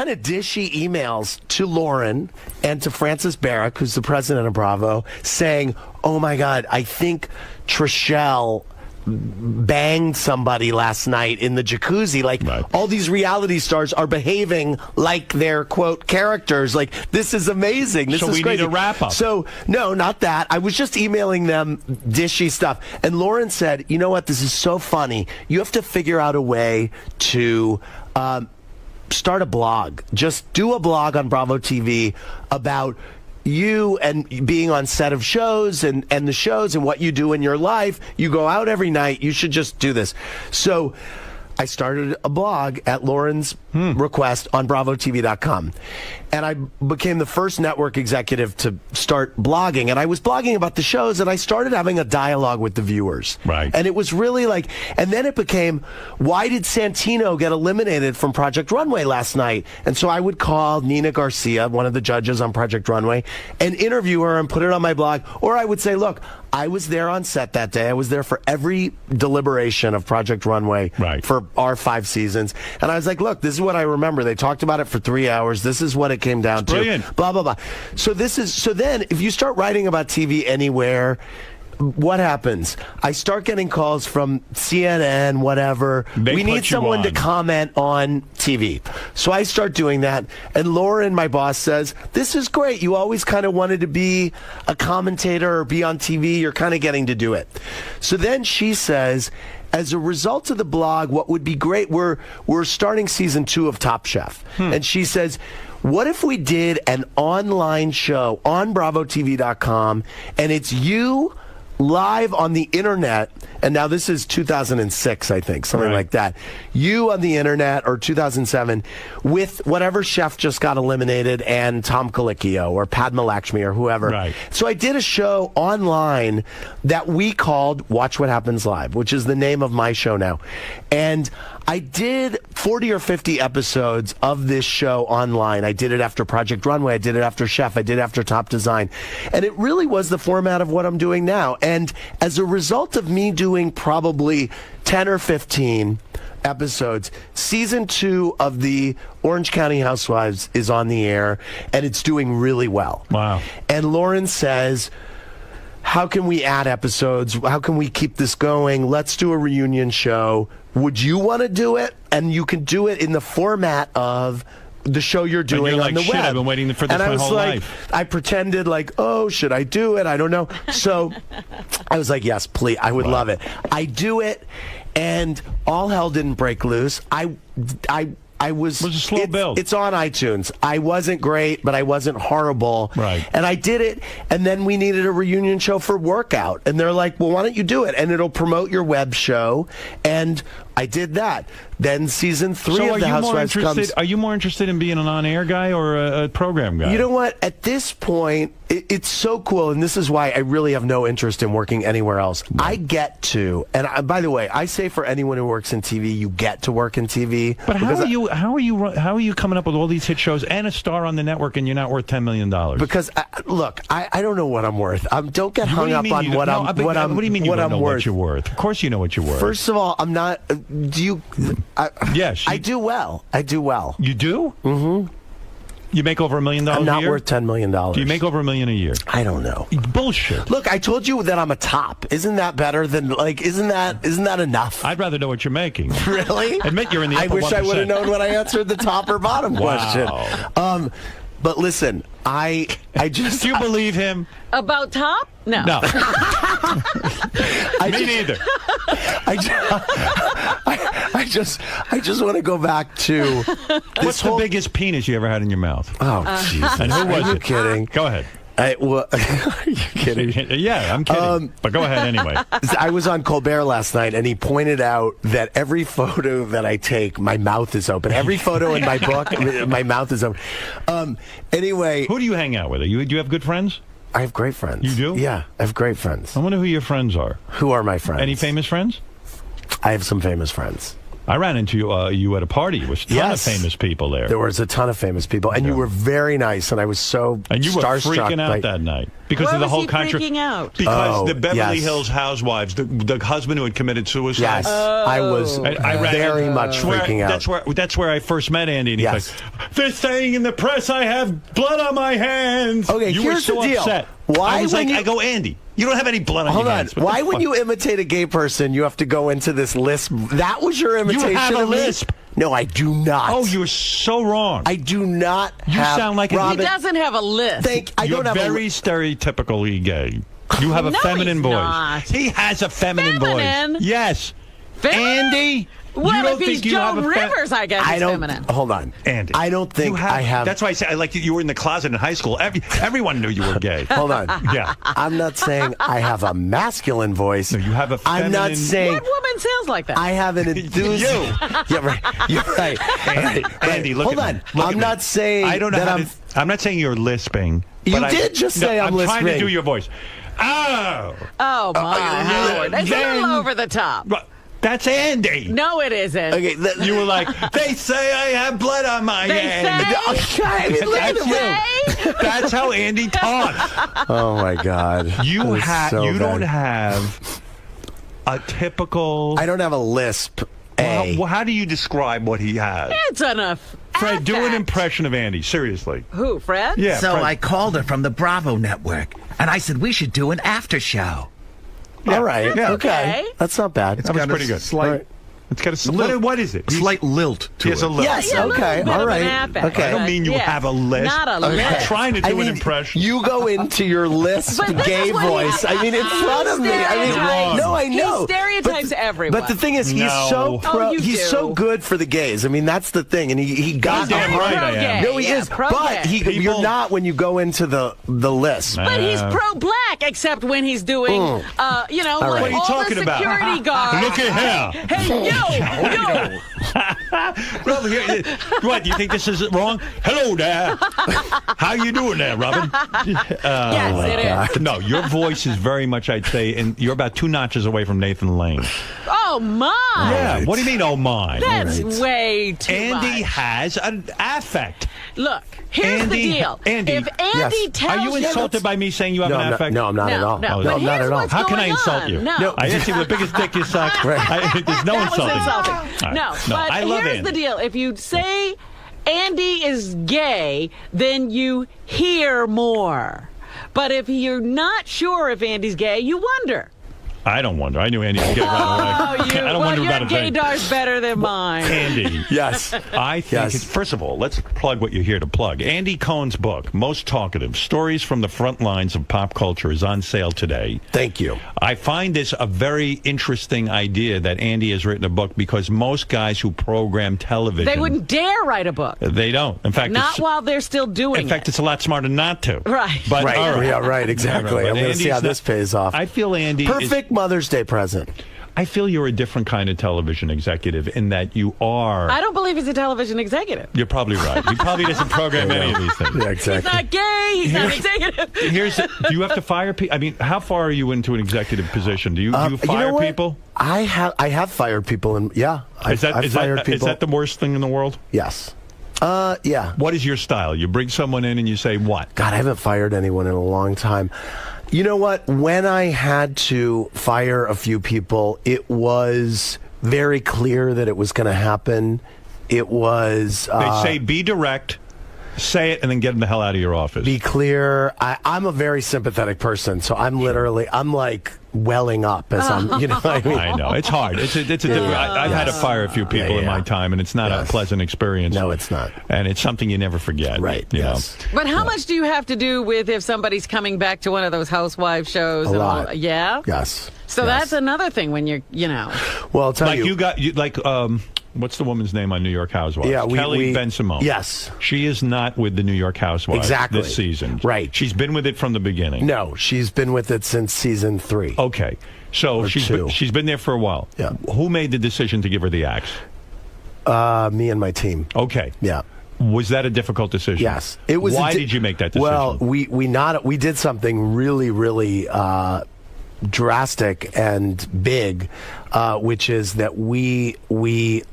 of dishy emails to Lauren and to Frances Barrick, who's the president of Bravo, saying, oh my God, I think Trishelle banged somebody last night in the jacuzzi. Like, all these reality stars are behaving like they're, quote, characters. Like, this is amazing. This is we crazy. need a wrap-up. So, no, not that. I was just emailing them dishy stuff. And Lauren said, you know what? This is so funny. You have to figure out a way to start a blog. Just do a blog on Bravo TV about you and being on set of shows and the shows and what you do in your life. You go out every night. You should just do this. So I started a blog at Lauren's request on BravoTV.com. And I became the first network executive to start blogging. And I was blogging about the shows, and I started having a dialogue with the viewers. Right. And it was really like, and then it became, why did Santino get eliminated from Project Runway last night? And so I would call Nina Garcia, one of the judges on Project Runway, and interview her and put it on my blog. Or I would say, look, I was there on set that day. I was there for every deliberation of Project Runway for our 5 seasons. And I was like, look, this is what I remember. They talked about it for 3 hours. This is what it came down to. Brilliant. Blah, blah, blah. So then if you start writing about TV anywhere, what happens? I start getting calls from CNN, whatever. They we put need you someone to on. comment on TV. So I start doing that. And Lauren, my boss, says, this is great. You always kind of wanted to be a commentator or be on TV. You're kind of getting to do it. So then she says, as a result of the blog, what would be great, we're starting season 2 of Top Chef. And she says, what if we did an online show on BravoTV.com and it's you live on the internet, and now this is 2006, I think, something like that. You on the internet, or 2007, with whatever chef just got eliminated and Tom Colicchio or Padma Lakshmi or whoever. Right. So I did a show online that we called Watch What Happens Live, which is the name of my show now. And I did 40 or 50 episodes of this show online. I did it after Project Runway. I did it after Chef. I did it after Top Design. And it really was the format of what I'm doing now. And as a result of me doing probably 10 or 15 episodes, season 2 of the Orange County Housewives is on the air, and it's doing really well. Wow. And Lauren says, how can we add episodes? How can we keep this going? Let's do a reunion show. Would you want to do it? And you can do it in the format of the show you're doing you're on like, the shit, web. I've been waiting for this and I my was whole like, life. I pretended like, oh, should I do it? I don't know. So I was like, yes, please. I would love it. I do it, and all hell didn't break loose. I was. It was a slow build. It's on iTunes. I wasn't great, but I wasn't horrible. Right. And I did it, and then we needed a reunion show for Workout. And they're like, well, why don't you do it? And it'll promote your web show. And I did that. Then season 3 of The Housewives comes. Are you more interested in being an on-air guy or a program guy? You know what? At this point, it's so cool, and this is why I really have no interest in working anywhere else. I get to, and by the way, I say for anyone who works in TV, you get to work in TV. But how are you coming up with all these hit shows and a star on the network, and you're not worth $10 million? Because look, I don't know what I'm worth. Don't get hung up on what I'm. What do you mean you what don't I'm know worth? what you're worth? Of course you know what you're worth. First of all, I'm not. Do you? Yes. I do well. I do well. You do? Mm-hmm. You make over $1 million a year? I'm not worth $10 million. Do you make over $1 million a year? I don't know. Bullshit. Look, I told you that I'm a top. Isn't that better than isn't that enough? I'd rather know what you're making. Really? Admit you're in the upper I wish 1%. I would have known when I answered the top or bottom question. But listen, I just. Do you believe him? About Top? No. No. Me neither. I just want to go back to What's the biggest penis you ever had in your mouth? Oh, Jesus. And who was Are you it? kidding? Go ahead. Are you kidding? Yeah, I'm kidding. But go ahead anyway. I was on Colbert last night, and he pointed out that every photo that I take, my mouth is open. Every photo in my book, my mouth is open. Anyway. Who do you hang out with? Do you have good friends? I have great friends. You do? Yeah, I have great friends. I wonder who your friends are. Who are my friends? Any famous friends? I have some famous friends. I ran into you at a party. There was a ton of famous people there. There was a ton of famous people, and you were very nice, and I was so And you were starstruck freaking out that night because Why of the was whole he country. freaking out? Because the Beverly yes. Hills Housewives, the husband who had committed suicide. Yes, I was I ran very in- much freaking out. That's where I first met Andy. And Yes. he's like, they're saying in the press I have blood on my hands. Okay, you were here's so the deal. upset. Why I was when like, you- I go, Andy, you don't have any blood on Hold your on. hands. What Why, the when fuck? you imitate a gay person, you have to go into this lisp? That was your imitation have a of me? lisp. No, I do not. Oh, you're so wrong. I do not You have... sound like Robin, He doesn't have a list. I You're don't have very stereotypically gay. You have a No, feminine he's voice. not. He has a feminine Feminine? voice. Yes. Andy, Well, you don't if he's think you have Joan a Rivers, I guess I he's don't... feminine. Hold on. Andy, I don't think I have... That's why I say I like you were in the closet in high school. Everyone knew you were gay. Hold on. Yeah. I'm not saying I have a masculine voice. No, you have a feminine... I'm not saying... What woman sounds like that? I have an enthusiasm. Yeah, right. You're right. Andy, look Hold at on. me. Look I'm at me. not saying I don't know that I'm not saying you're lisping. You but did just say I'm trying to lisping. do your voice. Oh. Oh, my Lord. It's a little over the top. That's Andy. No, it isn't. Okay, You were like, they say I have blood on my They hand. say? I mean, look at They him. say? That's how Andy talks. Oh my God! You That is so don't bad. have a typical. I don't have a lisp. Well, how do you describe what he has? It's enough. Fred, do an impression of Andy. Seriously. Who, Fred? Yeah. So Fred. I called her from the Bravo network, and I said we should do an after show. All right. Yeah. Okay. That's not bad. That was pretty good. Slight, It's got a what is it? slight lilt to He has it. a lilt. Yes. Yeah, a little Okay. bit All of right. an affect, Okay. I don't mean you yeah. have a list. Not a I'm list. trying to do I an mean, impression. you go into your list But this gay is what he- voice. I mean, in front of me. I mean, Stereotypes. no, I know. He stereotypes everyone. But the thing is, he's No. so Oh, you he's do. so good for the gays. I mean, that's the thing, and he got Goddamn right I am. No, he Yeah, is. pro-gay. But you're People- not when you go into the list. But he's pro-black, except when he's doing, All like right. What are you all talking the about? security guards. Look at him. Hey, yo. Robin, what, do you think this is wrong? Hello there. How you doing there, Robin? Yes, it is. No, your voice is very much, I'd say, and you're about 2 notches away from Nathan Lane. Oh, my. Yeah. What do you mean, oh my? That's way too Andy much. has an affect. Look, here's Andy, the deal. Andy, if Andy yes. tells Are you insulted by me saying you have No, an I'm not, affect? no, I'm not at all. No. Oh, But I'm not here's at all. what's How can I going insult on. you? No. I just see the biggest dick you suck. There's no That was insulting. insulting. All right. No, No, but I love here's Andy. the deal. If you say Andy is gay, then you hear more. But if you're not sure if Andy's gay, you wonder. I don't wonder. I knew Andy was gay right away. I don't wonder your about a thing. gaydar's better than mine. Andy. Yes. I think, Yes. first of all, let's plug what you're here to plug. Andy Cohen's book, Most Talkative, Stories from the Front Lines of Pop Culture, is on sale today. Thank you. I find this a very interesting idea that Andy has written a book because most guys who program television... They wouldn't dare write a book. They don't. In fact, Not it's, while they're still doing in fact, it. it's a lot smarter not to. Right. But, Right. all right. Yeah, right. Exactly. But I'm going to see how Andy's this pays off. I feel Andy is... Perfect Mother's Day present. I feel you're a different kind of television executive in that you are... I don't believe he's a television executive. You're probably right. He probably doesn't program any of these things. Yeah, He's exactly. not gay. He's not executive. Do you have to fire people? I mean, how far are you into an executive position? Do you You fire know what? people? I have fired people, and yeah, I've fired people. Is that the worst thing in the world? Yes. Yeah. What is your style? You bring someone in and you say what? God, I haven't fired anyone in a long time. You know what? When I had to fire a few people, it was very clear that it was going to happen. It was... They say be direct, say it, and then get them the hell out of your office. Be clear. I'm a very sympathetic person, so I'm like welling up as I'm, you know what I mean? I know. It's hard. It's a different... I've had to fire a few people in my time, and it's not a pleasant experience. No, it's not. And it's something you never forget. Right, You yes. know? But how much do you have to do with if somebody's coming back to one of those housewife shows? A and lot. All, yeah? Yes. So that's another thing when you're, Well, I'll tell Like you got... what's the woman's name on New York Housewives? Yeah, Kelly Ben-Simone. Yes. She is not with the New York Housewives Exactly. this season. Right. She's been with it from the beginning. No, she's been with it since season 3. Okay. So Or she's 2. she's been there for a while. Yeah. Who made the decision to give her the axe? Me and my team. Okay. Yeah. Was that a difficult decision? Yes. It was. Why did you make that decision? Well, we did something really, really drastic and big, which is that we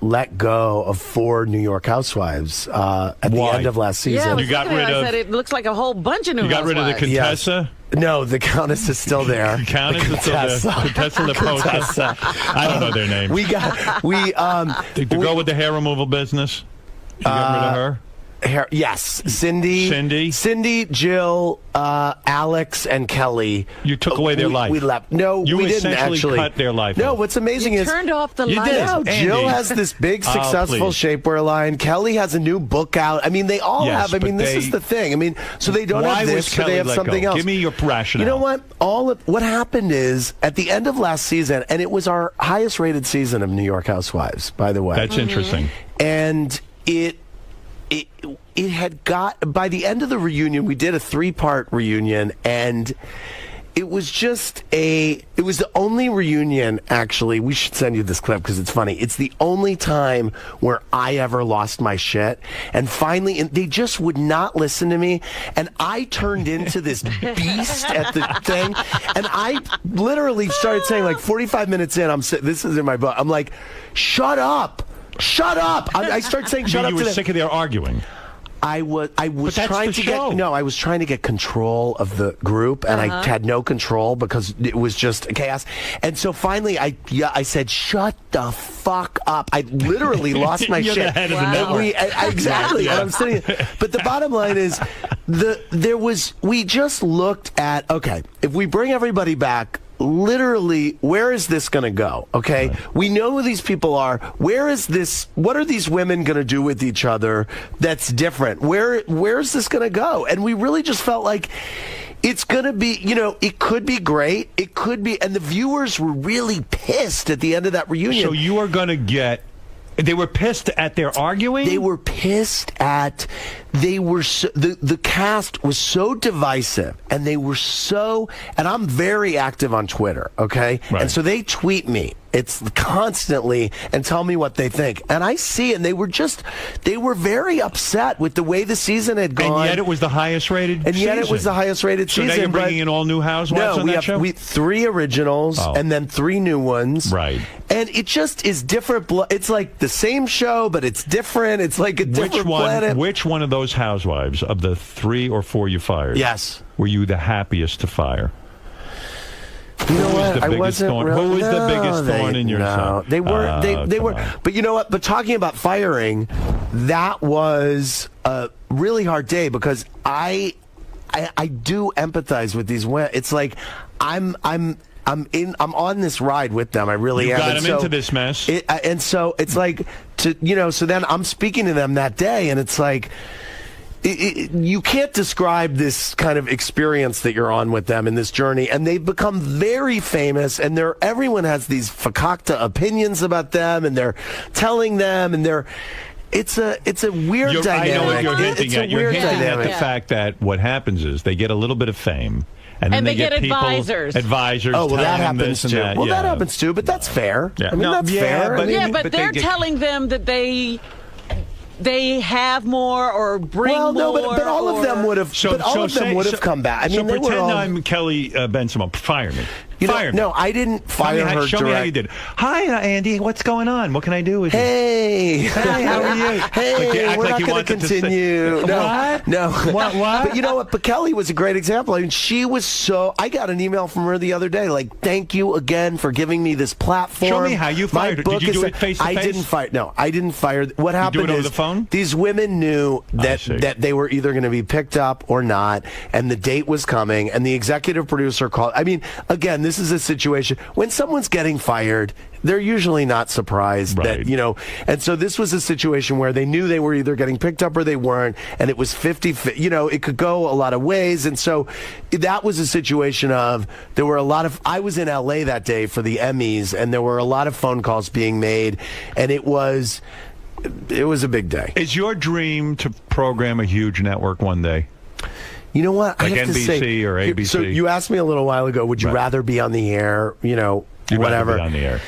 let go of 4 New York Housewives at the end of last season. Yeah, I was You got looking at rid it, I of- said it looks like a whole bunch of new You got rid of the housewives. Contessa? No, the Countess is still there. The Countess is still there. Contessa Leposa. I don't know their names. We The girl with the hair removal business? You got rid of her? Yes, Cindy, Jill, Alex, and Kelly. You took away their life. We left. No, You we didn't essentially actually cut their life No, off. what's amazing is Turned off the You lights. did. now Jill Andy. has this big, Oh, successful please. shapewear line. Kelly has a new book out. I mean, they all Yes, have. I but mean, this they- is the thing. I mean, so they don't Why have was this, so Kelly they have let something go? else. Give me your rationale. You know what? What happened is at the end of last season, and it was our highest rated season of New York Housewives, by the way. That's interesting. And it had got, by the end of the reunion, we did a 3-part reunion, and it was it was the only reunion, actually. We should send you this clip because it's funny. It's the only time where I ever lost my shit. And finally, they just would not listen to me. And I turned into this beast at the thing. And I literally started saying, like, 45 minutes in, this is in my book. I'm like, shut up. Shut up. I started saying shut up You to were them. sick of their arguing. I was that's trying the to show. I was trying to get control of the group, and I had no control because it was just chaos. And so finally, I said, "Shut the fuck up!" I literally lost my You're shit. the head of the network. Exactly. Yeah. And I'm sitting. But the bottom line is, we just looked at, okay, if we bring everybody back, literally, where is this going to go? Okay. Right. We know who these people are. Where is this? What are these women going to do with each other that's different? Where's this going to go? And we really just felt like it's going to be, it could be great. It could be. And the viewers were really pissed at the end of that reunion. So you are going to get. They were pissed at their arguing? They were pissed at, the cast was so divisive, and they were so, and I'm very active on Twitter, okay? Right. And so they tweet me. It's constantly and tell me what they think. And I see it, and they were very upset with the way the season had gone. And yet it was the highest rated season. And yet it was the highest rated season. So now you're bringing in all new housewives on that show? We 3 originals and then 3 new ones. Right. And it just is different. It's like the same show, but it's different. It's like a different planet. Which one of those housewives of the 3 or 4 you fired? Yes. Were you the happiest to fire? You know what? I wasn't really. Who was the biggest thorn in your side? They were. They were. But you know what? But talking about firing, that was a really hard day because I do empathize with these women. It's like I'm on this ride with them. I really am. You got them into this mess. And so it's like so then I'm speaking to them that day, and it's like. You can't describe this kind of experience that you're on with them in this journey, and they've become very famous, and everyone has these fakakta opinions about them, and they're telling them, and it's a weird dynamic. I know what you're hinting at. You're hinting at the fact that what happens is they get a little bit of fame, and then they get people, advisors. Oh, well, that happens too. That. Well, that happens too, but that's fair. Yeah. I mean, that's fair. But they're telling them that they have more or bring more. Well, no, but all of them would have. All of them would have come back. I mean, pretend I'm Kelly Benson. Fire me. No, I didn't fire her. Show me how you did. Hi, Andy. What's going on? What can I do with you? Hey, how are you? Hey, we're not going to continue. What? No. What? But you know what? But Kelly was a great example. I mean, she was so. I got an email from her the other day, like, "Thank you again for giving me this platform." Show me how you fired her. Did you do it face to face? I didn't fire. No, I didn't fire. What happened is, over the phone? These women knew that they were either going to be picked up or not, and the date was coming, and the executive producer called. I mean, again, this is a situation. When someone's getting fired, they're usually not surprised that, and so this was a situation where they knew they were either getting picked up or they weren't, and it was 50-50, it could go a lot of ways, and so that was a situation of, there were a lot of, I was in LA that day for the Emmys, and there were a lot of phone calls being made, and it was a big day. Is your dream to program a huge network one day? You know what? Like I have NBC to say, or ABC. So you asked me a little while ago, would you rather be on the air, whatever. Rather be on the air.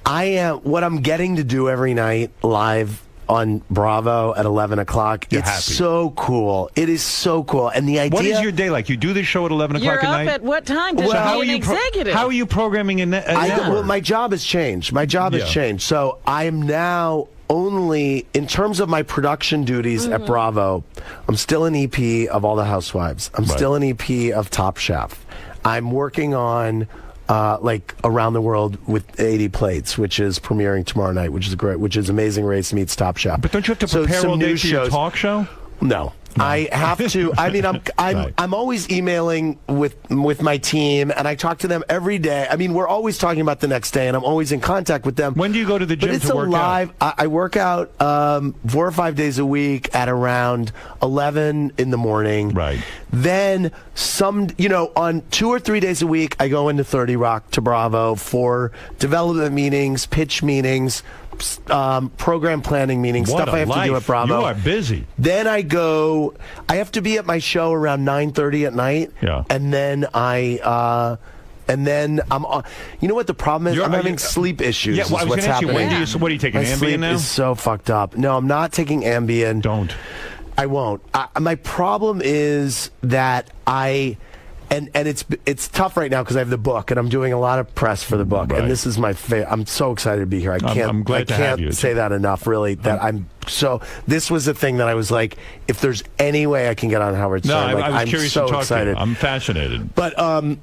I am. What I'm getting to do every night live on Bravo at 11 o'clock. You're it's happy. So cool. It is so cool. And the idea. What is your day like? You do this show at 11 o'clock at night? You're up at what time? Does how be an executive? How are you programming a network? Well, my job has changed. Has changed. So I am now only, in terms of my production duties at Bravo, I'm still an EP of All the Housewives. I'm still an EP of Top Chef. I'm working on Around the World with 80 Plates, which is premiering tomorrow night, which is Amazing Race meets Top Chef. But don't you have to prepare all day for your talk show? No. I have to. I mean, I'm always emailing with my team, and I talk to them every day. I mean, we're always talking about the next day, and I'm always in contact with them. When do you go to the gym to work out? I work out 4 or 5 days a week at around 11 in the morning. Right. Then on 2 or 3 days a week, I go into 30 Rock to Bravo for development meetings, pitch meetings, program planning meetings, stuff I have to do at Bravo. You are busy. Then I have to be at my show around 9:30 at night. Yeah. And then I'm you know what the problem is? I'm having sleep issues. Yeah, well, I was going to ask you, what are you taking, my Ambien sleep now? is so fucked up. No, I'm not taking Ambien. Don't. I won't. My problem is that and it's tough right now because I have the book and I'm doing a lot of press for the book, and this is my favorite. I'm so excited to be here. I'm glad to have you. Say that enough, really. This was a thing that I was like, if there's any way I can get on Howard Stern, I was curious so to talk excited. to you. I'm fascinated. But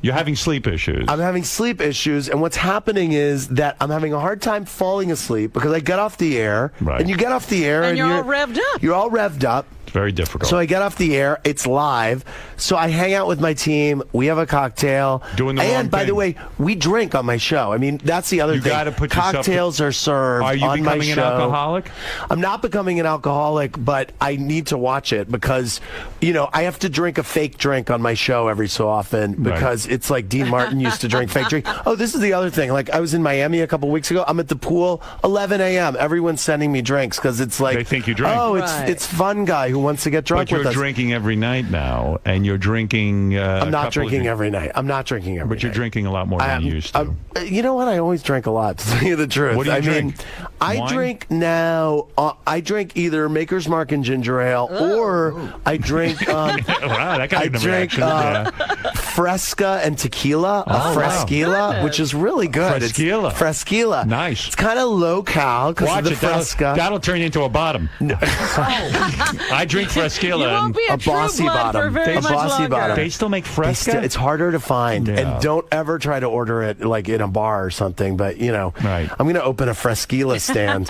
you're having sleep issues. I'm having sleep issues, and what's happening is that I'm having a hard time falling asleep because I get off the air, and you get off the air, and you're all revved up. You're all revved up. very difficult. So I get off the air. It's live. So I hang out with my team. We have a cocktail. Doing the wrong And by thing. the way, we drink on my show. I mean, that's the other You thing. gotta put yourself- Cocktails are served Are you on my becoming show. an alcoholic? I'm not becoming an alcoholic, but I need to watch it because, you know, I have to drink a fake drink on my show every so often because it's like Dean Martin used to drink fake drink. Oh, this is the other thing. Like, I was in Miami a couple weeks ago. I'm at the pool, 11 a.m. Everyone's sending me drinks because it's like, They think you drink. oh, Right. it's fun guy who wants to get drunk But you're with us. drinking every night now, and you're drinking. I'm not drinking every night. I'm not drinking every night. But you're drinking a lot more than you used to. You know what? I always drink a lot, to tell you the truth. What do you I drink? mean, I Wine? drink now, I drink either Maker's Mark and ginger ale, or I drink, Wow, that got I into drink reaction. Fresca and tequila, Oh, wow. a Fresquila, which is really good. Fresquila. It's Fresquila. Nice. It's kind of low cal because of Watch the it. Fresca. That'll turn you into a bottom. I drink Fresquila. You won't be a true bossy blood for bottom. very A much bossy longer. bottom. They still make Fresca? It's harder to find, Yeah. and don't ever try to order it like in a bar or something. But you know, I'm going to open a Fresquila stand.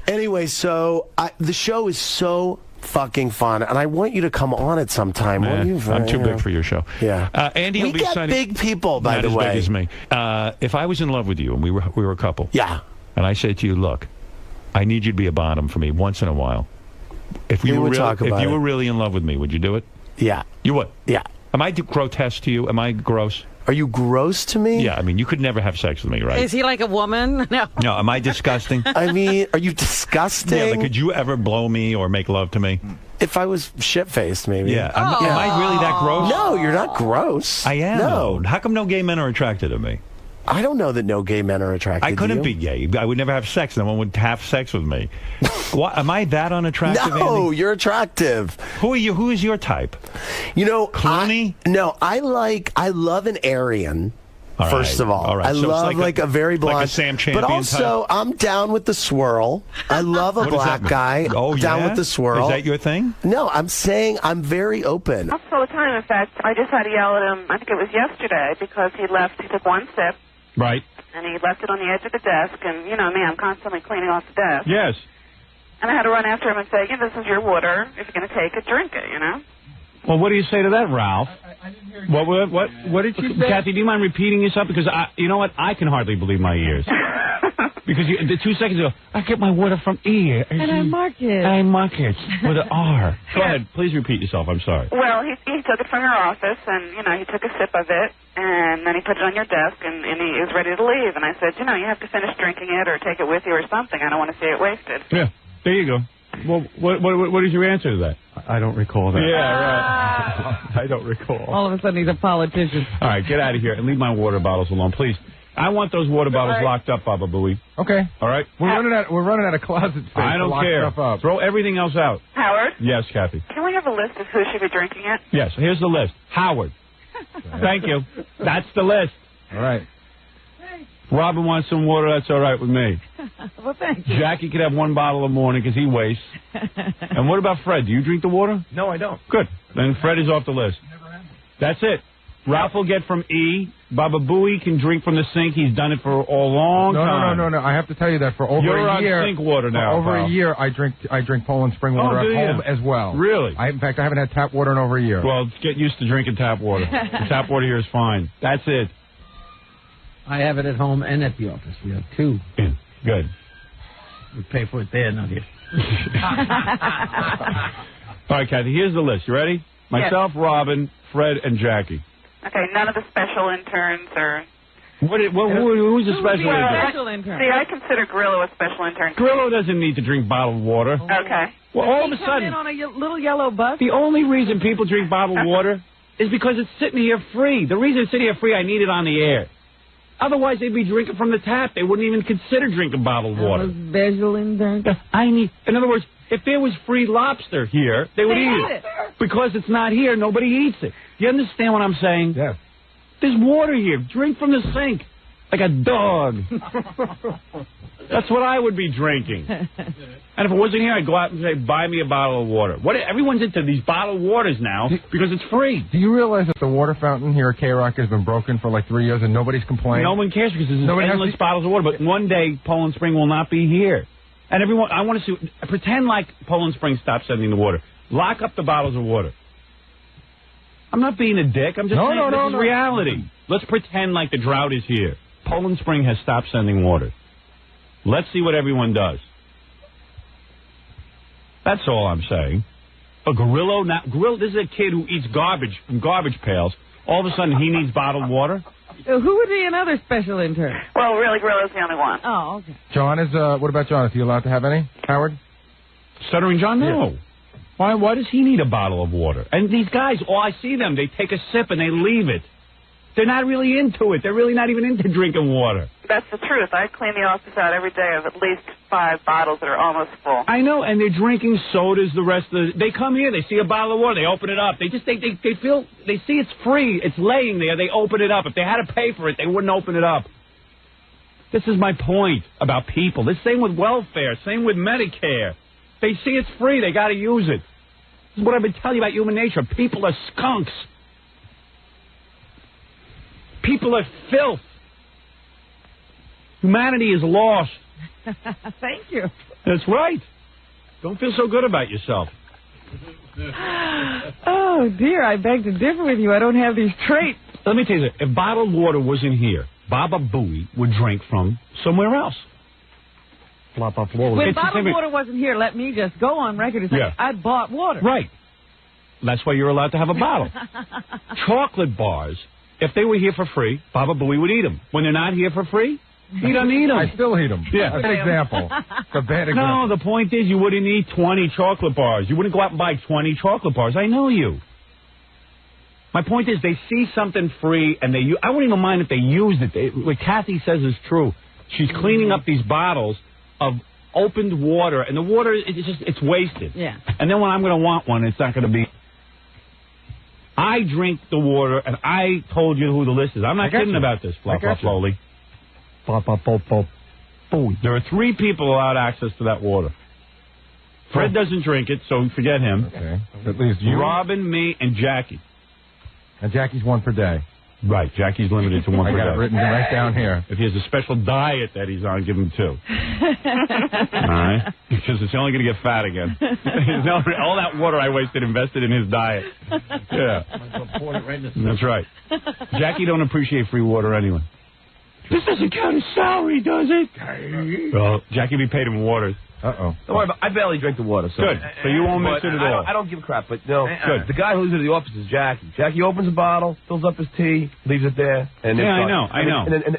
Anyway, so the show is so fucking fun, and I want you to come on it sometime. Won't you? I'm too big for your show. Yeah, Andy we will be get signing. big people, by Not the as way. big as me. If I was in love with you and we were a couple. Yeah. And I said to you, look, I need you to be a bottom for me once in a while. If We you were would talk about if you it. were really in love with me, would you do it? Yeah. You would? Yeah. Am I grotesque to you? Am I gross? Are you gross to me? Yeah, I mean, you could never have sex with me, right? Is he like a woman? No. No, am I disgusting? I mean, are you disgusting? Yeah, like, could you ever blow me or make love to me? If I was shit-faced, maybe. Yeah. Am I really that gross? No, you're not gross. I am. No. How come no gay men are attracted to me? I don't know that no gay men are attracted I couldn't to be you. gay. I would never have sex. No one would have sex with me. What, am I that unattractive, No, Andy? you're attractive. Who are you? Who is your type? You know, Clooney? I love an Aryan. All First right. of all, All right. I So it's love like a very blonde, like a Sam Champion but also type? I'm down with the swirl. I love a What does that black mean? guy. Oh, down yeah? with the swirl. Is that your thing? No, I'm saying I'm very open. All the time. In fact, I just had to yell at him. I think it was yesterday because he left. He took one sip Right. and he left it on the edge of the desk. And you know me, I'm constantly cleaning off the desk. Yes. And I had to run after him and say, "Yeah, this is your water. If you're going to take it, drink it." You know. Well, what do you say to that, Ralph? What did you say? Kathy, do you mind repeating yourself? Because you know what? I can hardly believe my ears. Because the 2 seconds ago, I get my water from E. And I mark it. I mark it with an R. Go ahead. Please repeat yourself. I'm sorry. Well, he took it from your office, and you know he took a sip of it, and then he put it on your desk, and he was ready to leave. And I said, you know, you have to finish drinking it or take it with you or something. I don't want to see it wasted. Yeah. There you go. Well, what is your answer to that? I don't recall that. Yeah, right. I don't recall. All of a sudden, he's a politician. All right, get out of here and leave my water bottles alone, please. I want those water bottles right. locked up, Baba Booey. Okay. All right? We're running out of closet space. I to don't lock care. stuff up. Throw everything else out. Howard, Yes, Kathy. can we have a list of who should be drinking it? Yes, here's the list. Howard. Thank you. That's the list. All right. Robin wants some water. That's all right with me. Well, thank you. Jackie could have one bottle a morning because he wastes. And what about Fred? Do you drink the water? No, I don't. Good. Then Fred is off the list. That's it. Ralph will get from E. Baba Booey can drink from the sink. He's done it for a long time. No. I have to tell you that for over You're a on year. sink water now, For over pal. a year, I drink Poland spring water Oh, do at you? home as well. Really? In fact, I haven't had tap water in over a year. Well, get used to drinking tap water. The tap water here is fine. That's it. I have it at home and at the office. We have two. Yeah, good. We pay for it there, not here. All right, Kathy, here's the list. You ready? Myself, Robin, Fred, and Jackie. Okay, none of the special interns or... Who's the special intern? Special intern. See, I consider Grillo a special intern. Grillo doesn't need to drink bottled water. Okay. Well, all of He a come sudden, in on a little yellow bus. the only reason people drink bottled water is because it's sitting here free. The reason it's sitting here free, I need it on the air. Otherwise, they'd be drinking from the tap. They wouldn't even consider drinking bottled water. Special intern. In other words, if there was free lobster here, they would eat it. Because it's not here, nobody eats it. Do you understand what I'm saying? Yeah. There's water here. Drink from the sink. Like a dog. That's what I would be drinking. And if it wasn't here, I'd go out and say, buy me a bottle of water. Everyone's into these bottled waters now because it's free. Do you realize that the water fountain here at K-Rock has been broken for like 3 years and nobody's complained? No one cares because there's Nobody has endless to- bottles of water. But one day, Poland Spring will not be here. And everyone, I want to see, pretend like Poland Spring stopped sending the water. Lock up the bottles of water. I'm not being a dick. I'm just saying this is reality. Let's pretend like the drought is here. Poland Spring has stopped sending water. Let's see what everyone does. That's all I'm saying. A Gorillo, this is a kid who eats garbage from garbage pails. All of a sudden, he needs bottled water. Who would be another special intern? Well, really, Gorillo's the only one. Oh, okay. John is, what about John? Is he allowed to have any? Howard? Stuttering John? No. Yeah. Why does he need a bottle of water? And these guys, I see them, they take a sip and they leave it. They're not really into it. They're really not even into drinking water. That's the truth. I clean the office out every day of at least 5 bottles that are almost full. I know, and they're drinking sodas the rest of the... They come here, they see a bottle of water, they open it up. They just, they feel, they see it's free, it's laying there, they open it up. If they had to pay for it, they wouldn't open it up. This is my point about people. The same with welfare, same with Medicare. They see it's free, they got to use it. This is what I've been telling you about human nature. People are skunks. People are filth. Humanity is lost. Thank you. That's right. Don't feel so good about yourself. Oh, dear, I beg to differ with you. I don't have these traits. Let me tell you this. If bottled water wasn't here, Baba Booey would drink from somewhere else. When bottled water wasn't here, let me just go on record and say I bought water. Right. That's why you're allowed to have a bottle. Chocolate bars, if they were here for free, Baba Booey would eat them. When they're not here for free, he doesn't eat them. I still eat them. Yeah. That's an example. It's a bad example. No, the point is you wouldn't eat 20 chocolate bars. You wouldn't go out and buy 20 chocolate bars. I know you. My point is they see something free, and I wouldn't even mind if they used it. What Kathy says is true. She's cleaning up these bottles of opened water, and the water, it's wasted. Yeah. And then when I'm going to want one, it's not going to be... I drink the water, and I told you who the list is. I'm not kidding about this, Flop Lowly. There are 3 people allowed access to that water. Fred doesn't drink it, so forget him. Okay. At least you. Robin, me, and Jackie. And Jackie's 1 per day. Right, Jackie's limited to 1 per day. I got it written right down here. If he has a special diet that he's on, give him 2. All right? Because it's only going to get fat again. All that water I wasted invested in his diet. Yeah. That's right. Jackie don't appreciate free water anyway. This doesn't count as salary, does it? Well, Jackie be paid in water. Uh-oh. Don't worry about it. I barely drink the water. So. Good. So you won't mix it at all. I don't give a crap, but no. Good. The guy who's in the office is Jackie. Jackie opens a bottle, fills up his tea, leaves it there. And I know.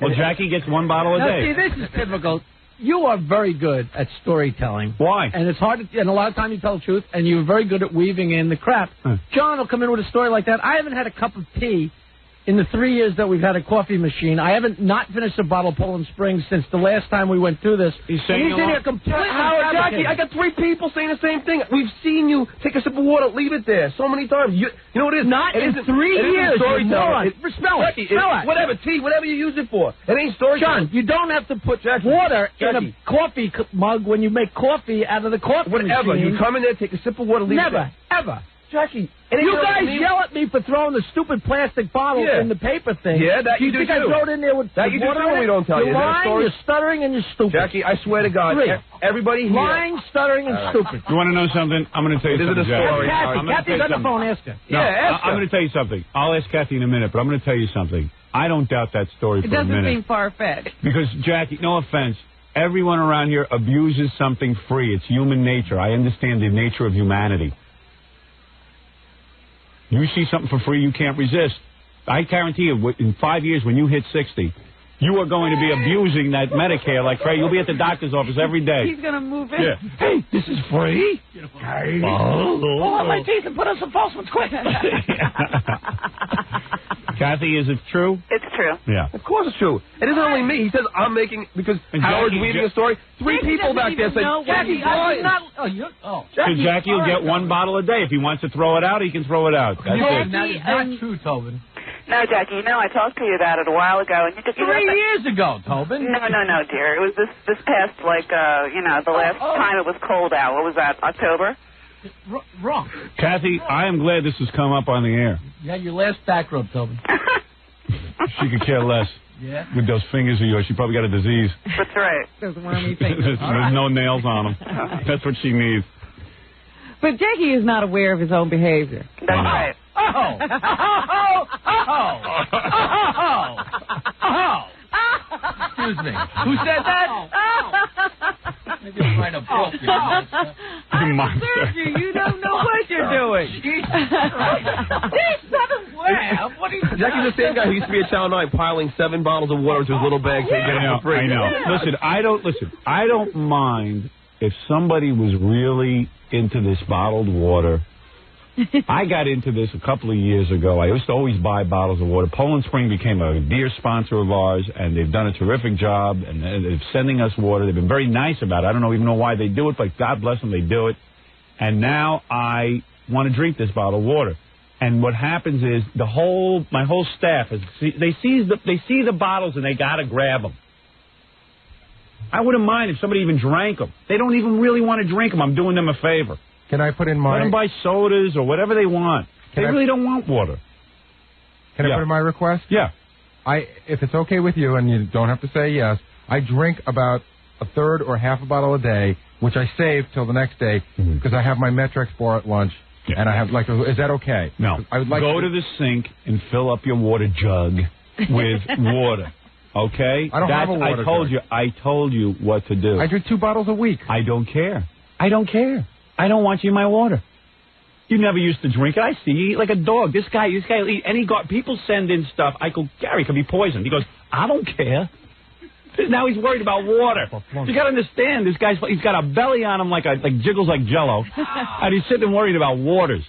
Well, Jackie gets 1 bottle a now, day. See, this is typical. You are very good at storytelling. Why? And it's hard to, and a lot of time you tell the truth, and you're very good at weaving in the crap. John will come in with a story like that. I haven't had a cup of tea in the 3 years that we've had a coffee machine. I haven't not finished a bottle of Poland Springs since the last time we went through this. He's saying in here completely Howard, Jackie, I got 3 people saying the same thing. We've seen you take a sip of water, leave it there so many times. You know what it is? Not in 3 years. Storytelling. Smell it. Whatever, tea, whatever you use it for. It ain't storytelling. John, you don't have to put water in a coffee mug when you make coffee out of the coffee Whatever. machine. You come in there, take a sip of water, leave it there. Ever. Jackie, you guys yell at me for throwing the stupid plastic bottles in the paper thing. Yeah, that you do think too. I throw it in there with that you do water too when we don't tell you. You're lying, you're stuttering, and you're stupid. Jackie, I swear to God, everybody here. Lying, stuttering, and stupid. You want to know something? I'm going to tell you something, Jackie. Kathy's on the phone, ask her. No, I'm going to tell you something. I'll ask Kathy in a minute, but I'm going to tell you something. I don't doubt that story for a minute. It doesn't seem far-fetched. Because, Jackie, no offense, everyone around here abuses something free. It's human nature. I understand the nature of humanity. You see something for free, you can't resist. I guarantee you, in 5 years, when you hit 60, you are going to be abusing that Medicare like crazy. You'll be at the doctor's office every day. He's going to move in. Yeah. Hey, this is free? Pull out my teeth and put on some false ones quick. Kathy, is it true? It's true. Yeah. Of course it's true. It isn't only me. He says I'm making, because Howard's weaving a story. 3 people back there say, Jackie, Jackie will get 1 bottle a day. If he wants to throw it out, he can throw it out. That's it. That is not true, Tobin. No, Jackie, I talked to you about it a while ago. And you 3 years ago, Tobin. No, dear. It was this past, the last time it was cold out. What was that, October? Wrong. Kathy, I am glad this has come up on the air. You had your last back rub, Tobin. She could care less. Yeah. With those fingers of yours, she probably got a disease. That's right. Those wormy fingers. There's no nails on them. That's what she needs. But Jakey is not aware of his own behavior. That's right. Excuse me. Who said that? Maybe I'm writing a book. You monster. You don't know what you're doing. These Southern laugh. What are you Jackie's the same guy who used to be at Channel 9 piling 7 bottles of water into his little bag so he could get it for free. I know. Listen, I don't mind if somebody was really into this bottled water. I got into this a couple of years ago. I used to always buy bottles of water. Poland Spring became a dear sponsor of ours, and they've done a terrific job, and they're sending us water. They've been very nice about it. I don't even know why they do it, but God bless them, they do it. And now I want to drink this bottle of water. And what happens is my whole staff, they see the bottles, and they got to grab them. I wouldn't mind if somebody even drank them. They don't even really want to drink them. I'm doing them a favor. Can I put in my... Let them buy sodas or whatever they want. They really don't want water. Can I put in my request? Yeah. If it's okay with you, and you don't have to say yes, I drink about a third or half a bottle a day, which I save till the next day because I have my Metrex bar at lunch, and I have is that okay? No. I would like Go to the sink and fill up your water jug with water. Okay? I don't have a water jug. I told you what to do. I drink 2 bottles a week. I don't care. I don't care. I don't want you in my water. You never used to drink it. I see you eat like a dog. This guy will eat any people send in stuff. I go, Gary, could be poisoned. He goes, I don't care. Now he's worried about water. You got to understand, this he's got a belly on him like jiggles like Jello, and he's sitting worried about waters.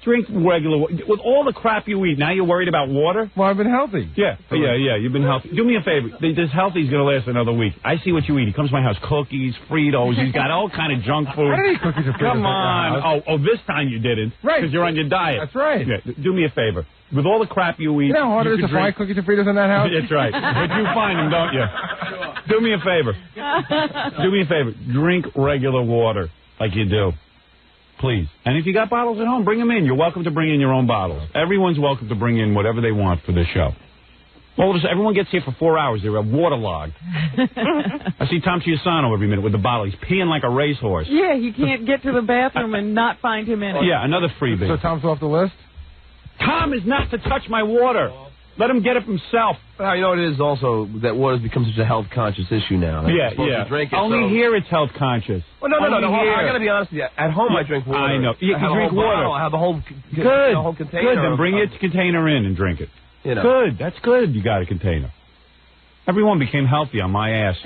Drink regular water. With all the crap you eat, now you're worried about water? Well, I've been healthy. Yeah, you've been healthy. Do me a favor. This healthy's going to last another week. I see what you eat. He comes to my house, cookies, Fritos. He's got all kind of junk food. I didn't eat cookies and Fritos. Come on. Oh, this time you didn't. Right. Because you're on your diet. That's right. Yeah, do me a favor. With all the crap you eat... You know how hard it is to find cookies and Fritos in that house? That's right. But you find them, don't you? Do me a favor. Do me a favor. Drink regular water like you do. Please. And if you got bottles at home, bring them in. You're welcome to bring in your own bottles. Everyone's welcome to bring in whatever they want for this show. All of a sudden, everyone gets here for 4 hours. They're waterlogged. I see Tom Chiusano every minute with the bottle. He's peeing like a racehorse. Yeah, you can't get to the bathroom and not find him in it. Yeah, another freebie. So Tom's off the list? Tom is not to touch my water. Let him get it himself. Well, you know what it is also that water has become such a health conscious issue now. Yeah. To drink it, Only here it's health conscious. Well, no. I got to be honest with you. At home, I drink water. I know. You drink water. I have a whole Good. The whole container. Good. Then bring your container in and drink it. You know. Good. That's good. You got a container. Everyone became healthy on my ass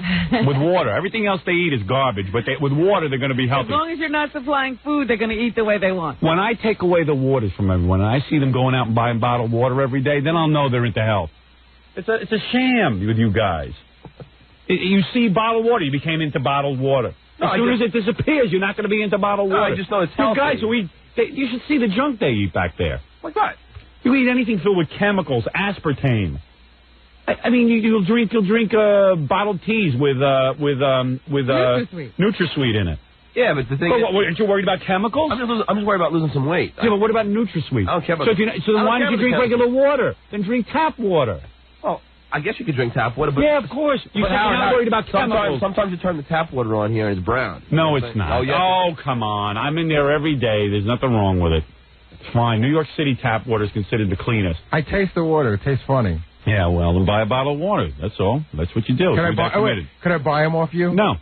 with water. Everything else they eat is garbage, but with water they're going to be healthy. As long as you're not supplying food, they're going to eat the way they want. When I take away the waters from everyone and I see them going out and buying bottled water every day, then I'll know they're into health. It's a sham with you guys. You see bottled water, you became into bottled water. As soon as it disappears, you're not going to be into bottled water. I just know it's healthy. You guys who eat, you should see the junk they eat back there. Like what? You eat anything filled with chemicals, aspartame. I mean, you'll drink bottled teas with NutraSweet in it. Yeah, but the thing is... Aren't you worried about chemicals? I'm just worried about losing some weight. Yeah, but what about NutraSweet? I don't care about so then why don't you drink regular water? Then drink tap water. Well, I guess you could drink tap water, but... Yeah, of course. You're not worried about chemicals. Sometimes you turn the tap water on here and it's brown. No, it's not. Oh, yeah. Oh, come on. I'm in there every day. There's nothing wrong with it. It's fine. New York City tap water is considered the cleanest. I taste the water. It tastes funny. Yeah, well, then buy a bottle of water. That's all. That's what you do. Can I buy them off you? No.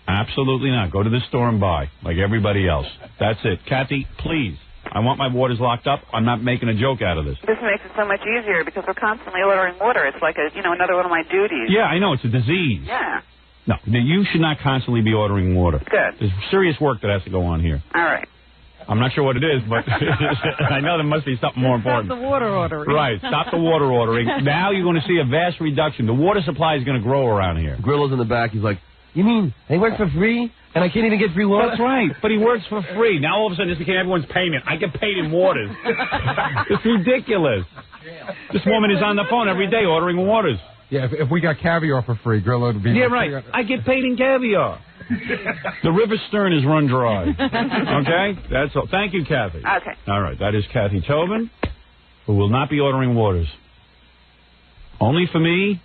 Absolutely not. Go to the store and buy, like everybody else. That's it. Kathy, please. I want my waters locked up. I'm not making a joke out of this. This makes it so much easier because we're constantly ordering water. It's like another one of my duties. Yeah, I know. It's a disease. Yeah. No, you should not constantly be ordering water. Good. There's serious work that has to go on here. All right. I'm not sure what it is, but I know there must be something more important. Stop the water ordering. Right, stop the water ordering. Now you're going to see a vast reduction. The water supply is going to grow around here. Grillo's in the back. He's like, you mean they work for free and I can't even get free water? That's right, but he works for free. Now all of a sudden this became everyone's payment. I get paid in waters. It's ridiculous. This woman is on the phone every day ordering waters. Yeah, if we got caviar for free, Grillo would be... Yeah, right. I get paid in caviar. The river stern is run dry. Okay? That's all. Thank you, Kathy. Okay. All right. That is Kathy Tobin, who will not be ordering waters. Only for me,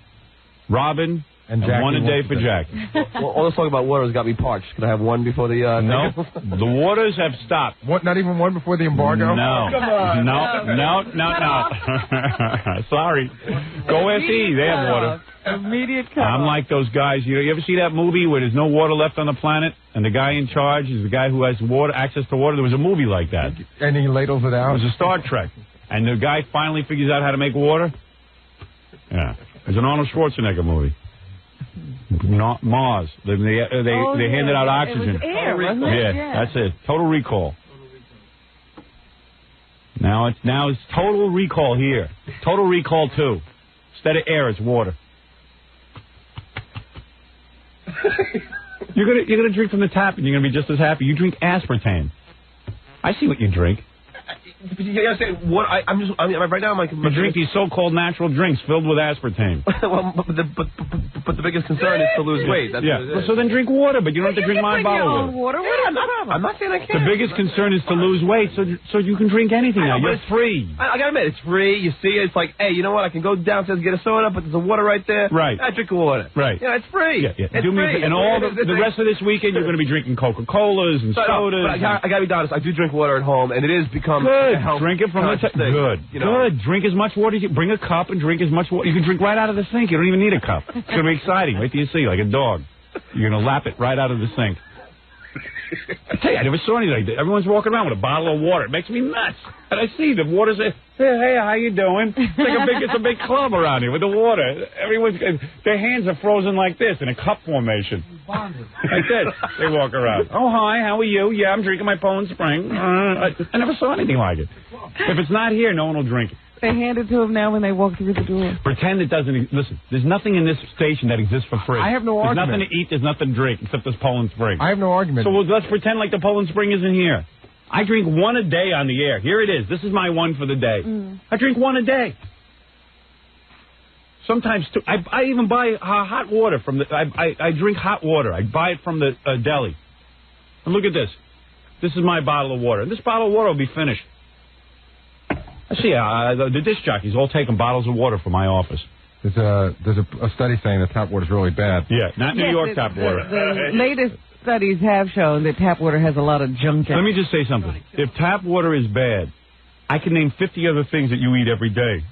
Robin, And Jackie one a day wants for it. Jackie. Well, all this talk about water has got me parched. Can I have one before the... No, the waters have stopped. What? Not even one before the embargo? No. Come on. No. Sorry. Go SE. They have water. Immediate cut. I'm like those guys. You ever see that movie where there's no water left on the planet, and the guy in charge is the guy who has water, access to water? There was a movie like that. And he ladles it out? It was a Star Trek. And the guy finally figures out how to make water. Yeah. It's an Arnold Schwarzenegger movie. Mars. They handed out oxygen. It was air, wasn't it? Yeah, that's it. Total Recall. Now it's Total Recall here. Total Recall 2. Instead of air, it's water. You're gonna drink from the tap, and you're gonna be just as happy. You drink aspartame. I see what you drink. You gotta say what right now. You drink these so-called natural drinks filled with aspartame. Well, but the biggest concern is to lose weight. That's what it is. So then drink water, but you don't have to drink my bottle of water. I'm not saying I can't. The biggest concern is to lose weight, so you can drink anything now. You're free. I gotta admit, it's free. You see it. It's like, hey, you know what? I can go downstairs and get a soda, but there's a water right there. Right. I drink water. Right. Yeah, it's free. Yeah. It's Do me free. and all the rest of this weekend, you're going to be drinking Coca-Colas and sodas. But I gotta be honest. I do drink water at home, and it is become good. A health Drink it from the thing. Good. You know? Good. Drink as much water as you bring a cup and drink as much water. You can drink right out of the sink. You don't even need a cup. It's going to be exciting. Wait till you see, like a dog. You're going to lap it right out of the sink. I tell you, I never saw anything like that. Everyone's walking around with a bottle of water. It makes me nuts. And I see the water's hey, how you doing? It's a big club around here with the water. Their hands are frozen like this in a cup formation. Like this. They walk around. Oh, hi, how are you? Yeah, I'm drinking my Poland Spring. I never saw anything like it. If it's not here, no one will drink it. They hand it to him now when they walk through the door. Pretend it doesn't. Listen, there's nothing in this station that exists for free. I have no argument. There's nothing to eat. There's nothing to drink except this Poland Spring. I have no argument. So let's pretend like the Poland Spring isn't here. I drink one a day on the air. Here it is. This is my one for the day. I drink one a day. Sometimes two. I even buy hot water from the. I drink hot water. I buy it from the deli. And look at this. This is my bottle of water. And this bottle of water will be finished. I see the disc jockeys all taking bottles of water from my office. There's a study saying that tap water is really bad. Yeah, not New York tap water. The latest studies have shown that tap water has a lot of junk in it. Let me just say something. If tap water is bad, I can name 50 other things that you eat every day.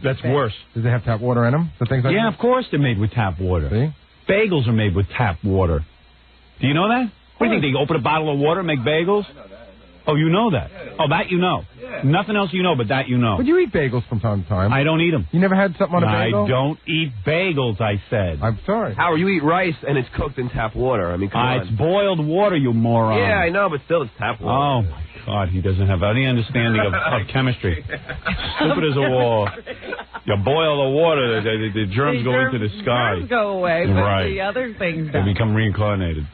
That's worse. Does it have tap water in them? The things like yeah, that? Of course they're made with tap water. See? Bagels are made with tap water. Do you know that? What do you think? They open a bottle of water and make bagels? Oh, you know that? Oh, that you know. Nothing else you know, but that you know. But you eat bagels from time to time. I don't eat them. You never had something on a bagel? I don't eat bagels, I said. I'm sorry. Howard, you eat rice and it's cooked in tap water. I mean, come on. It's boiled water, you moron. Yeah, I know, but still it's tap water. Oh, my God, he doesn't have any understanding of chemistry. Stupid as a wall. You boil the water, the germs go into the sky. Germs go away, but the other things don't. They become reincarnated.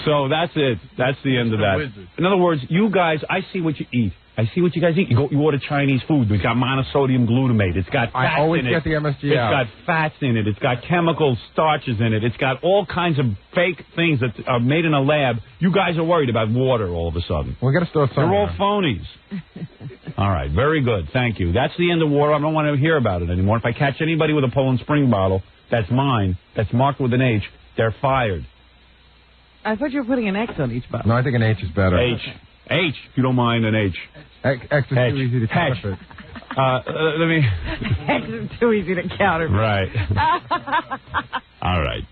So that's it. That's the end of that. In other words, you guys, I see what you eat. I see what you guys eat. You order Chinese food. It's got monosodium glutamate. It's got fats I always in it. get the MSG It's out. got fats in it. It's got chemical starches in it. It's got all kinds of fake things that are made in a lab. You guys are worried about water all of a sudden. We got to store something. They're all phonies. All right. Very good. Thank you. That's the end of water. I don't want to hear about it anymore. If I catch anybody with a Poland Spring bottle, that's mine, that's marked with an H, they're fired. I thought you were putting an X on each bottle. No, I think an H is better. H, if you don't mind an H. X is too easy to counterfeit. Let me... X is too easy to counterfeit. Right. All right.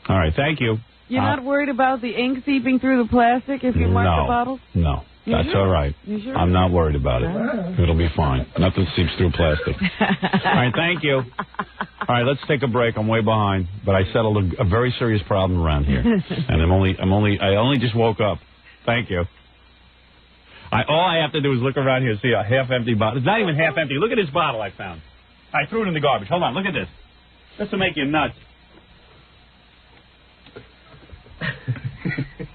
All right, thank you. You're not worried about the ink seeping through the plastic if you mark the bottles? No. That's all right. Sure? I'm not worried about it. It'll be fine. Nothing seeps through plastic. All right, thank you. All right, let's take a break. I'm way behind, but I settled a very serious problem around here, and I only just woke up. Thank you. All I have to do is look around here and see a half-empty bottle. It's not even half-empty. Look at this bottle I found. I threw it in the garbage. Hold on. Look at this. This will make you nuts.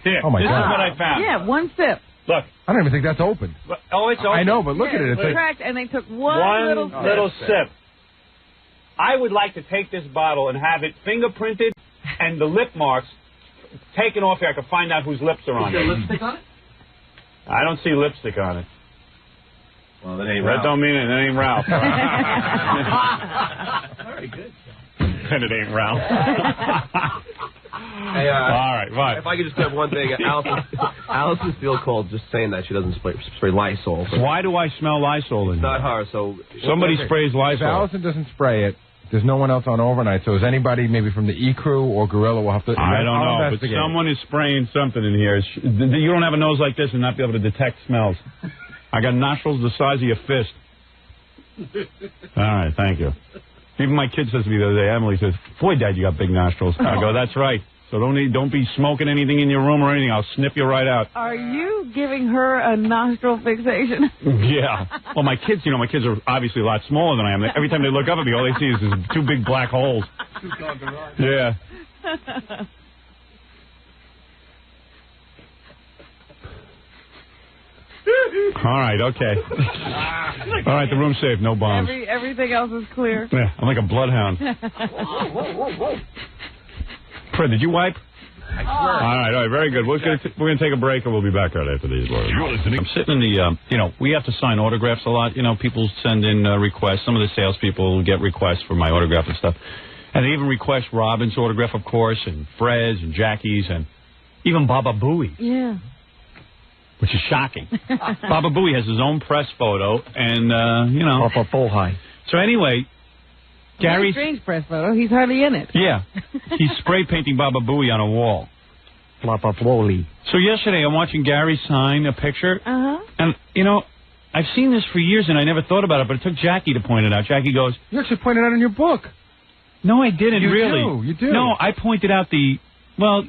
Here, oh my this God. is what I found. Yeah, one sip. Look. I don't even think that's open. Oh, it's open. I know, but look at it. It's cracked, and they took one little sip. I would like to take this bottle and have it fingerprinted and the lip marks taken off here. I can find out whose lips are on it. Is there lipstick on it? I don't see lipstick on it. Well, that ain't That Ralph. don't mean it. That ain't Ralph. Pretty good. And it ain't Ralph. Hey, all right, right. If I could just have one thing, Allison's field call just saying that she doesn't spray Lysol. Why do I smell Lysol in It's here? not her, so... Somebody sprays If Lysol. Allison doesn't spray it, there's no one else on overnight, so is anybody maybe from the E-Crew or Gorilla will have to... I don't I'll know, but investigate. someone is spraying something in here. You don't have a nose like this and not be able to detect smells. I got nostrils the size of your fist. All right, thank you. Even my kid says to me the other day, Emily says, "Boy, Dad, you got big nostrils." I go, "That's right. So don't be smoking anything in your room or anything. I'll snip you right out." Are you giving her a nostril fixation? Yeah. Well, my kids are obviously a lot smaller than I am. Every time they look up at me, all they see is these two big black holes. Yeah. All right, okay. All right, the room's safe. No bombs. Everything else is clear. Yeah, I'm like a bloodhound. Fred, did you wipe? I swear. All right, very good. We're gonna take a break, and we'll be back right after these words. You're listening. I'm sitting in the, we have to sign autographs a lot. People send in requests. Some of the salespeople get requests for my autograph and stuff, and they even request Robin's autograph, of course, and Fred's and Jackie's, and even Baba Booey's. Yeah. Which is shocking. Baba Booey has his own press photo, and Papa Bullhigh. So anyway, Very strange press photo. He's hardly in it. Yeah, he's spray painting Baba Booey on a wall. Papa Bullhigh. So yesterday, I'm watching Gary sign a picture, and I've seen this for years, and I never thought about it, but it took Jackie to point it out. Jackie goes, "You actually pointed out in your book." No, I didn't. You do. No, I pointed out but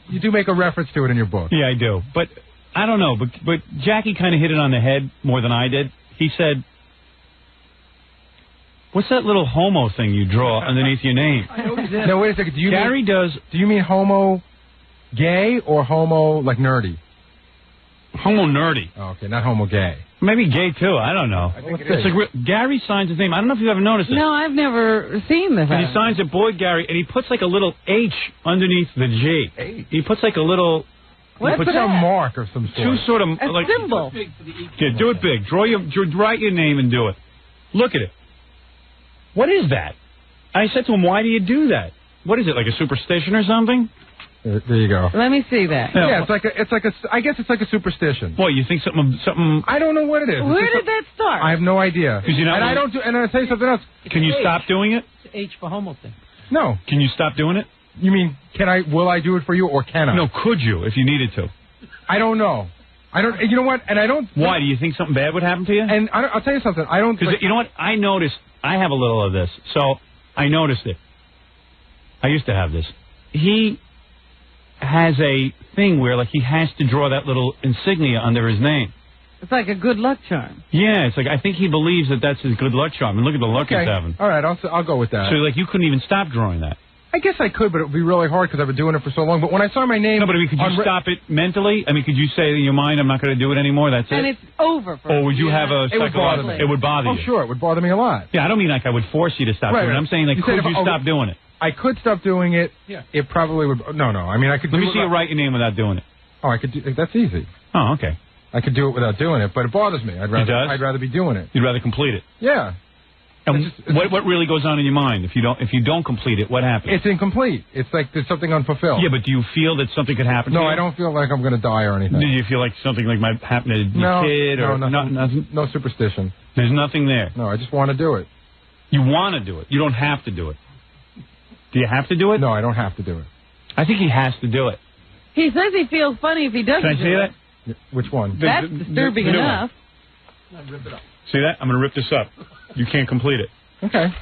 you do make a reference to it in your book. Yeah, I do, but. I don't know, but Jackie kind of hit it on the head more than I did. He said, "What's that little homo thing you draw underneath your name?" No, wait a second. Do you mean homo gay or homo like nerdy? Homo nerdy. Oh, okay, not homo gay. Maybe gay too. I don't know. It's like Gary signs his name. I don't know if you've ever noticed it. No, I've never seen this. And he signs it, Boy Gary, and he puts like a little H underneath the G. He puts like a little. What's a mark of some sort? Two sort of a like symbol. Yeah, do it big. Write your name and do it. Look at it. What is that? I said to him, "Why do you do that? What is it, like a superstition or something?" There you go. Let me see that. Yeah, I guess it's like a superstition. What, you think something? I don't know what it is. Where did that start? I have no idea. And I'll tell you something else. Can you stop doing it? It's H for homo thing. No. Can you stop doing it? You mean, will I do it for you, or can I? No, could you, if you needed to? I don't know. You know what, and I don't... Why, do you think something bad would happen to you? And I'll tell you something, I don't... Because you know what, I noticed, I have a little of this, so I noticed it. I used to have this. He has a thing where, like, he has to draw that little insignia under his name. It's like a good luck charm. Yeah, it's like, I think he believes that that's his good luck charm. And look at the luck he's having. All right, I'll go with that. So, like, you couldn't even stop drawing that. I guess I could, but it would be really hard because I've been doing it for so long. But when I saw my name... No, but could you stop it mentally? I mean, could you say in your mind, I'm not going to do it anymore, that's it? And it's over for Or would you have a... It would bother me. It would bother you. Oh, sure, it would bother me a lot. Yeah, I don't mean like I would force you to stop doing it. I'm saying, like, could you stop doing it? I could stop doing it. Yeah. It probably would... No. I mean, I could do Let me see you write your name without doing it. Oh, I could do... That's easy. Oh, okay. I could do it without doing it, but it bothers me. I'd rather be doing it. You'd rather complete it? Yeah. And what really goes on in your mind if you don't complete it? What happens? It's incomplete. It's like there's something unfulfilled. Yeah, but do you feel that something could happen? to you? No, I don't feel like I'm going to die or anything. Do you feel like something like might happen to your kid or nothing? No superstition. There's nothing there. No, I just want to do it. You want to do it. You don't have to do it. Do you have to do it? No, I don't have to do it. I think he has to do it. He says he feels funny if he doesn't. Can I see that? Which one? That's disturbing enough. See that? I'm going to rip this up. You can't complete it. Okay.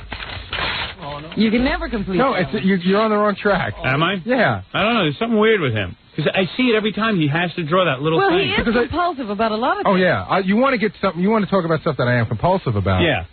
You can never complete it. No, you're on the wrong track. Am I? Yeah. I don't know. There's something weird with him. Because I see it every time he has to draw that little thing. Well, he is compulsive about a lot of things. Oh, yeah. You want to get something. You want to talk about stuff that I am compulsive about. Yeah.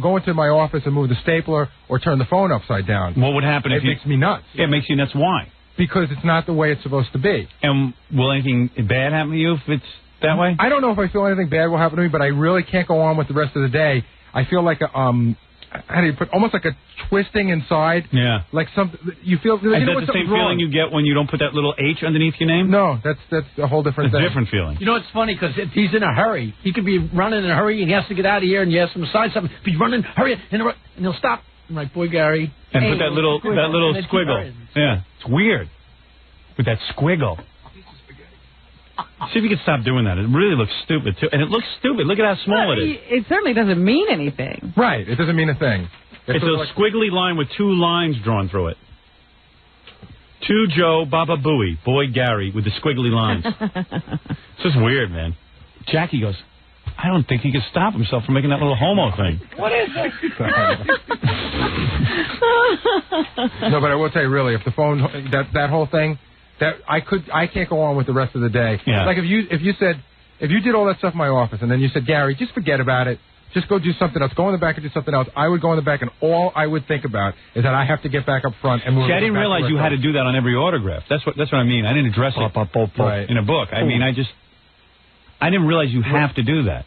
Go into my office and move the stapler or turn the phone upside down. What would happen if it makes me nuts. It makes you nuts. Why? Because it's not the way it's supposed to be. And will anything bad happen to you if it's that way? I don't know if I feel anything bad will happen to me, but I really can't go on with the rest of the day. I feel like how do you put, almost like a twisting inside. Yeah. Like something you feel. Is that the same feeling you get when you don't put that little H underneath your name? No, that's a whole different thing. It's a different feeling. You know, it's funny because if he's in a hurry, he could be running in a hurry and he has to get out of here and you ask him to sign something. If he's running, hurry, and he'll stop. Right, Boy Gary. And put that little squiggle. Yeah, it's weird with that squiggle. See if you can stop doing that. It really looks stupid too, and it looks stupid. Look at how small it is. It certainly doesn't mean anything. Right. It doesn't mean a thing. It's a squiggly line with 2 lines drawn through it. To Joe Baba Booey, Boy Gary, with the squiggly lines. It's just weird, man. Jackie goes, I don't think he can stop himself from making that little homo thing. What is it? No, but I will tell you, really, if the phone, that whole thing, that I can't go on with the rest of the day. Yeah. Like if you did all that stuff in my office and then you said, Gary, just forget about it. Just go do something else. Go in the back and do something else. I would go in the back, and all I would think about is that I have to get back up front and move. See, I didn't realize you had to do that on every autograph. That's what I mean. I didn't address it in a book. I mean, I didn't realize you have to do that.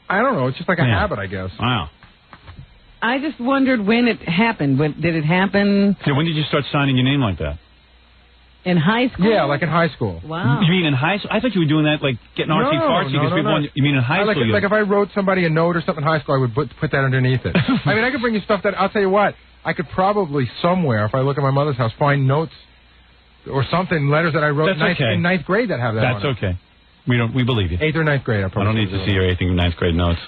I don't know. It's just like a habit, I guess. Wow. I just wondered when it happened. Did it happen? So when did you start signing your name like that? In high school? Yeah, like in high school. Wow. You mean in high school? I thought you were doing that, like getting artsy-fartsy. No. You mean in high school? Like if I wrote somebody a note or something in high school, I would put that underneath it. I mean, I could bring you stuff that, I'll tell you what, I could probably somewhere, if I look at my mother's house, find notes or something, letters that I wrote in ninth grade that have that on it. That's okay. We believe you. 8th or 9th grade, I don't need to see your 8th and 9th grade notes.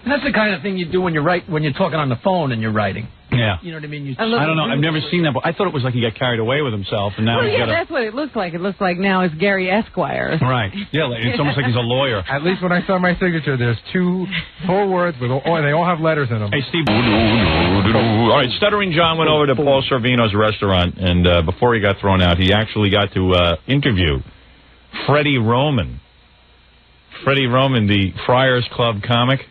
That's the kind of thing you do when you're talking on the phone and you're writing. Yeah. You know what I mean? I don't know. I've never seen that. But I thought it was like he got carried away with himself, and now Well, he's yeah, got that's what it looks like. It looks like now it's Gary Esquire. Right. Yeah, it's almost like he's a lawyer. At least when I saw my signature, there's 2 full words with, and they all have letters in them. Hey, Steve. All right, Stuttering John went over to Paul Sorvino's restaurant, and before he got thrown out, he actually got to interview Freddie Roman. Freddie Roman, the Friars Club comic.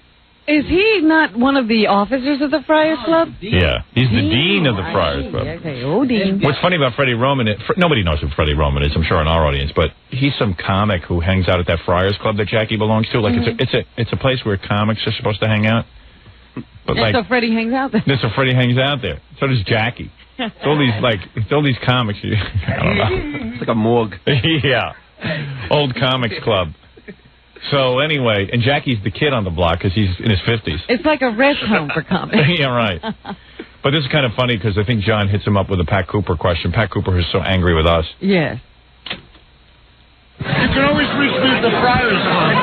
Is he not one of the officers of the Friars Club? Yeah, he's the dean of the Friars Club. Okay, Dean. What's funny about Freddie Roman, nobody knows who Freddie Roman is, I'm sure, in our audience, but he's some comic who hangs out at that Friars Club that Jackie belongs to. Like, it's a place where comics are supposed to hang out. But and so Freddie hangs out there. So Freddie hangs out there. So does Jackie. It's all these comics. I don't know. It's like a morgue. Yeah. Old Comics Club. So anyway, and Jackie's the kid on the block because he's in his 50s. It's like a rest home for comics. Yeah, right. But this is kind of funny because I think John hits him up with a Pat Cooper question. Pat Cooper is so angry with us. Yes. You can always reach me at the Friars Club.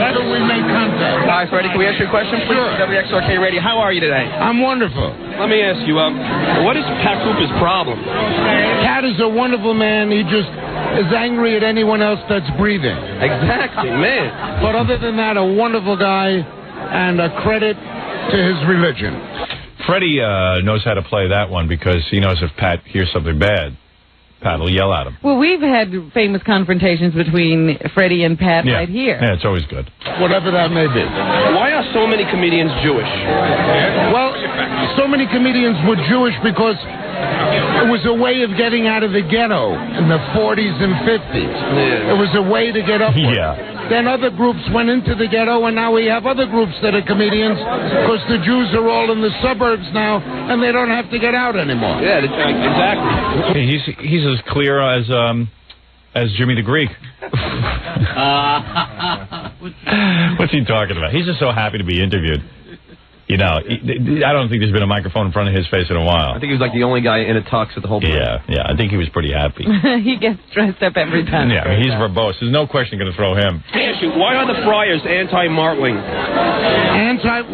That's where we make contact. Hi, Freddie. Can we ask you a question, please? Sure. WXRK Radio. How are you today? I'm wonderful. Let me ask you, what is Pat Cooper's problem? Pat is a wonderful man. He just is angry at anyone else that's breathing. Exactly, man. But other than that, a wonderful guy and a credit to his religion. Freddie knows how to play that one because he knows if Pat hears something bad, Pat will yell at him. Well, we've had famous confrontations between Freddie and Pat right here. Yeah, it's always good. Whatever that may be. Why are so many comedians Jewish? Well, so many comedians were Jewish because it was a way of getting out of the ghetto in the 40s and 50s. Yeah. It was a way to get up. Yeah. Then other groups went into the ghetto, and now we have other groups that are comedians because the Jews are all in the suburbs now, and they don't have to get out anymore. Yeah, exactly. He's as clear as Jimmy the Greek. What's he talking about? He's just so happy to be interviewed. You know, I don't think there's been a microphone in front of his face in a while. I think he was like the only guy in a tux at the whole place. Yeah, I think he was pretty happy. He gets dressed up every time. Yeah, he's verbose. There's no question going to throw him. Let me ask you, why are the Friars anti-Martling?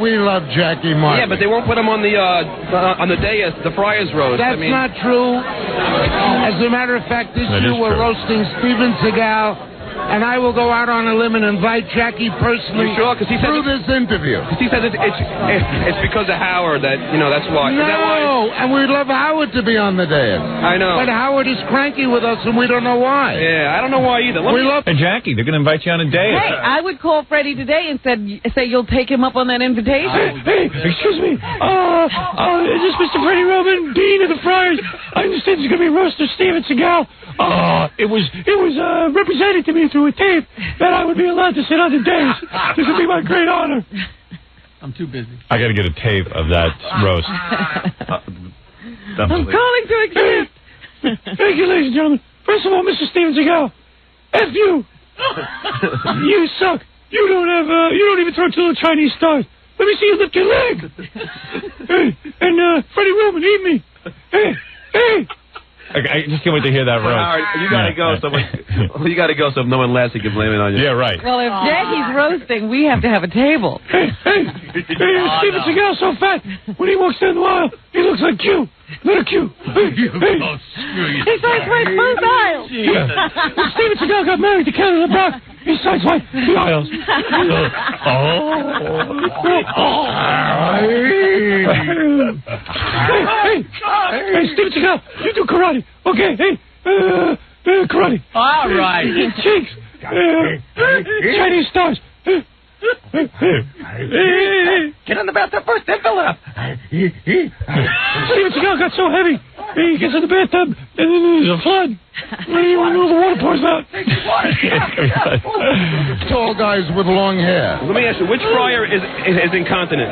We love Jackie Martling. Yeah, but they won't put him on the dais, the Friars roast. That's not true. As a matter of fact, this year we're roasting Steven Seagal. And I will go out on a limb and invite Jackie personally through this interview. Because he says it's because of Howard that, that's why. No, is that why? And we'd love Howard to be on the dais. I know. But Howard is cranky with us, and we don't know why. Yeah, I don't know why either. Hey, Jackie, they're going to invite you on a dais. Hey, I would call Freddie today and say you'll take him up on that invitation. Hey, excuse me. Is this Mr. Freddie Roman, Dean of the Friars? I understand there's going to be a roast of Steven Seagal. It was represented to me through a tape that I would be allowed to sit on the dais. This would be my great honor. I'm too busy. I got to get a tape of that roast. I'm calling to accept. Thank you, ladies and gentlemen. First of all, Mr. Steven Seagal, F you. You suck. You don't even throw two little Chinese stars. let me see you lift your leg. Hey, and Freddie Roman, eat me. Hey, hey. I just can't wait to hear that roast. Howard, you gotta go. So you gotta go. So if no one laughs, you can blame it on you. Yeah, right. Well, if Jackie's roasting, we have to have a table. Hey, Steven Seagal so fat. When he walks down the aisle, he looks like Q. Little Q. Hey. He sideswipes both aisles. When Steven Seagal got married to Canada Brock, he sideswiped the aisles. Hey, Steven Seagal, you do karate. Okay, hey, karate. All right. Cheeks. Chinese stars. Get in the bathtub first, then fill it up. Steven Seagal got so heavy, he gets in the bathtub, and then there's a flood. The water pours out. Tall guys with long hair. Let me ask you, which friar is incontinent?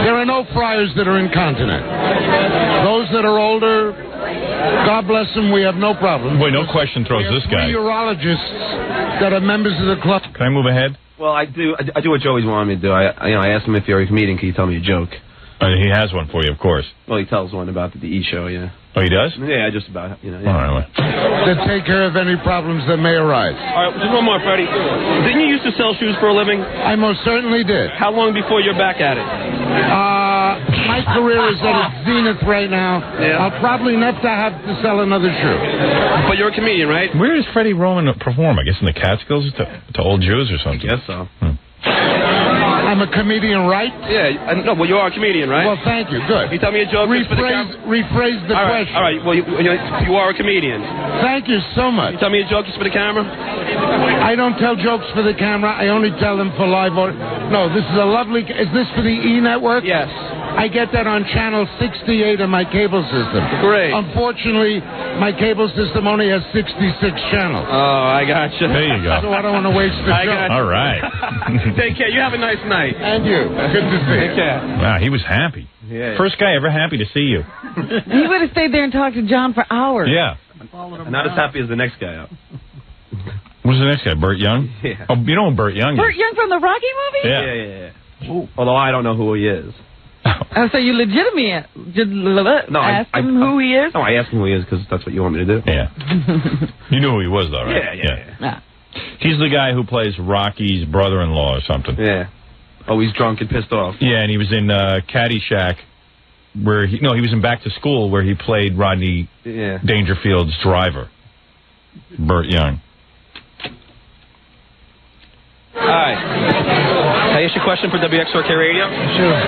There are no friars that are incontinent. Those that are older, God bless them, we have no problem. Boy, no question throws this guy. Three urologists that are members of the club. Can I move ahead? Well, I do what Joey's wanted me to do. I asked him if you're a comedian, can you tell me a joke? He has one for you, of course. Well, he tells one about the E! Show, yeah. Oh, he does? Yeah, just about, Yeah. All right, well. That take care of any problems that may arise. All right, just one more, Freddie. Didn't you used to sell shoes for a living? I most certainly did. How long before you're back at it? My career is at its zenith right now. Yeah. I'll probably never have to sell another shoe. But you're a comedian, right? Where does Freddie Roman perform? I guess in the Catskills to old Jews or something? I guess so. I'm a comedian, right? Yeah, no, well, you are a comedian, right? Well, thank you. Good. Can you tell me a joke just for the camera? Rephrase the question. All right, well, you are a comedian. Thank you so much. Can you tell me a joke just for the camera? I don't tell jokes for the camera. I only tell them for live audience. No, this is a lovely... Is this for the E! Network? Yes. I get that on channel 68 of my cable system. Great. Unfortunately, my cable system only has 66 channels. Oh, I got you. There you go. So I don't want to waste the show. Got you. All right. Take care. You have a nice night. And you. Good to see you. Take care. Wow, he was happy. Yeah. First guy ever happy to see you. He would have stayed there and talked to John for hours. Yeah. Not as happy as the next guy. Who's the next guy? Burt Young? Yeah. Oh, you know Burt Young. Burt Young from the Rocky movie? Yeah. Although I don't know who he is. Oh, so you legitimately asked him who he is? No, I asked him who he is because that's what you want me to do. Yeah. You knew who he was, though, right? Yeah. He's the guy who plays Rocky's brother-in-law or something. Yeah. Oh, he's drunk and pissed off. Yeah, and he was in Caddyshack, where he was in Back to School, where he played Rodney Dangerfield's driver, Burt Young. Hi. Can I ask you a question for WXRK Radio? Sure.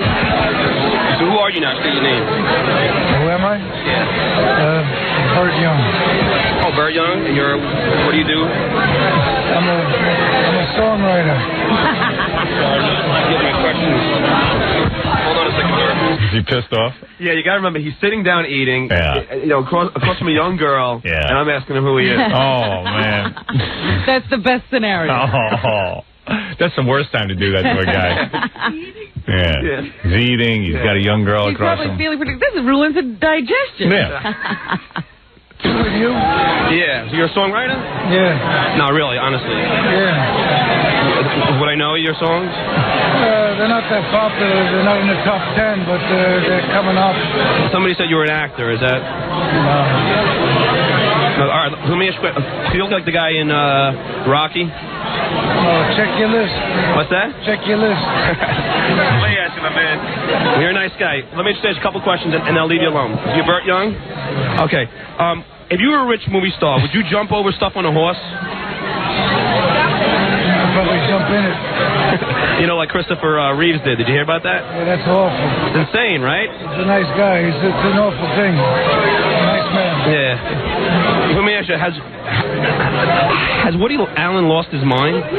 So who are you now? State your name. Who am I? Yeah. Burt Young. Oh, Burt Young. And what do you do? I'm a songwriter. Get my questions. Hold on a second, Burt. Is he pissed off? Yeah, you got to remember, he's sitting down eating, Yeah. Across from a young girl, Yeah. and I'm asking him who he is. Oh, man. That's the best scenario. Oh, that's the worst time to do that to a guy. Yeah. He's eating. He's got a young girl He's across probably him. feeling pretty... This ruins his digestion. Yeah. With you? Yeah. So you're a songwriter? Yeah. No, really, honestly. Yeah. Would I know your songs? They're not that popular. They're not in the top 10, but they're coming up. Somebody said you were an actor. Is that? No. All right. Let me ask you. Do you look like the guy in Rocky? Check your list. What's that? Check your list. Let me ask you, my man. Well, you're a nice guy. Let me just ask a couple questions, and I'll leave you alone. You're Burt Young? Okay. If you were a rich movie star, would you jump over stuff on a horse? I'd probably jump in it. You know, like Christopher Reeves did. Did you hear about that? Yeah, that's awful. It's insane, right? He's a nice guy. It's an awful thing. Nice man. Yeah. Let me ask you, has Woody Allen lost his mind? This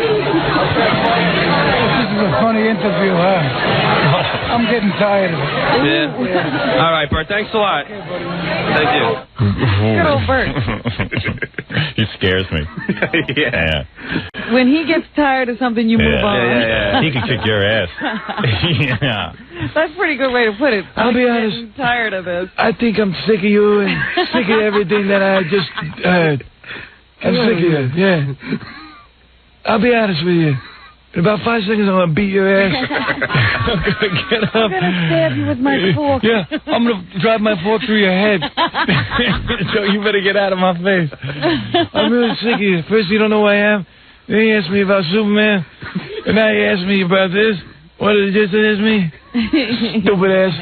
is a funny interview, huh? I'm getting tired of it. Yeah. All right, Burt. Thanks a lot. Thank you. Good old Burt. He scares me. Yeah. When he gets tired of something, you move on. Yeah. He can kick your ass. Yeah. That's a pretty good way to put it. I'll be honest. I'm tired of this. I think I'm sick of you and sick of everything that I just heard. I'm sick of you, yeah. I'll be honest with you. In about 5 seconds, I'm going to beat your ass. I'm going to get up. I'm going to stab you with my fork. Yeah, I'm going to drive my fork through your head. So you better get out of my face. I'm really sick of you. First, you don't know who I am. Then you ask me about Superman. And now you ask me about this. What did it just ask me? Stupid ass.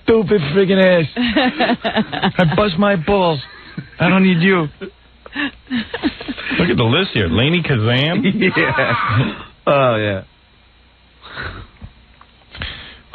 Stupid friggin' ass. I bust my balls. I don't need you. Look at the list here. Lainey Kazan? Yeah. Oh, yeah.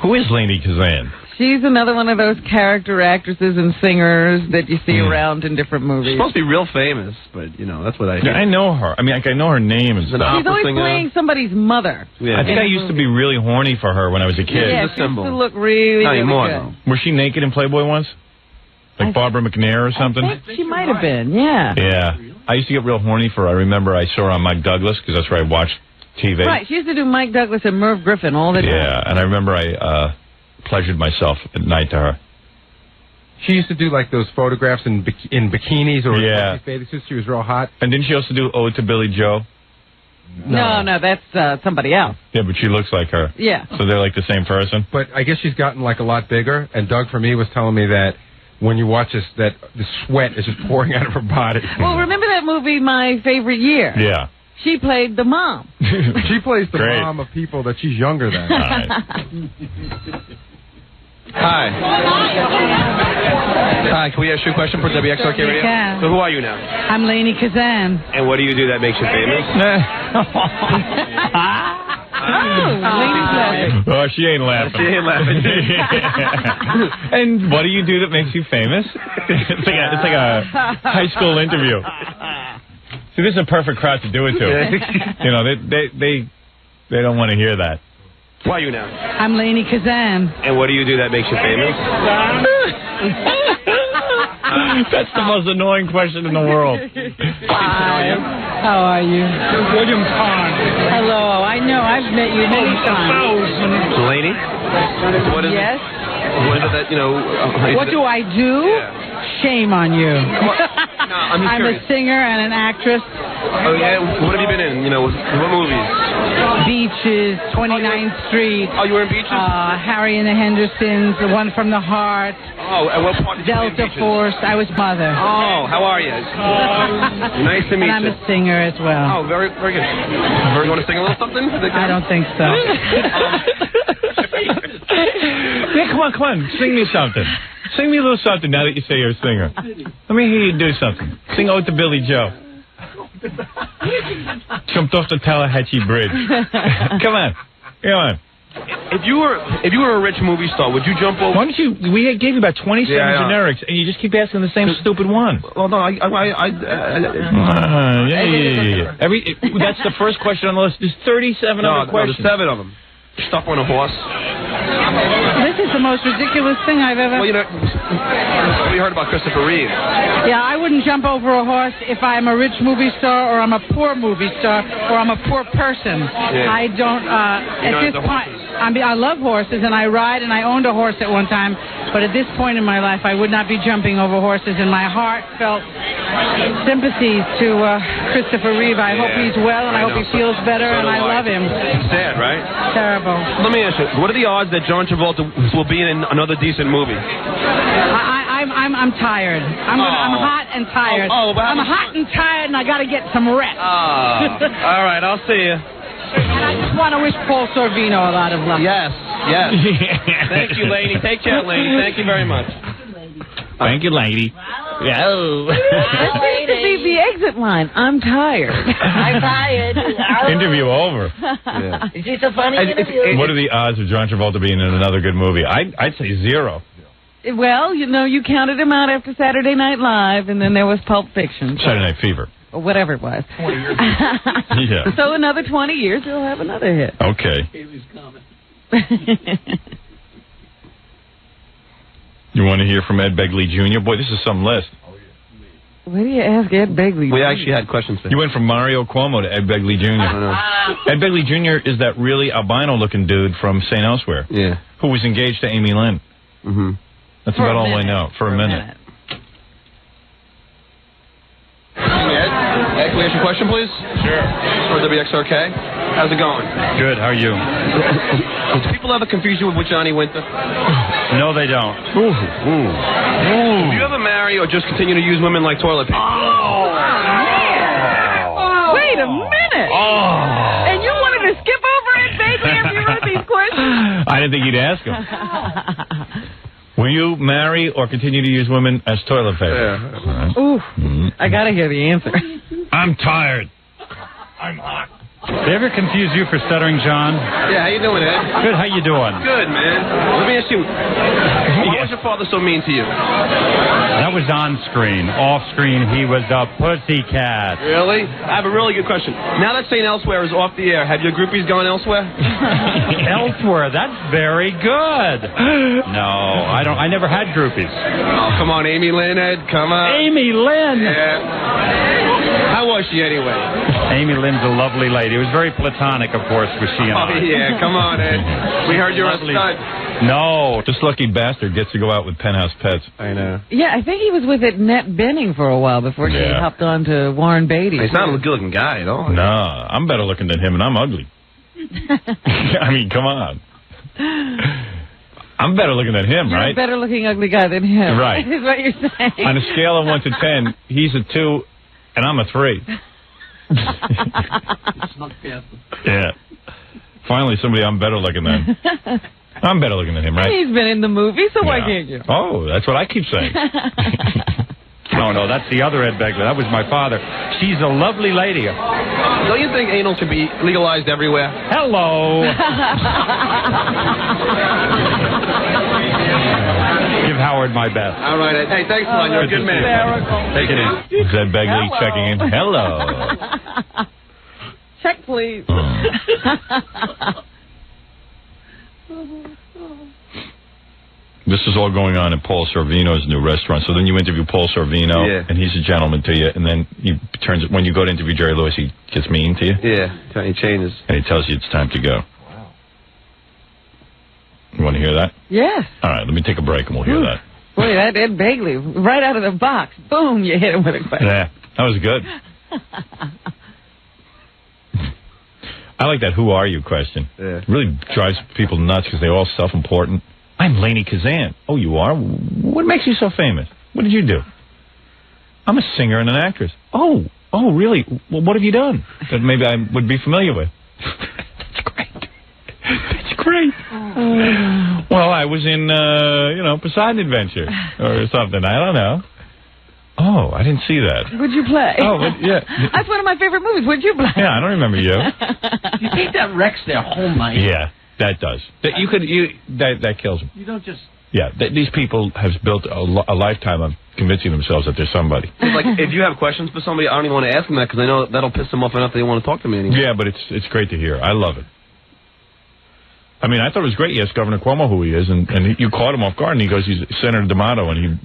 Who is Lainey Kazan? She's another one of those character actresses and singers that you see around in different movies. She's supposed to be real famous, but, you know, that's what I hear. Yeah, I know her. I mean, like, I know her name and stuff. She's always playing somebody's mother. Yeah. I think I used to be really horny for her when I was a kid. Yeah, she used to look really, really good. Was she naked in Playboy once? Like Barbara McNair or something? I think she might have been, yeah. Yeah. I used to get real horny for her. I remember I saw her on Mike Douglas, because that's where I watched TV. Right, she used to do Mike Douglas and Merv Griffin all the time. Yeah, and I remember I pleasured myself at night to her. She used to do like those photographs in bikinis or bathing suits. She was real hot. And didn't she also do Ode to Billy Joe? No, that's somebody else. Yeah, but she looks like her. Yeah. So they're like the same person? But I guess she's gotten like a lot bigger. And Doug, for me, was telling me that when you watch this, that the sweat is just pouring out of her body. Well, remember that movie, My Favorite Year? Yeah. She played the mom. She plays the Great. mom of people that she's younger than. Hi. Hi, can we ask you a question for WXRK Radio? You can. So who are you now? I'm Lainey Kazan. And what do you do that makes you famous? Lainey's laughing. Oh, she ain't laughing. She ain't laughing. And what do you do that makes you famous? It's like a high school interview. See, this is a perfect crowd to do it to. You know, they don't want to hear that. Who are you now? I'm Lainey Kazan. And what do you do that makes you famous? That's the most annoying question in the world. Hi. How are you? William Kahn. Hello. I know. I've met you many times. Lainey? What is yes? it? What is it that, you know... what do I do? Yeah. Shame on you. No, I'm a singer and an actress. Oh, yeah? What have you been in? You know, what movies? Beaches, 29th Street. Oh, you were in Beaches? Harry and the Hendersons, The One from the Heart. Oh, at what part did you Delta Force. I was Mother. Oh, how are you? Nice to meet you. And I'm a singer as well. Oh, very, very good. You want to sing a little something? I don't think so. Yeah, come on. Sing me something. Sing me a little something now that you say you're a singer. Let me hear you do something. Sing Ode to Billy Joe. Jumped off the Tallahatchie Bridge. Come on. If you were a rich movie star, would you jump over? Why don't you? We gave you about 27 generics, and you just keep asking the same stupid one. Well, no, yeah. That's the first question on the list. There's 37 other questions. No, there's 7 of them. Stop on a horse. This is the most ridiculous thing I've ever... Well, you know, you heard about Christopher Reeve. Yeah, I wouldn't jump over a horse if I'm a rich movie star or I'm a poor movie star or I'm a poor person. Yeah. I don't... at this point, I love horses and I ride and I owned a horse at one time, but at this point in my life, I would not be jumping over horses, and my heart felt sympathies to Christopher Reeve. I hope he's well and I hope he feels better, and I love him. It's sad, right? Terrible. Let me ask you, what are the odds that John Travolta will be in another decent movie? I'm tired. I'm hot and tired. I'm hot and tired, and I got to get some rest. All right, I'll see you. And I just want to wish Paul Sorvino a lot of luck. Yes. Thank you, lady. Take care, lady. Thank you very much. Thank you, lady. That seems to be the exit line. I'm tired. I'm tired. Interview over. Yeah. Is this a funny interview? What are the odds of John Travolta being in another good movie? I'd say 0. Well, you know, you counted him out after Saturday Night Live, and then there was Pulp Fiction. Saturday Night Fever. Or whatever it was. 20 years. Yeah. So another 20 years, he'll have another hit. Okay. You want to hear from Ed Begley Jr.? Boy, this is some list. What do you ask Ed Begley? We actually had questions for him. You went from Mario Cuomo to Ed Begley Jr. Ed Begley Jr. is that really albino-looking dude from St. Elsewhere. Yeah. Who was engaged to Amy Lynn. Mm-hmm. That's about all I know. For a minute. Ed, can we ask you a question, please? Sure. For WXRK? How's it going? Good. How are you? Do people ever confuse you with Johnny Winter? No, they don't. Do you ever marry or just continue to use women like toilet paper? Wait a minute. And you wanted to skip over it vaguely after you wrote these questions? I didn't think you'd ask him. Will you marry or continue to use women as toilet paper? Yeah. Ooh, I gotta hear the answer. I'm tired. I'm hot. They ever confuse you for stuttering, John? Yeah, how you doing, Ed? Good. How you doing? Good, man. Let me ask you, why was your father so mean to you? That was on screen. Off screen, he was a pussycat. Really? I have a really good question. Now that St. Elsewhere is off the air, have your groupies gone elsewhere? Elsewhere? That's very good. No, I don't. I never had groupies. Oh, come on, Amy Lynn, Ed. Come on. Amy Lynn. Yeah. How was she anyway? Amy Lynn's a lovely lady. It was very platonic, of course, with she and I. Oh, yeah. Come on, Ed. We heard you're a stud. No. This lucky bastard gets to go out with Penthouse Pets. I know. Yeah, I think he was with Annette Bening for a while before she hopped on to Warren Beatty. He's not a good-looking guy at all. No, I'm better looking than him, and I'm ugly. I mean, come on. I'm better looking than him, You're right? a better looking ugly guy than him. Right. Is what you're saying. On a scale of 1 to 10, he's a 2, and I'm a 3. Yeah. Finally, somebody I'm better looking than. I'm better looking than him, right? He's been in the movie, so why can't you? Oh, that's what I keep saying. No, that's the other Ed Begley. That was my father. She's a lovely lady. Don't you think anal should be legalized everywhere? Hello. Give Howard my best. All right, Ed. Hey, thanks a lot. You're a good man. Take it in. Is Ed Begley checking in? Hello. Check, please. This is all going on at Paul Sorvino's new restaurant. So then you interview Paul Sorvino, and he's a gentleman to you. And then he turns. When you go to interview Jerry Lewis, he gets mean to you. Yeah, he changes. And he tells you it's time to go. Wow. You want to hear that? Yes. All right, let me take a break and we'll hear that. Boy, that Ed Begley, right out of the box. Boom, you hit him with a question. Yeah, that was good. I like that "Who are you?" question. Yeah. It really drives people nuts because they're all self-important. I'm Lainey Kazan. Oh, you are? What makes you so famous? What did you do? I'm a singer and an actress. Oh, really? Well, what have you done that maybe I would be familiar with? That's great. That's great. Well, I was in, Poseidon Adventure or something. I don't know. Oh, I didn't see that. Would you play? Oh, yeah. That's one of my favorite movies. Would you play? Yeah, I don't remember you. You think that wrecks their whole night? Yeah, that does. That kills them. You don't just... Yeah, these people have built a lifetime of convincing themselves that they're somebody. It's like, if you have questions for somebody, I don't even want to ask them that because I know that'll piss them off enough they don't want to talk to me anymore. Yeah, but it's great to hear. I love it. I mean, I thought it was great. You asked Governor Cuomo who he is, and you caught him off guard, and he goes, he's Senator D'Amato, and he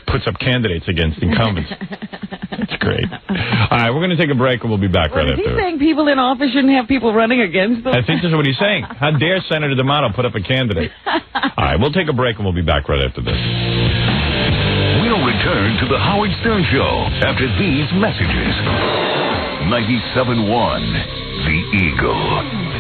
puts up candidates against incumbents. That's great. All right, we're going to take a break, and we'll be back right after. Is he this. saying people in office shouldn't have people running against them? I think that's what he's saying. How dare Senator D'Amato put up a candidate? All right, we'll take a break, and we'll be back right after this. We'll return to the Howard Stern Show after these messages. 97.1. The Eagle.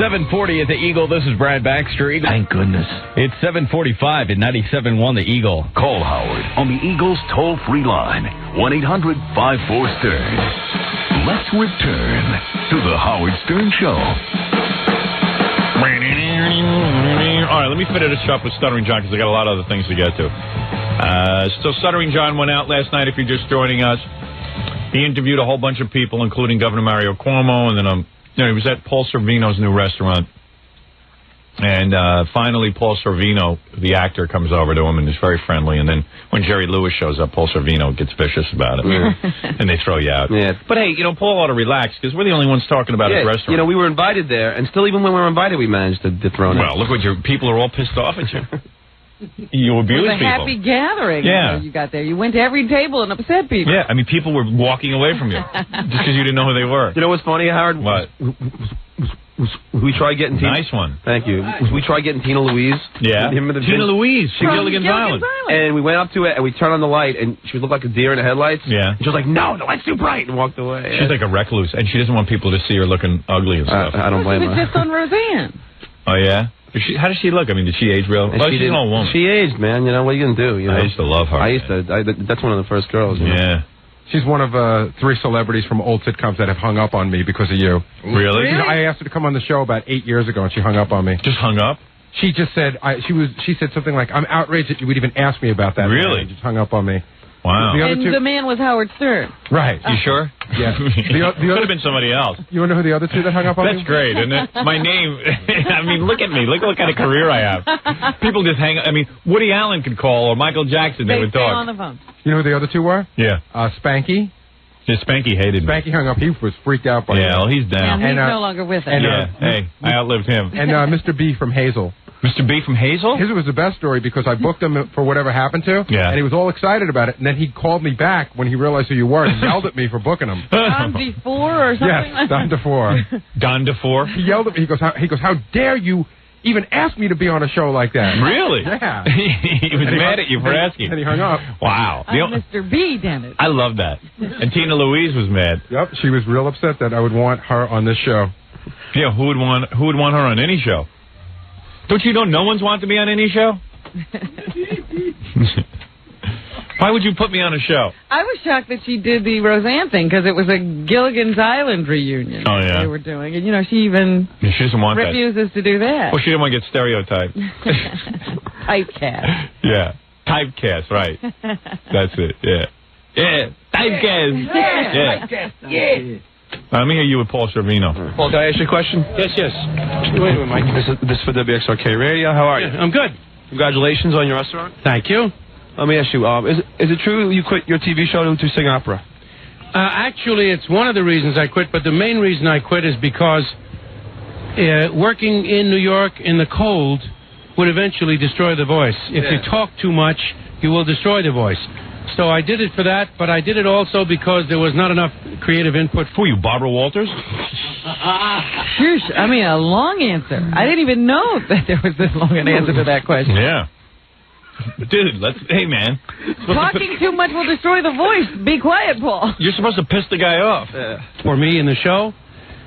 740 at the Eagle. This is Brad Baxter. Eagle. Thank goodness. It's 745 at 97.1 The Eagle. Call Howard on the Eagle's toll-free line, 1-800-54-STERN. Let's return to the Howard Stern Show. All right, let me finish this up with Stuttering John because I got a lot of other things to get to. So Stuttering John went out last night, if you're just joining us. He interviewed a whole bunch of people, including Governor Mario Cuomo, and then he was at Paul Sorvino's new restaurant. And finally, Paul Sorvino, the actor, comes over to him and is very friendly. And then when Jerry Lewis shows up, Paul Sorvino gets vicious about it. And they throw you out. Yeah. But hey, Paul ought to relax because we're the only ones talking about his restaurant. We were invited there, and still even when we were invited, we managed to dethrone him. Well, look what people are all pissed off at you. You abuse people. It was a happy gathering. Yeah. You got there. You went to every table and upset people. Yeah, I mean, people were walking away from you just because you didn't know who they were. You know what's funny, Howard? What? We tried getting Tina. Nice one. Thank you. We tried getting Tina Louise. Yeah. Tina Louise from Gilligan's Island. And we went up to it and we turned on the light and she would look like a deer in the headlights. Yeah. And she was like, "No, the light's too bright," and walked away. She's like a recluse, and she doesn't want people to see her looking ugly and stuff. I don't blame She was her. just on Roseanne. Oh yeah. How does she look? I mean, did she age real? And Well, she she's an old woman. She aged, man. You know what are you gonna do? You know? I used to love her. I used to. That's one of the first girls. You know? Yeah. She's one of 3 celebrities from old sitcoms that have hung up on me because of you. Really? You know, I asked her to come on the show about 8 years ago, and she hung up on me. Just hung up? She just said she said something like, "I'm outraged that you would even ask me about that." Really? And just hung up on me. Wow. And the man was Howard Stern. Right. You sure? Yeah. Could have been somebody else. You want to know who the other 2 that hung up on me? That's great, isn't it? My name, I mean, look at me. Look what kind of career I have. People just hang, I mean, Woody Allen could call, or Michael Jackson, they would stay talk. on the phone. You know who the other 2 were? Yeah. Spanky. Yeah, Spanky hated me. Spanky hung up. He was freaked out by me. Yeah, well, he's down. And he's no longer with us. Hey, I outlived him. And Mr. B from Hazel. Mr. B from Hazel? His was the best story because I booked him for whatever happened to. Yeah. And he was all excited about it. And then he called me back when he realized who you were and yelled at me for booking him. Don D4 or something Yes, like Don that? DeFore. Don DeFore? He yelled at me. He goes, how dare you even ask me to be on a show like that? Really? Yeah. He was mad at you for asking. And he hung up. Wow. Mr. B, damn it. I love that. And Tina Louise was mad. Yep, she was real upset that I would want her on this show. Yeah, who would want her on any show? Don't you know no one's wanted to be on any show? Why would you put me on a show? I was shocked that she did the Roseanne thing because it was a Gilligan's Island reunion they were doing. And, you know, she even she doesn't want refuses to do that. Well, she didn't want to get stereotyped. Typecast. Yeah. Typecast, right. That's it, yeah. Yeah, typecast. Yeah. Yeah. Let me hear you with Paul Servino. Paul, can I ask you a question? Yes. Wait a minute, Mike. This is for WXRK Radio. How are you? I'm good. Congratulations on your restaurant. Thank you. Let me ask you, is it true you quit your TV show to sing opera? Actually, it's one of the reasons I quit, but the main reason I quit is because working in New York in the cold would eventually destroy the voice. If you talk too much, you will destroy the voice. So I did it for that, but I did it also because there was not enough creative input. Who are you, Barbara Walters? I mean, a long answer. I didn't even know that there was this long an answer to that question. Yeah. Dude, hey, man. Talking too much will destroy the voice. Be quiet, Paul. You're supposed to piss the guy off. For me in the show,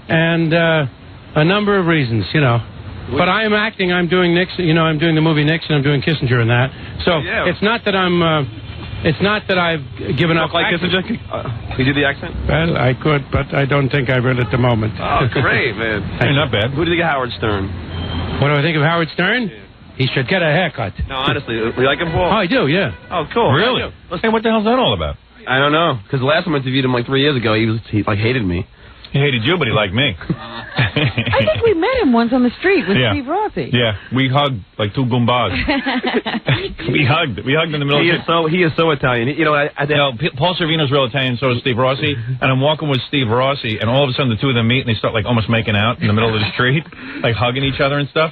and a number of reasons, you know. But I am acting. I'm doing Nixon. You know, I'm doing the movie Nixon. I'm doing Kissinger and that. So it's not that it's not that I've given up. Like Kissinger? You do the accent? Well, I could, but I don't think I will at the moment. Oh, great, man. Hey, not bad. Who do you think of Howard Stern? What do I think of Howard Stern? He should get a haircut. No, honestly, you like him, Paul? Oh, I do, yeah. Oh, cool. Really? Hey, what the hell's that all about? I don't know, because the last time I interviewed him like 3 years ago, he hated me. He hated you, but he liked me. I think we met him once on the street with Steve Rossi. Yeah, we hugged like two Goombas. We hugged in the middle. He is so Italian. You know, Paul Servino's real Italian, so is Steve Rossi. And I'm walking with Steve Rossi, and all of a sudden the two of them meet, and they start like almost making out in the middle of the street, like hugging each other and stuff.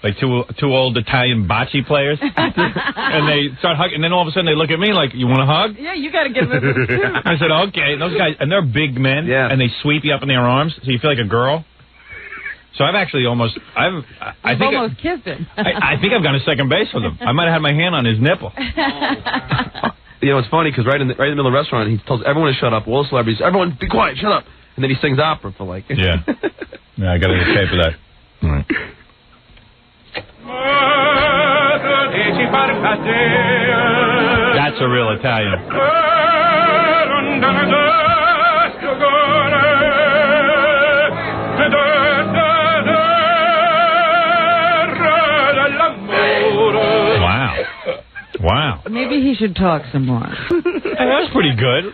Like two old Italian bocce players. And they start hugging, and then all of a sudden they look at me like, you want to hug? Yeah, you got to give them too. I said, okay. And those guys, and they're big men, and they sweep you up in their arms, so you feel like a girl. So I've actually almost, I think almost kissed him. I think I've gone to second base with him. I might have had my hand on his nipple. You know, it's funny, because right in the middle of the restaurant, he tells everyone to shut up, all the celebrities, everyone, be quiet, shut up. And then he sings opera for like... Yeah, I got to get paid for that. All right. That's a real Italian. Wow. Maybe he should talk some more. Hey, that was pretty good.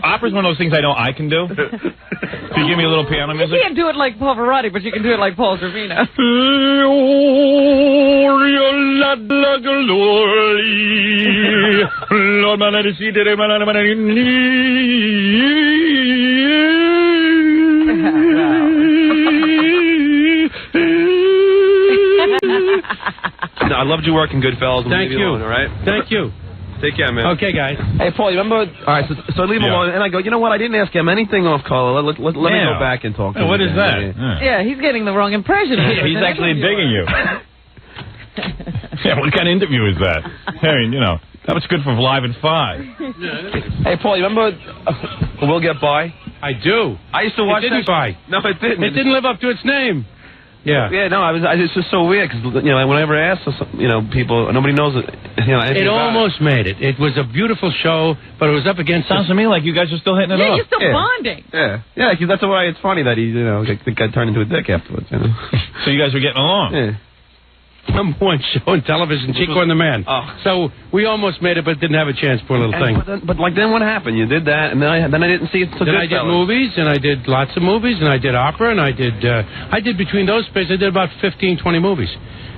Opera's one of those things I know I can do. Can you give me a little piano music? You can't do it like Paul Verratti, but you can do it like Paul Servino. I loved your work in Goodfellas. Thank you. Alone, all right? Thank you. Take care, man. Okay, guys. Hey, Paul, you remember? All right, so I leave him alone, and I go, you know what? I didn't ask him anything off color. Let me go back and talk to him. What is that? Yeah, he's getting the wrong impression. He's actually digging you. Yeah, what kind of interview is that? I mean, that was good for Live at 5. Hey, Paul, you remember We'll Get By? I do. I used to watch it. Didn't buy. No, it didn't. It didn't live up to its name. Yeah. Yeah, no, it's just so weird because, whenever I ask, people, nobody knows it. It almost made it. It was a beautiful show, but it was up against... Sounds to me like you guys are still hitting it off. Yeah, you're still bonding. Yeah. Yeah, because that's why it's funny that he, the guy turned into a dick afterwards, So you guys were getting along? Yeah. Number one show in television, Chico and the Man. Oh. So we almost made it, but didn't have a chance. Poor little thing. But then what happened? You did that, and then I didn't see it. Then I did movies, and I did lots of movies, and I did opera, and I did between those spaces, I did about 15, 20 movies.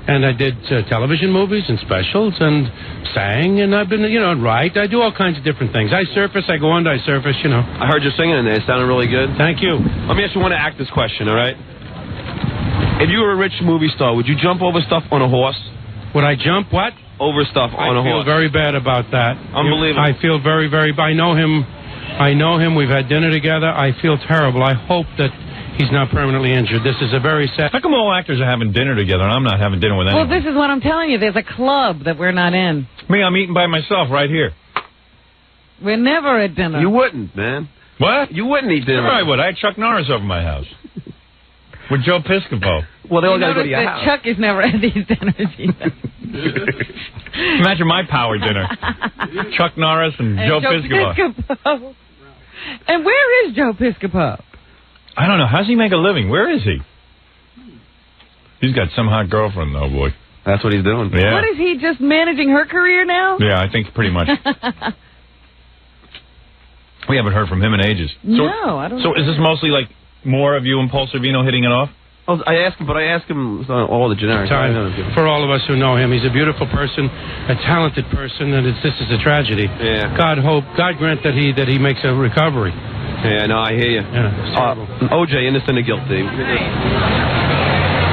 And I did television movies and specials, and sang, and I've been, write. I do all kinds of different things. I surface, I go on, I surface, I heard you singing in there. It sounded really good. Thank you. Let me ask you one actor's question, all right? If you were a rich movie star, would you jump over stuff on a horse? Would I jump what? Over stuff on a horse. I feel very bad about that. Unbelievable. I feel very, very... I know him. We've had dinner together. I feel terrible. I hope that he's not permanently injured. This is a very sad... How come all actors are having dinner together and I'm not having dinner with anyone? Well, this is what I'm telling you. There's a club that we're not in. Me, I'm eating by myself right here. We're never at dinner. You wouldn't, man. What? You wouldn't eat dinner. Sure I would. I had Chuck Norris over my house. With Joe Piscopo. Well, they all got to go to your house. Chuck is never at these dinners either. Imagine my power dinner. Chuck Norris and Joe Piscopo. And where is Joe Piscopo? I don't know. How's he make a living? Where is he? He's got some hot girlfriend, though, boy. That's what he's doing. Yeah. What is he, just managing her career now? Yeah, I think pretty much. We haven't heard from him in ages. No, I don't So is this mostly like more of you and Paul Sorvino hitting it off? Oh, I asked him all the generics. For all of us who know him, he's a beautiful person, a talented person, and this is a tragedy. Yeah. God grant that he makes a recovery. Yeah, no, I hear you. Yeah, OJ, innocent or guilty? You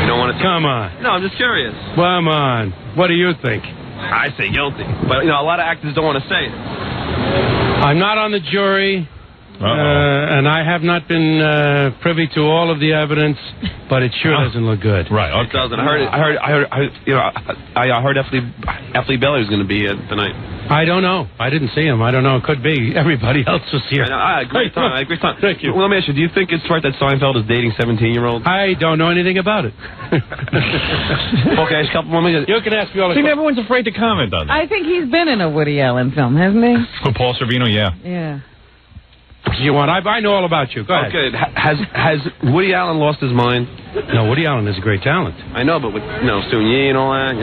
don't want to... Come on. No, I'm just curious. Come on. What do you think? I say guilty. But, a lot of actors don't want to say it. I'm not on the jury. And I have not been privy to all of the evidence, but it sure doesn't look good. Right, okay. It doesn't. I heard Effley Belly was going to be here tonight. I don't know. I didn't see him. I don't know. It could be. Everybody else was here. I had a great time. Thank you. Well, let me ask you, do you think it's right that Seinfeld is dating 17-year-olds? I don't know anything about it. Okay, a couple more minutes. You can ask me all the questions. Everyone's afraid to comment on that. I think he's been in a Woody Allen film, hasn't he? With Paul Sorvino, yeah. Yeah. You want? I know all about you. Go ahead. Okay. Has Woody Allen lost his mind? No, Woody Allen is a great talent. I know, but with Soon Yi and all that.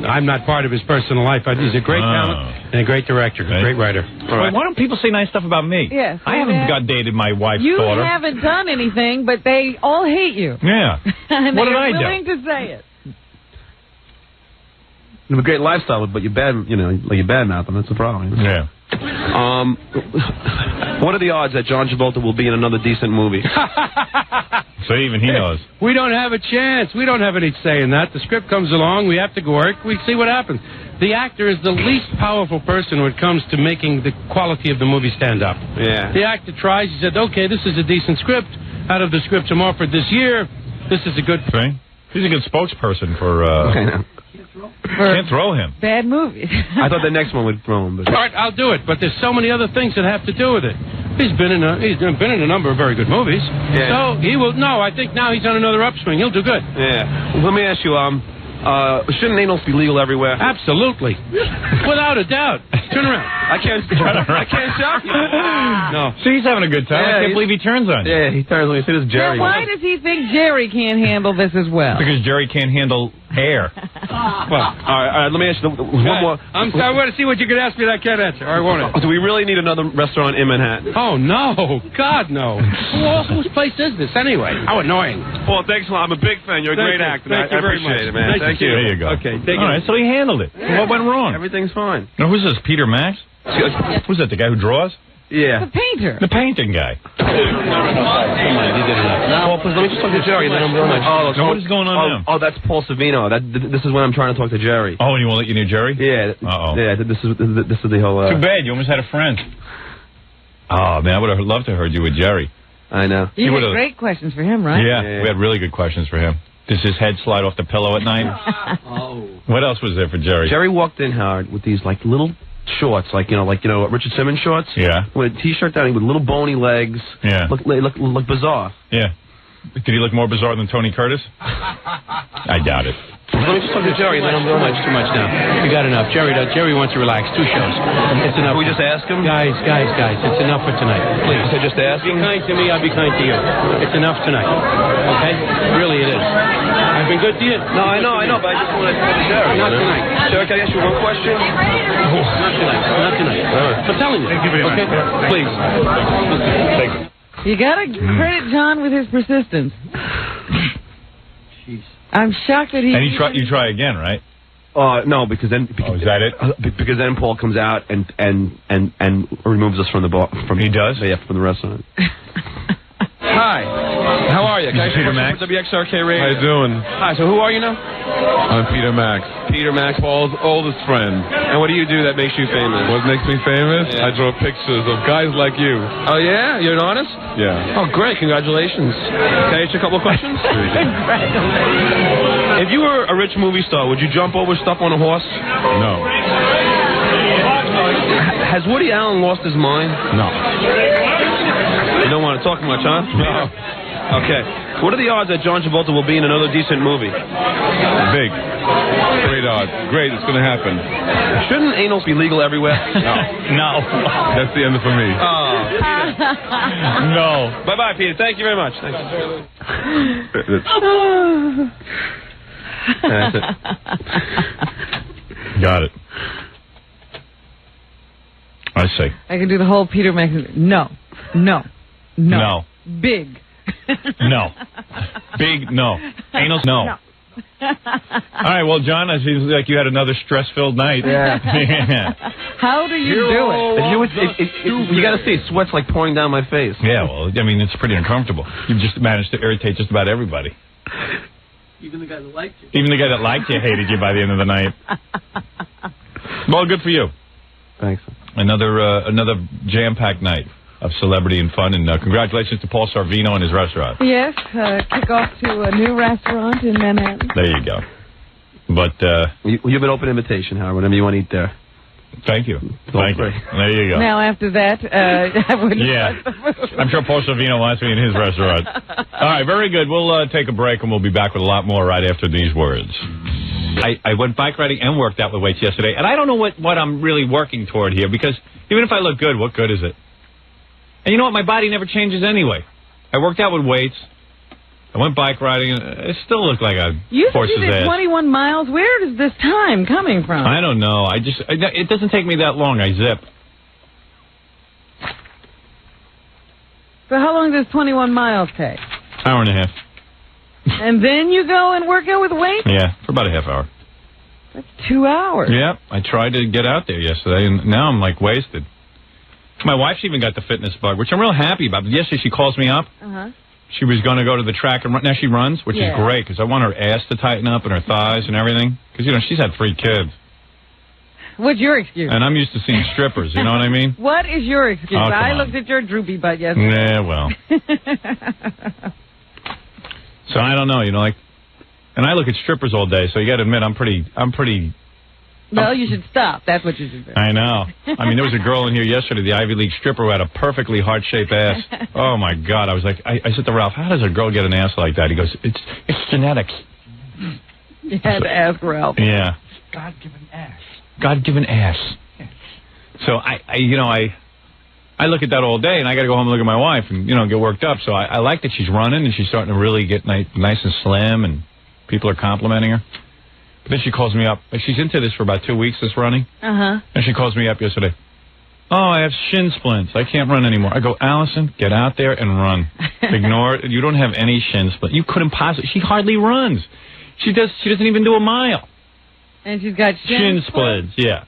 I'm not part of his personal life. He's a great talent and a great director, a great writer. Right. Why don't people say nice stuff about me? Yes. I haven't got dated my wife's daughter. You haven't done anything, but they all hate you. Yeah. And what did I do? They're willing to say it. You have a great lifestyle, but you're bad. You're bad mouthing. That's the problem. Yeah. What are the odds that John Travolta will be in another decent movie? So even he knows. We don't have a chance. We don't have any say in that. The script comes along. We have to work. We see what happens. The actor is the least powerful person when it comes to making the quality of the movie stand up. Yeah. The actor tries. He said, okay, this is a decent script. Out of the scripts I'm offered this year, this is a good thing. He's a good spokesperson for... Can't throw him. Bad movies. I thought the next one would throw him. But... All right, I'll do it. But there's so many other things that have to do with it. He's been in a number of very good movies. Yeah. So he will. No, I think now he's on another upswing. He'll do good. Yeah. Well, let me ask you. Shouldn't anals be legal everywhere? Absolutely. Without a doubt. Turn around. I can't shock you. No. See, he's having a good time. Yeah, I can't believe he turns on you. Yeah, he turns on me. See, this is Jerry. Now, why does he think Jerry can't handle this as well? Because Jerry can't handle air. Well, all right, let me ask you one more. I'm sorry, I want to see what you can ask me that I can't answer. All right, won't it? Do we really need another restaurant in Manhattan? Oh, no. God, no. Whose place is this, anyway? How annoying. Paul, thanks a lot. I'm a big fan. You're a great actor. Thank you very appreciate much. it, man. Thank you. There you go. Okay, all right, so he handled it. So what went wrong? Everything's fine. Now, who's this, Peter Max? Who's that, the guy who draws? Yeah. The painter. The painting guy. Come on, you did enough. Well, please, let me just talk to Jerry, then I'm going to... So what is going on now? Oh, that's Paul Savino. This is when I'm trying to talk to Jerry. Oh, and you won't let you near Jerry? Yeah. Uh-oh. Yeah, this is the whole... Too bad. You almost had a friend. Oh, man, I would have loved to have heard you with Jerry. I know. You had great questions for him, right? Yeah, we had really good questions for him. Does his head slide off the pillow at night? What else was there for Jerry? Jerry walked in, Howard, with these, like, little shorts, like Richard Simmons shorts. Yeah. With a T-shirt down with little bony legs. Yeah. Look bizarre. Yeah. Did he look more bizarre than Tony Curtis? I doubt it. Let me just talk to Jerry, then I'm going too much now. You got enough. Jerry wants to relax. 2 shows. It's enough. Can we just ask him? Guys, it's enough for tonight. Please. So just ask him? Be kind to me, I'll be kind to you. It's enough tonight. Okay? Really, it is. I've been good to you? No, I know, but I just want to talk to Jerry. Not tonight. Jerry, can I ask you one question? Not tonight. I'm telling you. Okay? Please. Thank you. You gotta credit John with his persistence. I'm shocked that he... And you try again, right? No, because then... is that it? Because then Paul comes out and removes us from the bar. He does? Yeah, from the restaurant. Hi. How are you? This is Peter Max. WXRK Radio. How you doing? Hi, so who are you now? I'm Peter Max. Peter Max. Paul's oldest friend. And what do you do that makes you famous? What makes me famous? Yeah. I draw pictures of guys like you. Oh, yeah? You're an artist? Yeah. Oh, great. Congratulations. Can I ask you a couple of questions? If you were a rich movie star, would you jump over stuff on a horse? No. Has Woody Allen lost his mind? No. You don't want to talk much, huh? No. Okay. What are the odds that John Travolta will be in another decent movie? Big. Great odds. Great, it's going to happen. Shouldn't anal be legal everywhere? No. That's the end for me. Oh, Peter. No. Bye-bye, Peter. Thank you very much. Thanks. That's it. Got it. I see. I can do the whole Peter Max. No. Big. No. Big, no. Anal, no. All right, well, John, it seems like you had another stress-filled night. Yeah. How do you do it? You got to see, sweat's like pouring down my face. Yeah, well, I mean, it's pretty uncomfortable. You've just managed to irritate just about everybody. Even the guy that liked you. Even the guy that liked you hated you by the end of the night. Well, good for you. Thanks. Another jam-packed night of celebrity and fun, and congratulations to Paul Sorvino and his restaurant. Yes, kick off to a new restaurant in Manhattan. There you go. But you have an open invitation, Howard, whenever you want to eat there. Thank you. Thank you. There you go. Now, after that, I wouldn't. Yeah. I'm sure Paul Sorvino wants me in his restaurant. All right, very good. We'll take a break, and we'll be back with a lot more right after these words. I went bike riding and worked out with weights yesterday, and I don't know what I'm really working toward here, because even if I look good, what good is it? And you know what? My body never changes anyway. I worked out with weights. I went bike riding, and it still looked like a horse's You did ass. 21 miles. Where is this time coming from? I don't know. It doesn't take me that long. I zip. So how long does 21 miles take? Hour and a half. And then you go and work out with weights? Yeah, for about a half hour. That's 2 hours. Yeah, I tried to get out there yesterday, and now I'm, like, wasted. My wife's even got the fitness bug, which I'm real happy about. But yesterday she calls me up. Uh-huh. She was going to go to the track and run. Now she runs, which is great, because I want her ass to tighten up and her thighs and everything. Because, you know, she's had 3 kids. What's your excuse? And I'm used to seeing strippers, you know what I mean? What is your excuse? Oh, I on. looked at your droopy butt yesterday. Yeah, well. So I don't know, you know, like, and I look at strippers all day, so you got to admit I'm pretty. Well, you should stop. That's what you should do. I know. I mean, there was a girl in here yesterday, the Ivy League stripper, who had a perfectly heart-shaped ass. Oh, my God. I was like, I said to Ralph, how does a girl get an ass like that? He goes, it's genetics. You had to ask Ralph. Yeah. God-given ass. God-given ass. Yes. So, I look at that all day, and I got to go home and look at my wife and, you know, get worked up. So I like that she's running, and she's starting to really get nice and slim, and people are complimenting her. But then she calls me up. She's into this for about 2 weeks, this running. Uh-huh. And she calls me up yesterday. Oh, I have shin splints. I can't run anymore. I go, Allison, get out there and run. Ignore it. You don't have any shin splints. You couldn't possibly. She hardly runs. She doesn't even do a mile. And she's got Shin splints, yeah.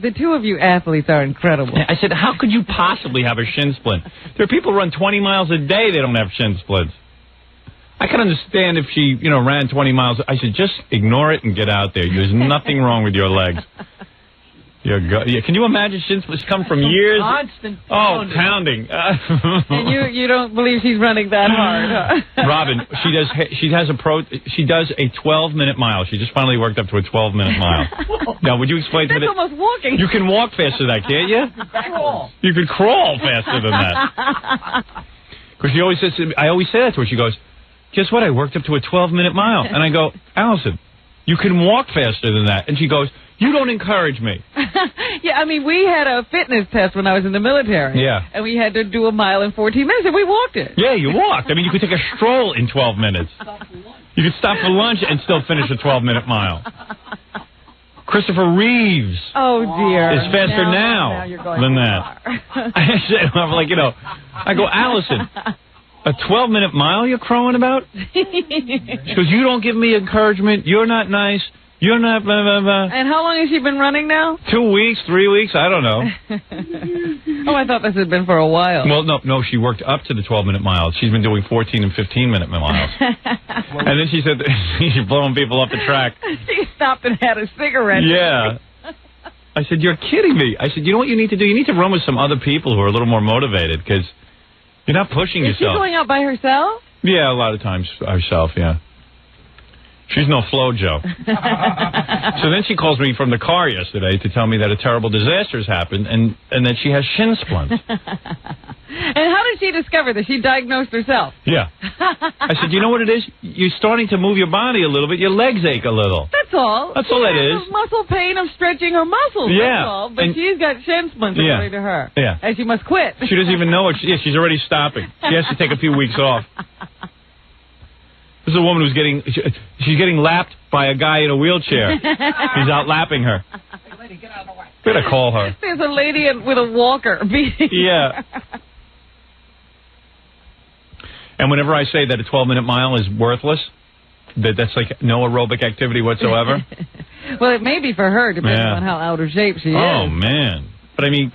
The two of you athletes are incredible. I said, how could you possibly have a shin splint? There are people who run 20 miles a day, they don't have shin splints. I can understand if she, ran 20 miles. I said, just ignore it and get out there. There's nothing wrong with your legs. Can you imagine shin splints come from years? Constant pounding. And you don't believe she's running that hard, huh? Robin, she does a 12-minute mile. She just finally worked up to a 12-minute mile. Now, would you explain to me? That's almost walking. You can walk faster than that, can't you? Crawl. You could crawl faster than that. Because she always says to me, I always say that to her. She goes, guess what? I worked up to a 12-minute mile. And I go, Allison, you can walk faster than that. And she goes, you don't encourage me. Yeah, I mean, we had a fitness test when I was in the military. Yeah. And we had to do a mile in 14 minutes, and we walked it. Yeah, you walked. I mean, you could take a stroll in 12 minutes. You could stop for lunch and still finish a 12-minute mile. Christopher Reeves. Oh, dear. Is faster now than that. I'm like, I go, Allison, a 12-minute mile you're crowing about? She goes, you don't give me encouragement. You're not nice. You're not blah, blah, blah. And how long has she been running now? 2 weeks, 3 weeks, I don't know. Oh, I thought this had been for a while. Well, no, she worked up to the 12-minute miles. She's been doing 14 and 15-minute miles. And then she said she's blowing people off the track. She stopped and had a cigarette. Yeah. I said, you're kidding me. I said, you know what you need to do? You need to run with some other people who are a little more motivated because you're not pushing yourself. Is she going out by herself? Yeah, a lot of times herself, yeah. She's no FloJo. So then she calls me from the car yesterday to tell me that a terrible disaster has happened and that she has shin splints. And how did she discover this? She diagnosed herself. Yeah. I said, you know what it is? You're starting to move your body a little bit. Your legs ache a little. That's all. That's all that is. Muscle pain of stretching her muscles. Yeah. That's all. But she's got shin splints according to her. Yeah. And she must quit. She doesn't even know it. She's already stopping. She has to take a few weeks off. This is a woman who's she's getting lapped by a guy in a wheelchair. He's out lapping her. Hey, lady, get out of the way. Better call her. There's a lady with a walker beating Yeah. And whenever I say that a 12-minute mile is worthless, that's like no aerobic activity whatsoever. Well, it may be for her, depending on how out of shape she is. Oh, man. But I mean,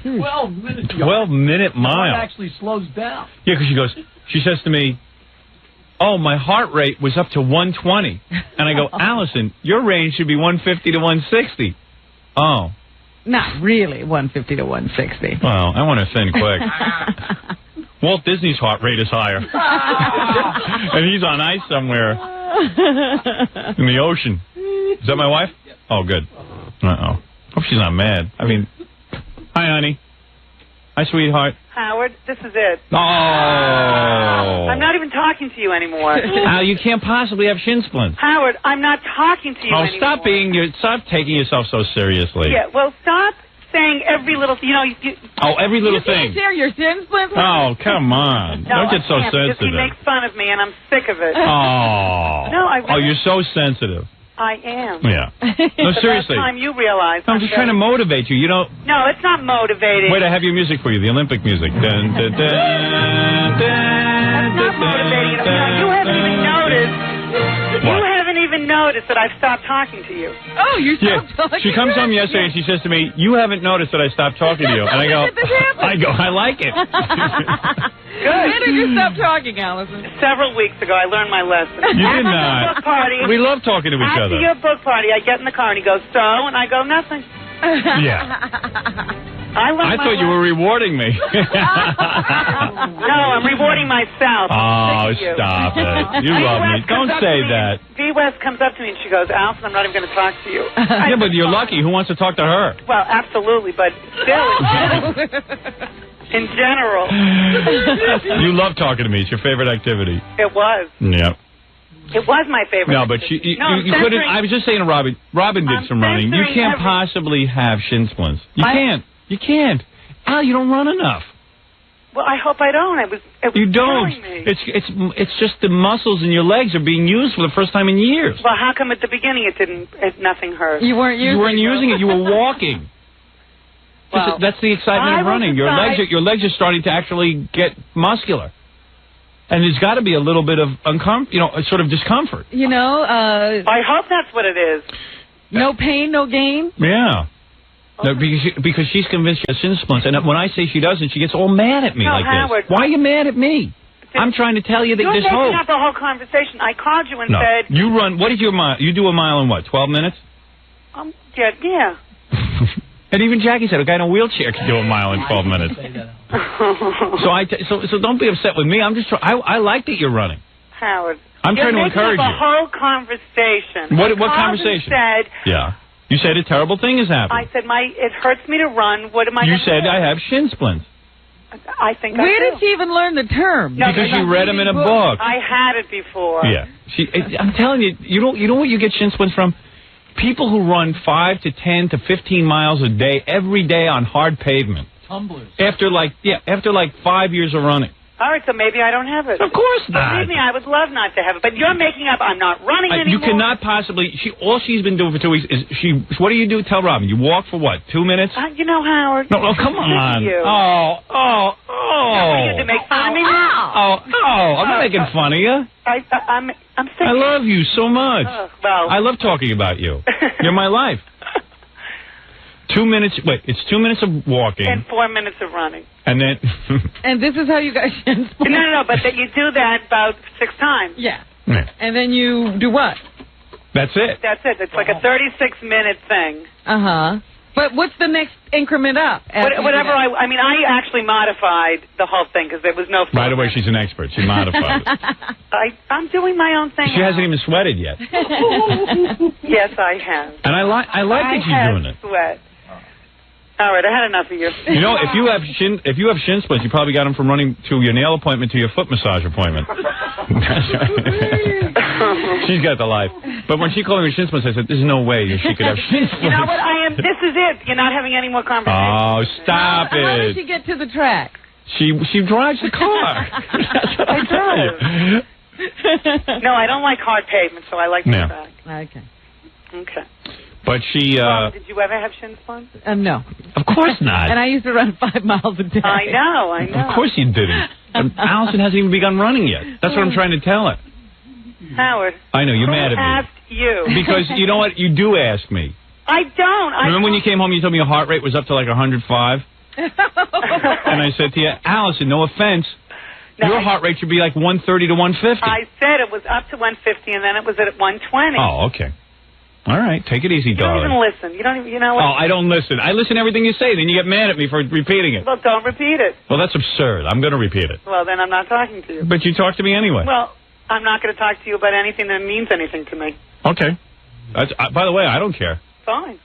12 minutes. 12-minute mile. It actually slows down. Yeah, because she says to me, oh, my heart rate was up to 120. And I go, Allison, your range should be 150 to 160. Oh. Not really 150 to 160. Well, I want to thin quick. Walt Disney's heart rate is higher. And he's on ice somewhere in the ocean. Is that my wife? Oh, good. Uh-oh. Hope she's not mad. I mean, hi, honey. Hi, sweetheart. Howard, this is it. Oh. I'm not even talking to you anymore. Al, you can't possibly have shin splints. Howard, I'm not talking to you anymore. Stop taking yourself so seriously. Yeah, well, stop saying every little, every little you thing. You can't share your shin splints? Oh, come on. No, don't get so sensitive. Because he makes fun of me, and I'm sick of it. Oh. No, I really... Oh, you're so sensitive. I am. Yeah. No, seriously. The time you realize. I'm just trying to motivate you. You know. No, it's not motivating. Wait, I have your music for you, the Olympic music. Dun, dun, dun, dun, That's not motivating. You haven't even noticed. What? You haven't even noticed that I've stopped talking to you. Oh, you stopped talking. She comes home yesterday and she says to me, "You haven't noticed that I stopped talking to you." And I go, I like it. Good. When did you stop talking, Allison? Several weeks ago, I learned my lesson. You did not. Book party. We love talking to each other. After your book party, I get in the car and he goes, so? And I go, nothing. Yeah. I thought you were rewarding me. No, I'm rewarding myself. Oh, stop it. You love me. Don't say that. V. West comes up to me and she goes, Allison, I'm not even going to talk to you. Yeah, but you're lucky. Who wants to talk to her? Well, absolutely, but still. In general. You love talking to me. It's your favorite activity. It was. Yep. It was my favorite. No, but you couldn't. I was just saying to Robin. Robin did some running. You can't possibly have shin splints. You can't. You can't. Al, you don't run enough. Well, I hope I don't. It was you don't. Me. It's just the muscles in your legs are being used for the first time in years. Well, how come at the beginning nothing hurt? You weren't using it. You were walking. Well, that's the excitement of running. Your legs are starting to actually get muscular. And there's got to be a little bit of sort of discomfort. I hope that's what it is. No pain, no gain? Yeah. No, because she's convinced she has shin splints, and when I say she doesn't, she gets all mad at me like Howard, this. Why are you mad at me? I'm trying to tell you that there's hope. You're making up the whole conversation. I called you and said... You run... What is your mile? You do a mile in what, 12 minutes? Yeah. And even Jackie said a guy in a wheelchair can do a mile in 12 minutes. So don't be upset with me. I'm just I like that you're running. Howard. I'm trying to encourage you. You're making up a whole conversation. What conversation? Said... Yeah. You said a terrible thing has happened. I said, it hurts me to run. What am I You gonna said do? I have shin splints. I think Where I do. did she even learn the term? No, because you read them in a book. I had it before. Yeah. I'm telling you, you know what you get shin splints from? People who run 5 to 10 to 15 miles a day, every day on hard pavement. Tumblers. After like 5 years of running. All right, so maybe I don't have it. Of course not. Believe me, I would love not to have it. But you're making up I'm not running anymore. You cannot possibly... All she's been doing for 2 weeks is what do you do? Tell Robin. You walk for what, 2 minutes? You know, Howard. No, come on. You. Oh. You to make fun of me now? I'm not making fun of you. I'm sick. I love you so much. Well. I love talking about you. You're my life. 2 minutes. Wait, it's 2 minutes of walking. And 4 minutes of running. And then... And this is how you guys shin splints? No, but that you do that about 6 times. Yeah. Yeah. And then you do what? That's it. That's it. It's like a 36-minute thing. Uh-huh. But what's the next increment up? Whatever I mean, I actually modified the whole thing because there was no... By the way, she's an expert. She modified it. I'm doing my own thing. She hasn't even sweated yet. Yes, I have. And I like that she's doing it. Sweat. All right, I had enough of you. You know, if you have shin splints, you probably got them from running to your nail appointment to your foot massage appointment. She's got the life. But when she called me with shin splints, I said, "There's no way she could have shin splints." You know what? This is it. You're not having any more conversation. Oh, stop it! How did she get to the track? She drives the car. I do. No, I don't like hard pavement, so I like the track. Okay. But she... did you ever have shin splints? No. Of course not. And I used to run 5 miles a day. I know. Of course you didn't. Allison hasn't even begun running yet. That's what I'm trying to tell her. Howard. I know, you're mad at me. Who asked you? Because you know what? You do ask me. I don't. Remember when you came home, you told me your heart rate was up to like 105? And I said to you, Allison, no offense, your heart rate should be like 130 to 150. I said it was up to 150, and then it was at 120. Oh, okay. All right, take it easy, darling. You don't even listen. You don't even, you know what? Oh, I don't listen. I listen to everything you say, then you get mad at me for repeating it. Well, don't repeat it. Well, that's absurd. I'm going to repeat it. Well, then I'm not talking to you. But you talk to me anyway. Well, I'm not going to talk to you about anything that means anything to me. Okay. By the way, I don't care. Fine.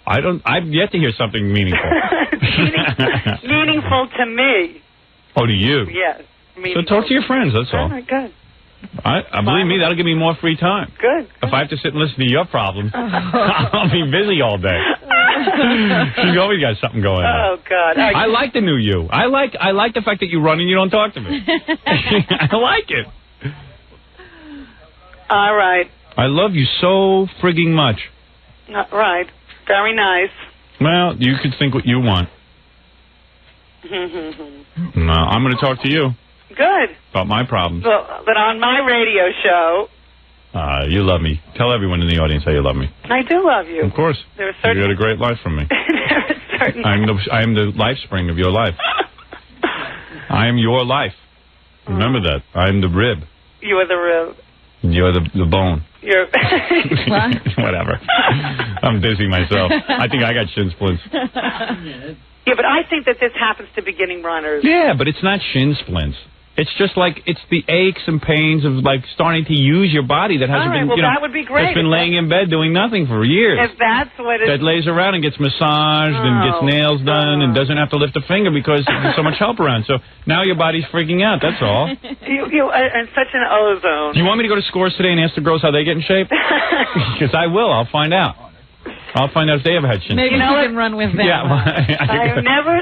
I've yet to hear something meaningful. Meaningful to me. Oh, to you? Yes. So talk to your friends, that's all. All right, good. Believe me, that'll give me more free time. Good. If I have to sit and listen to your problems, I'll be busy all day. She's always got something going on. Oh, God. I like the new you. I like the fact that you run and you don't talk to me. I like it. All right. I love you so frigging much. Right. Very nice. Well, you could think what you want. No, I'm going to talk to you. Good. About my problems. Well, but on my radio show... You love me. Tell everyone in the audience how you love me. I do love you. Of course. There are certain... You got a great life from me. There are certain... I am the life spring of your life. I am your life. Remember that. I am the rib. You are the rib. You're the bone. You're... Whatever. I'm dizzy myself. I think I got shin splints. Yeah, but I think that this happens to beginning runners. Yeah, but it's not shin splints. It's just like, it's the aches and pains of like starting to use your body that hasn't been, that would be great. That's been laying in bed doing nothing for years. If that's what it is. That lays around and gets massaged and gets nails done and doesn't have to lift a finger because there's so much help around. So now your body's freaking out, that's all. You are in such an ozone. You want me to go to Scores today and ask the girls how they get in shape? Because I will. I'll find out. I'll find out if they ever had shin splints. Maybe you can run with them. Yeah, well,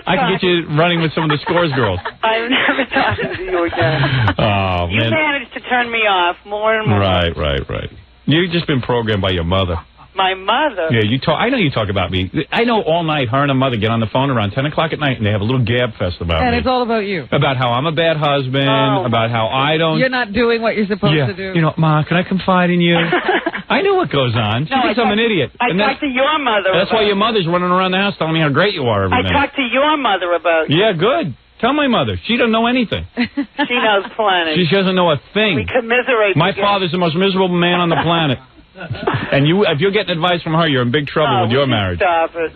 I can get you running with some of the Scores girls. I'm never talking to you again. Oh, you man. managed to turn me off more and more. Right. You've just been programmed by your mother. My mother? Yeah, you talk. I know you talk about me. I know all night her and her mother get on the phone around 10 o'clock at night, and they have a little gab fest about me. And it's all about you. About how I'm a bad husband, about how I don't... You're not doing what you're supposed to do. You know, Ma, can I confide in you? I know what goes on. She thinks I'm an idiot. I talked to your mother That's why your mother's running around the house telling me how great you are every I minute. talked to your mother about you. Yeah, good. Tell my mother. She doesn't know anything. She knows plenty. She doesn't know a thing. We commiserate My together. father's the most miserable man on the planet. And if you're getting advice from her, you're in big trouble with your marriage. Stop it.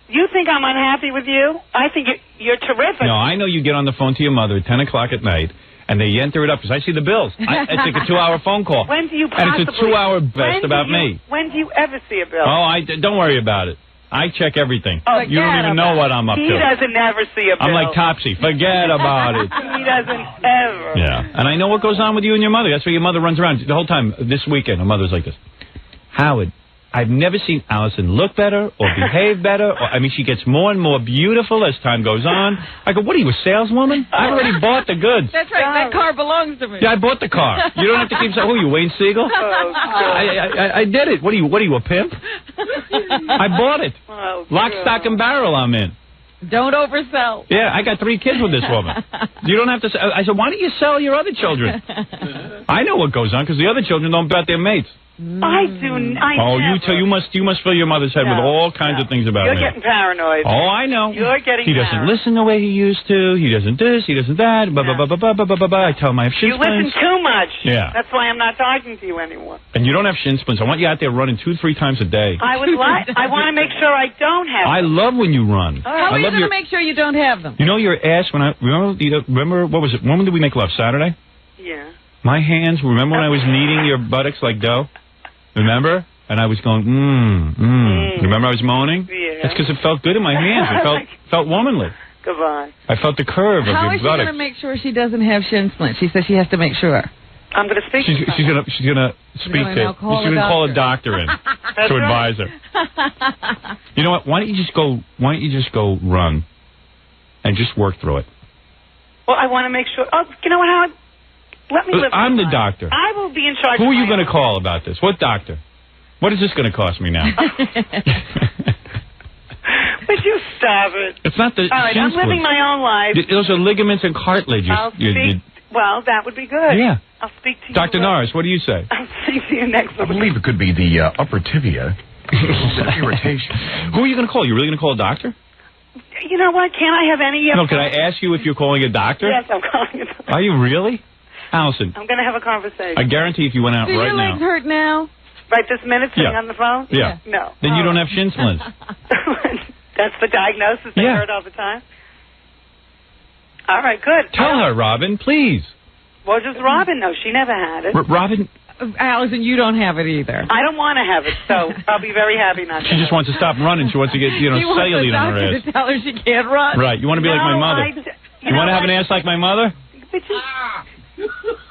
You think I'm unhappy with you? I think you're terrific. No, I know you get on the phone to your mother at 10 o'clock at night, and they enter it up, because I see the bills. It's like a 2-hour phone call. When do you possibly... And it's a 2-hour best about me. When do you ever see a bill? Oh, don't worry about it. I check everything. Oh, you don't even know what I'm up He to. doesn't ever see a bill. I'm like Topsy. Forget about it. He doesn't ever. Yeah. And I know what goes on with you and your mother. That's why your mother runs around the whole time. This weekend, her mother's like this. Howard, I've never seen Allison look better or behave better. She gets more and more beautiful as time goes on. I go, what are you, a saleswoman? I've already bought the goods. That's right. That car belongs to me. Yeah, I bought the car. You don't have to keep saying, who are you, Wayne Siegel? I did it. What are you, a pimp? I bought it. Lock, stock, and barrel I'm in. Don't oversell. Yeah, I got 3 kids with this woman. You don't have to. I said, why don't you sell your other children? I know what goes on because the other children don't bet their mates. I do. You must fill your mother's head with all kinds of things about me. You're getting paranoid. Oh, I know. You're getting He doesn't listen the way he used to. He doesn't this. He doesn't that. I tell him I have shin You splints. listen too much. Yeah. That's why I'm not talking to you anymore. And you don't have shin splints. I want you out there running 2-3 times a day. I want to make sure I don't have I them. love when you run. How are you going to make sure you don't have them? You know your ass when remember what was it? When did we make love? Saturday? Yeah. My hands. Remember when I was kneading your buttocks like dough? Remember? And I was going, Remember I was moaning? Yeah. That's because it felt good in my hands. It felt womanly. Goodbye. I felt the curve of How your is she buttocks. going to make sure she doesn't have shin splints? She says she has to make sure. I'm going to speak She's going to speak to. She's going to call a doctor in to advise her. You know what? Why don't you just go run and just work through it? Well, I want to make sure. Oh, you know what, Howard? Let me live. I'm the doctor. I will be in charge. Who are you going to call about this? What doctor? What is this going to cost me now? Would you stop it? It's not the All right, I'm living my own life. Those are ligaments and cartilage. Well, that would be good. Yeah. I'll speak to you. Dr. Norris, what do you say? I'll speak to you next week. I believe it could be the upper tibia. Irritation. Who are you going to call? You really going to call a doctor? You know what? Can't I have any... No, can I ask you if you're calling a doctor? Yes, I'm calling a doctor. Are you really? Allison. I'm going to have a conversation. I guarantee if you went out Do right your legs now... hurt now? Right this minute, sitting on the phone? Yeah. No. Then you don't have shin splints. That's the diagnosis they heard all the time? All right, good. Tell her, Robin, please. Well, just Robin knows. She never had it. Robin... Allison, you don't have it either. I don't want to have it, so I'll be very happy not to. She just wants to stop running. She wants to get, cellulite on her ass. To tell her she can't run. Right. You want to be like my mother. You want to have an ass like my mother?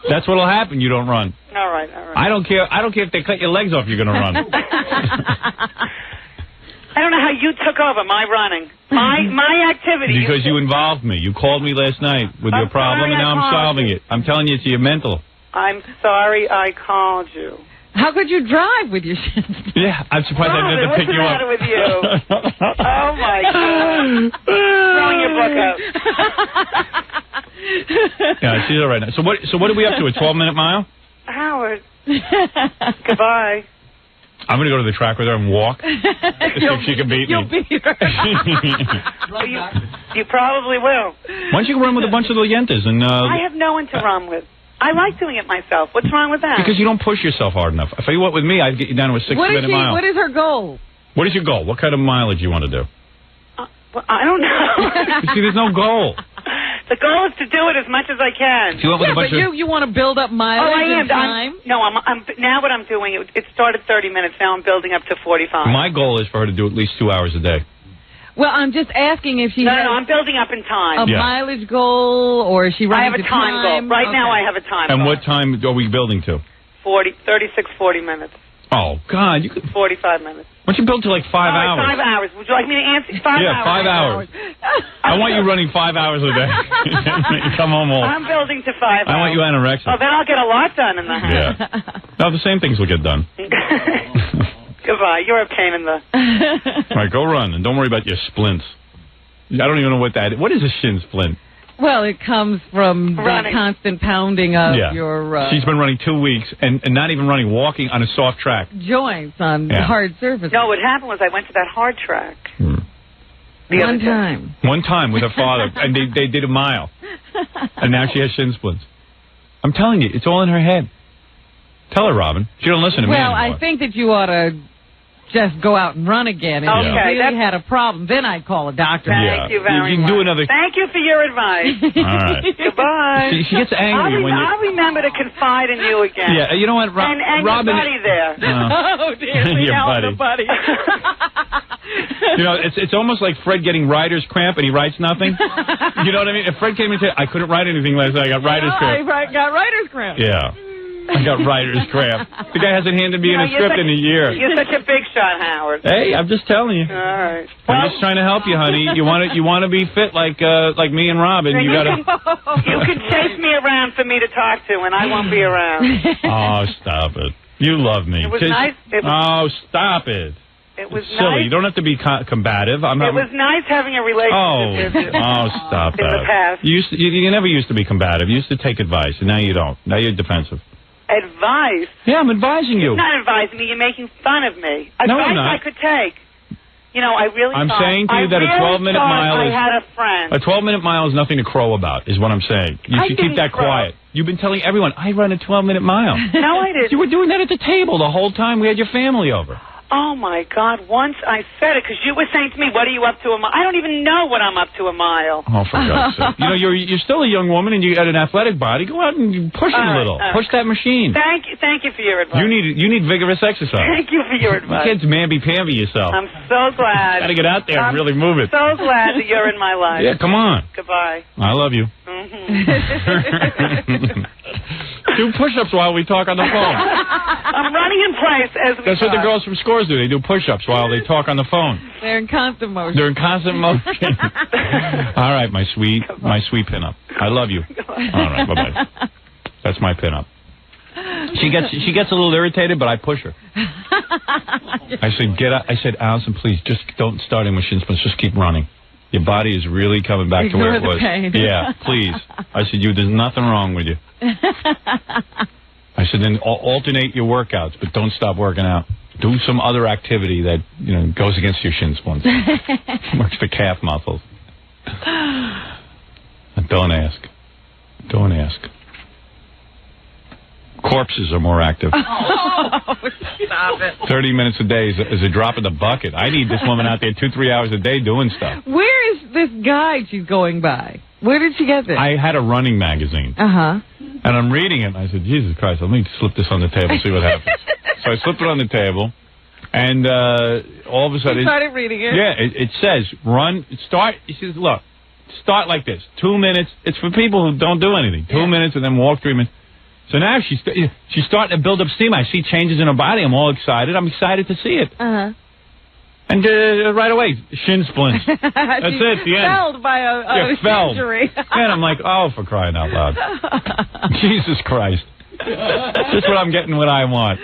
That's what'll happen. You don't run. All right. I don't care. I don't care if they cut your legs off. You're going to run. I don't know how you took over my running. My activity. Because you involved me. You called me last night with your problem, and now I'm solving it. I'm telling you, it's your mental. I'm sorry I called you. How could you drive with your shins? Yeah, I'm surprised I didn't have to pick you up. What's the matter with you? Oh, my God. Throwing your book out. Yeah, she's all right now. So what are we up to, a 12-minute mile? Howard. Goodbye. I'm going to go to the track with her and walk. See if she can beat me. You'll beat her. You probably will. Why don't you run with a bunch of leyentas? I have no one to run with. I like doing it myself. What's wrong with that? Because you don't push yourself hard enough. If you went with me, I'd get you down to a 6-minute mile. What is her goal? What is your goal? What kind of mileage you want to do? Well, I don't know. See, there's no goal. The goal is to do it as much as I can. You you want to build up mileage in time? I'm now what I'm doing, it started 30 minutes. Now I'm building up to 45. My goal is for her to do at least 2 hours a day. Well, I'm just asking if she has I'm building up in time. A mileage goal, or is she running I have a time goal. Right now I have a time goal. And what time are we building to? 40 minutes. Oh, God. 45 minutes. Why don't you build to like 5 hours? 5 hours. Would you like me to answer? 5 hours. Yeah, 5 hours. I want you running 5 hours a day. Come home all. I'm building to 5 hours. I want you anorexic. Oh, then I'll get a lot done in the house. Yeah. No, the same things will get done. Goodbye. Goodbye. You're a pain in the... All right, go run, and don't worry about your splints. I don't even know what that is. What is a shin splint? Well, it comes from the constant pounding of your... She's been running 2 weeks, and not even running, walking on a soft track. Joints on hard surfaces. No, what happened was I went to that hard track. One time. One time with her father, and they did a mile. And now she has shin splints. I'm telling you, it's all in her head. Tell her, Robin. She don't listen to me anymore. I think that you ought to just go out and run again. If you really had a problem, then I'd call a doctor. Thank you very much. Do another... Thank you for your advice. All right. Goodbye. She gets angry when you... I'll remember to confide in you again. Yeah, you know what, and Robin... your buddy there. Oh, dear. Your buddy. You know, it's almost like Fred getting writer's cramp and he writes nothing. You know what I mean? If Fred came and said, I couldn't write anything last night, I got writer's cramp. I got writer's cramp. Yeah. I got writer's cramp. The guy hasn't handed me in a script in a year. You're such a big shot, Howard. Hey, I'm just telling you. All right. I'm just trying to help you, honey. You want to be fit like me and Robin. You can chase me around for me to talk to, and I won't be around. Oh, stop it. You love me. It was nice. Oh, stop it. It was silly. nice. You don't have to be combative. It was nice having a relationship with you. Oh, stop that. In the past. You never used to be combative. You used to take advice, and now you don't. Now you're defensive. Advice? Yeah, I'm advising you. You're not advising me. You're making fun of me. No, advice I'm not. I could take. You know, I really I'm thought... saying to you that a 12-minute mile I had a friend. A 12-minute mile is nothing to crow about, is what I'm saying. You should keep that quiet. You've been telling everyone, I run a 12-minute mile. No, I didn't. You were doing that at the table the whole time we had your family over. Oh, my God. Once I said it, because you were saying to me, what are you up to a mile? I don't even know what I'm up to a mile. Oh, for God's sake. You know, you're still a young woman, and you got an athletic body. Go out and push it a little. Push that machine. Thank you for your advice. You need vigorous exercise. Thank you for your advice. You can't mamby-pamby yourself. I'm so glad. Got to get out there and really move it. So glad that you're in my life. Yeah, come on. Goodbye. I love you. Do push-ups while we talk on the phone. I'm running in place as we That's what the girls from Scores do. They do push-ups while they talk on the phone. They're in constant motion. They're in constant motion. All right, my sweet pinup. I love you. All right, bye-bye. That's my pinup. She gets a little irritated, but I push her. I said, get up. I said, Allison, please, just don't start in with shin splints. Just keep running. Your body is really coming back to where it was. Pain. Yeah, please. I said, there's nothing wrong with you. I said, then alternate your workouts, but don't stop working out. Do some other activity that goes against your shin splints. Works the calf muscles. Don't ask. Don't ask. Corpses are more active. Oh, stop it. 30 minutes a day is a drop in the bucket. I need this woman out there 2-3 hours a day doing stuff. Where is this guide she's going by? Where did she get this? I had a running magazine. Uh-huh. And I'm reading it, and I said, Jesus Christ, let me slip this on the table, see what happens. So I slipped it on the table, and all of a sudden... You started reading it? Yeah, it says, he says, look, start like this, 2 minutes. It's for people who don't do anything. 2 minutes, and then walk 3 minutes. So now she's starting to build up steam. I see changes in her body. I'm all excited. I'm excited to see it. Uh-huh. And right away, shin splints. That's it, the end. Felled by a injury. And I'm like, oh, for crying out loud. Jesus Christ. Just what I'm getting what I want.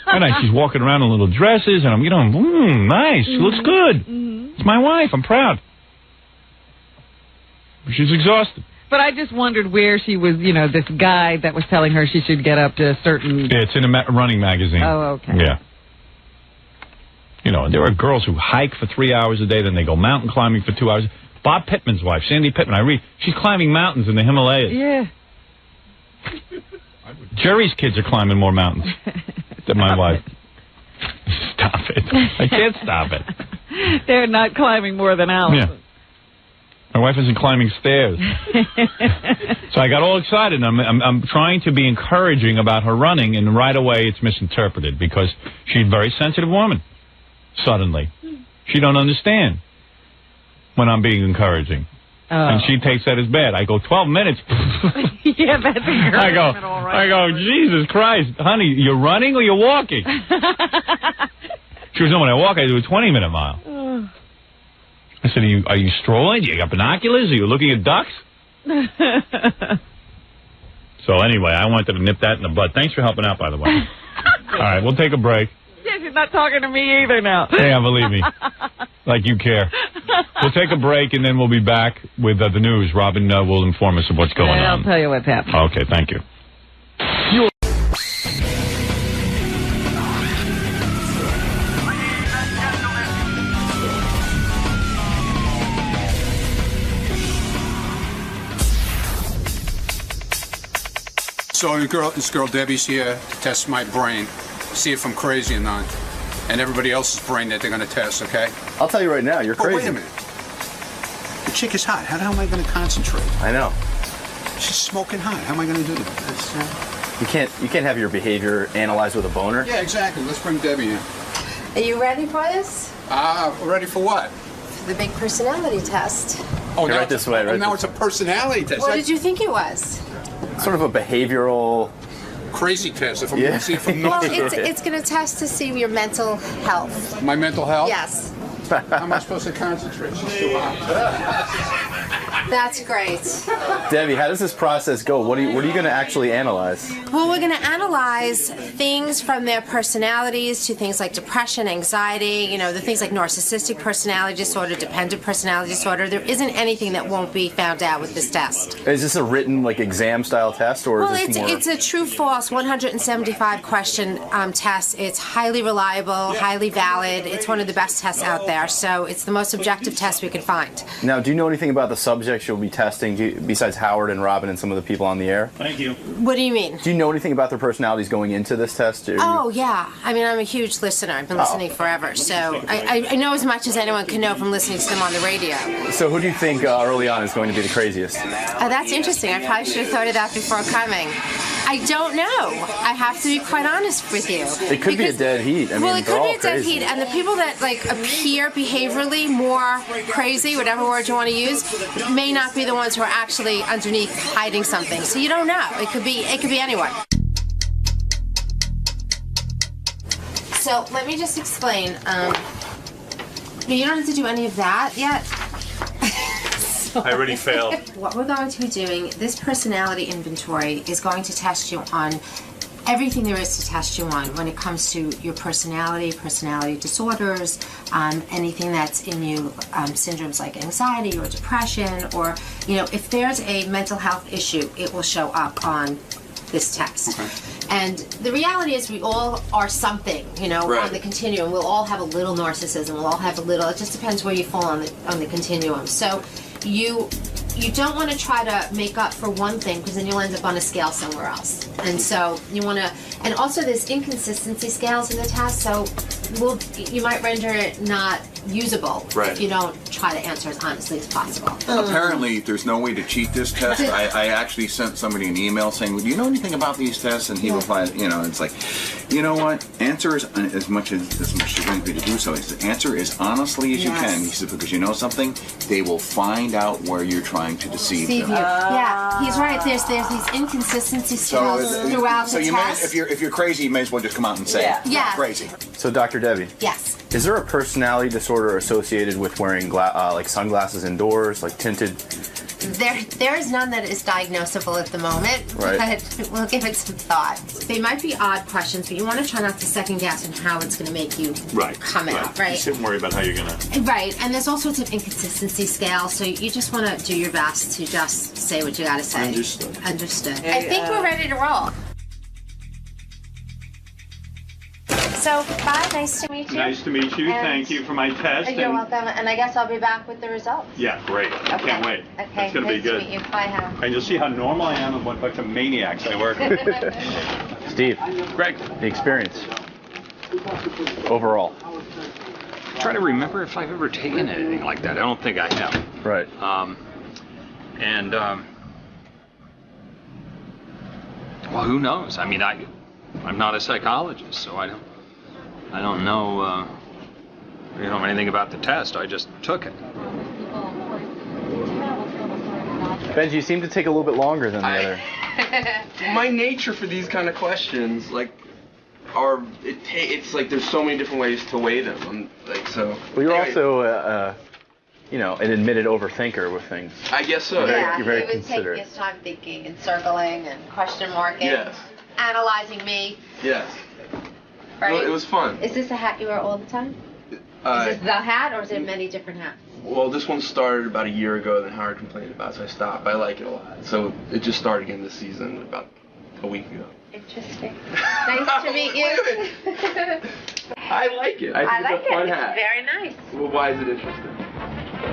And she's walking around in little dresses, and I'm, nice. She looks good. It's my wife. I'm proud. She's exhausted. But I just wondered where she was, this guy that was telling her she should get up to a certain... Yeah, it's in a running magazine. Oh, okay. Yeah. There are girls who hike for 3 hours a day, then they go mountain climbing for 2 hours. Bob Pittman's wife, Sandy Pittman, I read, she's climbing mountains in the Himalayas. Yeah. Jerry's kids are climbing more mountains than my wife. Stop it. I can't stop it. They're not climbing more than Allison. Yeah. My wife isn't climbing stairs. So I got all excited. I'm trying to be encouraging about her running, and right away it's misinterpreted because she's a very sensitive woman. Suddenly. She don't understand when I'm being encouraging. Oh. And she takes that as bad. I go, 12 minutes. Yeah, that's encouragement. I go, Jesus Christ. Honey, you're running or you're walking? She goes, no, when I walk, I do a 20-minute mile. Oh. I said, are you strolling? Do you got binoculars? Are you looking at ducks? So anyway, I wanted to nip that in the bud. Thanks for helping out, by the way. All right, we'll take a break. He's not talking to me either now. Yeah, believe me. Like you care. We'll take a break, and then we'll be back with the news. Robin will inform us of what's going on. I'll tell you what's happening. Okay, thank you. So this girl Debbie's here to test my brain, see if I'm crazy or not, and everybody else's brain that they're going to test, okay? I'll tell you right now, you're crazy. Wait a minute. The chick is hot. How the hell am I going to concentrate? I know. She's smoking hot. How am I going to do this? You can't have your behavior analyzed with a boner. Yeah, exactly. Let's bring Debbie in. Are you ready for this? Ready for what? For the big personality test. Oh, now right this way, right? Now it's a personality test. What did you think it was? Sort of a behavioral crazy test. If I'm going to see if I'm Well, not. it's going to test to see your mental health. My mental health? Yes. How am I supposed to concentrate? She's too hot. That's great. Debbie, how does this process go? What are you going to actually analyze? Well, we're going to analyze things from their personalities to things like depression, anxiety, you know, the things like narcissistic personality disorder, dependent personality disorder. There isn't anything that won't be found out with this test. Is this a written, like, exam-style test, or Well, is this more... it's a true-false 175-question test. It's highly reliable, highly valid. It's one of the best tests out there, so it's the most objective test we can find. Now, do you know anything about the subjects you'll be testing, besides Howard and Robin and some of the people on the air? Thank you. What do you mean? Do you know anything about their personalities going into this test? Oh, yeah. I mean, I'm a huge listener. I've been listening forever, so I know as much as anyone can know from listening to them on the radio. So who do you think early on is going to be the craziest? That's interesting. I probably should have thought of that before coming. I don't know. I have to be quite honest with you. It could be a dead heat. I mean, well, it could they're be all a dead crazy. heat, and the people that like appear behaviorally more crazy, whatever word you want to use, may not be the ones who are actually underneath hiding something. So you don't know. It could be anyone. So let me just explain. You don't have to do any of that yet. I already failed. What we're going to be doing, this personality inventory is going to test you on everything there is to test you on when it comes to your personality disorders, anything that's in you, syndromes like anxiety or depression, or, you know, if there's a mental health issue, it will show up on this test. Okay. And the reality is we all are something, you know, Right. on the continuum. We'll all have a little narcissism. We'll all have a little, it just depends where you fall on the continuum. So you don't want to try to make up for one thing, because then you'll end up on a scale somewhere else. And so you want to, and also there's inconsistency scales in the test, so you might render it not usable if you don't try to answer as honestly as possible. Apparently, there's no way to cheat this test. I actually sent somebody an email saying, "Do you know anything about these tests?" And he replied, "You know, it's like, you know what? Answer as much as she wants me to do so. He said, answer as honestly as you can." He said, "Because you know something, they will find out where you're trying to deceive them." Yeah, he's right. There's these inconsistency scales throughout the test. If you're crazy, you may as well just come out and say, Yeah. I'm crazy. So, Dr. Debbie. Yes. Is there a personality disorder associated with wearing like sunglasses indoors, like tinted? There is none that is diagnosable at the moment, Right. but we'll give it some thought. They might be odd questions, but you want to try not to second guess on how it's going to make you come out, right? You shouldn't worry about how you're going to... Right, and there's all sorts of inconsistency scales, so you just want to do your best to just say what you got to say. Understood. I think we're ready to roll. So, bye. Nice to meet you. Nice to meet you. And Thank you for my test. You're welcome, and I guess I'll be back with the results. Yeah, great. I can't wait. Okay, It's going to be nice good. to meet you. Bye, Howard. And you'll see how normal I am and what bunch of maniacs I work with. Steve. Greg. The experience. Overall. I'm trying to remember if I've ever taken anything like that. I don't think I have. Right. Well, who knows? I mean, I'm not a psychologist, so I don't know, anything about the test. I just took it. Benji, you seem to take a little bit longer than the other. My nature for these kind of questions, like, it's like there's so many different ways to weigh them. Well, you're also, an admitted overthinker with things. I guess so. he You're very would considerate. take his time thinking and circling and question marking, Yes. analyzing me. Yes. right? It was fun. Is this a hat you wear all the time? Is this the hat, or is it many different hats? Well, this one started about a year ago, then Howard complained about it, so I stopped. I like it a lot. So it just started again this season about a week ago. Interesting. Nice to meet you. I like it. I think like it's a fun it. hat. It's very nice. Well, why is it interesting?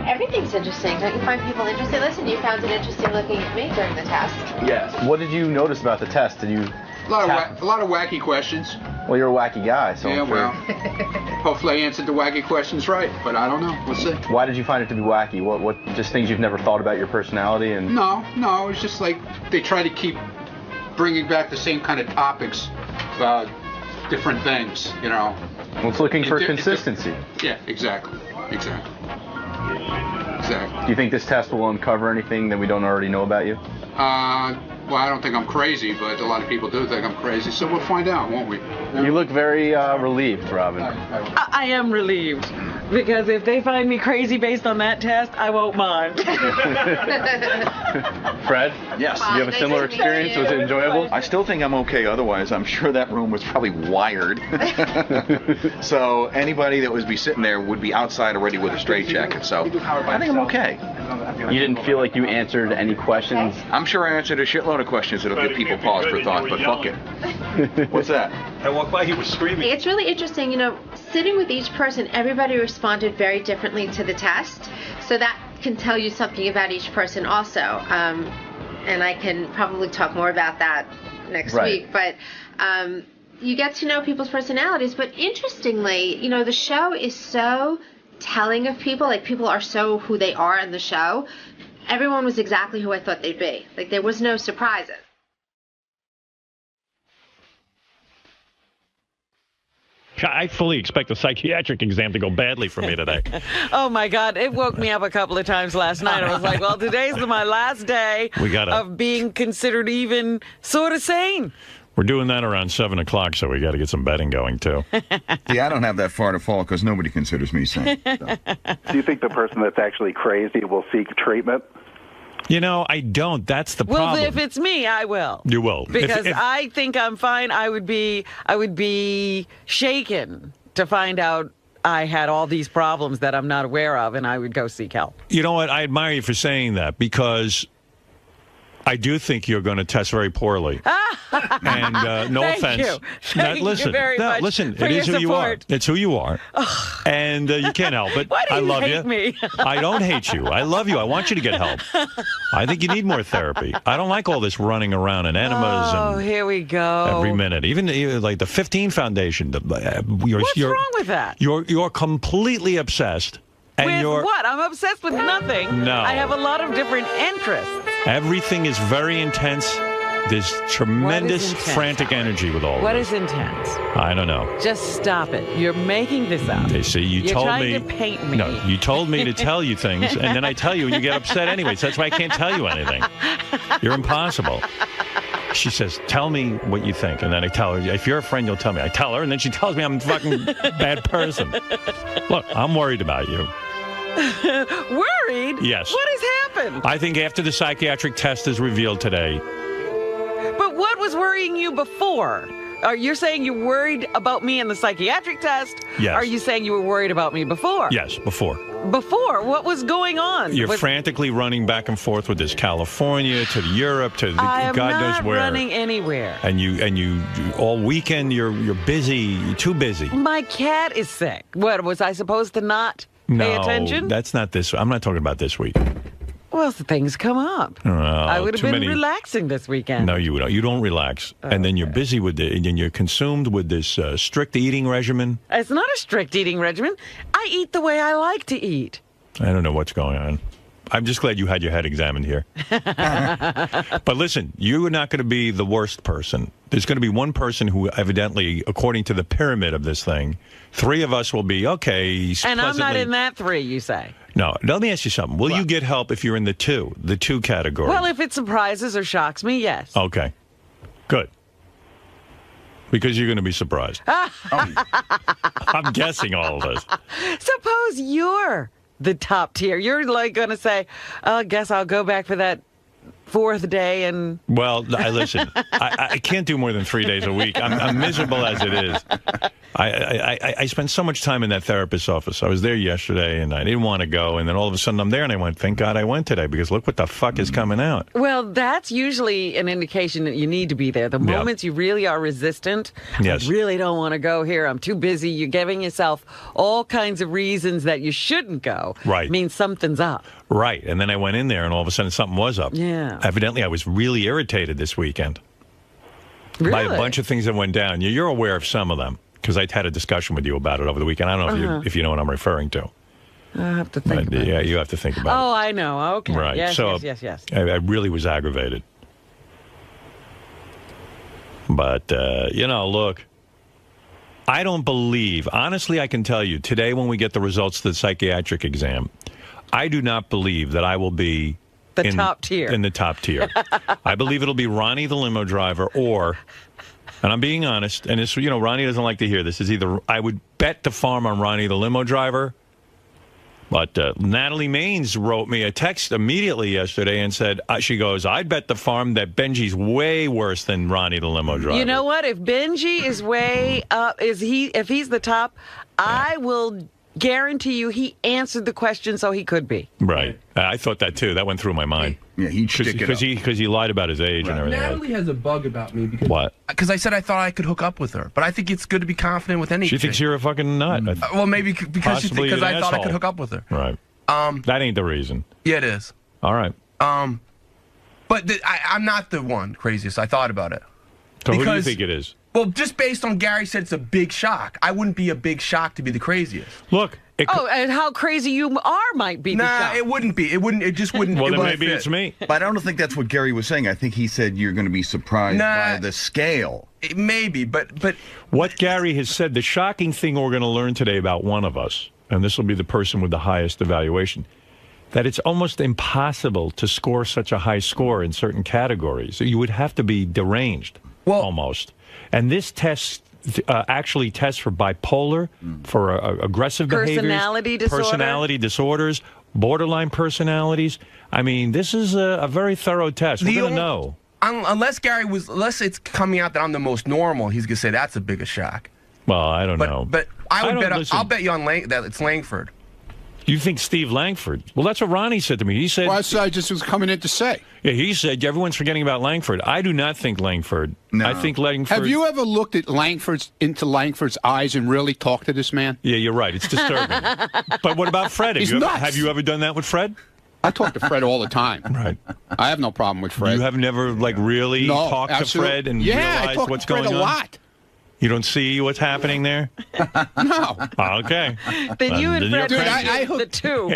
Everything's interesting. Don't you find people interesting? Listen, you found it interesting looking at me during the test. Yes. What did you notice about the test? Did you? A lot of wacky questions. Well, you're a wacky guy, so. Yeah, I'm sure. well, hopefully I answered the wacky questions right, but I don't know. We'll see. Why did you find it to be wacky? What? Just things you've never thought about your personality and. No, it's just like they try to keep bringing back the same kind of topics about different things, you know. Well, it's looking for consistency. Yeah, exactly. Do you think this test will uncover anything that we don't already know about you? Well, I don't think I'm crazy, but a lot of people do think I'm crazy, so we'll find out, won't we? You look very relieved, Robin. I am relieved, because if they find me crazy based on that test, I won't mind. Fred? Yes. Do you have a similar experience? Was it enjoyable? I still think I'm okay. Otherwise, I'm sure that room was probably wired. So anybody that would be sitting there would be outside already with a straitjacket. So I think I'm okay. You didn't feel like you answered any questions? I'm sure I answered a shitload of questions that'll give people pause for thought, but fuck it. What's that? I walked by, he was screaming. It's really interesting, you know, sitting with each person, everybody responded very differently to the test. So that can tell you something about each person also. And I can probably talk more about that next week. But you get to know people's personalities. But interestingly, you know, the show is so telling of people. Like, people are so who they are in the show. Everyone was exactly who I thought they'd be. Like, there was no surprises. I fully expect the psychiatric exam to go badly for me today. Oh, my God. It woke me up a couple of times last night. I was like, well, today's my last day of being considered even sort of sane. We're doing that around 7 o'clock, so we got to get some betting going, too. See, I don't have that far to fall because nobody considers me sane. So. Do you think the person that's actually crazy will seek treatment? You know, I don't. That's the problem. Well, if it's me, I will. You will. Because I think I'm fine. I would be shaken to find out I had all these problems that I'm not aware of, and I would go seek help. You know what? I admire you for saying that, because I do think you're going to test very poorly. And no offense. Thank you very much. Listen, for it is your who you are. support. It's who you are. And you can't help it. Why do you I love hate you. me? I don't hate you. I love you. I want you to get help. I think you need more therapy. I don't like all this running around in enemas. Oh, here we go. Every minute. Even like the 15 Foundation. What's wrong with that? You're completely obsessed. And with you're, what? I'm obsessed with nothing. No. I have a lot of different interests. Everything is very intense. There's tremendous frantic energy with all What of this. is intense? I don't know. Just stop it. You're making this up. They see, You're told trying me. to paint me. No, you told me to tell you things, and then I tell you, and you get upset anyways. That's why I can't tell you anything. You're impossible. She says, tell me what you think. And then I tell her, if you're a friend, you'll tell me. I tell her, and then she tells me I'm a fucking bad person. Look, I'm worried about you. Worried? Yes. What has happened? I think after the psychiatric test is revealed today. But what was worrying you before? Are you saying you're worried about me in the psychiatric test? Yes. Are you saying you were worried about me before? Yes, before. Before? What was going on? You're frantically running back and forth with this California to Europe to God knows where. I am not running anywhere. And you all weekend you're busy. You're too busy. My cat is sick. What, was I supposed to not pay attention? No, that's not this. I'm not talking about this week. Well, things come up. I would have been relaxing this weekend. No, you don't. You don't relax, and then you're busy with it, and you're consumed with this strict eating regimen. It's not a strict eating regimen. I eat the way I like to eat. I don't know what's going on. I'm just glad you had your head examined here. But listen, you are not going to be the worst person. There's going to be one person who evidently, according to the pyramid of this thing, 3 of us will be okay. And I'm not in that 3, you say? No, let me ask you something. Will you get help if you're in the 2 category? Well, if it surprises or shocks me, yes. Okay, good. Because you're going to be surprised. I'm guessing all of this. Suppose you're the top tier. You're like going to say, I guess I'll go back for that fourth day and... Well, listen, I can't do more than 3 days a week. I'm miserable as it is. I spend so much time in that therapist's office. I was there yesterday, and I didn't want to go, and then all of a sudden I'm there, and I went, thank God I went today, because look what the fuck is coming out. Well, that's usually an indication that you need to be there. The moments you really are resistant, yes. I really don't want to go here, I'm too busy, you're giving yourself all kinds of reasons that you shouldn't go. Right. Means something's up. Right, and then I went in there, and all of a sudden something was up. Yeah. Evidently, I was really irritated this weekend. Really? By a bunch of things that went down. You're aware of some of them, because I had a discussion with you about it over the weekend. I don't know if you know what I'm referring to. I have to think about it. Yeah, you have to think about it. Oh, I know. Okay. Right. Yes, so yes. I really was aggravated. But, look, I don't believe, honestly, I can tell you, today when we get the results of the psychiatric exam, I do not believe that I will be top tier. In the top tier. I believe it'll be Ronnie the limo driver or, and I'm being honest, and it's, Ronnie doesn't like to hear this, is either I would bet the farm on Ronnie the limo driver. But Natalie Maines wrote me a text immediately yesterday and said, she goes, I'd bet the farm that Benji's way worse than Ronnie the limo driver. You know what? If Benji is way up, if he's the top, I will guarantee you he answered the question so he could be. Right. I thought that too. That went through my mind. Yeah, he'd stick it up. Because he lied about his age and everything. Natalie has a bug about me because what? Because I said I thought I could hook up with her, but I think it's good to be confident with anything. She thinks you're a fucking nut. Well, maybe because I thought I could hook up with her. Right. That ain't the reason. Yeah, it is. All right. But I'm not the one craziest. I thought about it. So who do you think it is? Well, just based on Gary said it's a big shock. I wouldn't be a big shock to be the craziest. Look. And how crazy you are might be. Nah, it wouldn't be. It wouldn't. It just wouldn't. Well, it then wouldn't maybe fit. it's me. But I don't think that's what Gary was saying. I think he said you're going to be surprised by the scale. Maybe, but what Gary has said, the shocking thing we're going to learn today about one of us, and this will be the person with the highest evaluation, that it's almost impossible to score such a high score in certain categories. You would have to be deranged, almost. And this test actually tests for bipolar, for aggressive behaviors, personality disorders, borderline personalities. I mean, this is a very thorough test. We're going to know. Unless it's coming out that I'm the most normal, he's going to say that's a bigger shock. Well, I don't know. But I'll bet you on that it's Langford. You think Steve Langford? Well, that's what Ronnie said to me. He said... Well, that's what I just was coming in to say. Yeah, he said everyone's forgetting about Langford. I do not think Langford. No. I think Langford... Have you ever looked at into Langford's eyes and really talked to this man? Yeah, you're right. It's disturbing. But what about Fred? Have you ever done that with Fred? I talk to Fred all the time. Right. I have no problem with Fred. You have never, really talked to Fred and realized what's going on? I talk to Fred a lot. You don't see what's happening there? No. Okay. Then you and Fred, I the two.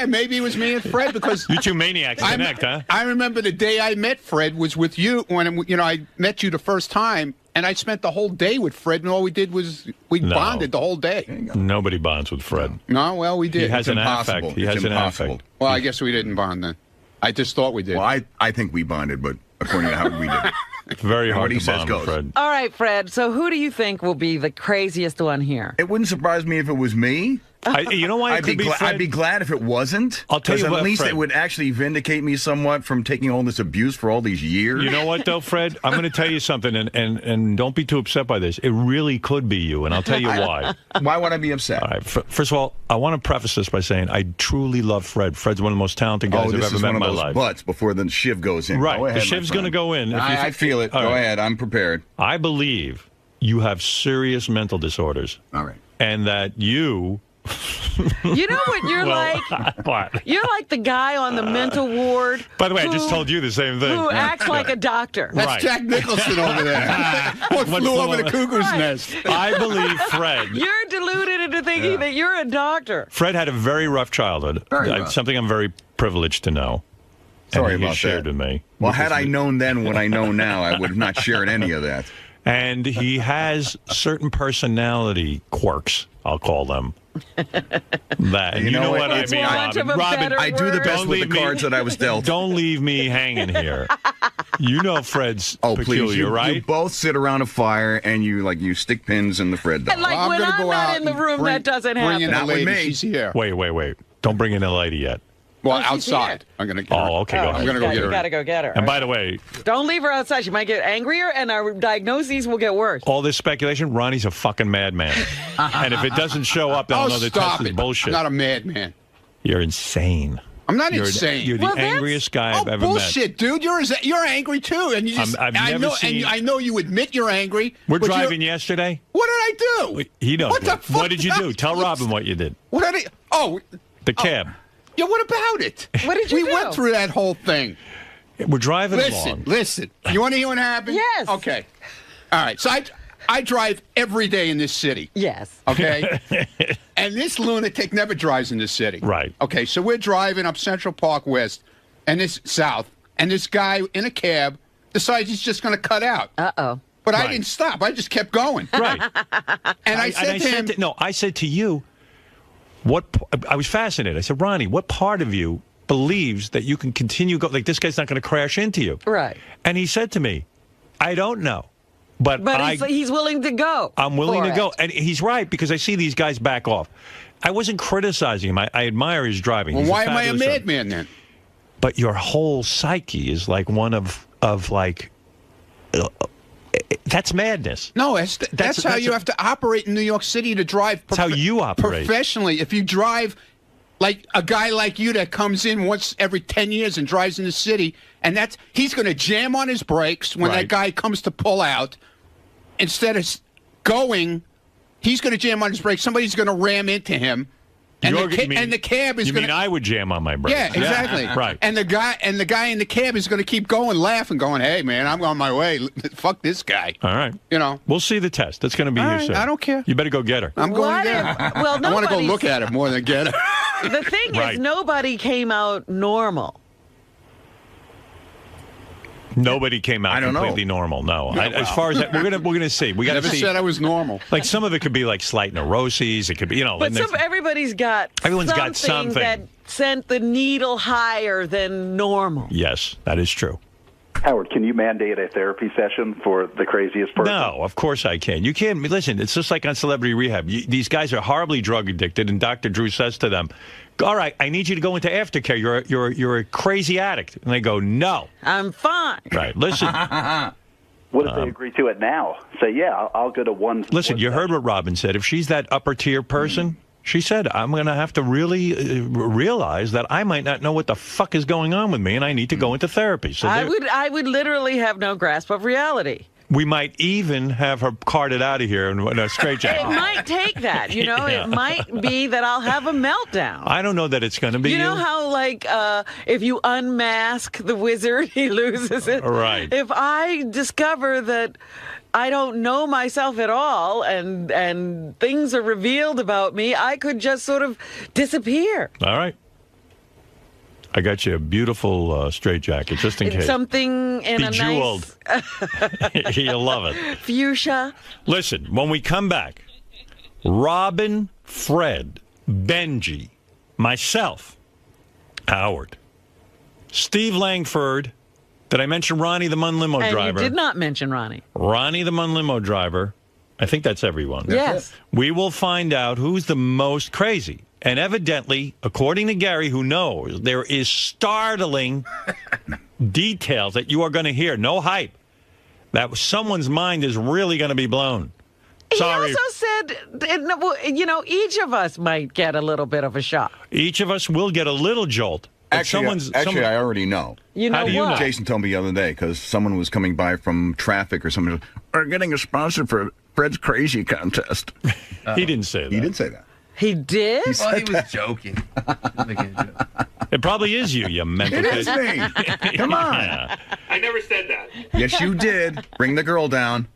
Maybe it was me and Fred because you two maniacs connect, huh? I remember the day I met Fred was with you when I met you the first time, and I spent the whole day with Fred, and all we did was bonded the whole day. Nobody bonds with Fred. No, well, we did. He has an affect. He has an affect. Well, I guess we didn't bond then. I just thought we did. Well, I think we bonded, but according to how we did it. It's very hard to bond with Fred. All right, Fred. So who do you think will be the craziest one here? It wouldn't surprise me if it was me. You know why? I'd be glad if it wasn't. I'll tell you what, at least Fred. It would actually vindicate me somewhat from taking all this abuse for all these years. You know what, though, Fred? I'm going to tell you something, and don't be too upset by this. It really could be you, and I'll tell you why. Why would I be upset? All right. First of all, I want to preface this by saying I truly love Fred. Fred's one of the most talented guys I've ever met in my life. Butts before the shiv goes in. Right. Go ahead, the shiv's going to go in. I feel it. Go ahead. I'm prepared. I believe you have serious mental disorders. All right. And that you... You know what you're like? What? You're like the guy on the mental ward. By the way, I just told you the same thing. Who acts like a doctor. That's Jack Nicholson over there. What flew over the cuckoo's nest? I believe Fred. You're deluded into thinking that you're a doctor. Fred had a very rough childhood. Something I'm very privileged to know. Sorry and about he shared that. with me. Well, had I known then what I know now, I would have not shared any of that. And he has certain personality quirks, I'll call them. That and you know what I mean, Robin. I do the best with the cards that I was dealt. Don't leave me hanging here. You know Fred's peculiar, please, right? You both sit around a fire and you stick pins in the Fred doll. And like when I'm not in the room, that doesn't happen. Not with me. She's here. Wait. Don't bring in a lady yet. Well, outside. I'm going to get her. Oh, okay. Go ahead. I'm going to go get her. You got to go get her. And by the way, don't leave her outside. She might get angrier, and our diagnoses will get worse. all this speculation, Ronnie's a fucking madman. And if it doesn't show up, they'll know the test is bullshit. I'm not a madman. You're insane. I'm not insane. You're the angriest guy I've ever bullshit, dude. You're angry too, and you just. I've never seen. And I know you admit you're angry. We're driving yesterday. What did I do? He knows. What the fuck What did you do? Tell Robin what you did. What did I? Oh, the cab. Yeah. What about it? What did you do? We went through that whole thing. We're driving along. Listen. You want to hear what happened? Yes. Okay. All right. So I drive every day in this city. Yes. Okay. And this lunatic never drives in this city. Right. Okay. So we're driving up Central Park West, and this south, and this guy in a cab decides he's just going to cut out. Uh-oh. But I didn't stop. I just kept going. Right. And I said to him, I said to you, I was fascinated. I said, Ronnie, what part of you believes that you can continue like this guy's not going to crash into you? Right. And he said to me, I don't know. But he's willing to go. I'm willing to go. And he's right, because I see these guys back off. I wasn't criticizing him. I admire his driving. Well, He's why am I a fabulous madman then? But your whole psyche is like one of like... that's madness. No, that's how you have to operate in New York City to drive. That's how you operate. Professionally. If you drive like a guy like you that comes in once every 10 years and drives in the city, and he's going to jam on his brakes when that guy comes to pull out. Instead of going, he's going to jam on his brakes. Somebody's going to ram into him. And the cab is going to... You mean I would jam on my brakes? Yeah, exactly. Right. And the guy in the cab is going to keep going, laughing, going, "Hey, man, I'm on my way. Fuck this guy." All right. You know. We'll see the test. That's going to be here soon. I don't care. You better go get her. I'm going to get her. Well, I want to go look at her more than get her. The thing is, nobody came out normal. Nobody came out completely normal. No, as far as that, we're gonna see. We got to see. Never said I was normal. Like some of it could be like slight neuroses. It could be, But everybody's got. Everyone's got something that sent the needle higher than normal. Yes, that is true. Howard, can you mandate a therapy session for the craziest person? No, of course I can. You can't. Listen, it's just like on Celebrity Rehab. These guys are horribly drug addicted, and Dr. Drew says to them, "All right, I need you to go into aftercare. You're a crazy addict." And they go, "No, I'm fine." Right. Listen. What if they agree to it now? Say, yeah, I'll go to one. Listen, you heard what Robin said. If she's that upper tier person, she said, I'm going to have to really realize that I might not know what the fuck is going on with me, and I need to go into therapy. So I would literally have no grasp of reality. We might even have her carted out of here in a straitjacket. It might take that, you know. Yeah. It might be that I'll have a meltdown. I don't know that it's going to be. You know how, like, if you unmask the wizard, he loses it? Right. If I discover that I don't know myself at all and things are revealed about me, I could just sort of disappear. All right. I got you a beautiful straitjacket, just in case. Something in Bejeweled. a nice... You'll love it. Fuchsia. Listen, when we come back, Robin, Fred, Benji, myself, Howard, Steve Langford. Did I mention Ronnie the Mun limo driver? And you did not mention Ronnie. Ronnie the Mun limo driver. I think that's everyone. Yes. We will find out who's the most crazy. And evidently, according to Gary, who knows, there is startling details that you are going to hear. No hype. That someone's mind is really going to be blown. Sorry. He also said, you know, each of us might get a little bit of a shock. Each of us will get a little jolt. Actually, I already know. You know. How do you know? Jason told me the other day because someone was coming by from traffic or something. We're getting a sponsor for Fred's Crazy Contest. He didn't say that. He did say that. He did? He said he was joking. It probably is you mental It is me. Come on. Yeah. I never said that. Yes, you did. Bring the girl down.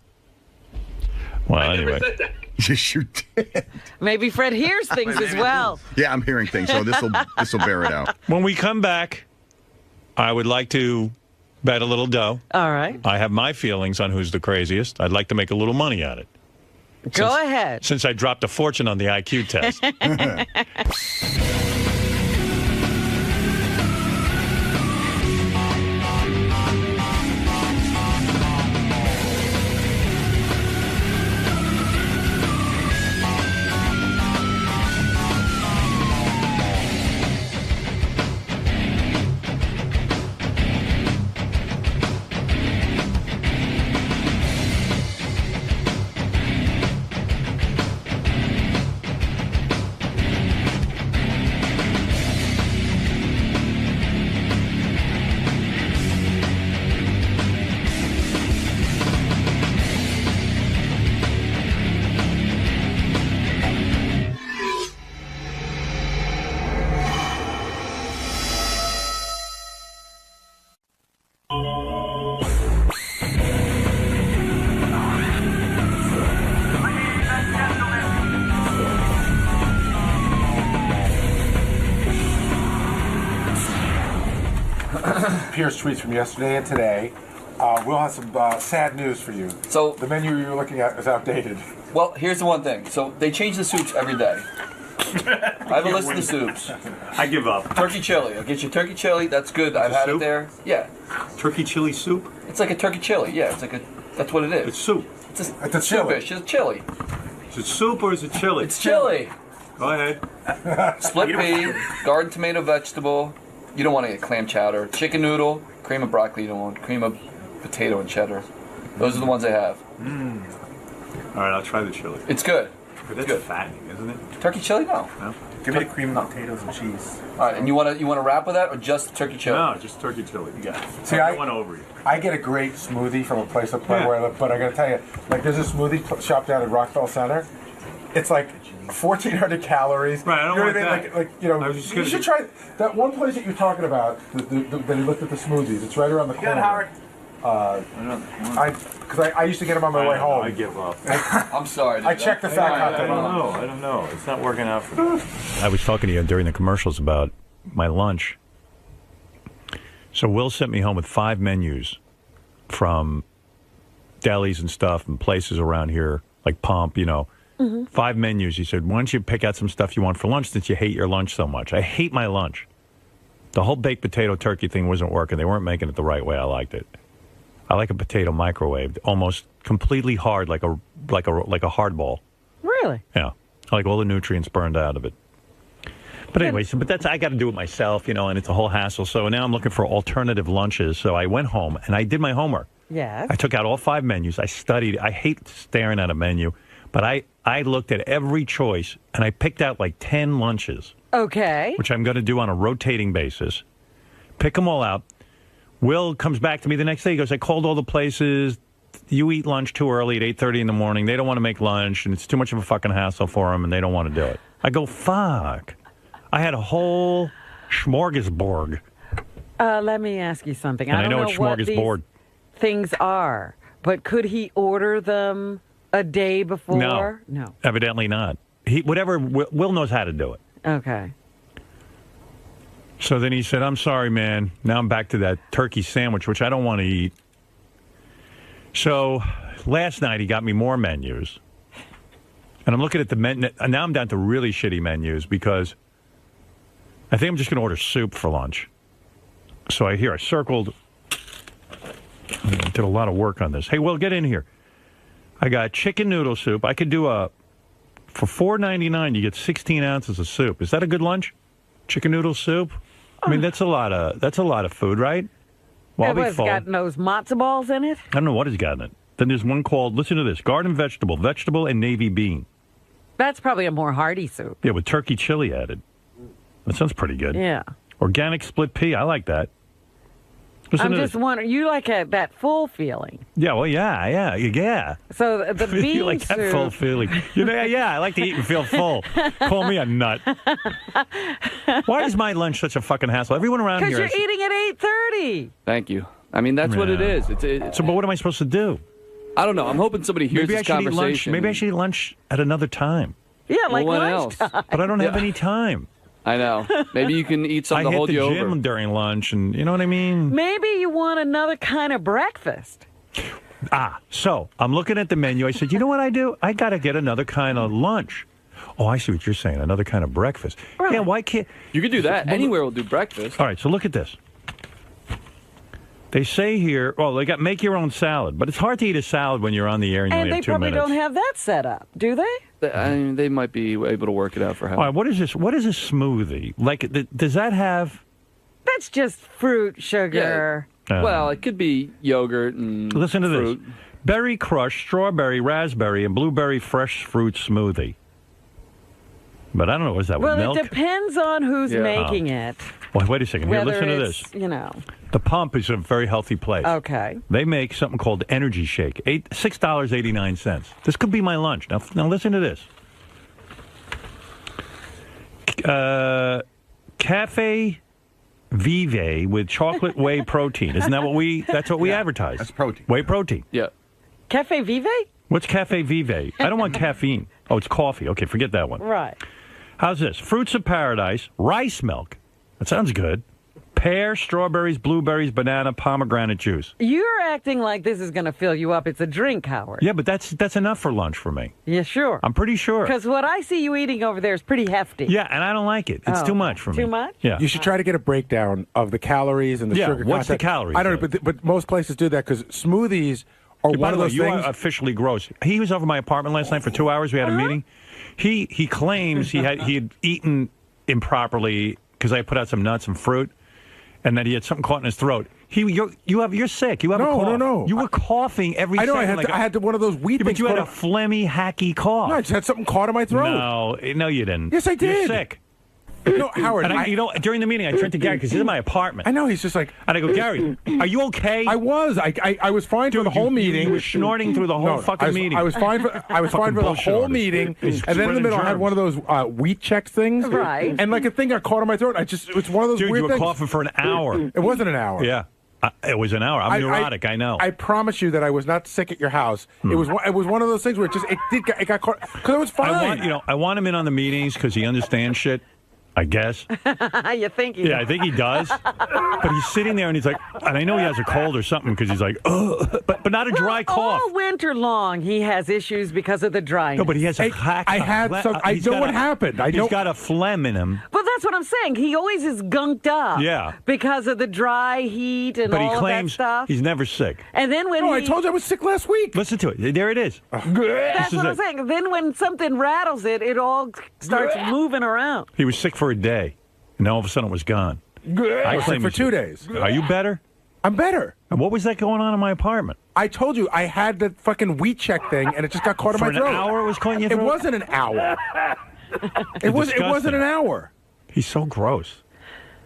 Well, I anyway. never said that. Yes, you did. Maybe Fred hears things as well. Yeah, I'm hearing things, so this will bear it out. When we come back, I would like to bet a little dough. All right. I have my feelings on who's the craziest. I'd like to make a little money on it. Go ahead. Since I dropped a fortune on the IQ test. Pierce tweets from yesterday and today. We'll have some sad news for you. So the menu you're looking at is outdated. Well, here's the one thing. So they change the soups every day. I have a list of the soups. I give up. Turkey chili. I'll get you turkey chili. That's good. I've had it there. Yeah. Turkey chili soup? It's like a turkey chili. Yeah, it's like a. That's what it is. It's soup. It's a chili. Soupish. It's chili. Is it soup or is it chili? It's chili. Go ahead. Split pea, garden tomato vegetable. You don't want to get clam chowder. Chicken noodle, cream of broccoli. You don't want cream of potato and cheddar. Those are the ones I have. All right, I'll try the chili. It's good. But that's good. fattening, isn't it? Turkey chili? No. Give me the cream of potatoes and cheese. All right, and you want to wrap with that or just turkey chili? No, just turkey chili. You got it. See, I went over you. I get a great smoothie from a place up where I live, but I got to tell you, like there's a smoothie shop down at Rockville Center. It's like 1,400 calories. Right, I don't want that. Like you know, you should try that one place that you're talking about. That you looked at the smoothies. It's right around the corner. Good, Howard. Because I used to get them on my way home. I give up. I'm sorry. Dude. I checked the fact out. I don't know. It's not working out for me. I was talking to you during the commercials about my lunch. So Will sent me home with 5 menus from delis and stuff and places around here, like Pomp, you know. 5 menus. He said, why don't you pick out some stuff you want for lunch since you hate your lunch so much? I hate my lunch. The whole baked potato turkey thing wasn't working. They weren't making it the right way I liked it. I like a potato microwaved, almost completely hard, like a hard ball. Really? Yeah. I like all the nutrients burned out of it. But anyway, but that's I got to do it myself, you know, and it's a whole hassle. So now I'm looking for alternative lunches. So I went home and I did my homework. Yes. I took out all 5 menus. I studied. I hate staring at a menu, but I looked at every choice and I picked out like 10 lunches. Okay. Which I'm going to do on a rotating basis. Pick them all out. Will comes back to me the next day. He goes, I called all the places. You eat lunch too early at 8:30 in the morning. They don't want to make lunch, and it's too much of a fucking hassle for them, and they don't want to do it. I go, fuck. I had a whole smorgasbord. Let me ask you something. And I don't know what smorgasbord things are, but could he order them a day before? No. Evidently not. Will knows how to do it. Okay. So then he said, I'm sorry, man. Now I'm back to that turkey sandwich, which I don't want to eat. So last night he got me more menus. And I'm looking at the menu. Now I'm down to really shitty menus because I think I'm just going to order soup for lunch. So I circled. I did a lot of work on this. Hey, Will, get in here. I got chicken noodle soup. I could do for $4.99, you get 16 ounces of soup. Is that a good lunch? Chicken noodle soup? I mean, that's a lot of food, right? Well, What's got those matzo balls in it? I don't know what has got in it. Then there's one called, listen to this, garden vegetable and navy bean. That's probably a more hearty soup. Yeah, with turkey chili added. That sounds pretty good. Yeah. Organic split pea, I like that. Listen I'm just wondering, you like that full feeling. Yeah, well, yeah. So the bean you like that soup. full feeling. You know, yeah, I like to eat and feel full. Call me a nut. Why is my lunch such a fucking hassle? Everyone around here... Because you're eating at 8:30. Thank you. I mean, that's what it is. So, but what am I supposed to do? I don't know. I'm hoping somebody hears this conversation. Maybe I should eat lunch at another time. Yeah, like when lunchtime. else? But I don't have any time. I know. Maybe you can eat something to hold you over. I hit the gym during lunch, and you know what I mean? Maybe you want another kind of breakfast. So I'm looking at the menu. I said, you know what I do? I got to get another kind of lunch. Oh, I see what you're saying. Another kind of breakfast. Right. Yeah, why can't... You could do that. Anywhere will do breakfast. All right, so look at this. They say here, they got make your own salad, but it's hard to eat a salad when you're on the air and you only have 2 minutes. And they probably don't have that set up, do they? I mean, they might be able to work it out for how. All right, what is this? What is a smoothie? Like, does that have... That's just fruit, sugar. Yeah. Well, it could be yogurt and listen to fruit. This. Berry crush, strawberry, raspberry, and blueberry fresh fruit smoothie. But I don't know, is that with milk? Well, it depends on who's making it. Well, wait a second. Here, listen to this. You know. The Pump is a very healthy place. Okay. They make something called Energy Shake, $6.89. This could be my lunch. Now listen to this. Cafe Vive with chocolate whey protein. Isn't that that's what we advertise? That's protein. Whey protein. Yeah. Cafe Vive? What's Cafe Vive? I don't want caffeine. Oh, it's coffee. Okay, forget that one. Right. How's this? Fruits of Paradise, rice milk. That sounds good. Pear, strawberries, blueberries, banana, pomegranate juice. You're acting like this is going to fill you up. It's a drink, Howard. Yeah, but that's enough for lunch for me. Yeah, sure. I'm pretty sure. Because what I see you eating over there is pretty hefty. Yeah, and I don't like it. It's too much for me. Too much? Yeah. You should try to get a breakdown of the calories and the sugar content. What's the calories? I don't know, but most places do that because smoothies are By one the of way, those you things. are officially gross. He was over my apartment last night for 2 hours. We had a meeting. He claims he had eaten improperly because I put out some nuts and fruit, and that he had something caught in his throat. You're sick. You have a cough. No. You were coughing every I know. second. I had one of those wheat but things. you had a phlegmy, hacky cough. No, I just had something caught in my throat. No, you didn't. Yes, I did. You're sick. No, Howard. And during the meeting, I turned to Gary because he's in my apartment. I know. He's just like, and I go, Gary, are you okay? I was. I was fine for the whole meeting. You were snorting through the whole fucking meeting. I was fine for the whole meeting. And then in the middle, I had one of those wheat check things. Right. And like a thing got caught in my throat. It's one of those Dude, weird you were things. coughing for an hour. It wasn't an hour. Yeah. It was an hour. I'm neurotic. I know. I promise you that I was not sick at your house. It was one of those things where it got caught because it was fine. I want him in on the meetings because he understands shit. I guess. You think he I think he does. But he's sitting there and he's like, and I know he has a cold or something because he's like, ugh, but not a dry cough. All winter long, he has issues because of the dryness. No, but he has a hack. I know what happened. He's got a phlegm in him. Well, that's what I'm saying. He always is gunked up. Yeah. Because of the dry heat and But all he of claims that stuff. he's never sick. And then when I told you I was sick last week. Listen to it. There it is. That's what I'm saying. Then when something rattles it all starts moving around. He was sick for a day. And then all of a sudden it was gone. I was sick for 2 days. Are you better? I'm better. And what was that going on in my apartment? I told you I had the fucking wheat check thing, and it just got caught in my throat. For an hour it was caught in your throat? It wasn't an hour. It wasn't an hour. He's so gross.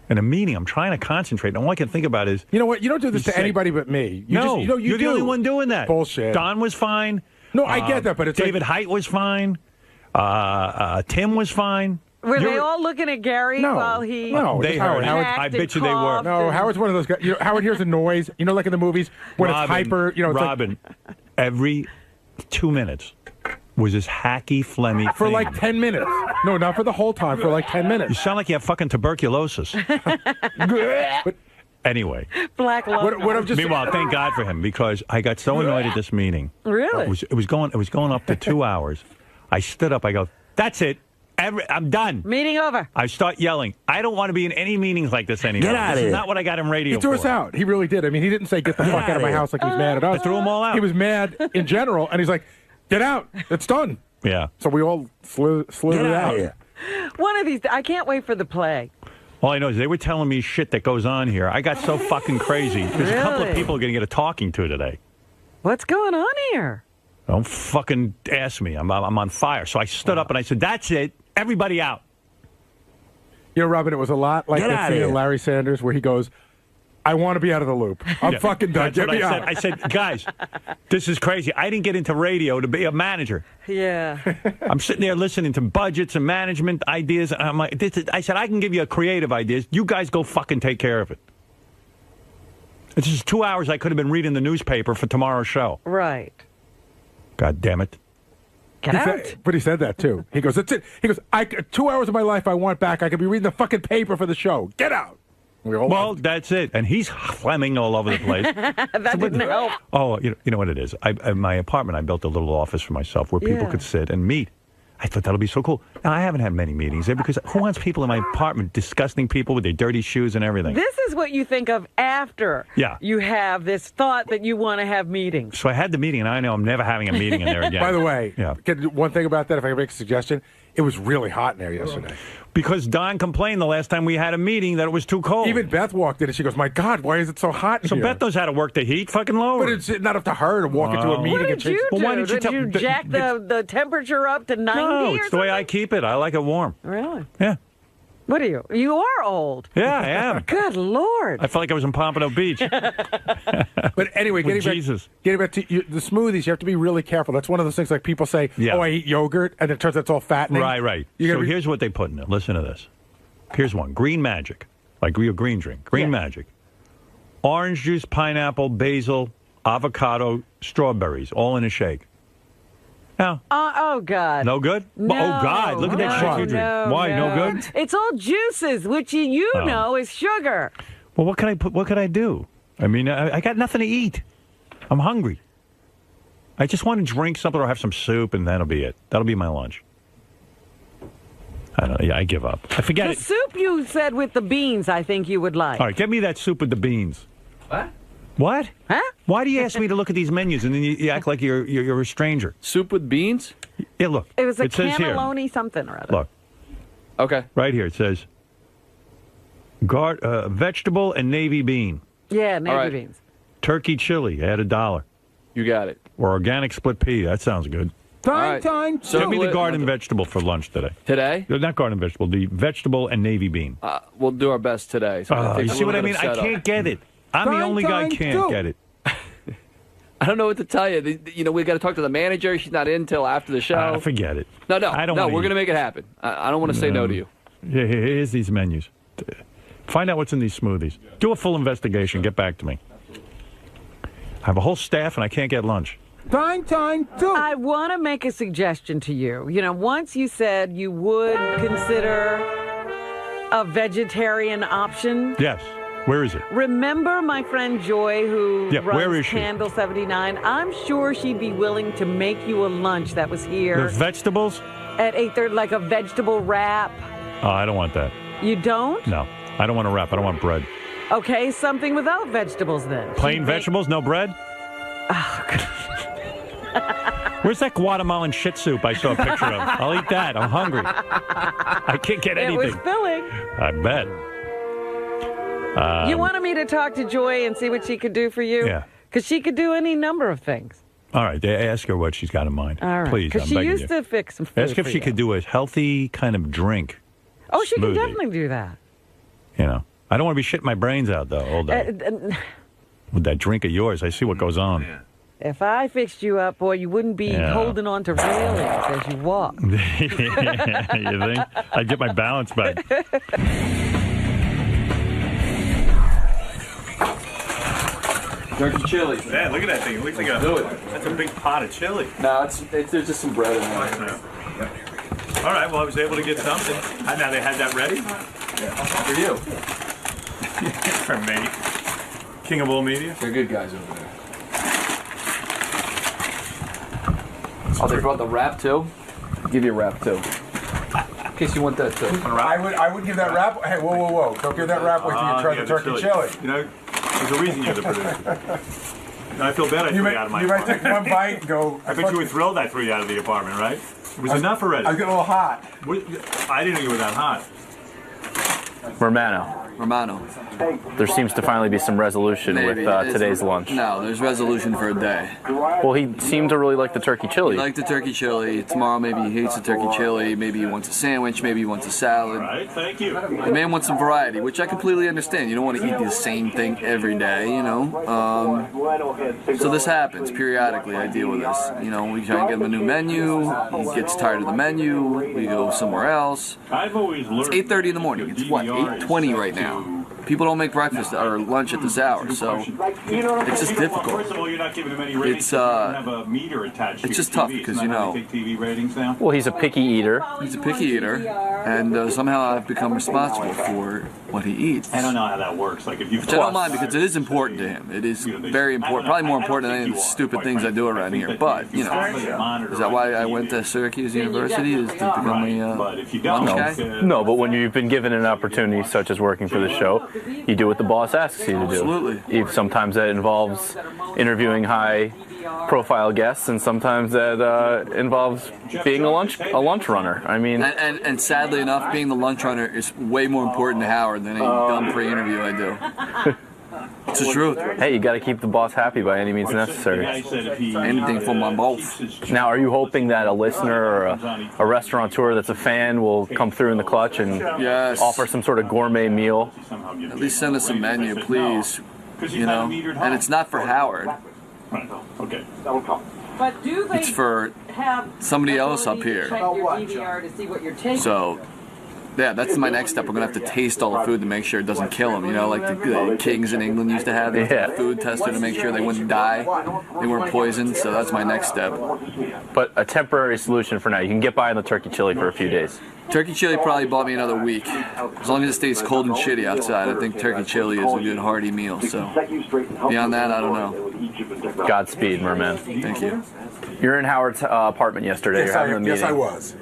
In a meeting, I'm trying to concentrate, and all I can think about is... You know what? You don't do this to anybody but me. You're the only one doing that. Bullshit. Don was fine. No, I get that, but it's David Height was fine. Tim was fine. Were they all looking at Gary while he... No, they heard. I bet you they were. No, Howard's one of those guys. Howard hears a noise, like in the movies, when it's hyper, it's Robin, every 2 minutes was this hacky, phlegmy for thing. like 10 minutes. No, not for the whole time, for like 10 minutes. You sound like you have fucking tuberculosis. But anyway. Black lung. Meanwhile, thank God for him, because I got so annoyed at this meeting. Really? It was going up to 2 hours. I stood up, I go, that's it. I'm done. Meeting over. I start yelling. I don't want to be in any meetings like this anymore. Get out of This here. is not what I got in radio He threw for. us out. He really did. I mean, he didn't say, get the fuck out of my house like he was mad at us. I threw them all out. He was mad in general, and he's like, get out. It's done. Yeah. So we all slithered out. Here. One of these, I can't wait for the play. All I know is they were telling me shit that goes on here. I got so fucking crazy. There's a couple of Really? people going to get a talking to today. What's going on here? Don't fucking ask me. I'm on fire. So I stood up and I said, that's it. Everybody out. You know, Robin, it was a lot like that scene in Larry Sanders where he goes, I want to be out of the loop. I'm fucking done. That's Get what me I out. said. I said, guys, this is crazy. I didn't get into radio to be a manager. Yeah. I'm sitting there listening to budgets and management ideas. And I'm like, I said, I can give you a creative ideas. You guys go fucking take care of it. It's just 2 hours I could have been reading the newspaper for tomorrow's show. Right. God damn it. Get out. But he said that, too. He goes, that's it. He goes, 2 hours of my life I want back. I could be reading the fucking paper for the show. Get out. Well, that's it. And he's phlegming all over the place. That didn't help. Oh, you know what it is? In my apartment, I built a little office for myself where people could sit and meet. I thought that'll be so cool. Now, I haven't had many meetings there because who wants people in my apartment, disgusting people with their dirty shoes and everything? This is what you think of after you have this thought that you want to have meetings. So I had the meeting, and I know I'm never having a meeting in there again. By the way, one thing about that, if I can make a suggestion, it was really hot in there yesterday. Because Don complained the last time we had a meeting that it was too cold. Even Beth walked in and she goes, my God, why is it so hot in So here? Beth knows how to work the heat, fucking lower. But it's not up to her to walk into a meeting What and did change. you do? Well, why didn't you did you jack the temperature up to 90 No, or it's the way I keep it. I like it warm. Really? Yeah. What are you? You are old. Yeah, I am. Good Lord. I felt like I was in Pompano Beach. But anyway, getting back to the smoothies, you have to be really careful. That's one of those things like people say, oh, I eat yogurt, and it turns out it's all fattening. Right. So here's what they put in it. Listen to this. Here's one. Green Magic. Like your green drink. Green Magic. Orange juice, pineapple, basil, avocado, strawberries, all in a shake. Now, oh, God. no good? No, oh, God. Look at that shit you drink. Why? No good? It's all juices, which you know is sugar. Well, what could I do? I mean, I got nothing to eat. I'm hungry. I just want to drink something or have some soup, and that'll be it. That'll be my lunch. I don't know. Yeah, I give up. I forget the it. soup you said with the beans, I think you would like. All right, get me that soup with the beans. What? What? Huh? Why do you ask me to look at these menus and then you act like you're a stranger? Soup with beans? Yeah, look. It was a says here. cannelloni something or other. Look. Okay. Right here it says vegetable and navy bean. Yeah, navy beans. Turkey chili, add $1. You got it. Or organic split pea. That sounds good. Time. So give me the garden vegetable for lunch today. Today? Not garden vegetable, the vegetable and navy bean. We'll do our best today. So You see what I mean? I can't get it. I'm the only guy who can't get it. I don't know what to tell you. We got to talk to the manager. She's not in till after the show. Forget it. No. I don't no, wanna we're eat. going to make it happen. I don't want to say no to you. Here's these menus. Find out what's in these smoothies. Do a full investigation. Get back to me. I have a whole staff and I can't get lunch. Time, too. I want to make a suggestion to you. Once you said you would consider a vegetarian option. Yes. Where is it? Remember my friend Joy who where runs is she? Candle 79? I'm sure she'd be willing to make you a lunch that was here. There's vegetables? At 8:30, like a vegetable wrap. Oh, I don't want that. You don't? No. I don't want a wrap. I don't want bread. Okay, something without vegetables then. Plain vegetables, no bread? Oh, God. Where's that Guatemalan shit soup I saw a picture of? I'll eat that. I'm hungry. I can't get anything. It was filling. I bet. You wanted me to talk to Joy and see what she could do for you? Yeah. Because she could do any number of things. All right, ask her what she's got in mind. All right. Please, Because I'm she begging used you. to fix some food Ask if for she you. could do a healthy kind of drink. Oh, she can smoothie. definitely do that. I don't want to be shitting my brains out, though, all day. With that drink of yours, I see what goes on. If I fixed you up, boy, you wouldn't be holding on to railings as you walk. You think? I'd get my balance back. Turkey chili. Man, look at that thing. It looks like that's a big pot of chili. No, there's just some bread in there. All right, well, I was able to get something. Now they had that ready? For you. For me. King of all media? They're good guys over there. Oh, they brought the wrap too? I'll give you a wrap too. In case you want that too. I would give that wrap. Hey, whoa. Don't give that wrap. Wait till you try the turkey chili. There's a reason you're the producer. I feel bad I threw you out of my apartment. You might take one bite and go. I bet you were thrilled I threw you out of the apartment, right? It was enough already. I was getting a little hot. I didn't know you were that hot. Romano. There seems to finally be some resolution with today's lunch. No, there's resolution for a day. Well, he seemed to really like the turkey chili. He liked the turkey chili. Tomorrow maybe he hates the turkey chili. Maybe he wants a sandwich. Maybe he wants a salad. Right, thank you. The man wants some variety, which I completely understand. You don't want to eat the same thing every day, So this happens periodically. I deal with this. We try and get him a new menu. He gets tired of the menu. We go somewhere else. It's 8:30 in the morning. It's what, 8:20 right now. People don't make breakfast or lunch at this hour, so it's just difficult. First of all, you're not giving him any ratings. It's just tough because Well, he's a picky eater. He's a picky eater, and somehow I've become responsible for what he eats. I don't know how that works. Like if you, which I don't mind because it is important to him. It is very important, probably more important than any of the stupid things I do around here. But is that why I went to Syracuse University? Is to become a lunch guy? No, but when you've been given an opportunity such as working for the show, you do what the boss asks you to do. Absolutely. Sometimes that involves interviewing high-profile guests, and sometimes that involves being a lunch runner. I mean, and sadly enough, being the lunch runner is way more important to Howard than any dumb pre-interview I do. It's the truth. Hey, you got to keep the boss happy by any means necessary. Anything for my boss. Now, are you hoping that a listener or a restaurateur that's a fan will come through in the clutch and offer some sort of gourmet meal? At least send us a menu, please. And it's not for Howard. Okay. But do they it's for have somebody else up here. check your DVR to see what you're taking? So Yeah, that's my next step. We're going to have to taste all the food to make sure it doesn't kill them. You know, like the kings in England used to have the food tester to make sure they wouldn't die. They weren't poisoned, so that's my next step. But a temporary solution for now. You can get by on the turkey chili for a few days. Turkey chili probably bought me another week. As long as it stays cold and shitty outside, I think turkey chili is a good hearty meal. So beyond that, I don't know. Godspeed, merman. Thank you. You're in Howard's apartment yesterday. Yes, You're having a meeting. yes, I was.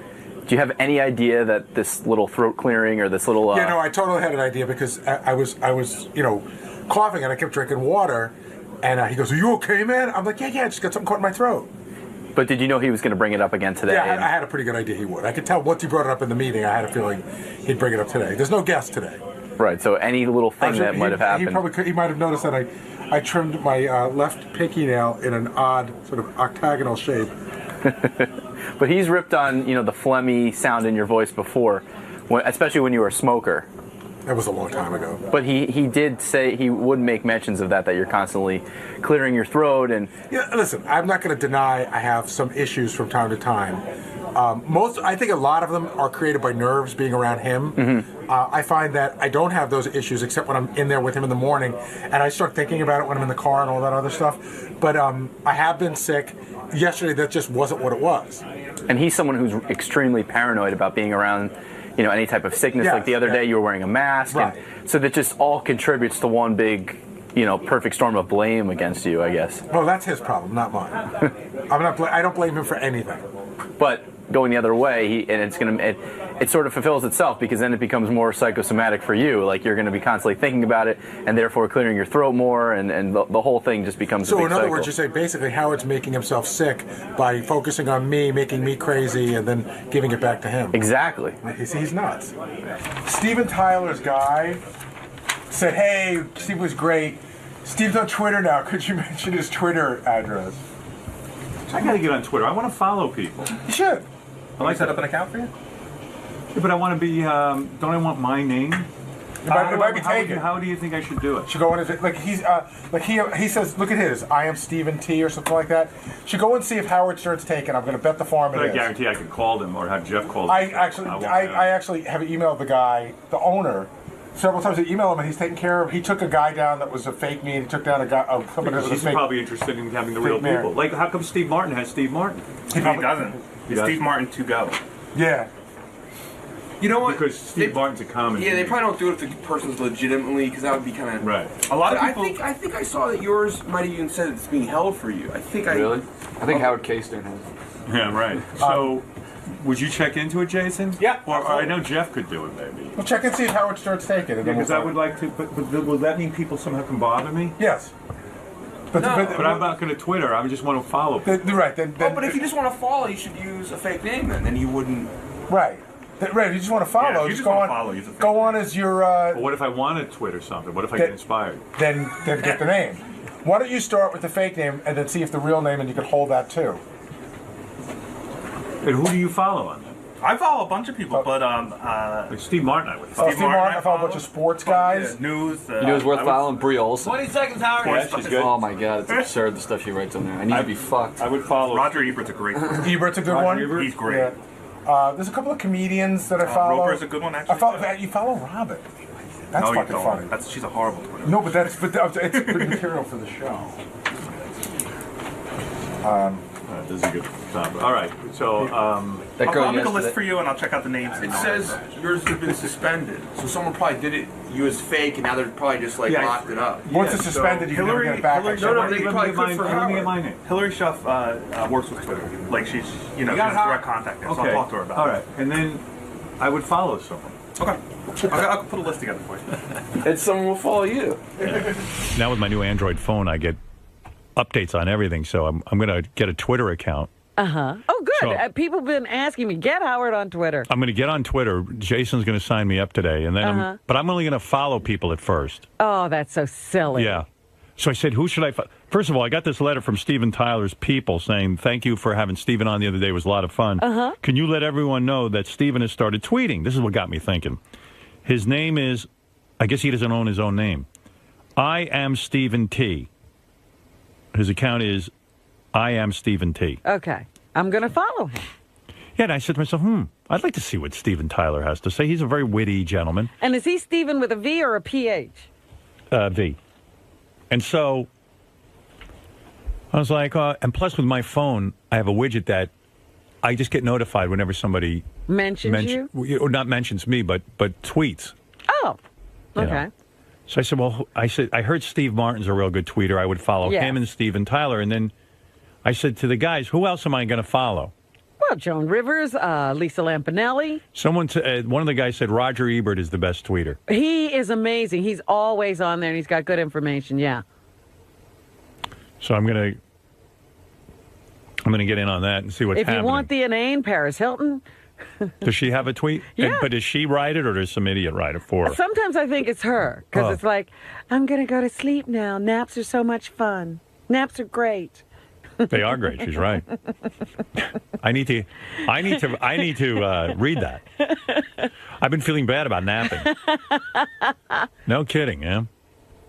Do you have any idea that this little throat clearing or this little? Yeah, no, I totally had an idea because I was, coughing and I kept drinking water, and he goes, "Are you okay, man?" I'm like, "Yeah, I just got something caught in my throat." But did you know he was going to bring it up again today? Yeah, I had a pretty good idea he would. I could tell once he brought it up in the meeting, I had a feeling he'd bring it up today. There's no guest today. Right. So any little thing that might have happened. He might have noticed that I trimmed my left pinky nail in an odd sort of octagonal shape. But he's ripped on, the phlegmy sound in your voice before, especially when you were a smoker. That was a long time ago. But he did say he would make mentions of that you're constantly clearing your throat and. Yeah, listen, I'm not going to deny I have some issues from time to time. I think a lot of them are created by nerves being around him. Mm-hmm. I find that I don't have those issues except when I'm in there with him in the morning, and I start thinking about it when I'm in the car and all that other stuff. But I have been sick. Yesterday, that just wasn't what it was. And he's someone who's extremely paranoid about being around, any type of sickness. Yes, like the other day, you were wearing a mask. Right. And so that just all contributes to one big, perfect storm of blame against you, I guess. Well, that's his problem, not mine. I don't blame him for anything. But going the other way, it sort of fulfills itself because then it becomes more psychosomatic for you. Like you're going to be constantly thinking about it, and therefore clearing your throat more, and the whole thing just becomes. So a big in other cycle. words, you say basically Howard's making himself sick by focusing on me, making me crazy, and then giving it back to him. Exactly. He's nuts. Steven Tyler's guy said, "Hey, Steve was great. Steve's on Twitter now. Could you mention his Twitter address?" I got to get on Twitter. I want to follow people. You should. I like set up an account for you. Yeah, but I want to be. Don't I want my name? It might be taken. How do you think I should do it? Should go on his he says, look at his. I am Stephen T or something like that. Should go and see if Howard Stern's taken. I'm going to bet the farm But it I is. guarantee I could call them or have Jeff call them. I actually have emailed the guy, the owner, several times. I emailed him and he's taken care of. He took a guy down that was a fake me. And he took down a guy. Somebody that was He's a fake. probably interested in having the real mayor. people. Like, how come Steve Martin has Steve Martin? He doesn't. It's Steve Martin to go. Yeah. You know what? Because Steve Martin's a common. Yeah, they probably don't do it if the person's legitimately, because that would be kind of right. A lot of people. I think I saw that yours might have even said it's being held for you. I think Really? I think Howard K. Stern has. Yeah, right. So, would you check into it, Jason? Yeah. Or I know Jeff could do it, maybe. Well, check and see if Howard Stern's taken. Because I would like to. But will that mean people somehow can bother me? Yes. But I'm not going to Twitter. I just want to follow people. Right. But if you just want to follow, you should use a fake name then you wouldn't. Right. Right, if you just want to follow, you just go on. Go on as your. But what if I want to Twitter something? What if I get inspired? Then get the name. Why don't you start with the fake name and then see if the real name, and you can hold that too. And who do you follow on that? I follow a bunch of people, but like Steve Martin, I would. Steve Martin, I follow a bunch of sports guys. Yeah, news. You know who's worth following? Brie Olson. 20 seconds, Howard. Yeah, she's good. Oh my God, it's absurd the stuff she writes on there. I need to be fucked. I would follow. Roger Ebert's a great one. Ebert's a good one. Ebert? He's great. Yeah. There's a couple of comedians that I follow. Roper's a good one, actually. You follow Robin. That's fucking funny. She's a horrible Twitter. No, but it's good material for the show. This is a good topic. All right, so I'll make a list for you, and I'll check out the names. It says yours has been suspended, so someone probably did it. You as fake, and now they're probably just locked it up. Once it's suspended, you can never get it back. No, they probably could for let me get my name. Hillary Schuff works with Twitter. Like she's, she's direct contact there, so I'll talk to her about it. All right, and then I would follow someone. Okay. I'll put a list together for you. And someone will follow you. Now with my new Android phone, I get updates on everything, so I'm going to get a Twitter account. Oh, good. So, people have been asking me, get Howard on Twitter. I'm going to get on Twitter. Jason's going to sign me up today, and then but I'm only going to follow people at first. Oh, that's so silly. Yeah. So I said, who should I follow? First of all, I got this letter from Steven Tyler's people saying, thank you for having Steven on the other day. It was a lot of fun. Can you let everyone know that Steven has started tweeting? This is what got me thinking. His name is, I guess he doesn't own his own name. I am Stephen T. His account is I am Stephen T. Okay. I'm going to follow him. Yeah, and I said to myself, I'd like to see what Steven Tyler has to say. He's a very witty gentleman. And is he Steven with a V or a PH? V. And so I was like, and plus with my phone, I have a widget that I just get notified whenever somebody mentions you? Or not mentions me, but tweets. Oh, okay. You know? So I said, I heard Steve Martin's a real good tweeter. I would follow him and Steven Tyler. And then I said to the guys, who else am I going to follow? Well, Joan Rivers, Lisa Lampanelli. One of the guys said Roger Ebert is the best tweeter. He is amazing. He's always on there, and he's got good information, yeah. So I'm gonna get in on that and see what's happening. If you want the inane, Paris Hilton. Does she have a tweet? Yeah. But does she write it, or does some idiot write it for her? Sometimes I think it's her, because it's like, I'm going to go to sleep now. Naps are so much fun. Naps are great. They are great. She's right. I need to read that. I've been feeling bad about napping. No kidding, yeah.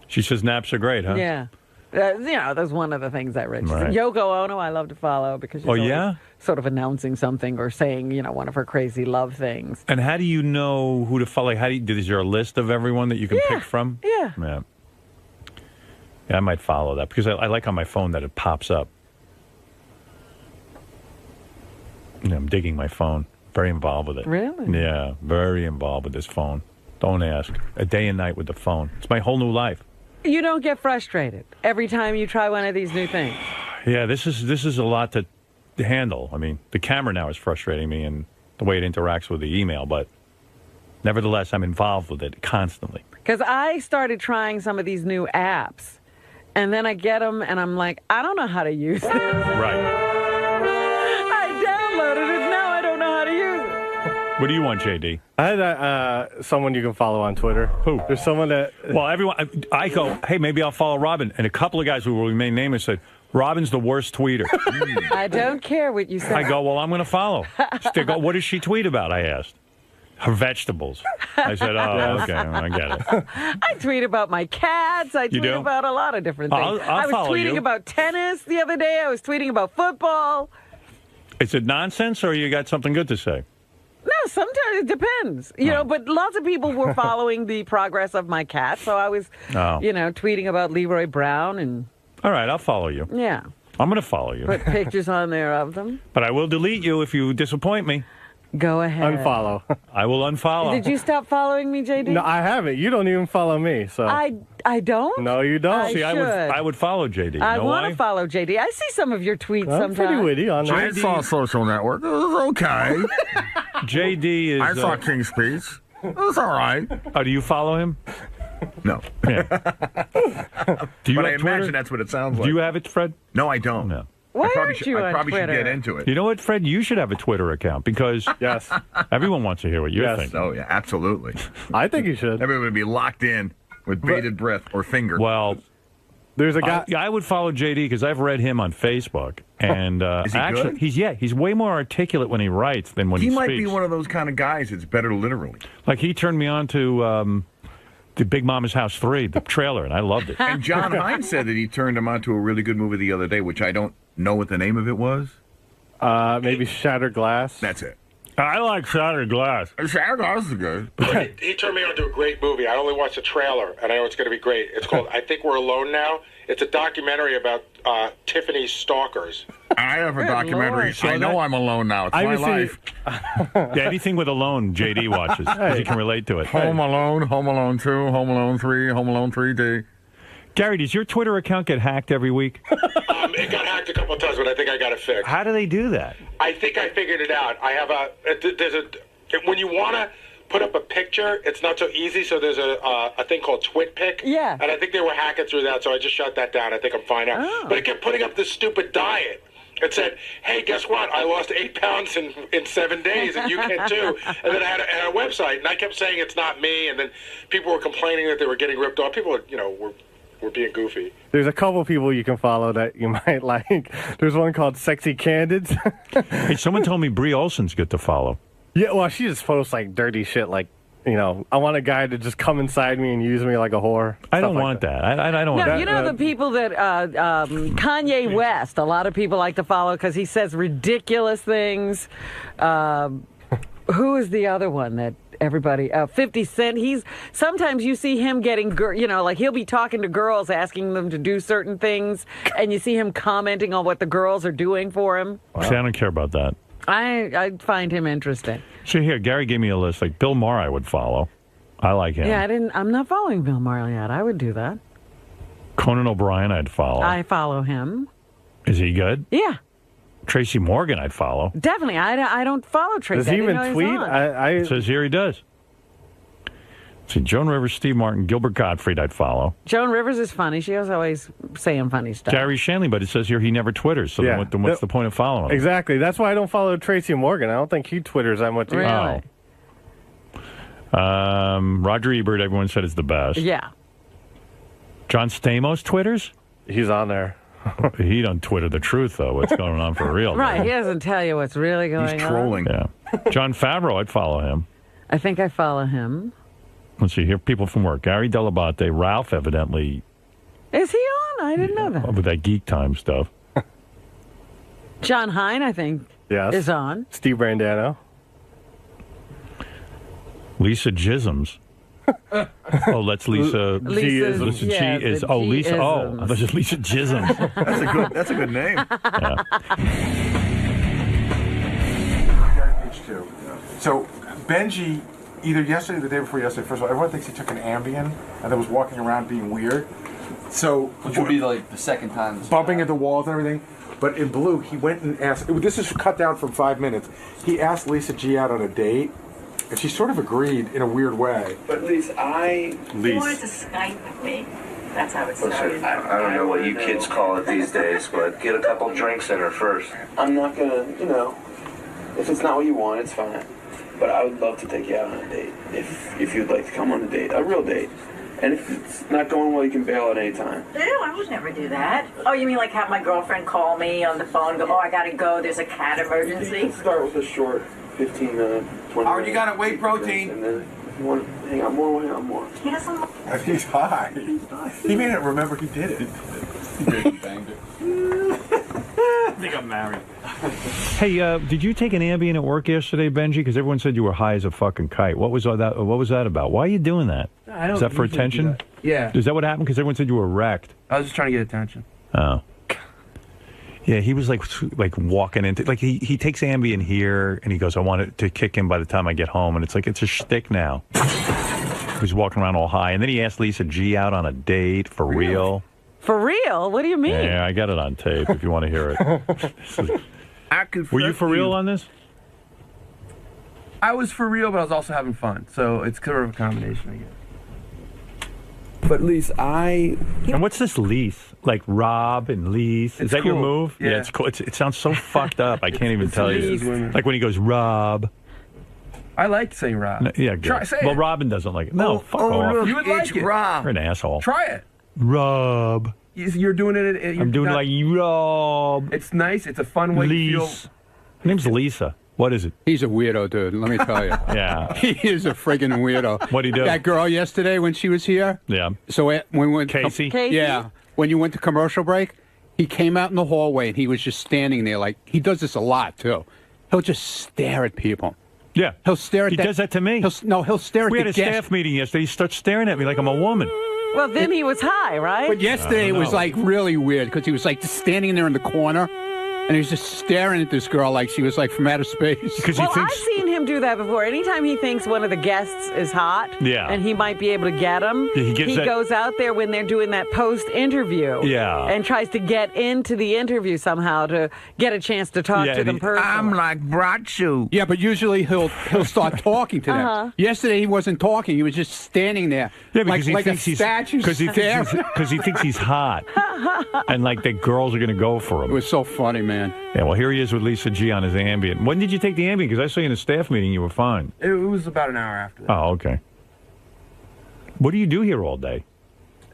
She says naps are great, huh? Yeah. That's one of the things I read. Right. Yoko Ono, I love to follow because she's always sort of announcing something or saying, one of her crazy love things. And how do you know who to follow? Is there a list of everyone that you can pick from? Yeah. Yeah, I might follow that because I like on my phone that it pops up. I'm digging my phone. Very involved with it. Really? Yeah, very involved with this phone. Don't ask. A day and night with the phone. It's my whole new life. You don't get frustrated every time you try one of these new things. Yeah, this is a lot to handle. I mean, the camera now is frustrating me and the way it interacts with the email, but nevertheless, I'm involved with it constantly. Because I started trying some of these new apps, and then I get them, and I'm like, I don't know how to use this. Right. What do you want, JD? I had someone you can follow on Twitter. Who? There's someone that... Well, everyone... I go, hey, maybe I'll follow Robin. And a couple of guys who will remain nameless said, Robin's the worst tweeter. I don't care what you say. I go, well, I'm going to follow. They go, what does she tweet about, I asked. Her vegetables. I said, okay, I get it. I tweet about my cats. I tweet about a lot of different things. I was tweeting about tennis the other day. I was tweeting about football. Is it nonsense or you got something good to say? No, sometimes it depends. But lots of people were following the progress of my cat, so I was, tweeting about Leroy Brown and... All right, I'll follow you. Yeah. I'm going to follow you. Put pictures on there of them. But I will delete you if you disappoint me. Go ahead. Unfollow. I will unfollow. Did you stop following me, JD? No, I haven't. You don't even follow me, so... I don't? No, you don't. See, I would follow JD. I want to follow JD. I see some of your tweets sometimes. Pretty witty on there. I saw Social Network. It was okay. JD is... I saw King's Speech. It was all right. Oh, do you follow him? No. Yeah. Do you but have I Twitter? imagine that's what it sounds like. Do you have it, Fred? No, I don't. No. Why I aren't you on probably Twitter? should get into it. You know what, Fred? You should have a Twitter account because yes, everyone wants to hear what you're thinking. Oh, yeah, absolutely. I think you should. Everyone would be locked in with bated breath or finger. Well, there's a guy. I would follow JD because I've read him on Facebook, and is he actually, good? he's way more articulate when he writes than when he speaks. He might be one of those kind of guys that's better literally. Like he turned me on to the Big Mama's House 3, the trailer, and I loved it. And John Hines said that he turned him on to a really good movie the other day, which I don't know what the name of it was. Maybe Shattered Glass. That's it. I like Shattered Glass. Shattered Glass is good. He turned me on to a great movie. I only watched the trailer, and I know it's going to be great. It's called I Think We're Alone Now. It's a documentary about Tiffany's stalkers. I have a documentary. I know I'm alone now. It's my life. Yeah, anything with alone, JD watches because he can relate to it. Home Alone, Home Alone 2, Home Alone 3, Home Alone 3D. Gary, does your Twitter account get hacked every week? It got hacked a couple of times, but I think I got it fixed. How do they do that? I think I figured it out. I have when you want to put up a picture, it's not so easy. So there's a thing called TwitPic. Yeah. And I think they were hacking through that, so I just shut that down. I think I'm fine now. Oh. But it kept putting up this stupid diet. It said, hey, guess what? I lost 8 pounds in 7 days, and you can too. And then I had a website, and I kept saying it's not me. And then people were complaining that they were getting ripped off. People, were being goofy. There's a couple people you can follow that you might like. There's one called Sexy Candids. Hey, someone told me Brie Olson's good to follow. Yeah, well, she just posts like dirty shit like I want a guy to just come inside me and use me like a whore. I don't want that. I don't want that. You know the people that Kanye West, a lot of people like to follow because he says ridiculous things. Who is the other one that everybody 50 Cent? Sometimes you see him getting like he'll be talking to girls, asking them to do certain things, and you see him commenting on what the girls are doing for him. Wow. See, I don't care about that. I find him interesting. See here, Gary gave me a list. Like Bill Maher I would follow. I like him. Yeah, I'm not following Bill Maher yet. I would do that. Conan O'Brien I'd follow. I follow him. Is he good? Yeah. Tracy Morgan I'd follow. Definitely. I don't follow Tracy. Does he even tweet? It says here he does. See, Joan Rivers, Steve Martin, Gilbert Gottfried I'd follow. Joan Rivers is funny. She was always saying funny stuff. Gary Shanley, but it says here he never Twitters. So then what's the point of following him? Exactly. That's why I don't follow Tracy Morgan. I don't think he Twitters that much. Really? Roger Ebert, everyone said is the best. Yeah. John Stamos Twitters? He's on there. He don't Twitter the truth, though. What's going on for real? Right. He doesn't tell you what's really going on. He's trolling. Yeah. John Favreau, I'd follow him. I think I follow him. Let's see here. People from work. Gary Delabate. Ralph, evidently. Is he on? I didn't know that. With that Geek Time stuff. John Hine, I think, is on. Steve Brandano. Lisa Jisms. Oh, that's Lisa. Lisa G is. Oh, Lisa. Oh, that's just Lisa Jisms. That's a good name. Page 2. So Benji, either yesterday or the day before yesterday, first of all, everyone thinks he took an Ambien and then was walking around being weird. So which would be like the second time. Bumping into walls and everything. But in Blue, he went and asked. This is cut down from 5 minutes. He asked Lisa G out on a date. And she sort of agreed in a weird way. But at least He wanted to Skype with me. That's how it started. Listen, I don't know what you kids call it these days, but get a couple drinks in her first. I'm not gonna, if it's not what you want, it's fine. But I would love to take you out on a date if you'd like to come on a date, a real date. And if it's not going well, you can bail at any time. No, I would never do that. Oh, you mean like have my girlfriend call me on the phone, go, I gotta go, there's a cat emergency? Let's start with a short 15-minute, 20 Howard, you gotta wait protein. And then if you want to hang out more, we'll hang out more. He doesn't. He's high. He made it remember he did it. He banged it. I think I'm married. Hey, did you take an Ambien at work yesterday, Benji? Because everyone said you were high as a fucking kite. What was that? What was that about? Why are you doing that? I don't Is that for usually attention? do that. Yeah. Is that what happened? Because everyone said you were wrecked. I was just trying to get attention. Oh. Yeah, he was like walking into he takes Ambien here and he goes, I want it to kick in by the time I get home, and it's like it's a shtick now. He's walking around all high, and then he asked Lisa G out on a date for real. For real? What do you mean? Yeah, I got it on tape if you want to hear it. Were you for real on this? I was for real, but I was also having fun. So it's sort of a combination, I guess. But Lise, And what's this Lise? Like Rob and Lise? Is It's that your cool. move? Yeah. It's cool. It sounds so fucked up. I can't even tell you. Lise. Like when he goes, Rob. I like saying Rob. No, yeah, good. Try, say well, it. Robin doesn't like it. No, fuck off. Look, you would like it. Rob. You're an asshole. Try it. Rob. You're doing it. I'm doing like Rob. It's nice. It's a fun way to feel. Lise. Her name's Lisa. What is it? He's a weirdo, dude. Let me tell you. Yeah. He is a friggin' weirdo. What'd he do? That girl yesterday when she was here. Yeah. So when we went. Casey? Yeah. When you went to commercial break, he came out in the hallway and he was just standing there like he does this a lot too. He'll just stare at people. Yeah. He'll stare at. He does that to me. He'll stare at. We the had a guest. staff meeting yesterday. He starts staring at me like I'm a woman. Well, then he was high, right? But yesterday it was know. like really weird because he was like just standing there in the corner, and he was just staring at this girl like she was like from outer space. Well, I've seen him do that before. Anytime he thinks one of the guests is hot, Yeah. and he might be able to get him, Yeah, he gives that- goes out there when they're doing that post-interview, Yeah. and tries to get into the interview somehow to get a chance to talk to them personally. I'm like Brachu. Yeah, but usually he'll start talking to them. Uh-huh. Yesterday he wasn't talking; he was just standing there, Yeah, because like he a thinks he's statue. because he thinks he's hot, and like the girls are going to go for him. It was so funny, man. Yeah, well, here he is with Lisa G on his Ambien. When did you take the Ambien? Because I saw you in a staff meeting. You were fine. It was about an hour after that. Oh, okay. What do you do here all day?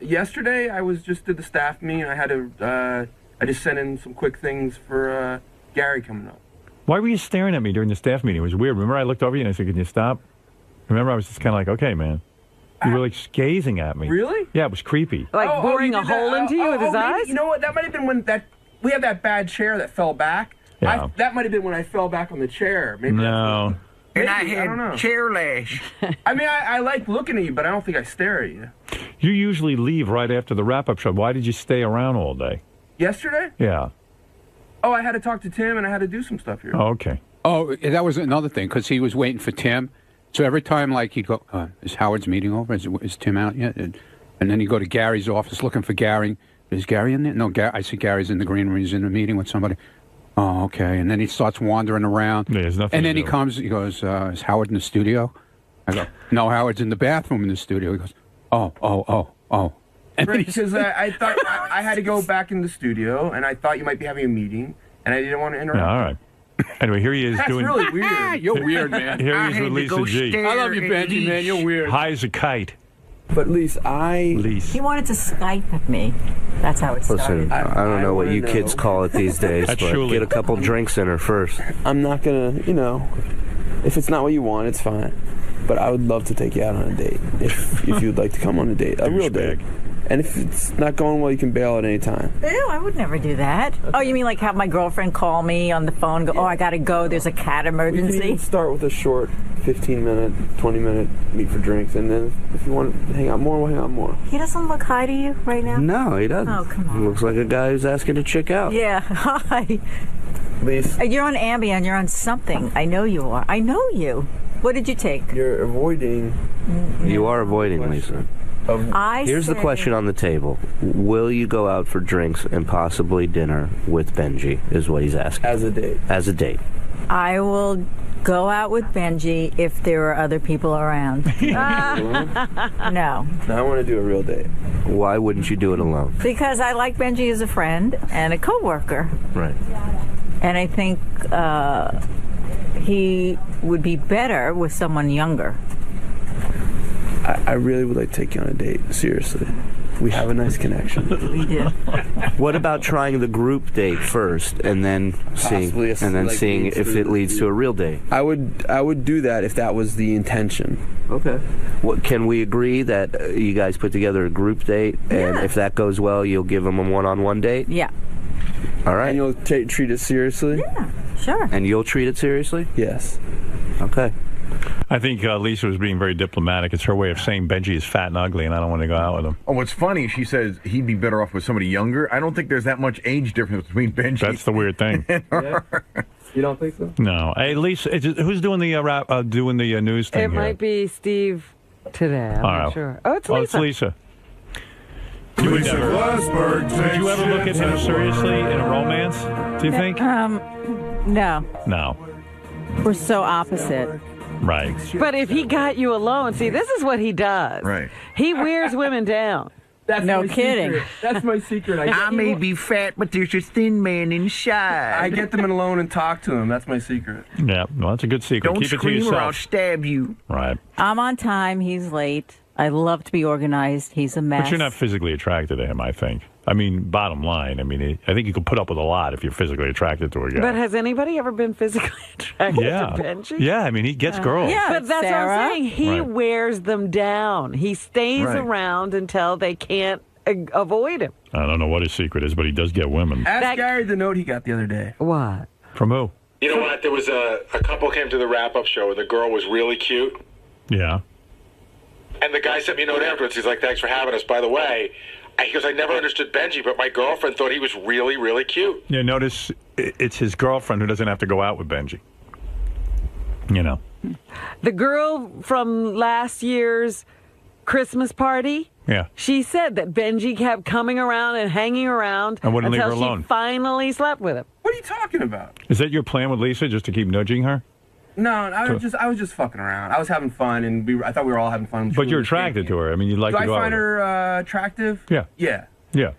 Yesterday, I did the staff meeting. I had to. I just sent in some quick things for Gary coming up. Why were you staring at me during the staff meeting? It was weird. Remember, I looked over you and I said, "Can you stop?" Remember, I was just kind of like, okay, man. You were like gazing at me. Really? Yeah, it was creepy. Like boring he a did that? hole into you with his maybe, eyes? You know what? That might have been when we had that bad chair that fell back. Yeah. That might have been when I fell back on the chair. Maybe No. And I had chair lash. I mean, I like looking at you, but I don't think I stare at you. You usually leave right after the wrap-up show. Why did you stay around all day? Yesterday? Yeah. Oh, I had to talk to Tim, and I had to do some stuff here. Oh, okay. Oh, that was another thing, because he was waiting for Tim. So every time, like, he'd go, is Howard's meeting over? Is Tim out yet? And then he'd go to Gary's office looking for Gary. Is Gary in there? No, I see Gary's in the green room. He's in a meeting with somebody. Oh, okay. And then he starts wandering around. Yeah, there's nothing and then to he do. comes, he goes, is Howard in the studio? I go, no, Howard's in the bathroom in the studio. He goes, oh. And Right, because I thought I had to go back in the studio, and I thought you might be having a meeting, and I didn't want to interrupt. Yeah, all right. Anyway, here he is That's doing... really weird. You're weird, man. Here he is with Lisa G. I love you, Benji, man. You're weird. High as a kite. But Lise, He wanted to Skype with me. That's how it started. Listen, I don't know what you kids call it these days, That's but truly- get a couple drinks in her first. I'm not gonna, if it's not what you want, it's fine. But I would love to take you out on a date if you'd like to come on a date, a real date. And if it's not going well, you can bail at any time. Ew, I would never do that. Oh, you mean like have my girlfriend call me on the phone, go, oh, I gotta go, there's a cat We can emergency? even start with a short 15-minute, 20-minute meet for drinks, and then if you want to hang out more, we'll hang out more. He doesn't look high to you right now? No, he doesn't. Oh, come on. He looks like a guy who's asking a chick out. Yeah, hi. Lise, You're on Ambien, you're on something. I know you are. I know you. What did you take? you're avoiding... You are avoiding, Lisa. Here's the question on the table. Will you go out for drinks and possibly dinner with Benji, is what he's asking. As a date. As a date. I will go out with Benji if there are other people around. No, Now I want to do a real date. Why wouldn't you do it alone? because I like Benji as a friend and a coworker, Right. and I think he would be better with someone younger. I really would like to take you on a date, seriously. We have a nice connection. We do. What about trying the group date first and then Possibly seeing leads if to- it leads to a real date? I would do that if that was the intention. Okay. Can we agree that you guys put together a group date, and if that goes well, you'll give them a one-on-one date? Yeah. All right. And you'll treat it seriously? Yeah, sure. And you'll treat it seriously? Yes. Okay. I think Lisa was being very diplomatic. It's her way of saying Benji is fat and ugly, and I don't want to go out with him. Oh, what's funny, she says he'd be better off with somebody younger. I don't think there's that much age difference between Benji. That's the weird thing. You don't think so? No. Hey, Lisa, who's doing the news thing It here? might be Steve today. I'm All not right. sure. Oh, it's Oh, Lisa. it's Lisa. Would you ever look at him seriously in a romance, do you think? No. No. We're so opposite. Right. But if he got you alone, see, this is what he does. Right. He wears women down. That's No my kidding. Secret. That's my secret. I may be fat, but there's a thin man inside. I get them alone and talk to them. That's my secret. Yeah, well, that's a good secret. Don't Keep it to scream or I'll yourself. stab you. Right. I'm on time. He's late. I love to be organized. He's a mess. But you're not physically attracted to him, I think. I mean, bottom line, I think you could put up with a lot if you're physically attracted to a guy. But has anybody ever been physically attracted yeah. to Benji? Yeah, I mean, he gets girls. Yeah, But that's Sarah. what I'm saying. He Right. wears them down. He stays Right. around until they can't avoid him. I don't know what his secret is, but he does get women. Ask Gary the note he got the other day. What? From who? You know what? There was a couple came to the wrap-up show, and the girl was really cute. Yeah. And the guy sent me a note afterwards. He's like, thanks for having us. By the way, he goes, I never understood Benji, but my girlfriend thought he was really, really cute. Yeah, notice it's his girlfriend who doesn't have to go out with Benji. You know. The girl from last year's Christmas party, Yeah. she said that Benji kept coming around and hanging around And wouldn't leave until her alone. she finally slept with him. What are you talking about? Is that your plan with Lisa, just to keep nudging her? No, I was just fucking around. I was having fun, and I thought we were all having fun. But you're attracted to her. I mean, you'd like Do to I go out find with her. her attractive? Yeah. Yeah. Yeah.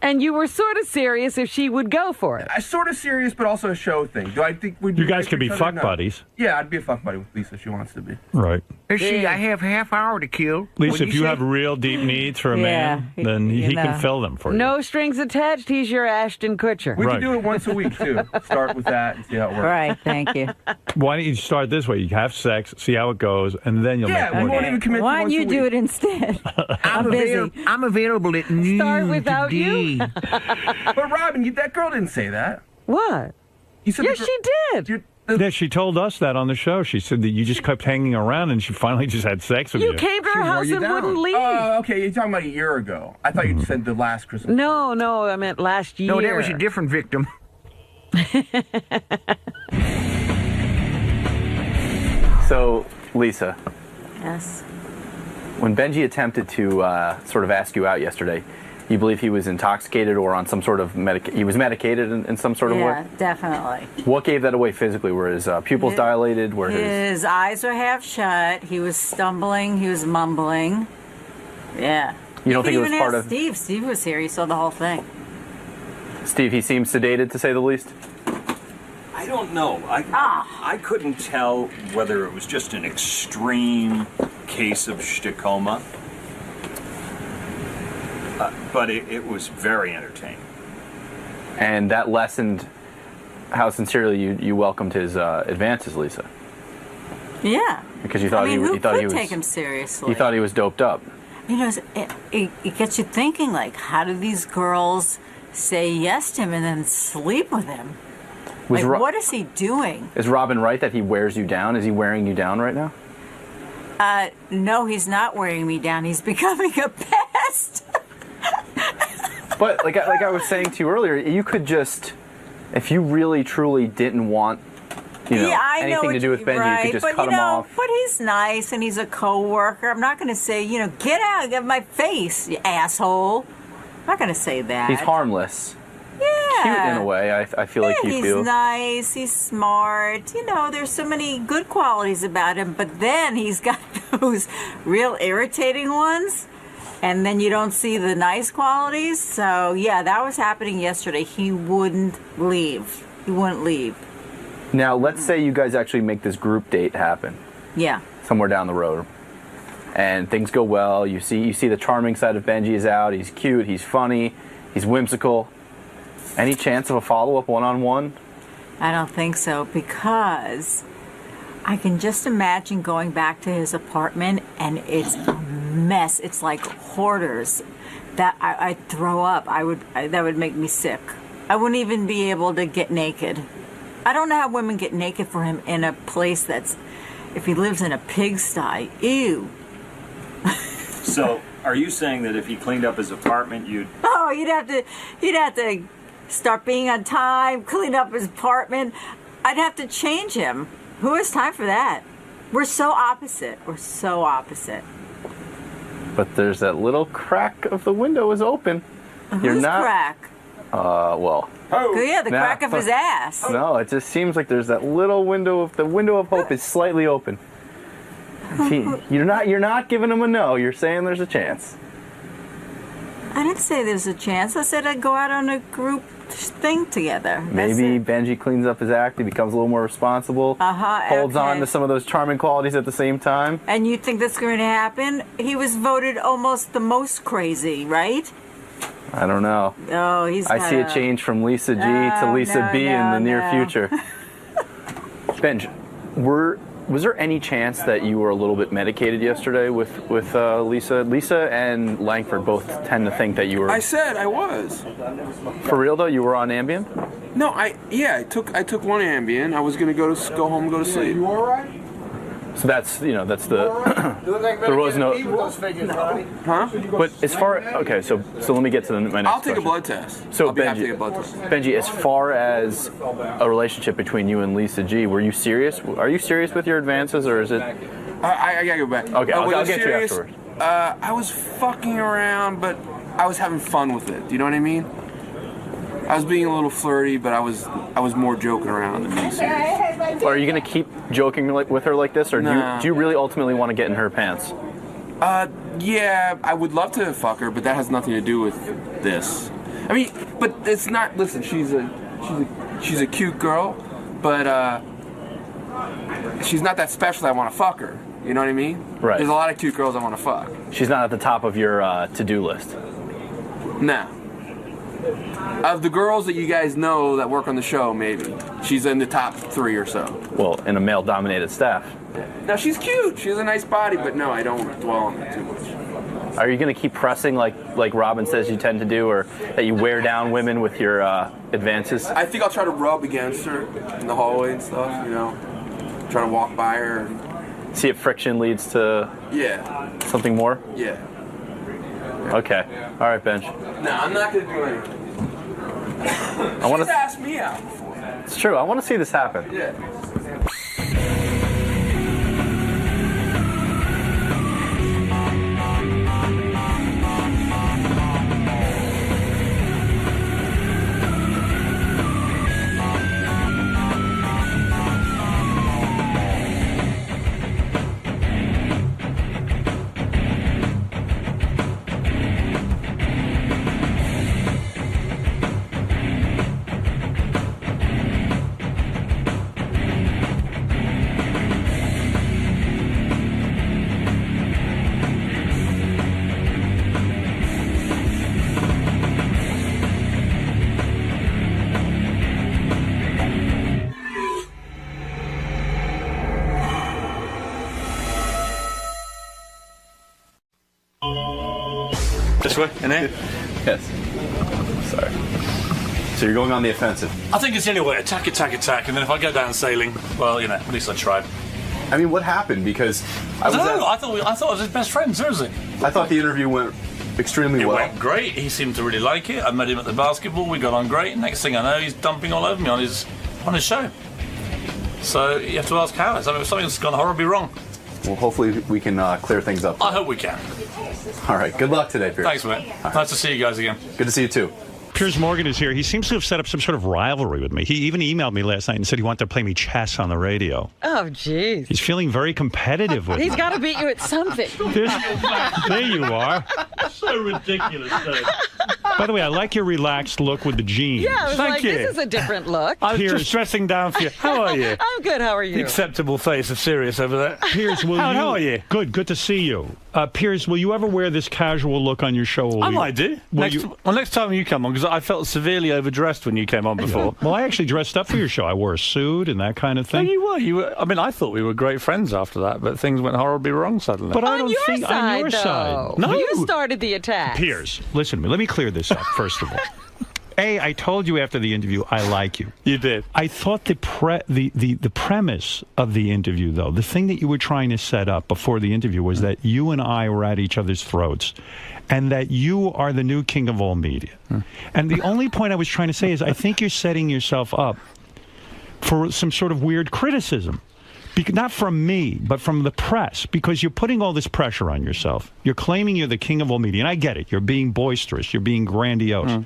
And you were sort of serious if she would go for it. I sort of serious, but also a show thing. Do I think we'd You guys like could be each other? fuck No. buddies. Yeah, I'd be a fuck buddy with Lisa if she wants to be. Right. Let's see, I have half hour to kill. Lisa, if you have real deep needs for a man, then he can fill them for you. No strings attached. He's your Ashton Kutcher. We can do it once a week, too. Start with that and see how it works. Right, thank you. Why don't you start this way? You have sex, see how it goes, and then you'll make we more won't money. even commit Why to don't you do it instead? I'm busy. I'm available at noon Start without you? But Robin, that girl didn't say that. What? You said Yes, she did. Yeah, she told us that on the show. She said that you just kept hanging around, and she finally just had sex with you. You came to her house and wouldn't leave. Oh, okay. You're talking about a year ago. I thought you said the last Christmas. No, I meant last year. No, that was a different victim. So, Lisa. Yes. When Benji attempted to sort of ask you out yesterday, you believe he was intoxicated or on some sort of he was medicated in some sort of way? Yeah, definitely. What gave that away physically? Were his pupils dilated? Were His eyes were half shut. He was stumbling. He was mumbling. Yeah. You don't think it was part of... Steve. Steve was here. He saw the whole thing. Steve, he seems sedated, to say the least? I don't know. I couldn't tell whether it was just an extreme case of shtikoma. But it was very entertaining. And that lessened how sincerely you welcomed his advances, Lisa. Yeah. Because you thought who he thought could he was take him seriously? You thought he was doped up. You know, it gets you thinking, like, how do these girls say yes to him and then sleep with him? What is he doing? Is Robin right that he wears you down? Is he wearing you down right now? No, he's not wearing me down. He's becoming a pest. But like I was saying to you earlier, you could just, if you really truly didn't want, anything to do with Benji, you could just cut him off. But he's nice and he's a coworker. I'm not going to say, get out of my face, you asshole. I'm not going to say that. He's harmless. Yeah. Cute in a way, I feel like you feel. He's nice, he's smart. There's so many good qualities about him, but then he's got those real irritating ones, and then you don't see the nice qualities. So, yeah, that was happening yesterday. He wouldn't leave. Now, let's say you guys actually make this group date happen. Yeah. Somewhere down the road. And things go well. You see the charming side of Benji is out. He's cute, he's funny, he's whimsical. Any chance of a follow-up one-on-one? I don't think so, because I can just imagine going back to his apartment and it's a mess. It's like hoarders. That I'd throw up. That would make me sick. I wouldn't even be able to get naked. I don't know how women get naked for him in a place that's, if he lives in a pigsty. Ew. So, are you saying that if he cleaned up his apartment, you'd... Oh, he'd have to start being on time, clean up his apartment. I'd have to change him. Who has time for that? We're so opposite. But there's that little crack of the window is open. Whose crack? Well. Oh, yeah, the crack of his ass. No, it just seems like there's that little window. The window of hope is slightly open. You're not giving him a no. You're saying there's a chance. I didn't say there's a chance. I said I'd go out on a group thing together. Maybe Benji cleans up his act. He becomes a little more responsible. Holds on to some of those charming qualities at the same time. And you think that's going to happen? He was voted almost the most crazy, right? I don't know. Oh, I see a change from Lisa G to Lisa B in the near future. Benj, was there any chance that you were a little bit medicated yesterday with Lisa? Lisa and Langford both tend to think that you were. I said I was. For real though, you were on Ambien? No, I took one Ambien. I was gonna go home and go to sleep. You all right? So that's the there was no. Huh? But as far so let me get to my next. I'll take question. a blood test. So I'll have to take a blood test. Benji, as far as a relationship between you and Lisa G, were you serious? Are you serious with your advances, or is it? I gotta go back. Okay, I'll get serious, you afterwards. I was fucking around, but I was having fun with it. Do you know what I mean? I was being a little flirty, but I was more joking around than being serious. Are you gonna keep joking with her like this, or do you really ultimately want to get in her pants? Yeah, I would love to fuck her, but that has nothing to do with this. I mean, but it's not. Listen, she's a cute girl, but she's not that special that I want to fuck her. You know what I mean? Right. There's a lot of cute girls I want to fuck. She's not at the top of your to-do list. Nah. Of the girls that you guys know that work on the show, maybe. She's in the top 3 or so. Well, in a male-dominated staff. Now, she's cute. She has a nice body, but no, I don't dwell on that too much. Are you going to keep pressing like Robin says you tend to do, or that you wear down women with your advances? I think I'll try to rub against her in the hallway and stuff, you know. Try to walk by her. And... see if friction leads to something more? Yeah. Okay. All right, Benj. No, I'm not going to do anything. I want to ask me out before. It's true. I want to see this happen. Yeah. This way, in here? Yes. Sorry. So you're going on the offensive? I think it's the only way. Attack, and then if I go down sailing, well, you know, at least I tried. I mean, what happened? Because I don't know. I thought I was his best friend, seriously. I thought the interview went extremely well. It went great. He seemed to really like it. I met him at the basketball. We got on great. Next thing I know, he's dumping all over me on his show. So you have to ask how. Something's gone horribly wrong. Well, hopefully we can clear things up. I hope we can. All right. Good luck today, Piers. Thanks, mate. Nice to see you guys again. Good to see you, too. Piers Morgan is here. He seems to have set up some sort of rivalry with me. He even emailed me last night and said he wanted to play me chess on the radio. Oh, jeez. He's feeling very competitive with me. He's got to beat you at something. There you are. So ridiculous, though. By the way, I like your relaxed look with the jeans. Yeah, I was Thank like, you. this is a different look. I was just dressing down for you. How are you? I'm good. How are you? The acceptable face of Sirius over there. Piers, how are you? Good to see you. Piers, will you ever wear this casual look on your show? I might do. Next time you come on, because I felt severely overdressed when you came on before. Well, I actually dressed up for your show. I wore a suit and that kind of thing. No, you were. I mean, I thought we were great friends after that, but things went horribly wrong suddenly. But I on don't your think side, on your though. side. No, You started the attack. Piers, listen to me. Let me clear this up, first of all. I told you after the interview I like you. You did. I thought the premise of the interview, though, the thing that you were trying to set up before the interview was that you and I were at each other's throats and that you are the new king of all media. And the only point I was trying to say is I think you're setting yourself up for some sort of weird criticism. Not from me, but from the press, because you're putting all this pressure on yourself. You're claiming you're the king of all media, and I get it. You're being boisterous. You're being grandiose.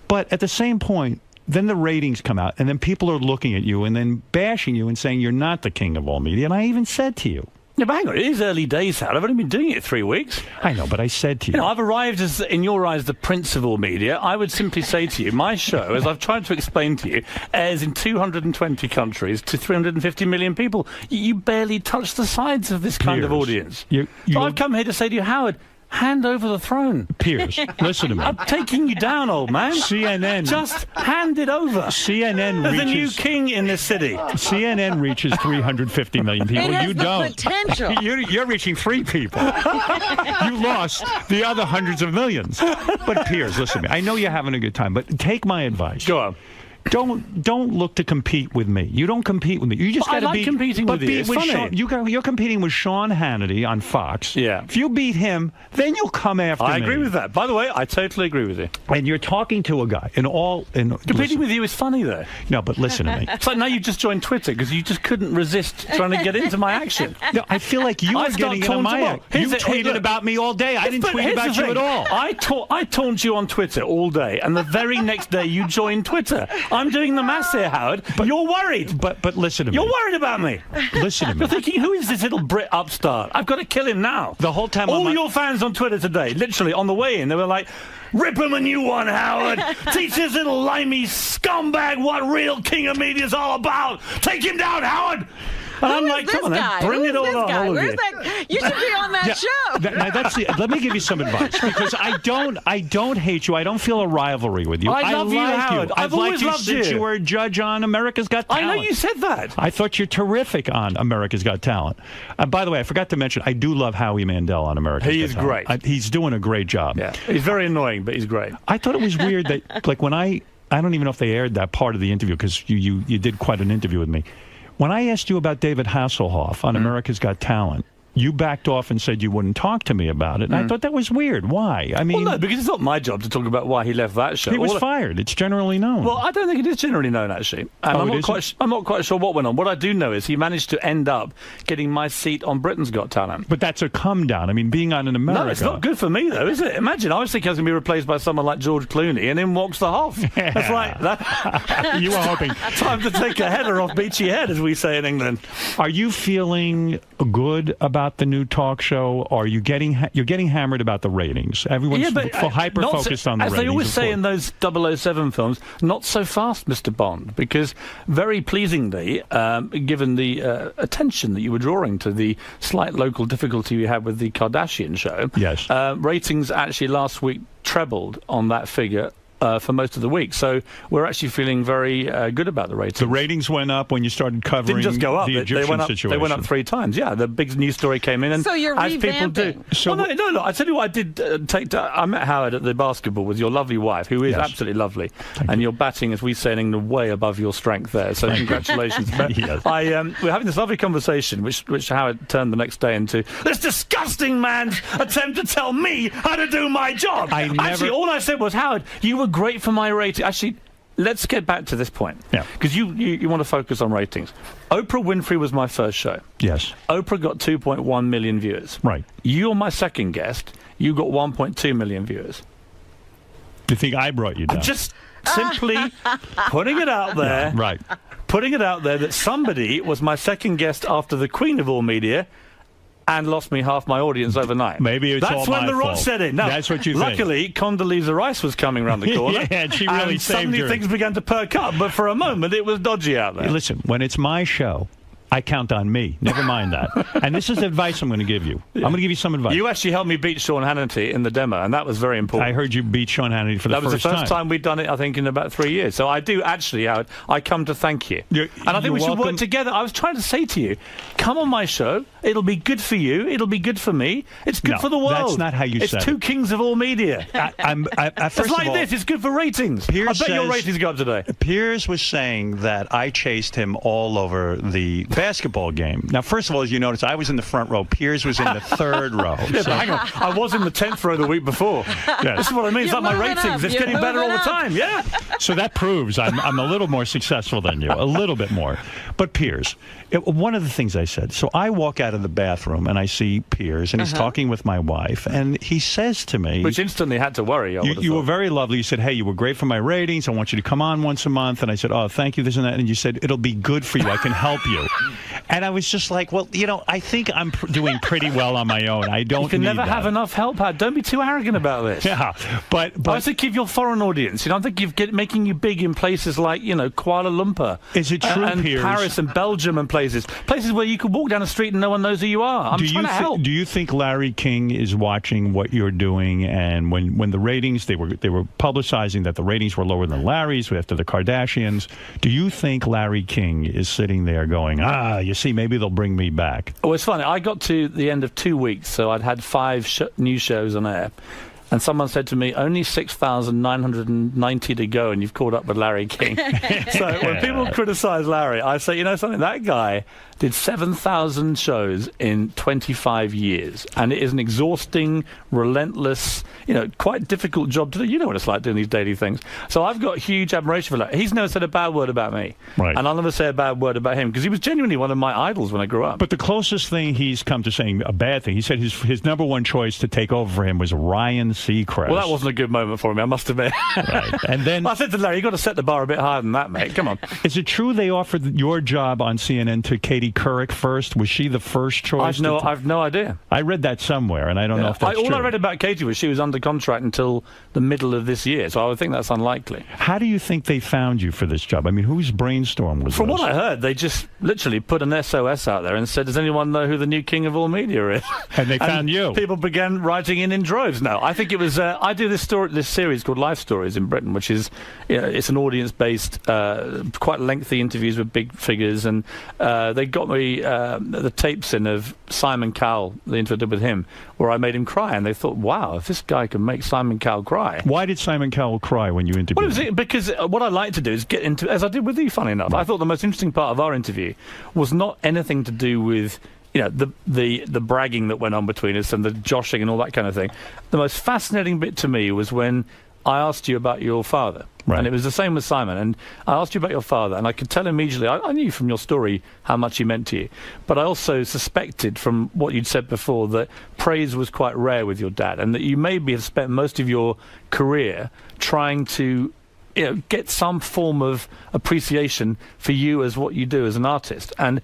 But at the same point, then the ratings come out, and then people are looking at you and then bashing you and saying you're not the king of all media. And I even said to you, yeah, but hang on, it is early days, Howard. I've only been doing it 3 weeks. I know, but I said to you. I've arrived as, in your eyes, the prince of all media. I would simply say to you, my show, as I've tried to explain to you, airs in 220 countries to 350 million people. You barely touch the sides of this kind of audience. So I've come here to say to you, Howard, hand over the throne. Piers, listen to me. I'm taking you down, old man. CNN. Just hand it over. CNN As reaches... the new king in this city. CNN reaches 350 million people. It has You the don't. potential. You're reaching 3 people. You lost the other hundreds of millions. But Piers, listen to me. I know you're having a good time, but take my advice. Go on. Don't look to compete with me. You don't compete with me. You just got to like beat. competing with you. It's funny. Sean, you're competing with Sean Hannity on Fox. Yeah. If you beat him, then you'll come after me. I agree with that. By the way, I totally agree with you. And you're talking to a guy. Competing with you is funny, though. No, but listen to me. It's like now you just joined Twitter because you just couldn't resist trying to get into my action. No, I feel like you are getting into my action. You tweeted about me all day. I didn't tweet about you at all. I taunt you on Twitter all day, and the very next day you joined Twitter. I'm doing the maths here, Howard. But you're worried. But listen to me. You're worried about me. Listen to me. You're thinking, who is this little Brit upstart? I've got to kill him now. The whole time. All your fans on Twitter today, literally on the way in, they were like, "Rip him a new one, Howard. Teach this little limey scumbag what real king of media's all about. Take him down, Howard." And I'm Who like, is come on, this then, guy? bring Who it is all this on, guy? all of Where's you. that? You should be on that show. Let me give you some advice because I don't hate you. I don't feel a rivalry with you. I love you, like Howard. I've always liked loved since you. you were a judge on America's Got I Talent. know you said that. I thought you're terrific on America's Got Talent. By the way, I forgot to mention, I do love Howie Mandel on America's He Got is Talent. great. He's doing a great job. Yeah, he's very annoying, but he's great. I thought it was weird that, like, when I don't even know if they aired that part of the interview because you did quite an interview with me. When I asked you about David Hasselhoff on America's Got Talent, you backed off and said you wouldn't talk to me about it. And I thought that was weird. Why? I mean, well, no, because it's not my job to talk about why he left that show. He was fired. It's generally known. Well, I don't think it is generally known, actually. And I'm not quite sure what went on. What I do know is he managed to end up getting my seat on Britain's Got Talent. But that's a come down. I mean, being on in America. No, it's not good for me, though, is it? Imagine, I was thinking I was going to be replaced by someone like George Clooney, and in walks the Hoff. That's like that. You were hoping. Time to take a header off Beachy Head, as we say in England. Are you feeling good about the new talk show? Or are you getting hammered about the ratings? Everyone's hyper focused on the ratings. As they always say in those 007 films, not so fast, Mr. Bond, because very pleasingly, given the attention that you were drawing to the slight local difficulty we had with the Kardashian show, yes, ratings actually last week trebled on that figure. For most of the week, so we're actually feeling very good about the ratings. The ratings went up when you started covering Didn't just go up. the Egyptian situation. They went up 3 times. Yeah, the big news story came in, and so you're as people do. So well, no. I tell you what, I did I met Howard at the basketball with your lovely wife, who is absolutely lovely, and you're batting, as we say in England, way above your strength there. So congratulations. Yes. We're having this lovely conversation, which Howard turned the next day into this disgusting man's attempt to tell me how to do my job. Actually, all I said was, Howard, you were great for my rating. Actually, let's get back to this point. Yeah. Because you want to focus on ratings. Oprah Winfrey was my first show. Yes. Oprah got 2.1 million viewers. Right. You're my second guest. You got 1.2 million viewers. You think I brought you down? I'm just simply putting it out there. Yeah, right. Putting it out there that somebody was my second guest after the Queen of all media and lost me half my audience overnight. Maybe it's That's all when my the rot fault. set in. No, that's what you think. Luckily, Condoleezza Rice was coming around the corner. Yeah, and she really and saved suddenly her. things began to perk up, but for a moment it was dodgy out there. Listen, when it's my show, I count on me. Never mind that. And this is advice I'm going to give you. I'm going to give you some advice. You actually helped me beat Sean Hannity in the demo, and that was very important. I heard you beat Sean Hannity for the first time. That was the first time we'd done it, I think, in about 3 years. So I do actually, Howard, I come to thank you. And I think we should work together. I was trying to say to you, come on my show. It'll be good for you. It'll be good for me. It's good for the world. That's not how you said it. It's two kings of all media. It's like this. It's good for ratings. I bet your ratings go up today. Piers was saying that I chased him all over the basketball game. Now, first of all, as you notice, I was in the front row. Piers was in the third row. Yeah, but hang on. I was in the 10th row the week before. Yes. This is what I mean. It's like my ratings. It's getting better all the time. Yeah. So that proves I'm a little more successful than you. A little bit more. But Piers, one of the things I said, so I walk out of the bathroom and I see Piers and he's talking with my wife and he says to me... Which instantly had to worry. You were very lovely. You said, hey, you were great for my ratings. I want you to come on once a month. And I said, oh, thank you, this and that. And you said, it'll be good for you. I can help you. And I was just like, well, I think I'm doing pretty well on my own. I don't You can need never that. have enough help, Howard. Don't be too arrogant about this. Yeah, but I think of your foreign audience. I think you've making you big in places like, Kuala Lumpur. Is it true, and Piers? Paris and Belgium and places where you could walk down the street and no one knows who you are. I'm trying to help. Do you think Larry King is watching what you're doing? And when the ratings, they were publicizing that the ratings were lower than Larry's after the Kardashians. Do you think Larry King is sitting there going, you see, maybe they'll bring me back? Oh, it's funny. I got to the end of 2 weeks, so I'd had 5 new shows on air. And someone said to me, only 6,990 to go, and you've caught up with Larry King. So when people criticize Larry, I say, something? That guy did 7,000 shows in 25 years. And it is an exhausting, relentless, quite difficult job to do. You know what it's like doing these daily things. So I've got huge admiration for Larry. He's never said a bad word about me. Right. And I'll never say a bad word about him, because he was genuinely one of my idols when I grew up. But the closest thing he's come to saying a bad thing, he said his number one choice to take over for him was Ryan Seacrest. Well, that wasn't a good moment for me, I must admit. Right. And then I said to Larry, you've got to set the bar a bit higher than that, mate. Come on. Is it true they offered your job on CNN to Katie Katie Couric first? Was she the first choice? I've no idea. I read that somewhere, and I don't know if that's all true. I read about Katie was she was under contract until the middle of this year, so I would think that's unlikely. How do you think they found you for this job? I mean, whose brainstorm was From this? what I heard, they just literally put an SOS out there and said, does anyone know who the new king of all media is? And they found you. People began writing in droves now. I think it was, I do this series called Life Stories in Britain, which is, it's an audience-based, quite lengthy interviews with big figures, and they got me the tapes in of Simon Cowell, the interview I did with him, where I made him cry, and they thought, wow, if this guy can make Simon Cowell cry. Why did Simon Cowell cry when you interviewed him? Because what I like to do is get into, as I did with you, funny enough, I thought the most interesting part of our interview was not anything to do with the bragging that went on between us and the joshing and all that kind of thing. The most fascinating bit to me was when I asked you about your father. Right. And it was the same with Simon. And I asked you about your father, and I could tell immediately, I knew from your story how much he meant to you. But I also suspected from what you'd said before that praise was quite rare with your dad, and that you maybe have spent most of your career trying to get some form of appreciation for you as what you do as an artist. And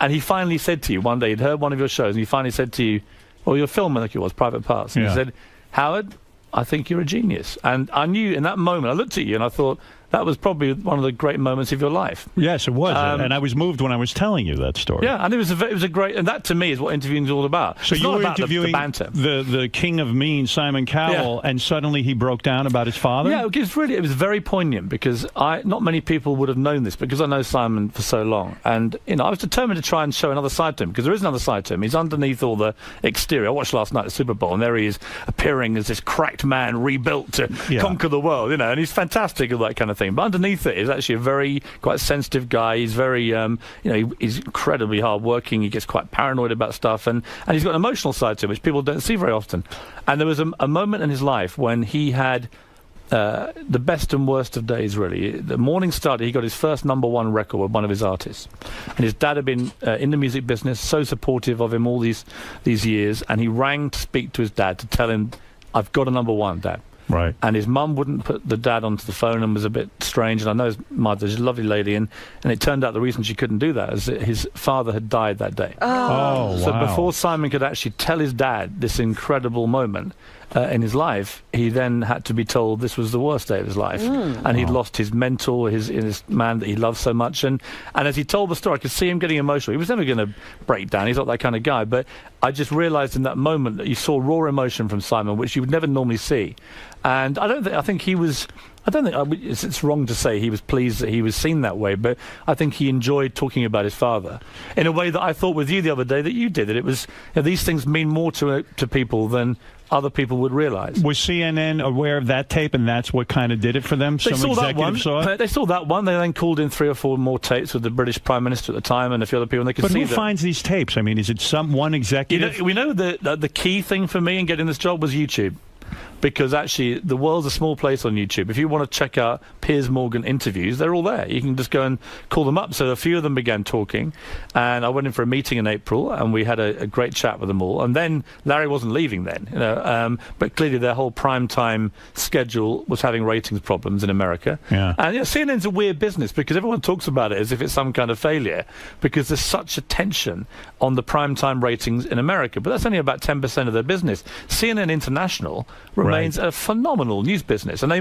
he finally said to you one day, he'd heard one of your shows, and he finally said to you, well, your film, I think it was, Private Parts, and he said, Howard, I think you're a genius. And I knew in that moment, I looked at you and I thought, that was probably one of the great moments of your life. Yes, it was. And I was moved when I was telling you that story. Yeah, and it was a great, and that to me is what interviewing is all about. So it's you not were about interviewing the banter. the king of mean, Simon Cowell, and suddenly he broke down about his father? Yeah, it was very poignant because not many people would have known this because I know Simon for so long. And, I was determined to try and show another side to him because there is another side to him. He's underneath all the exterior. I watched last night the Super Bowl, and there he is appearing as this cracked man rebuilt to conquer the world, and he's fantastic, all that kind of thing. But underneath it is actually a very quite sensitive guy. He's very, he's incredibly hard-working. He gets quite paranoid about stuff, and he's got an emotional side to him, which people don't see very often. And there was a moment in his life when he had the best and worst of days, really. The morning started, he got his first #1 record with one of his artists. And his dad had been in the music business, so supportive of him all these years, and he rang to speak to his dad to tell him, I've got a #1, Dad. Right. And his mum wouldn't put the dad onto the phone and was a bit strange. And I know his mother, she's a lovely lady, and it turned out the reason she couldn't do that is that his father had died that day. Oh, So wow. before Simon could actually tell his dad this incredible moment in his life, he then had to be told this was the worst day of his life. And he'd lost his mentor, his man that he loved so much. And as he told the story, I could see him getting emotional. He was never going to break down. He's not that kind of guy. But I just realized in that moment that you saw raw emotion from Simon, which you would never normally see. And I don't think it's wrong to say he was pleased that he was seen that way, but I think he enjoyed talking about his father in a way that I thought with you the other day that you did, that it was, these things mean more to people than other people would realize. Was CNN aware of that tape, and that's what kind of did it for them? They saw that one. They saw that one. They then called in 3 or 4 more tapes with the British Prime Minister at the time and a few other people, and they could see that. But who finds these tapes? I mean, is it one executive? We know the key thing for me in getting this job was YouTube. Because actually, the world's a small place on YouTube. If you want to check out Piers Morgan interviews, they're all there. You can just go and call them up. So a few of them began talking, and I went in for a meeting in April, and we had a great chat with them all. And then Larry wasn't leaving then, but clearly their whole prime time schedule was having ratings problems in America. Yeah. And CNN's a weird business because everyone talks about it as if it's some kind of failure because there's such a tension on the prime time ratings in America. But that's only about 10% of their business. CNN International remains a phenomenal news business, and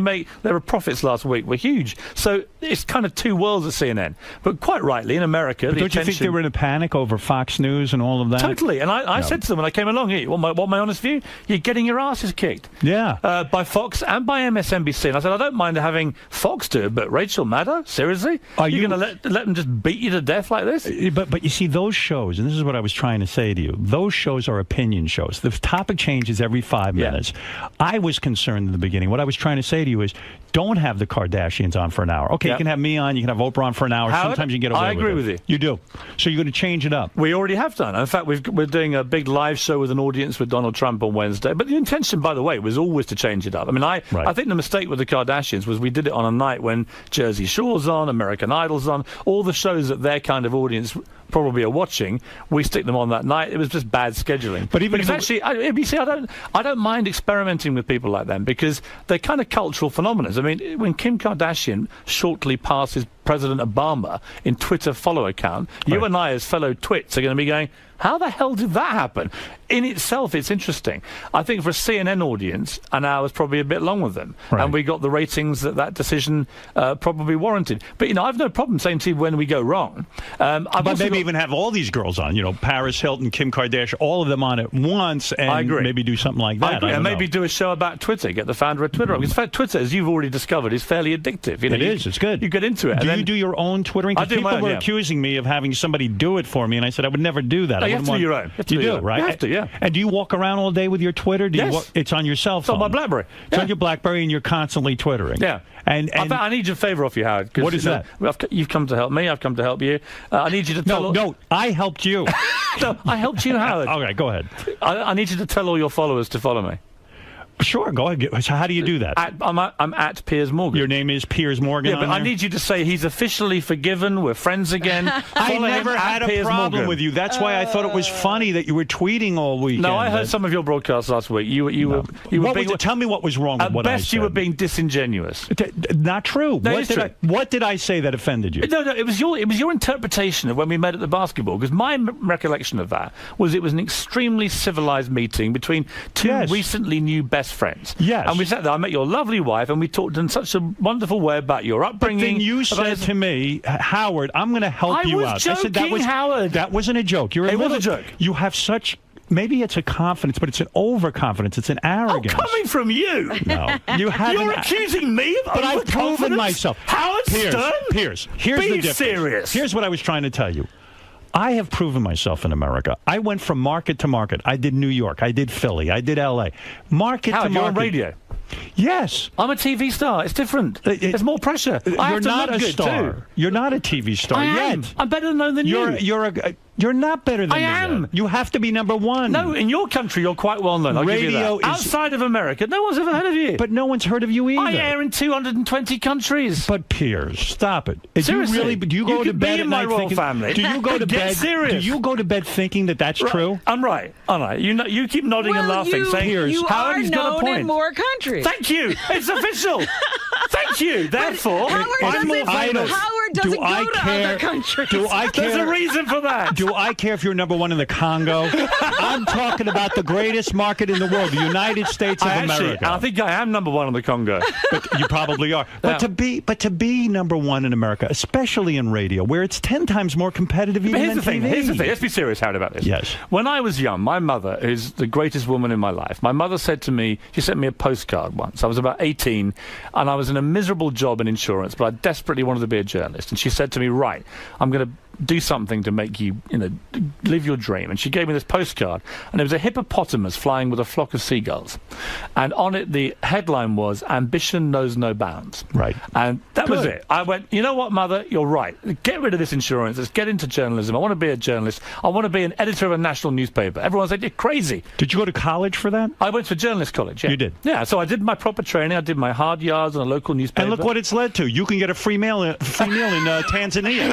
their profits last week were huge. So it's kind of two worlds at CNN. But quite rightly, in America, but don't you think they were in a panic over Fox News and all of that? Totally. And I said to them when I came along, hey, want my honest view? You're getting your asses kicked. Yeah. By Fox and by MSNBC. And I said, I don't mind having Fox do it, but Rachel Maddow? Seriously? Are you going to let them just beat you to death like this? But you see, those shows, and this is what I was trying to say to you, those shows are opinion shows. The topic changes every 5 minutes. I was concerned in the beginning. What I was trying to say to you is, don't have the Kardashians on for an hour. Okay, you can have me on, you can have Oprah on for an hour. Howard, sometimes you get away with it. I agree with you. You do. So you're going to change it up. We already have done. In fact, we're doing a big live show with an audience with Donald Trump on Wednesday. But the intention, by the way, was always to change it up. I mean, I think the mistake with the Kardashians was we did it on a night when Jersey Shore's on, American Idol's on, all the shows that their kind of audience probably are watching. We stick them on that night. It was just bad scheduling. But even because actually, ABC, I don't mind experimenting experimenting with people like them because they're kind of cultural phenomena. I mean, when Kim Kardashian shortly passes President Obama in Twitter follow account, you and I as fellow twits are going to be going, how the hell did that happen? In itself, it's interesting. I think for a CNN audience, an hour was probably a bit long with them. And we got the ratings that decision probably warranted. But, you know, I've no problem saying to you when we go wrong. But maybe even have all these girls on, you know, Paris Hilton, Kim Kardashian, all of them on at once, and I agree. maybe do something like that. I agree. And maybe do a show about Twitter, get the founder of Twitter on. Because in fact, Twitter, as you've already discovered, is fairly addictive. You know, it's good. You get into it. Do you do your own Twittering? I do people my own, were accusing me of having somebody do it for me, and I said I would never do that. No, you have to do your own. You do, right? You have to, yeah. And do you walk around all day with your Twitter? Yes. It's on your cell phone? It's on my BlackBerry. It's on your BlackBerry, and you're constantly Twittering. Yeah. And I need your favour off you, Howard. What is that? You've come to help me. I've come to help you. I need you to tell... No, I helped you. No, I helped you, Howard. All right, go ahead. I need you to tell all your followers to follow me. Sure, go ahead. So how do you do that? I'm at Piers Morgan. Your name is Piers Morgan. Yeah, but I need you to say he's officially forgiven. We're friends again. I never had a problem with you. That's why I thought it was funny that you were tweeting all weekend. No, I heard some of your broadcasts last week. You were tell me what was wrong with what I said. At best, you were being disingenuous. Not true. No, what did I say that offended you? No, it was your interpretation of when we met at the basketball. Because my recollection of that was it was an extremely civilized meeting between two recently new best friends. Yes. And we sat there. I met your lovely wife, and we talked in such a wonderful way about your upbringing. But then you said to me, Howard, I'm going to help you out. I said, Howard. That wasn't a joke. It was a joke. You have such... Maybe it's a confidence, but it's an overconfidence. It's an arrogance. Oh, coming from you. No. You're accusing me of But I've proven myself. Howard Stern? Piers, here's the difference. Be serious. Here's what I was trying to tell you. I have proven myself in America. I went from market to market. I did New York. I did Philly. I did L.A. Market to market. You're on radio. Yes. I'm a TV star. It's different. There's more pressure. You're not a star. You're not a TV star yet. I'm better known than you. You're not better than me. I am. You have to be number one. No, in your country, you're quite well known. I'll give you that. Outside of America, no one's ever heard of you. But no one's heard of you either. I air in 220 countries. But Piers, stop it. Seriously, do you go to bed at night thinking? Family. Do you go to bed? Serious. Do you go to bed thinking that that's true? I'm right. Aren't I? You keep nodding and laughing, saying you Howard, he's got a point. in more countries. Thank you. It's official. Thank you. Therefore, Howard doesn't go to other countries. Do I care? There's a reason for that. Do I care if you're number one in the Congo? I'm talking about the greatest market in the world, the United States of America. I think I am number one in the Congo. But you probably are. But to be number one in America, especially in radio, where it's 10 times more competitive even than TV. Here's the thing. Let's be serious, Howard, about this. Yes. When I was young, my mother is the greatest woman in my life. My mother said to me, she sent me a postcard once. I was about 18, and I was in a miserable job in insurance, but I desperately wanted to be a journalist. And she said to me, right, I'm going to do something to make you, live your dream. And she gave me this postcard, and there was a hippopotamus flying with a flock of seagulls. And on it, the headline was, "Ambition knows no bounds." Right. And that was it. I went, you know what, Mother? You're right. Get rid of this insurance. Let's get into journalism. I want to be a journalist. I want to be an editor of a national newspaper. Everyone said, you're crazy. Did you go to college for that? I went to journalist college, yeah. You did? Yeah, so I did my proper training. I did my hard yards on a local newspaper. And look what it's led to. You can get a free meal in Tanzania.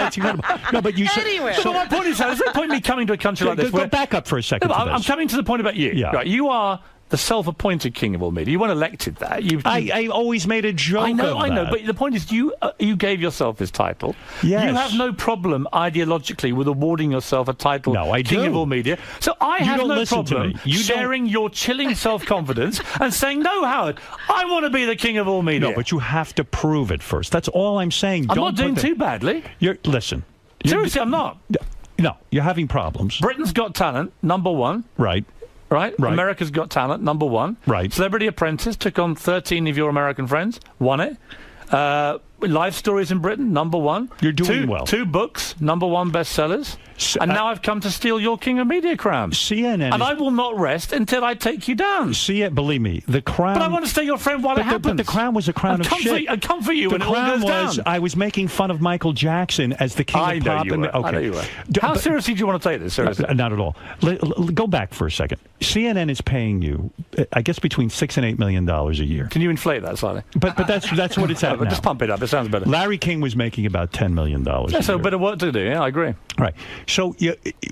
That's incredible. No, but you said... Anyway. So my point is, there's no point in me coming to a country like this. Go back up for a second. No, I'm coming to the point about you. Yeah. Right, you are the self-appointed king of all media. You weren't elected that. I always made a joke of that. I know, but the point is you gave yourself this title. Yes. You have no problem ideologically with awarding yourself a title king of all media. So I have no problem sharing your chilling self-confidence and saying, no, Howard, I want to be the king of all media. No, but you have to prove it first. That's all I'm saying. I'm not doing too badly. Listen. Seriously, I'm not. No, you're having problems. Britain's Got Talent, #1. Right. America's Got Talent, #1. Right. Celebrity Apprentice took on 13 of your American friends, won it. Life Stories in Britain, #1. You're doing well. 2 books, #1 bestsellers. And now I've come to steal your King of Media crown. CNN. And I will not rest until I take you down. Believe me, the crown... But I want to stay your friend while it happens. But the crown was a crown of shit. I comfort you when it all goes down. I was making fun of Michael Jackson as the king of pop. I know you were. How seriously do you want to take this? Seriously? Not at all. Go back for a second. CNN is paying you, I guess, between $6 and $8 million a year. Can you inflate that slightly? But that's what it's at now. Just pump it up. It sounds better. Larry King was making about $10 million. Yeah, so a bit of work to do. Yeah, I agree. Right. So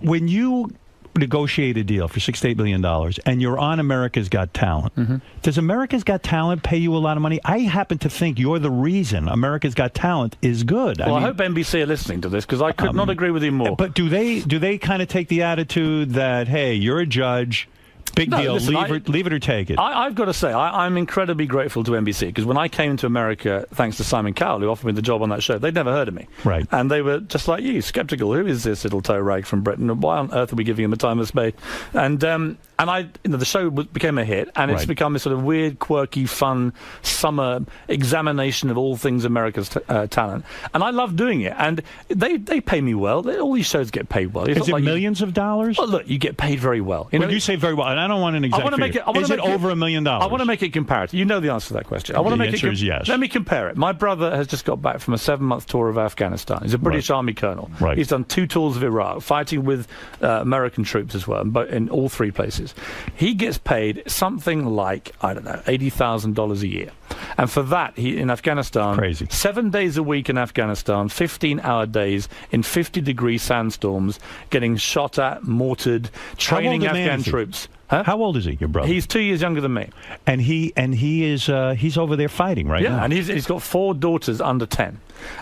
when you negotiate a deal for $6 to $8 million, and you're on America's Got Talent. Does America's Got Talent pay you a lot of money? I happen to think you're the reason America's Got Talent is good. Well, I hope NBC are listening to this, because I could not agree with you more. But do they kind of take the attitude that, hey, you're a judge, big deal, listen, leave it or take it? I've got to say, I'm incredibly grateful to NBC, because when I came to America, thanks to Simon Cowell, who offered me the job on that show, they'd never heard of me. Right. And they were just like you, skeptical. Who is this little toe rag from Britain? Why on earth are we giving him a time of space? And the show became a hit, and it's become this sort of weird, quirky, fun summer examination of all things America's talent. And I love doing it. And they pay me well. All these shows get paid well. Is it like millions of dollars? Well, look, you get paid very well. When you say very well, and I don't want an exact figure. Is it over $1 million? I want to make it comparative. You know the answer to that question. The answer is yes. Let me compare it. My brother has just got back from a 7-month tour of Afghanistan. He's a British Army colonel. Right. He's done 2 tours of Iraq, fighting with American troops as well, but in all 3 places. He gets paid something like, I don't know, $80,000 a year. And for that, he in Afghanistan, crazy, 7 days a week in Afghanistan, 15-hour days in 50-degree sandstorms, getting shot at, mortared, training Afghan troops. Huh? How old is he, your brother? He's 2 years younger than me. And he is he's over there fighting right now. Yeah, and he's got 4 daughters under 10.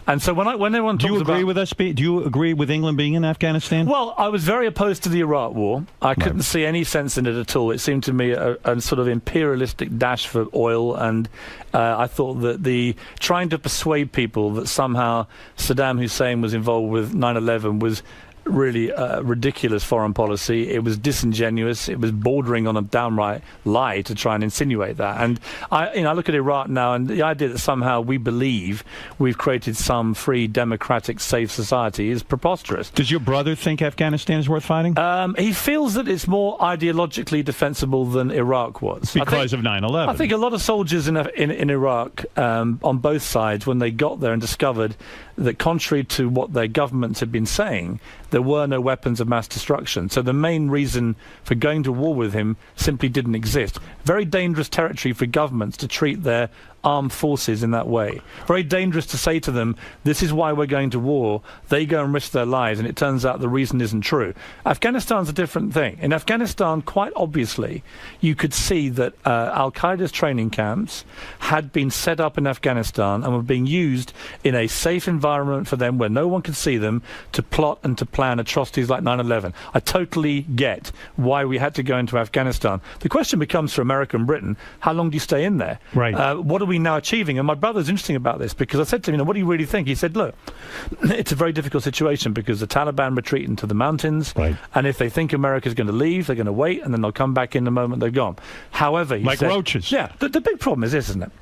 And so when everyone talks about... Do you agree with us? Do you agree with England being in Afghanistan? Well, I was very opposed to the Iraq War. I couldn't see any sense in it at all. It seemed to me a sort of imperialistic dash for oil, and I thought that the trying to persuade people that somehow Saddam Hussein was involved with 9/11 was really ridiculous foreign policy. It was disingenuous. It was bordering on a downright lie to try and insinuate that. And I look at Iraq now, and the idea that somehow we believe we've created some free, democratic, safe society is preposterous. Does your brother think Afghanistan is worth fighting? He feels that it's more ideologically defensible than Iraq was. Because of 9/11. I think a lot of soldiers in Iraq, on both sides, when they got there and discovered that contrary to what their governments had been saying, there were no weapons of mass destruction. So the main reason for going to war with him simply didn't exist. Very dangerous territory for governments to treat their armed forces in that way. Very dangerous to say to them, this is why we're going to war. They go and risk their lives, and it turns out the reason isn't true. Afghanistan's a different thing. In Afghanistan, quite obviously, you could see that Al-Qaeda's training camps had been set up in Afghanistan and were being used in a safe environment for them where no one could see them to plot and to plan atrocities like 9/11. I totally get why we had to go into Afghanistan. The question becomes for America and Britain, how long do you stay in there? Right. What are we now achieving? And my brother's interesting about this, because I said to him, what do you really think? He said, look, it's a very difficult situation because the Taliban retreat into the mountains, and if they think America's going to leave, they're going to wait, and then they'll come back in the moment they're gone. However, he said, roaches. Yeah, the big problem is this, isn't it?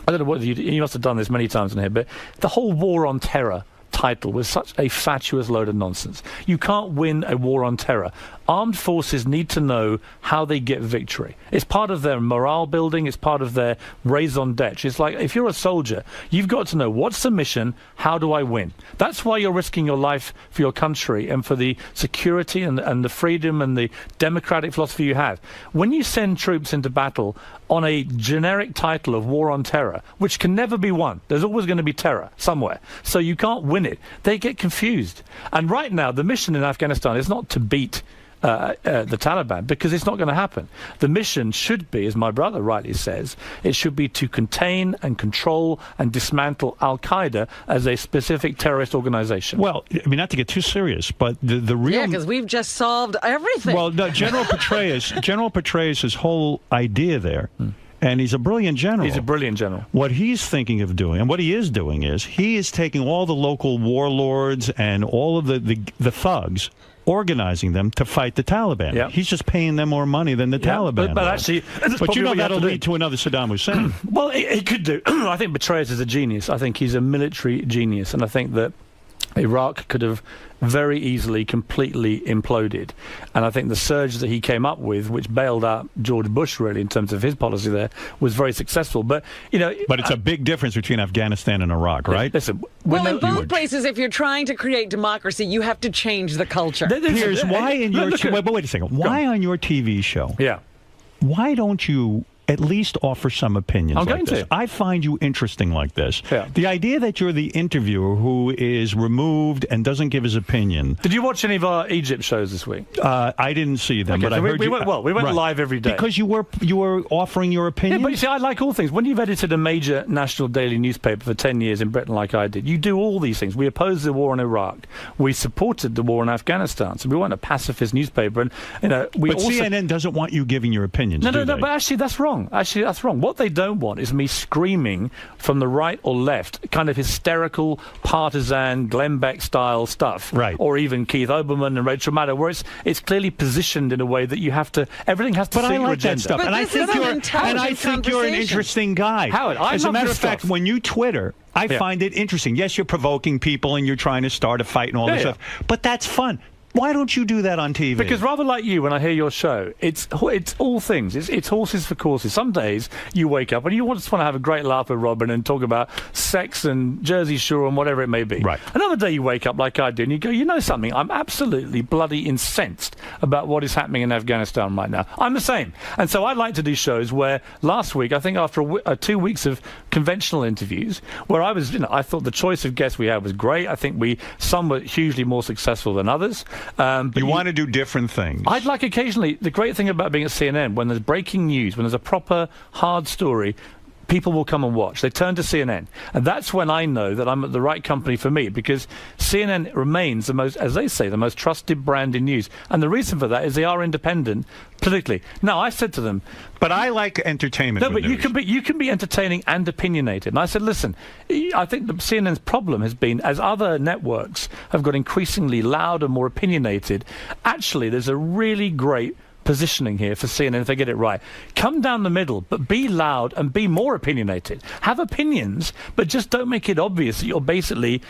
I don't know what you must have done this many times in here, but the whole war on terror title was such a fatuous load of nonsense. You can't win a war on terror. Armed forces need to know how they get victory. It's part of their morale building. It's part of their raison d'etre. It's like, if you're a soldier, you've got to know, what's the mission? How do I win? That's why you're risking your life for your country and for the security and the freedom and the democratic philosophy you have. When you send troops into battle on a generic title of war on terror, which can never be won, there's always going to be terror somewhere, so you can't win it, they get confused. And right now, the mission in Afghanistan is not to beat the Taliban, because it's not going to happen. The mission should be, as my brother rightly says, it should be to contain and control and dismantle Al-Qaeda as a specific terrorist organization. Well, I mean, not to get too serious, but the real... Yeah, because we've just solved everything. Well, no, General Petraeus' whole idea there, and he's a brilliant general. He's a brilliant general. What he's thinking of doing, and what he is doing, is he is taking all the local warlords and all of the thugs, organizing them to fight the Taliban. Yep. He's just paying them more money than the Taliban. But actually, but you know that'll lead to another Saddam Hussein. Well, it could do. I think Petraeus is a genius. I think he's a military genius, and I think that Iraq could have very easily completely imploded. And I think the surge that he came up with, which bailed out George Bush really in terms of his policy there, was very successful. But but it's a big difference between Afghanistan and Iraq, right? Listen, well, in both places, if you're trying to create democracy, you have to change the culture. Here's why in your wait a second. Why on your TV show? Yeah. Why don't you at least offer some opinions I'm like going this. to. I find you interesting like this. Yeah. The idea that you're the interviewer who is removed and doesn't give his opinion. Did you watch any of our Egypt shows this week? I didn't see them, Okay, but so I heard we you. went Right. live every day. Because you were offering your opinion. Yeah, but you see, I like all things. When you've edited a major national daily newspaper for 10 years in Britain like I did, you do all these things. We opposed the war in Iraq. We supported the war in Afghanistan. So we weren't a pacifist newspaper. And, we But also... CNN doesn't want you giving your opinions, No, do no, they? but actually that's wrong. That's wrong. What they don't want is me screaming from the right or left, kind of hysterical, partisan, Glenn Beck-style stuff. Right. Or even Keith Olbermann and Rachel Maddow, where it's clearly positioned in a way that you have to... Everything has to But suit I your like that agenda. stuff, and I think you're an interesting guy. Howard, I as a love matter your of fact, stuff. when you Twitter, I Yeah. find it interesting. Yes, you're provoking people and you're trying to start a fight and all Yeah, this yeah. stuff, but that's fun. Why don't you do that on TV? Because rather like you, when I hear your show, it's all things. It's horses for courses. Some days you wake up and you just want to have a great laugh with Robin and talk about sex and Jersey Shore and whatever it may be. Right. Another day you wake up like I do and you go, you know something? I'm absolutely bloody incensed about what is happening in Afghanistan right now. I'm the same. And so I like to do shows where last week, I think after 2 weeks of conventional interviews, where I thought the choice of guests we had was great. I think some were hugely more successful than others. But you want to do different things. I'd like occasionally, the great thing about being at CNN, when there's breaking news, when there's a proper hard story, people will come and watch. They turn to CNN. And that's when I know that I'm at the right company for me, because CNN remains the most, as they say, the most trusted brand in news. And the reason for that is they are independent politically. Now, I said to them... But I like entertainment. No, with but news. you can be entertaining and opinionated. And I said, listen, I think the CNN's problem has been, as other networks have got increasingly loud and more opinionated, actually there's a really great positioning here for CNN if they get it right. Come down the middle, but be loud and be more opinionated. Have opinions, but just don't make it obvious that you're basically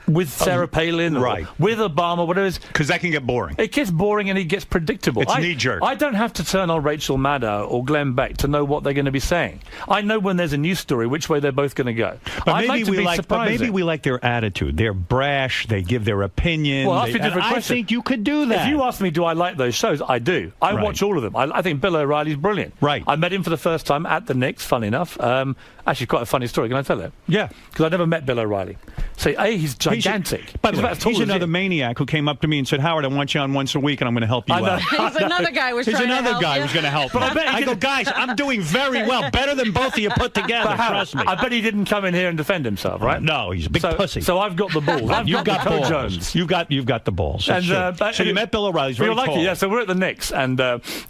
with Sarah Palin or right. with Obama, whatever it is. Because that can get boring. It gets boring and it gets predictable. It's knee-jerk. I don't have to turn on Rachel Maddow or Glenn Beck to know what they're going to be saying. I know when there's a news story which way they're both going to go. But I'd like to be surprising. maybe we like their attitude. They're brash. They give their opinion. Well, that's a different I question. think you could do that. If you ask me, do I like those shows? I do. I watch all of them. I think Bill O'Reilly's brilliant. Right. I met him for the first time at the Knicks, funny enough. Actually, quite a funny story. Can I tell it? Yeah. Because I never met Bill O'Reilly. So, he's gigantic. By the way, about as tall he's as another you. maniac who came up to me and said, Howard, I want you on once a week and I'm going to help you I know. out. He's another guy was He's trying to another help guy you. who's going to help But me. I bet he go, didn't- guys, I'm doing very well. Better than both of you put together. But Howard, Trust me. I bet he didn't come in here and defend himself, right? No, he's a big so, pussy. So I've got the balls. I've You've got the balls. Jones. You've got the balls. And, It's true. So you met Bill O'Reilly. He's we very were lucky, tall. yeah. So we're at the Knicks, and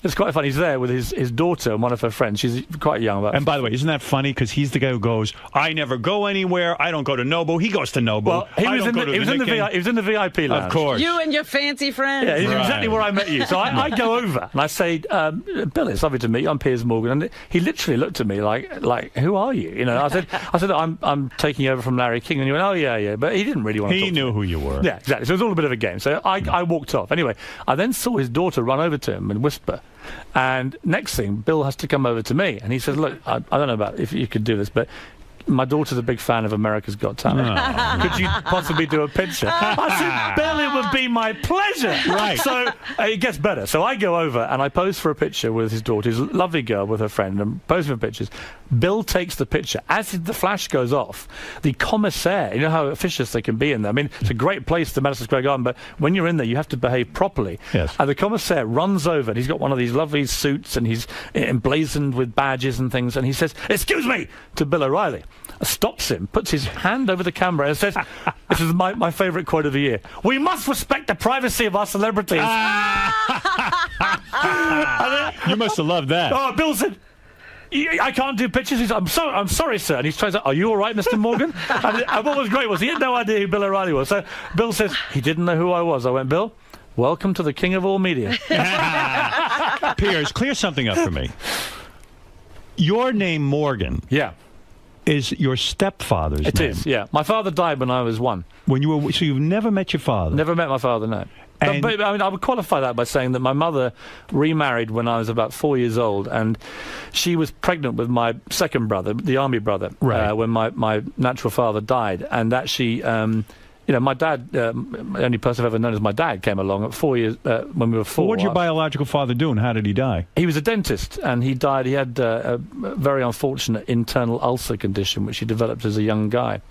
it's quite funny. He's there with his daughter and one of her friends. She's quite young. And by the way, isn't that funny? Because he's the guy who goes, I never go anywhere. I don't go to Nobu. He goes to Nobu. Well, he I was don't in go the, to he was in the Knickin'. he was in the VIP lounge. Of course. You and your fancy friends. Yeah, he's Right. exactly where I met you. So I go over and I say, Bill, it's lovely to meet you. I'm Piers Morgan, and he literally looked at me like, who are you? You know, I said, I'm taking over from Larry King, and he went, oh yeah, but he didn't really want to. He talk knew to me. who you were. Yeah, exactly. So it was all a bit of a game. So I walked off. Anyway, I then saw his daughter run over to him and whisper. And next thing, Bill has to come over to me, and he says, look, I don't know about if you could do this, but my daughter's a big fan of America's Got Talent. Could you possibly do a picture? I said, Bill, it would be my pleasure. Right. So it gets better. So I go over and I pose for a picture with his daughter. He's a lovely girl with her friend, and posing for pictures. Bill takes the picture. As the flash goes off, the commissaire, you know how officious they can be in there. I mean, it's a great place, the Madison Square Garden, but when you're in there, you have to behave properly. Yes. And the commissaire runs over, and he's got one of these lovely suits, and he's emblazoned with badges and things, and he says, excuse me, to Bill O'Reilly. Stops him, puts his hand over the camera and says, this is my favourite quote of the year, we must respect the privacy of our celebrities. You must have loved that. Oh, Bill said, I can't do pictures. He said, I'm sorry, sir. And he's trying to say, are you all right, Mr. Morgan? and what was great was he had no idea who Bill O'Reilly was. So Bill says, he didn't know who I was. I went, Bill, welcome to the king of all media. Piers, clear something up for me. Your name, Morgan. Yeah. Is your stepfather's name. It is, yeah. My father died when I was 1. When you were, so you've never met your father? Never met my father, no. And but I mean, I would qualify that by saying that my mother remarried when I was about 4 years old, and she was pregnant with my second brother, the army brother, right. When my natural father died, and that she my dad, the only person I've ever known as my dad, came along at 4 years when we were 4. What did your biological father do, and how did he die? He was a dentist, and he died. He had a very unfortunate internal ulcer condition, which he developed as a young guy,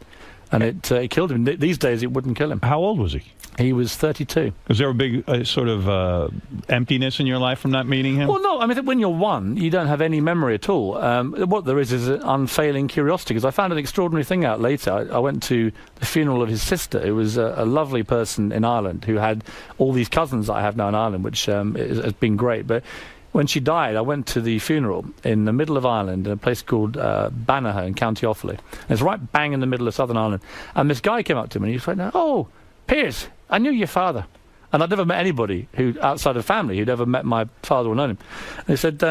and it killed him. These days, it wouldn't kill him. How old was he? He was 32. Was there a big sort of emptiness in your life from not meeting him? Well, no. I mean, when you're 1, you don't have any memory at all. What there is an unfailing curiosity, because I found an extraordinary thing out later. I went to the funeral of his sister, who was a lovely person in Ireland, who had all these cousins that I have now in Ireland, which has been great. But when she died, I went to the funeral in the middle of Ireland, in a place called Banagher in County Offaly. And it's right bang in the middle of Southern Ireland. And this guy came up to me, and he was like, "Oh, Piers, I knew your father." And I'd never met anybody who, outside of family, who'd ever met my father or known him. And he said,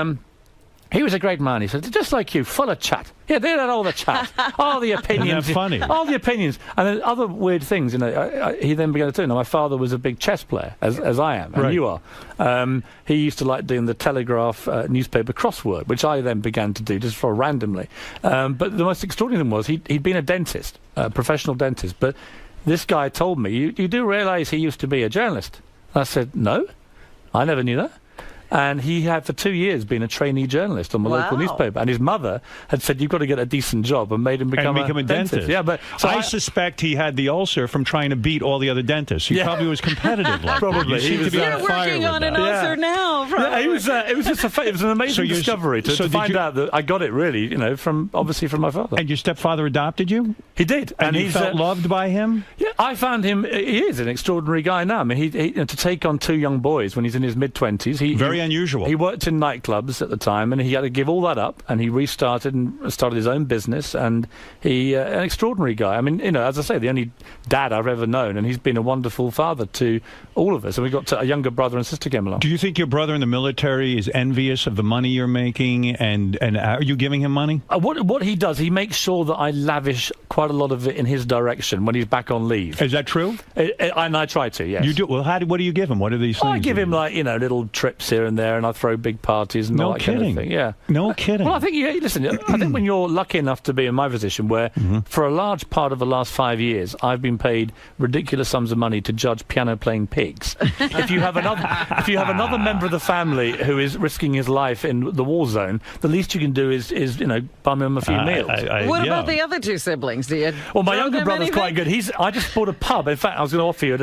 he was a great man. He said, just like you, full of chat. Yeah, they had all the chat, all the opinions. Isn't that funny? All the opinions. And then other weird things, he then began to do. Now, my father was a big chess player, as I am, and Right. you are. He used to like doing the Telegraph newspaper crossword, which I then began to do just for randomly. But the most extraordinary thing was he'd been a dentist, a professional dentist, but this guy told me, you do realise he used to be a journalist? I said, no, I never knew that. And he had for 2 years been a trainee journalist on the local newspaper. And his mother had said, you've got to get a decent job, and made him become a dentist. Yeah, but so I suspect he had the ulcer from trying to beat all the other dentists. He probably was competitive like probably. that. You seem to be You're on fire working with on that. an ulcer now. Yeah, it was just it was an amazing discovery to find out that I got it really, from my father. And your stepfather adopted you? He did, and you felt loved by him. Yeah, I found him. He is an extraordinary guy now. I mean, he to take on 2 young boys when he's in his mid-20s. Very unusual. He worked in nightclubs at the time, and he had to give all that up, and he restarted and started his own business. And he an extraordinary guy. I mean, as I say, the only dad I've ever known, and he's been a wonderful father to all of us. And we've got a younger brother and sister came along. Do you think your brother in the military is envious of the money you're making, and are you giving him money? What he does, he makes sure that I lavish quite a lot of it in his direction when he's back on leave. Is that true? And I try to, yes. You do? Well, what do you give him? What are these things? I give him little trips here and there, and I throw big parties and all that kind of thing. Yeah. No kidding. Well, I think listen. I think when you're lucky enough to be in my position, where for a large part of the last 5 years I've been paid ridiculous sums of money to judge piano-playing pigs. If you have another member of the family who is risking his life in the war zone, the least you can do is bum him a few meals. What about the other 2 siblings? Do you? Well, my throw younger them brother's anything? quite good. I just bought a pub. In fact, I was going to offer you a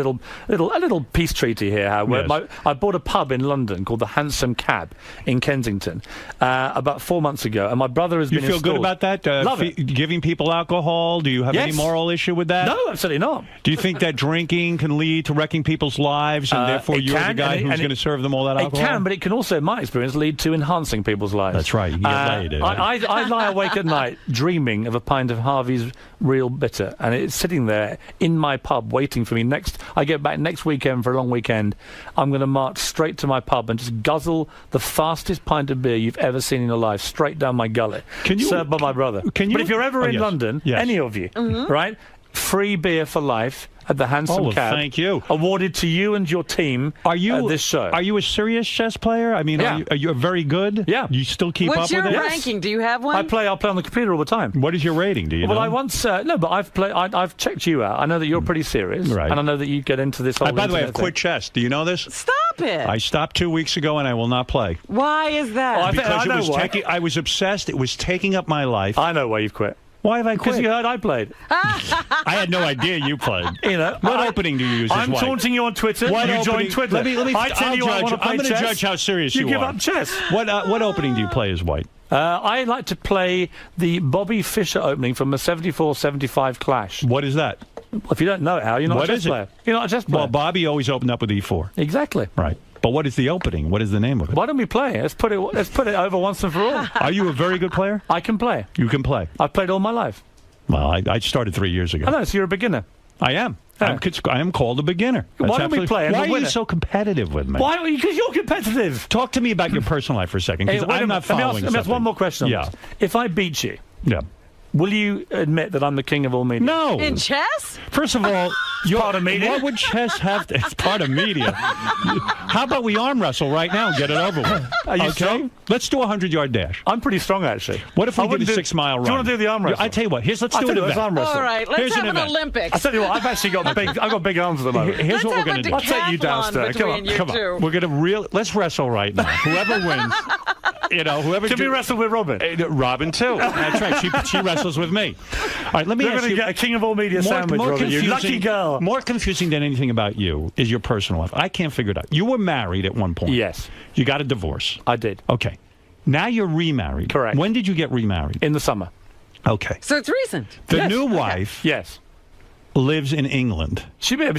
little peace treaty here. I bought a pub in London called the Handsome Cab in Kensington about 4 months ago, and my brother has been You feel good installed. about that? Love it. Giving people alcohol? Do you have any Yes. moral issue with that? No, absolutely not. Do you think that drinking can lead to wrecking people's lives, and therefore it you're the can, guy who's going to serve them all that alcohol? It can, but it can also, in my experience, lead to enhancing people's lives. That's right. You can get laid. I lie awake at night dreaming of a pint of Harvey's Real Bitter, and it's sitting there in my pub waiting for me. I get back next weekend for a long weekend. I'm going to march straight to my pub and just guzzle the fastest pint of beer you've ever seen in your life, straight down my gullet, served by my brother. But if you're ever in London, any of you, right, free beer for life at the Handsome Cab. Thank you. Awarded to you and your team at this show. Are you a serious chess player? I mean, are you very good? Yeah. You still keep What's up your with it? ranking? Do you have one? I play on the computer all the time. What is your rating? Do you know? I once no, but I've checked you out. I know that you're pretty serious, Right. and I know that you get into this whole. By the way, I've internet quit chess. Do you know this? Stop it. I stopped 2 weeks ago, and I will not play. Why is that? Because I was obsessed. It was taking up my life. I know why you've quit. Why have I quit? Because you heard I played. I had no idea you played. What opening do you use? I'm taunting you on Twitter. You join Twitter. Let me. I tell you, I'm going to judge how serious you are. You give up chess. What opening do you play as white? I like to play the Bobby Fischer opening from the 74-75 Clash. What is that? If you don't know it, Hal, you're not a chess player. You're not a chess player. Well, Bobby always opened up with E4. Exactly. Right. But what is the opening? What is the name of it? Why don't we play? Let's put it over once and for all. Are you a very good player? I can play. You can play. I've played all my life. Well, I started 3 years ago. I know, so you're a beginner. I am. Yeah. I am called a beginner. Why don't we play? Why are you so competitive with me? Why? Because you're competitive. Talk to me about your personal life for a second, because I'm not following. Let me ask one more question. Yeah. If I beat you, Will you admit that I'm the king of all media? No. In chess? First of all, part of media. What would chess have? It's part of media. How about we arm wrestle right now and get it over with? Are you okay? strong? Let's do a 100-yard dash. I'm pretty strong, actually. What if we did a wouldn't 6-mile run? Do you want to do the arm wrestle? I tell you what. Let's do an event. Arm wrestle. All right, let's have an Olympics. I tell you what, I've actually got big. I've got big arms at the moment. Here's Let's what we're have going a to do. I'll take you downstairs. Come on, Come on. We're going to let's wrestle right now. Whoever wins, whoever. Can we wrestle with Robin? Robin too. That's right. She wrestles with me. All right. Let me ask you. Get a king of all media sandwich, Robin. You lucky girl. More confusing than anything about you is your personal life. I can't figure it out. You were married at one point. Yes. You got a divorce. I did. Okay. Now you're remarried. Correct. When did you get remarried? In the summer. Okay. So it's recent. The new wife. Yes. Lives in England. She may have